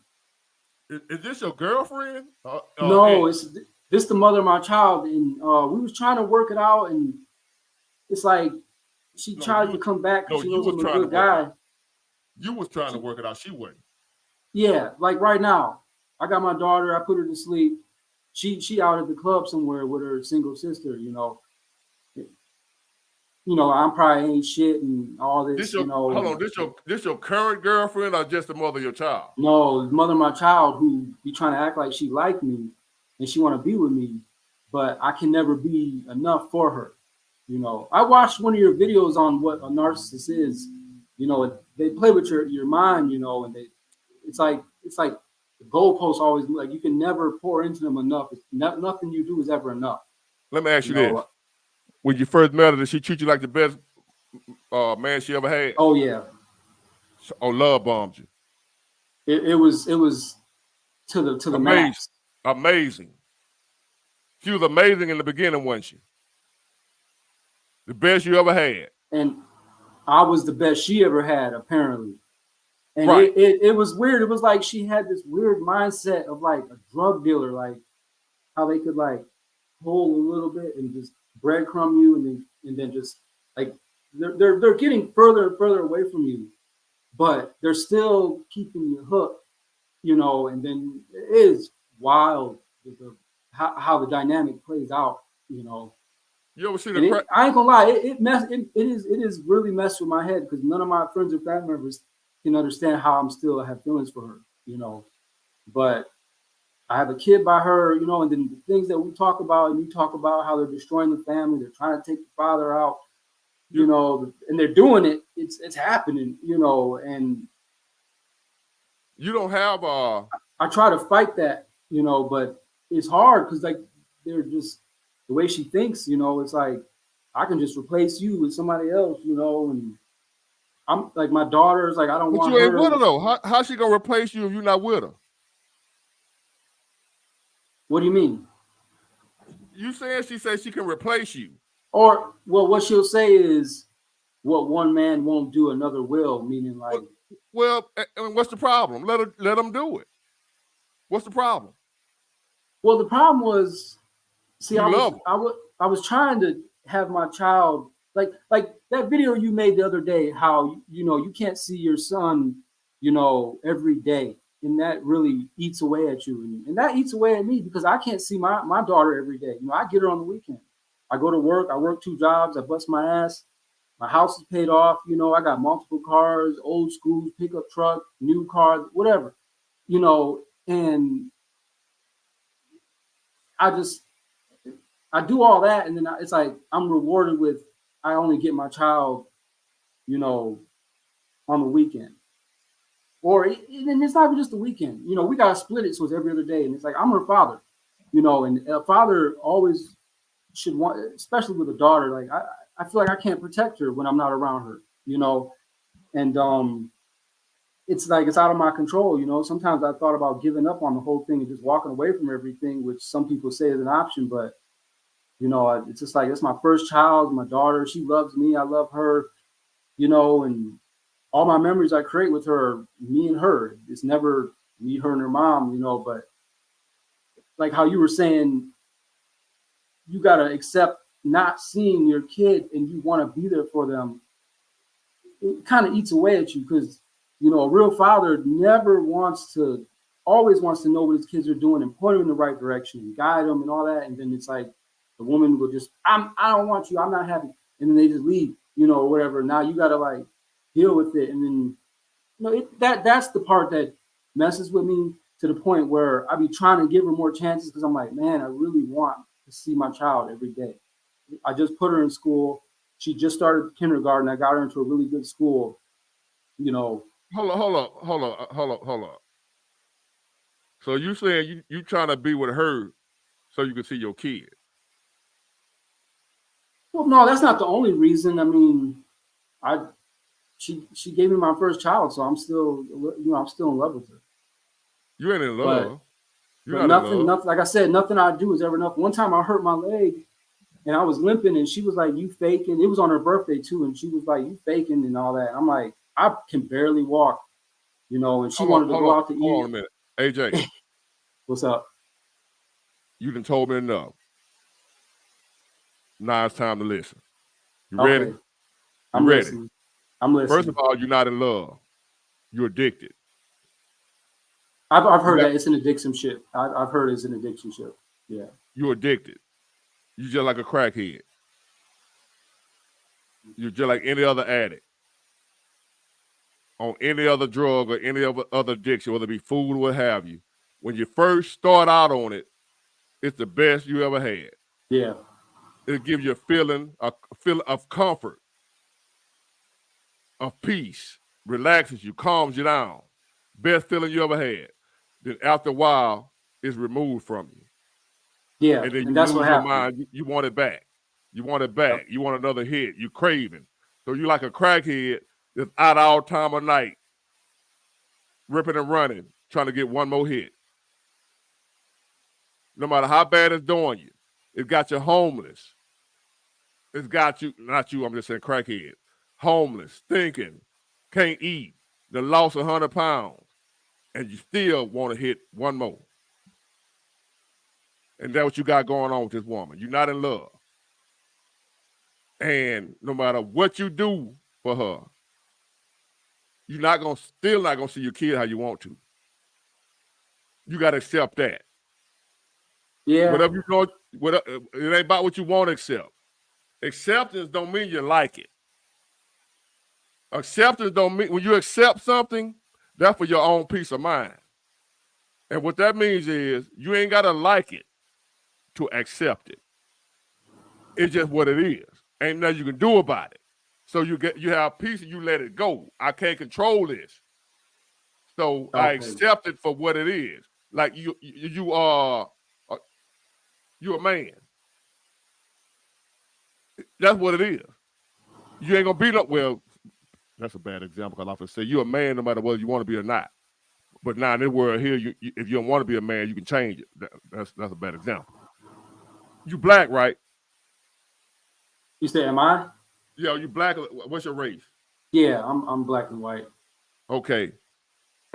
Is this your girlfriend? No, it's this the mother of my child, and we was trying to work it out, and it's like she tried to come back because she knows I'm a good guy. You was trying to work it out. She wasn't. Yeah, like right now, I got my daughter. I put her to sleep. She out at the club somewhere with her single sister. You know, I'm probably ain't shit and all this. Hold on, this your current girlfriend or just the mother of your child? No, the mother of my child who be trying to act like she like me and she want to be with me, but I can never be enough for her. You know, I watched one of your videos on what a narcissist is. You know, they play with your mind. You know, and it's like the goalposts always like you can never pour into them enough. Nothing you do is ever enough. Let me ask you this: when you first met her, did she treat you like the best man she ever had? Oh yeah. Or love bombed you? It was to the max. Amazing. She was amazing in the beginning, wasn't she? The best you ever had. And I was the best she ever had, apparently. And right. it was weird. It was like she had this weird mindset of like a drug dealer, like how they could like hold a little bit and just breadcrumb you, and then just like they're getting further and further away from you, but they're still keeping you hooked, you know. And then it is wild how the dynamic plays out, you know. You ever see I ain't gonna lie, it is really messed with my head because none of my friends or family members can understand how I'm still have feelings for her, you know. But I have a kid by her, you know, and then the things that we talk about, and you talk about how they're destroying the family, they're trying to take the father out, you know, and they're doing it. It's happening, you know, and you don't have I try to fight that, you know, but it's hard because like they're just the way she thinks, you know. It's like I can just replace you with somebody else, you know, and I'm like my daughter's like I don't want her. But you ain't with her though. How's she gonna replace you if you're not with her? What do you mean? You saying she says she can replace you? Or well, what she'll say is, "What one man won't do, another will." Meaning like, well, I mean, what's the problem? Let them do it. What's the problem? Well, the problem was, see, I her. was trying to have my child like that video you made the other day. How you know you can't see your son, you know, every day. And that really eats away at you. And that eats away at me because I can't see my daughter every day. You know, I get her on the weekend. I go to work. I work 2 jobs. I bust my ass. My house is paid off. You know, I got multiple cars, old schools, pickup truck, new car, whatever. You know, and I do all that. And then it's like I'm rewarded with I only get my child, you know, on the weekend. Or and it's not even just the weekend. You know, we gotta split it so it's every other day. And it's like I'm her father, you know, and a father always should want, especially with a daughter. Like I feel like I can't protect her when I'm not around her, you know. And it's like it's out of my control, you know. Sometimes I thought about giving up on the whole thing and just walking away from everything, which some people say is an option, but you know, it's just like it's my first child, my daughter. She loves me, I love her. you know, and all my memories I create with her, are me and her. It's never me, her, and her mom, you know. But like how you were saying, you gotta accept not seeing your kid, and you want to be there for them. It kind of eats away at you because, you know, a real father always wants to know what his kids are doing and point them in the right direction and guide them and all that. And then it's like the woman will just, I don't want you, I'm not happy, and then they just leave, you know, or whatever. Now you gotta like deal with it, and then you know that's the part that messes with me to the point where I be trying to give her more chances because I'm like, man, I really want to see my child every day. I just put her in school. She just started kindergarten. I got her into a really good school. You know. Hold on. So you saying you trying to be with her so you can see your kid? Well, no, that's not the only reason. I mean, she gave me my first child, so I'm still, you know, I'm still in love with her. You ain't in love. But nothing. Like I said, nothing I do is ever enough. One time I hurt my leg, and I was limping, and she was like, "You faking?" It was on her birthday too, and she was like, "You faking?" and all that. And I'm like, I can barely walk, you know. And she wanted to go out to eat. Hold on a minute, AJ. What's up? You done told me enough. Now it's time to listen. You Okay. ready? I'm ready? listening. I'm listening. First of all, you're not in love. You're addicted. I've heard that it's an addiction ship. I've heard it's an addiction ship. Yeah. You're addicted. You're just like a crackhead. You're just like any other addict on any other drug or any other addiction, whether it be food or what have you. When you first start out on it, it's the best you ever had. Yeah. It'll give you a feeling of comfort, of peace, relaxes you, calms you down. Best feeling you ever had. Then after a while, it's removed from you. Yeah, and then and that's you what lose your happened. mind. You want it back. You want it back. You want another hit. You craving. So you like a crackhead that's out all time of night, ripping and running, trying to get one more hit. No matter how bad it's doing you, it got you homeless. It's got you, not you, I'm just saying crackhead, homeless, thinking, can't eat, the lost 100 pounds, and you still want to hit one more. And that's what you got going on with this woman. You're not in love. And no matter what you do for her, you're still not gonna see your kid how you want to. You gotta accept that. Yeah. Whatever you know, it ain't about what you want to accept. Acceptance don't mean you like it. Acceptance don't mean when you accept something, that's for your own peace of mind. And what that means is you ain't gotta like it to accept it. It's just what it is. Ain't nothing you can do about it. So you have peace and you let it go. I can't control this. So I accept it for what it is. Like you are you're a man. That's what it is. You ain't gonna be well. That's a bad example because I often say you're a man no matter whether you want to be or not. But now in this world here, if you don't want to be a man, you can change it. That's a bad example. You black, right? You say, am I? Yeah, you black. What's your race? Yeah, I'm black and white. Okay.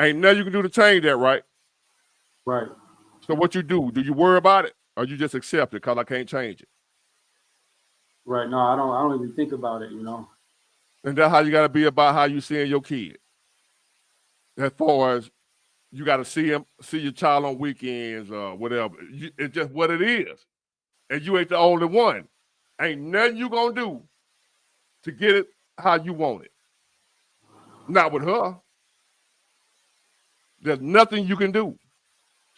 Ain't nothing you can do to change that, right? Right. So what you do you worry about it or you just accept it because I can't change it? Right. No, I don't even think about it, you know. And that's how you got to be about how you seeing your kid. As far as you got to see your child on weekends or whatever. It's just what it is. And you ain't the only one. Ain't nothing you gonna do to get it how you want it. Not with her. There's nothing you can do.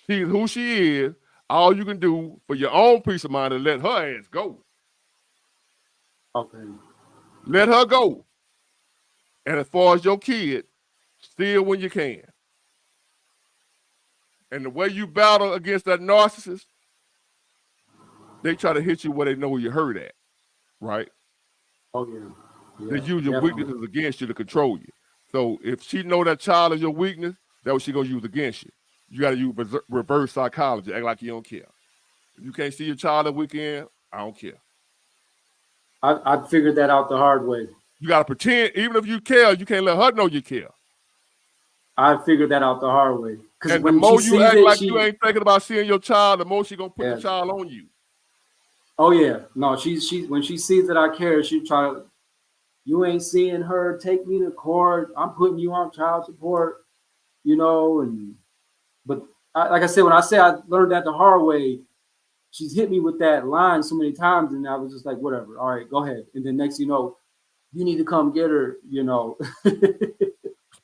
She's who she is. All you can do for your own peace of mind is let her ass go. Okay. Let her go. And as far as your kid, steal when you can. And the way you battle against that narcissist, they try to hit you where they know you hurt at, right? Oh, yeah. They use your weaknesses against you to control you. So if she know that child is your weakness, that's what she gonna use against you. You gotta use reverse psychology, act like you don't care. If you can't see your child that weekend, I don't care. I figured that out the hard way. You gotta pretend, even if you care, you can't let her know you care. I figured that out the hard way. Because And the when she more you sees act it, like you ain't thinking about seeing your child, the more she gonna put Yeah. the child on you. Oh yeah, no, she when she sees that I care, she try to. You ain't seeing her. Take me to court. I'm putting you on child support. You know, but like I said, when I say I learned that the hard way, she's hit me with that line so many times, and I was just like, whatever. All right, go ahead. And then next, you know, you need to come get her. You know.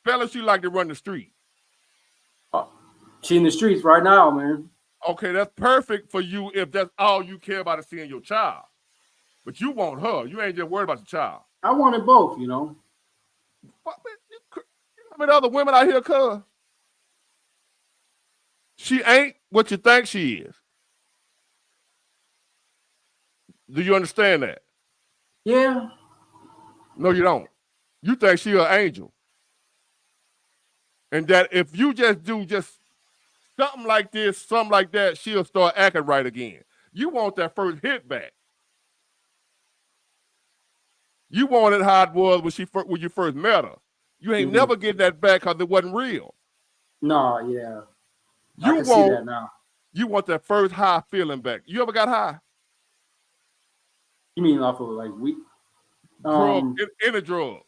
Fellas, you like to run the street. She in the streets right now, man. Okay, that's perfect for you if that's all you care about is seeing your child. But you want her. You ain't just worried about the child. I wanted both, you know. What, man, you know how many other women out here, cuz? She ain't what you think she is. Do you understand that? Yeah. No, you don't. You think she an angel. And that if you just do just something like this, something like that, she'll start acting right again. You want that first hit back. You wanted how it was when you first met her. You ain't never getting that back because it wasn't real. No, yeah. I can see that now. You want that first high feeling back. You ever got high? You mean off of like weed? Drug, any drug.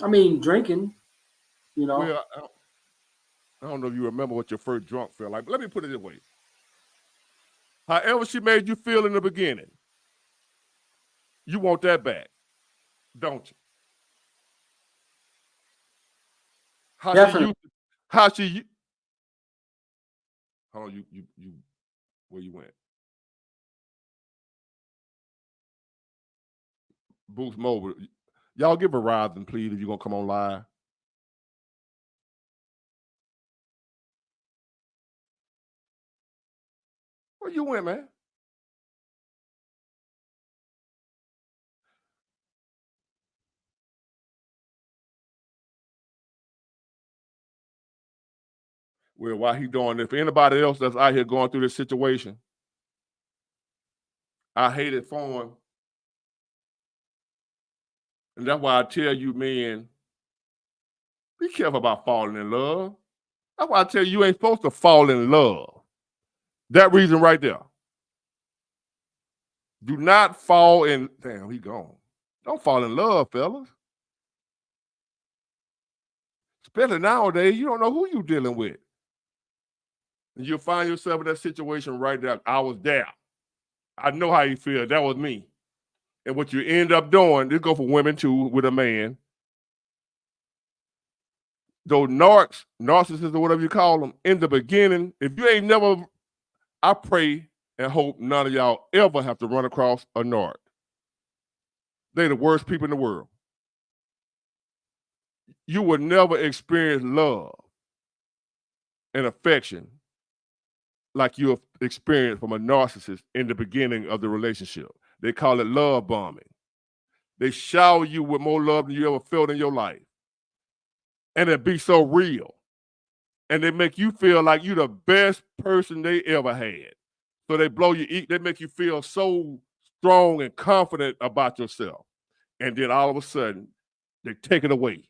I mean drinking, you know. Well, I don't know if you remember what your first drunk felt like, but let me put it this way. However she made you feel in the beginning, you want that back, don't you? Definitely. Hold on, you where you went? Boost Mobile. Y'all give Verizon, please, if you're gonna come on live. Where you went, man? Well, while he doing this, for anybody else that's out here going through this situation, I hate it for him. And that's why I tell you, men, be careful about falling in love. That's why I tell you ain't supposed to fall in love. That reason right there. Do not fall in, damn, he gone. Don't fall in love, fellas. Especially nowadays, you don't know who you dealing with. And you'll find yourself in that situation right there. I was there. I know how you feel. That was me. And what you end up doing, this go for women too, with a man. Those narcissists or whatever you call them, in the beginning, if you ain't never, I pray and hope none of y'all ever have to run across a narc. They're the worst people in the world. You will never experience love and affection like you have experienced from a narcissist in the beginning of the relationship. They call it love bombing. They shower you with more love than you ever felt in your life. And it be so real. And they make you feel like you're the best person they ever had. So they blow you, they make you feel so strong and confident about yourself. And then all of a sudden, they take it away.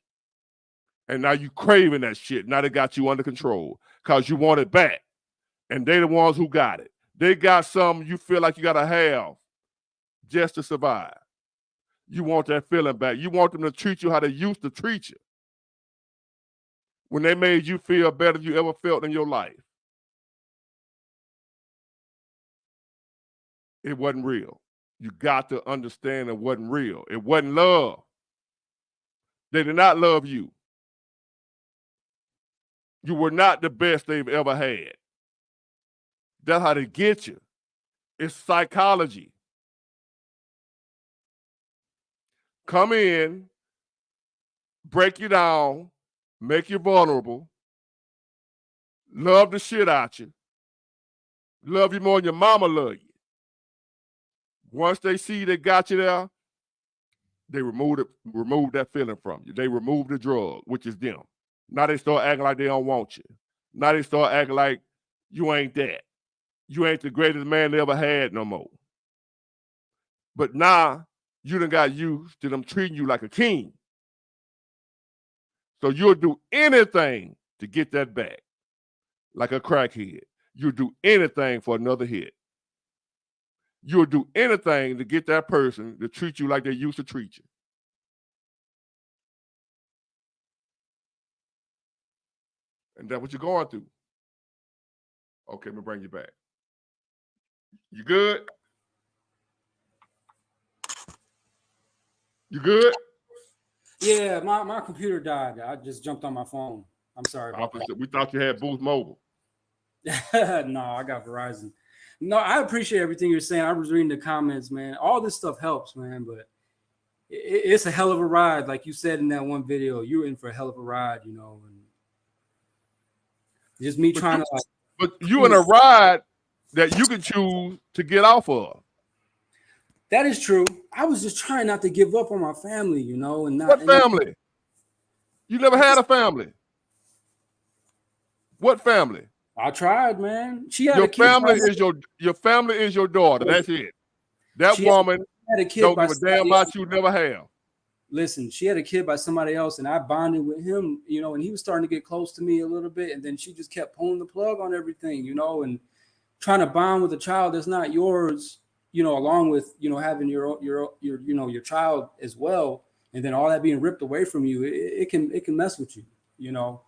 And now you craving that shit. Now they got you under control because you want it back. And they the ones who got it. They got something you feel like you got to have just to survive. You want that feeling back. You want them to treat you how they used to treat you. When they made you feel better than you ever felt in your life. It wasn't real. You got to understand it wasn't real. It wasn't love. They did not love you. You were not the best they've ever had. That's how they get you. It's psychology. Come in, break you down, make you vulnerable, love the shit out you, love you more than your mama love you. Once they see they got you there, they remove that feeling from you. They remove the drug, which is them. Now they start acting like they don't want you. Now they start acting like you ain't that. You ain't the greatest man they ever had no more. But now you done got used to them treating you like a king. So you'll do anything to get that back. Like a crackhead. You'll do anything for another hit. You'll do anything to get that person to treat you like they used to treat you. And that's what you're going through. Okay, let me bring you back. You good? You good? Yeah, my computer died. I just jumped on my phone. I'm sorry about that. We thought you had Boost Mobile. No, I got Verizon. No, I appreciate everything you're saying. I was reading the comments, man. All this stuff helps, man, but it's a hell of a ride. Like you said in that one video, you're in for a hell of a ride, you know. And just me trying to. But you in a ride that you can choose to get off of. That is true. I was just trying not to give up on my family, you know. And not, What family? You never had a family. What family? I tried, man. She had your a kid. Your family is your daughter. That's it. That woman had a kid don't by give a damn about you. Never have. Listen, she had a kid by somebody else, and I bonded with him, you know, and he was starting to get close to me a little bit, and then she just kept pulling the plug on everything, you know, and trying to bond with a child that's not yours, you know, along with, you know, having your you know, your child as well, and then all that being ripped away from you, it can mess with you, you know.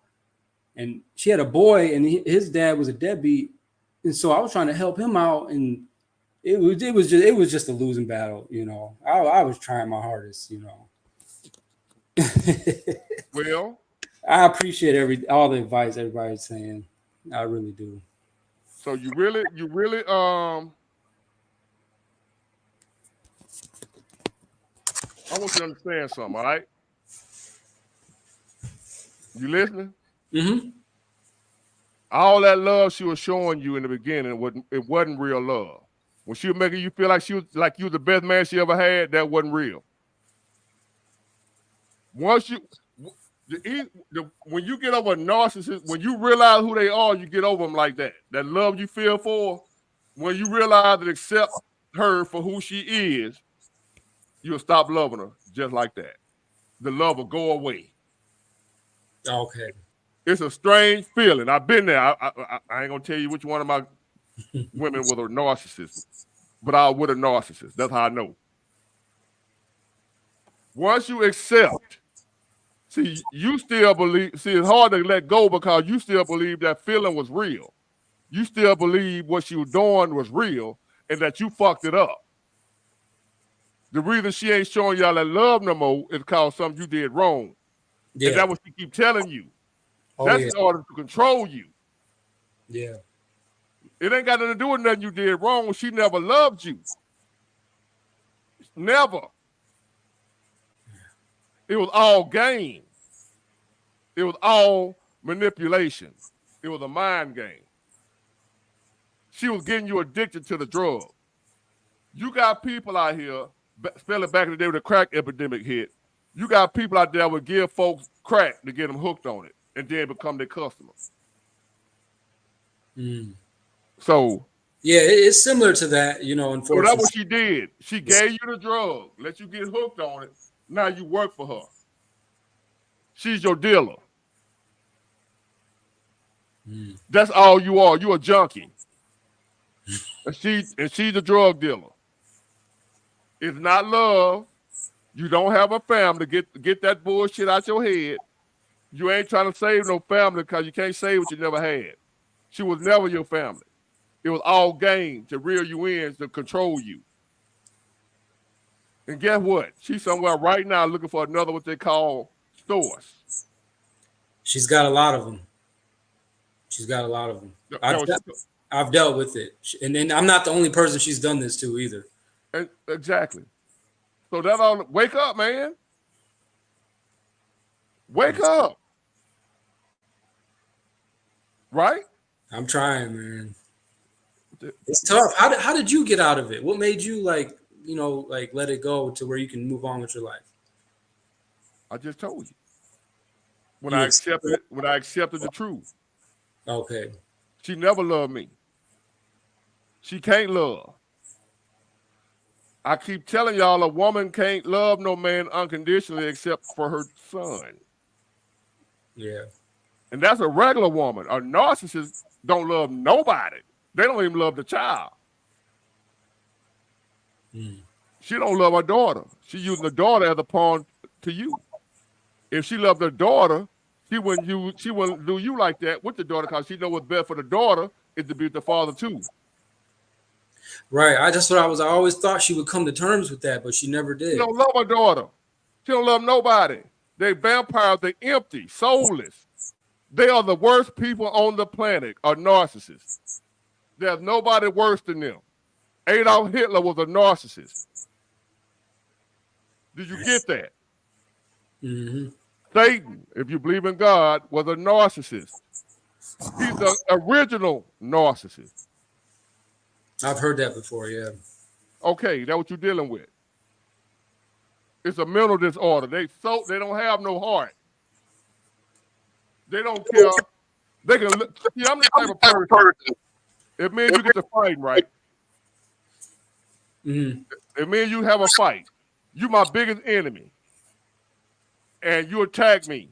And she had a boy, and his dad was a deadbeat, and so I was trying to help him out, and it was just a losing battle, you know. I was trying my hardest, you know. Well, I appreciate all the advice everybody's saying. I really do. So you really I want you to understand something, all right? You listening? Mm-hmm. All that love she was showing you in the beginning, it wasn't real love. When she was making you feel like you was the best man she ever had, that wasn't real. Once when you get over a narcissist, when you realize who they are, you get over them like that. That love you feel for, when you realize and accept her for who she is, you'll stop loving her just like that. The love will go away. Okay. It's a strange feeling. I've been there. I ain't gonna tell you which one of my women was a narcissist, but I was with a narcissist. That's how I know. Once you accept, see, you still believe. See, it's hard to let go because you still believe that feeling was real. You still believe what she was doing was real and that you fucked it up. The reason she ain't showing y'all that love no more is because something you did wrong. Yeah. And that's what she keep telling you. That's in order to control you. Yeah. It ain't got nothing to do with nothing you did wrong. She never loved you. Never. It was all game. It was all manipulation. It was a mind game. She was getting you addicted to the drug. You got people out here, especially back in the day when the crack epidemic hit, you got people out there that would give folks crack to get them hooked on it and then become their customers. Mm. So yeah, it's similar to that, you know. Unfortunately, so that's what she did. She gave you the drug, let you get hooked on it. Now you work for her. She's your dealer. Mm. That's all you are. You a junkie, and she's a drug dealer. It's not love. You don't have a family. Get that bullshit out your head. You ain't trying to save no family because you can't save what you never had. She was never your family. It was all game to reel you in, to control you. And guess what? She's somewhere right now looking for another what they call stores. She's got a lot of them. She's got a lot of them. I've dealt with it. And then I'm not the only person she's done this to either. Exactly. So that all, wake up, man. Wake up. Right? I'm trying, man. It's tough. How did you get out of it? What made you let it go to where you can move on with your life? I just told you. When I accepted the truth. Okay. She never loved me. She can't love. I keep telling y'all a woman can't love no man unconditionally except for her son. Yeah. And that's a regular woman. A narcissist don't love nobody. They don't even love the child. She don't love her daughter. She using the daughter as a pawn to you. If she loved her daughter, she wouldn't do you like that with the daughter because she know what's best for the daughter is to be with the father too. Right. I always thought she would come to terms with that, but she never did. She don't love her daughter. She don't love nobody. They vampires, they empty, soulless. They are the worst people on the planet, are narcissists. There's nobody worse than them. Adolf Hitler was a narcissist. Did you get that? Mm-hmm. Satan, if you believe in God, was a narcissist. He's the original narcissist. I've heard that before, yeah. Okay, that's what you're dealing with. It's a mental disorder. They don't have no heart. They don't care. They can look. See, I'm the type of person. If me and you get to fighting, right? Mm-hmm. If me and you have a fight, you my biggest enemy, and you attack me,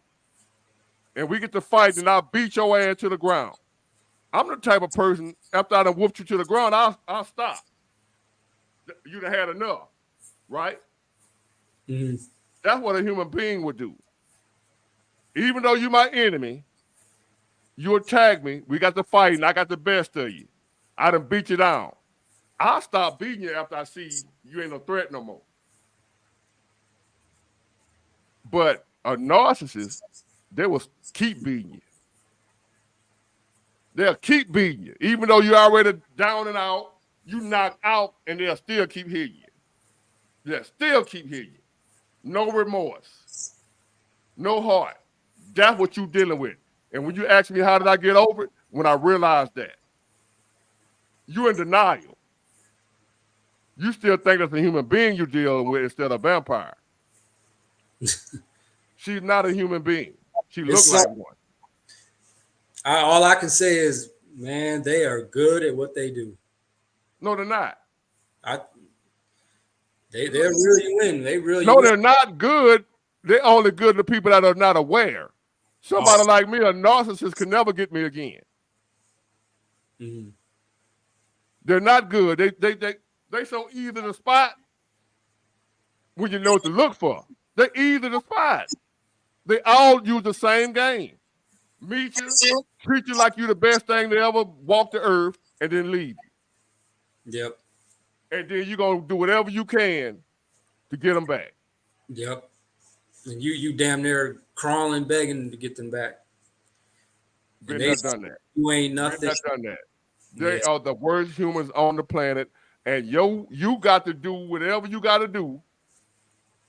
and we get to fight, and I'll beat your ass to the ground. I'm the type of person, after I done whooped you to the ground, I'll stop. You done had enough, right? Mm-hmm. That's what a human being would do. Even though you're my enemy, you attack me, we got to fight, and I got the best of you. I done beat you down. I'll stop beating you after I see you ain't no threat no more. But a narcissist, they will keep beating you. They'll keep beating you. Even though you're already down and out, you knock out, and they'll still keep hitting you. They'll still keep hitting you. No remorse. No heart. That's what you're dealing with. And when you ask me how did I get over it, when I realized that. You're in denial. You still think that's a human being you're dealing with instead of a vampire. She's not a human being. She looks like one. All I can say is, man, they are good at what they do. No, they're not. They're really win. They really No, win. they're not good. They're only good to people that are not aware. Somebody like me, a narcissist, can never get me again. Mm-hmm. They're not good. They so easy to spot when you know what to look for. They're easy to spot. They all use the same game. Meet you, treat you like you're the best thing to ever walk the earth, and then leave you. Yep. And then you're going to do whatever you can to get them back. Yep. And you damn near crawling, begging to get them back. Been there, done that. You ain't nothing. Been there, done that. They are the worst humans on the planet, and you got to do whatever you got to do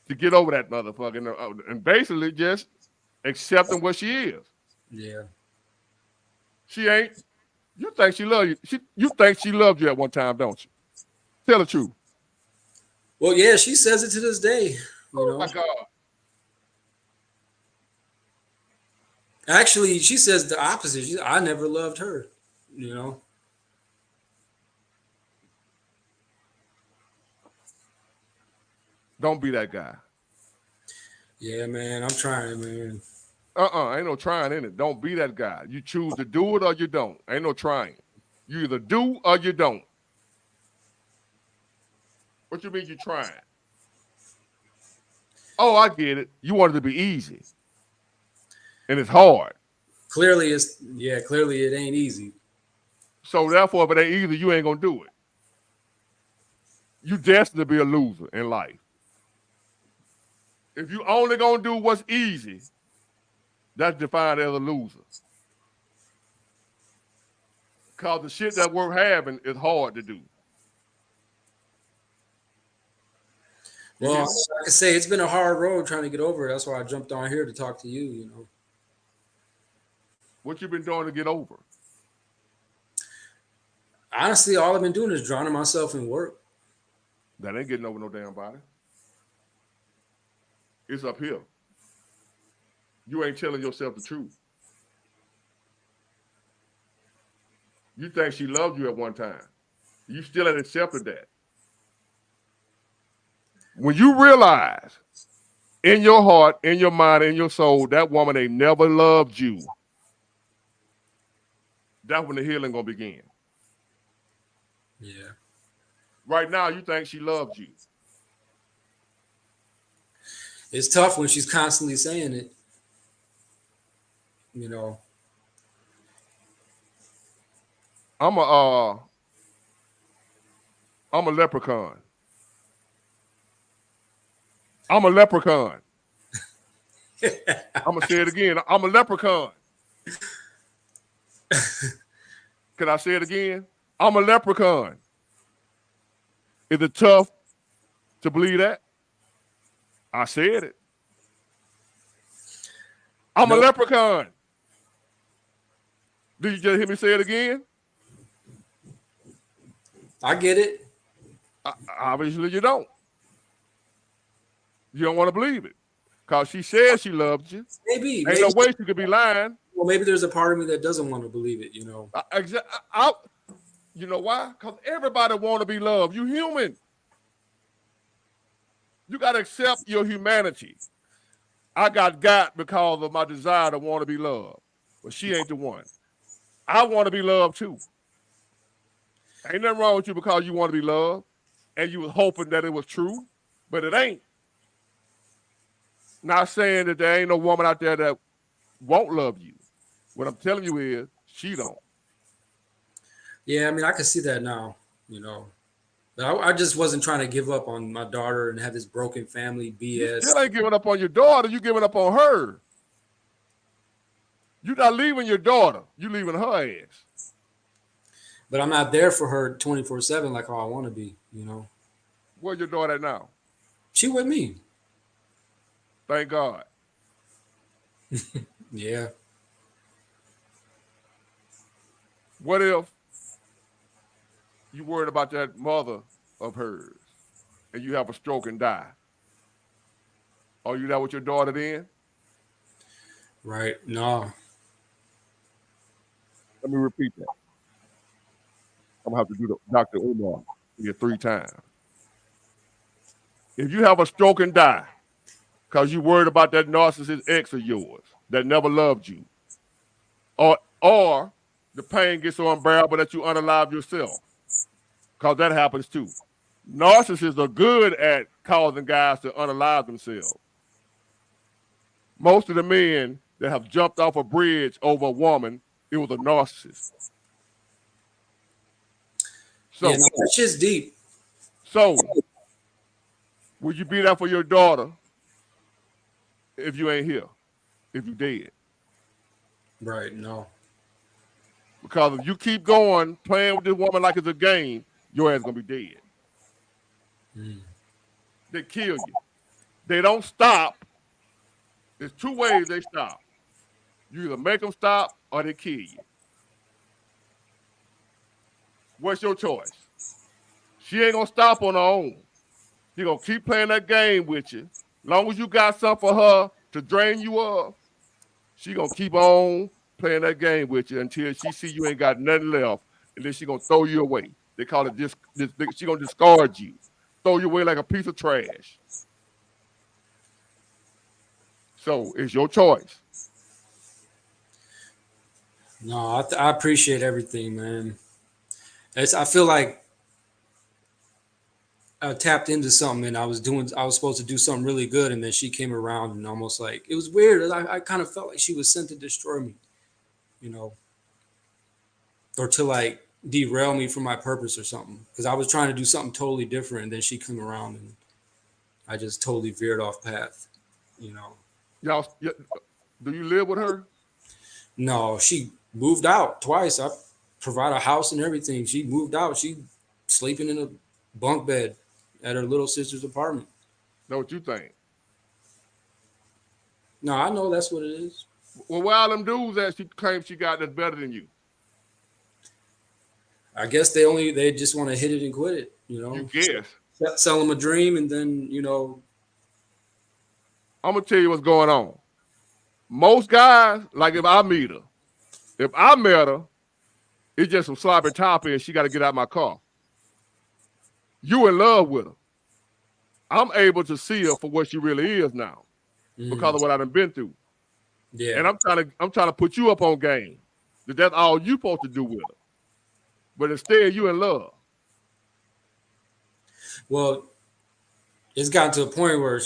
to get over that motherfucker, and basically just accepting what she is. Yeah. She ain't. You think she love you? You think she loved you at one time, don't you? Tell the truth. Well, yeah, she says it to this day. Oh my God. Actually, she says the opposite. I never loved her. You know. Don't be that guy. Yeah, man, I'm trying, man. Ain't no trying in it. Don't be that guy. You choose to do it or you don't. Ain't no trying. You either do or you don't. What you mean you trying? Oh, I get it. You want it to be easy. And it's hard. Clearly it ain't easy. So therefore, if it ain't easy, you ain't gonna do it. You destined to be a loser in life. If you only gonna do what's easy, that's defined as a loser. Because the shit that worth having is hard to do. Well, like I say, it's been a hard road trying to get over it. That's why I jumped on here to talk to you, you know. What you been doing to get over? Honestly, all I've been doing is drowning myself in work. That ain't getting over no damn body. It's up here. You ain't telling yourself the truth. You think she loved you at one time. You still ain't accepted that. When you realize in your heart, in your mind, in your soul, that woman ain't never loved you, that's when the healing gonna begin. Yeah. Right now, you think she loves you. It's tough when she's constantly saying it. You know. I'm a leprechaun. I'm a leprechaun. I'm gonna say it again. I'm a leprechaun. Can I say it again? I'm a leprechaun. Is it tough to believe that? I said it. I'm a leprechaun. Did you just hear me say it again? I get it. Obviously, you don't. You don't want to believe it. Because she says she loves you. Maybe. Ain't no way she could be lying. Well, maybe there's a part of me that doesn't want to believe it, you know. You know why? Because everybody want to be loved. You human. You got to accept your humanity. I got because of my desire to want to be loved. But she ain't the one. I want to be loved too. Ain't nothing wrong with you because you want to be loved. And you was hoping that it was true. But it ain't. Not saying that there ain't no woman out there that won't love you. What I'm telling you is she don't. Yeah, I mean, I can see that now, you know. But I just wasn't trying to give up on my daughter and have this broken family BS. You still ain't giving up on your daughter. You giving up on her. You're not leaving your daughter. You leaving her ass. But I'm not there for her 24/7 like how I want to be, you know. Where's your daughter at now? She with me. Thank God. Yeah. What if you worried about that mother of hers and you have a stroke and die? Are you there with your daughter then? Right. No. Let me repeat that. I'm going to have to do the Dr. Umar here 3 times. If you have a stroke and die because you worried about that narcissist ex of yours that never loved you, or the pain gets so unbearable that you unalive yourself, because that happens too. Narcissists are good at causing guys to unalive themselves. Most of the men that have jumped off a bridge over a woman, it was a narcissist. So, yeah, no, that shit's deep. So, would you be there for your daughter if you ain't here? If you dead? Right, no. Because if you keep going, playing with this woman like it's a game, your ass gonna be dead. They kill you. They don't stop. There's 2 ways they stop. You either make them stop or they kill you. What's your choice? She ain't gonna stop on her own. She gonna keep playing that game with you. Long as you got something for her to drain you of, she gonna keep on playing that game with you until she see you ain't got nothing left, and then she gonna throw you away. They call it she gonna discard you, throw you away like a piece of trash. So it's your choice. No, I appreciate everything, man. I feel like I tapped into something and I was supposed to do something really good, and then she came around and almost like it was weird. I kind of felt like she was sent to destroy me, you know, or to like derail me from my purpose or something. Because I was trying to do something totally different, and then she came around and I just totally veered off path, you know. Y'all, do you live with her? No, she moved out twice. I provide a house and everything. She moved out. She sleeping in a bunk bed at her little sister's apartment. Know what you think? No, I know that's what it is. Well, where all them dudes that she claims she got that's better than you? I guess they just want to hit it and quit it, you know. You guess. Sell them a dream, and then, you know. I'm gonna tell you what's going on. Most guys, like if I met her, it's just some sloppy toppy and she got to get out of my car. You in love with her. I'm able to see her for what she really is now because of what I've been through. Yeah. And I'm trying to put you up on game. That's all you supposed to do with her. But instead, you in love. Well, it's gotten to a point where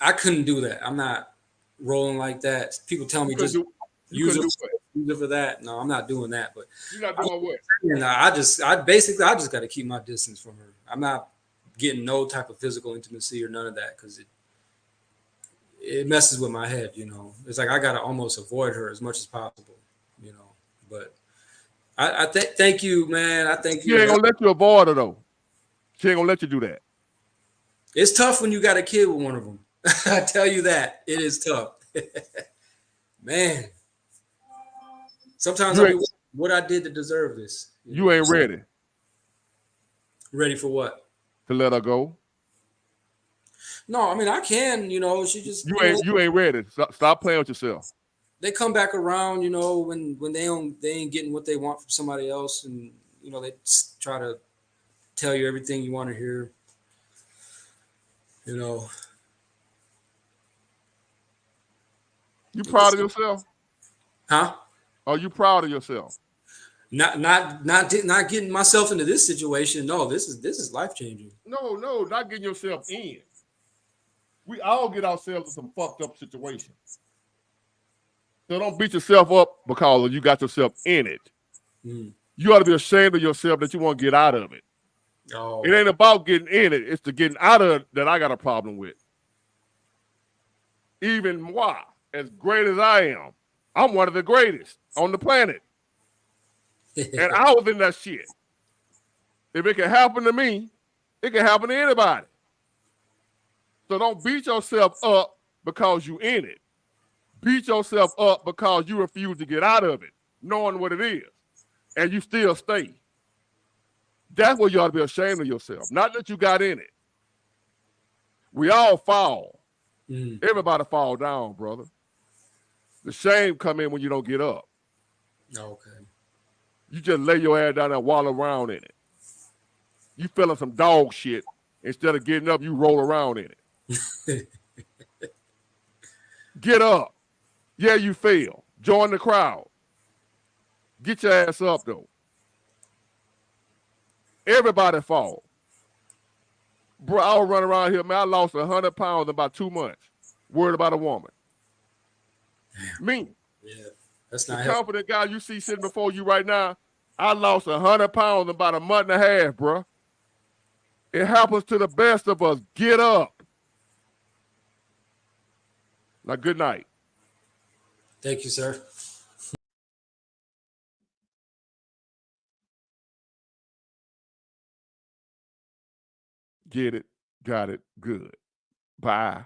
I couldn't do that. I'm not rolling like that. People tell me just use it for that. No, I'm not doing that. But you're not doing what? I just got to keep my distance from her. I'm not getting no type of physical intimacy or none of that because it messes with my head. You know, it's like I got to almost avoid her as much as possible. You know, but I thank you, man. I thank you. She ain't gonna let you avoid her though. She ain't gonna let you do that. It's tough when you got a kid with one of them. I tell you that. It is tough. Man. Sometimes I mean, what I did to deserve this. You ain't ready. Ready for what? To let her go. No, I mean I can, you know, she just you ain't ready. Stop playing with yourself. They come back around, you know, when they ain't getting what they want from somebody else, and you know, they try to tell you everything you want to hear. You know. You proud of yourself? Huh? Are you proud of yourself? Not getting myself into this situation. No, this is life changing. No, not getting yourself in. We all get ourselves in some fucked up situations. So don't beat yourself up because you got yourself in it. You ought to be ashamed of yourself that you want to get out of it. Oh. It ain't about getting in it. It's the getting out of it that I got a problem with. Even moi, as great as I am, I'm one of the greatest on the planet. And I was in that shit. If it can happen to me, it can happen to anybody. So don't beat yourself up because you in it. Beat yourself up because you refuse to get out of it, knowing what it is, and you still stay. That's where you ought to be ashamed of yourself, not that you got in it. We all fall. Everybody fall down, brother. The shame come in when you don't get up. Okay. You just lay your ass down there and wallow around in it. You feeling some dog shit. Instead of getting up, you roll around in it. Get up. Yeah, you fail. Join the crowd. Get your ass up, though. Everybody fall. Bro, I was running around here, man. I lost 100 pounds in about 2 months. Worried about a woman. Me. Yeah, that's not the confident guy you see sitting before you right now, I lost 100 pounds in about a month and a half, bro. It happens to the best of us. Get up. Now, good night. Thank you, sir. Get it. Got it. Good. Bye.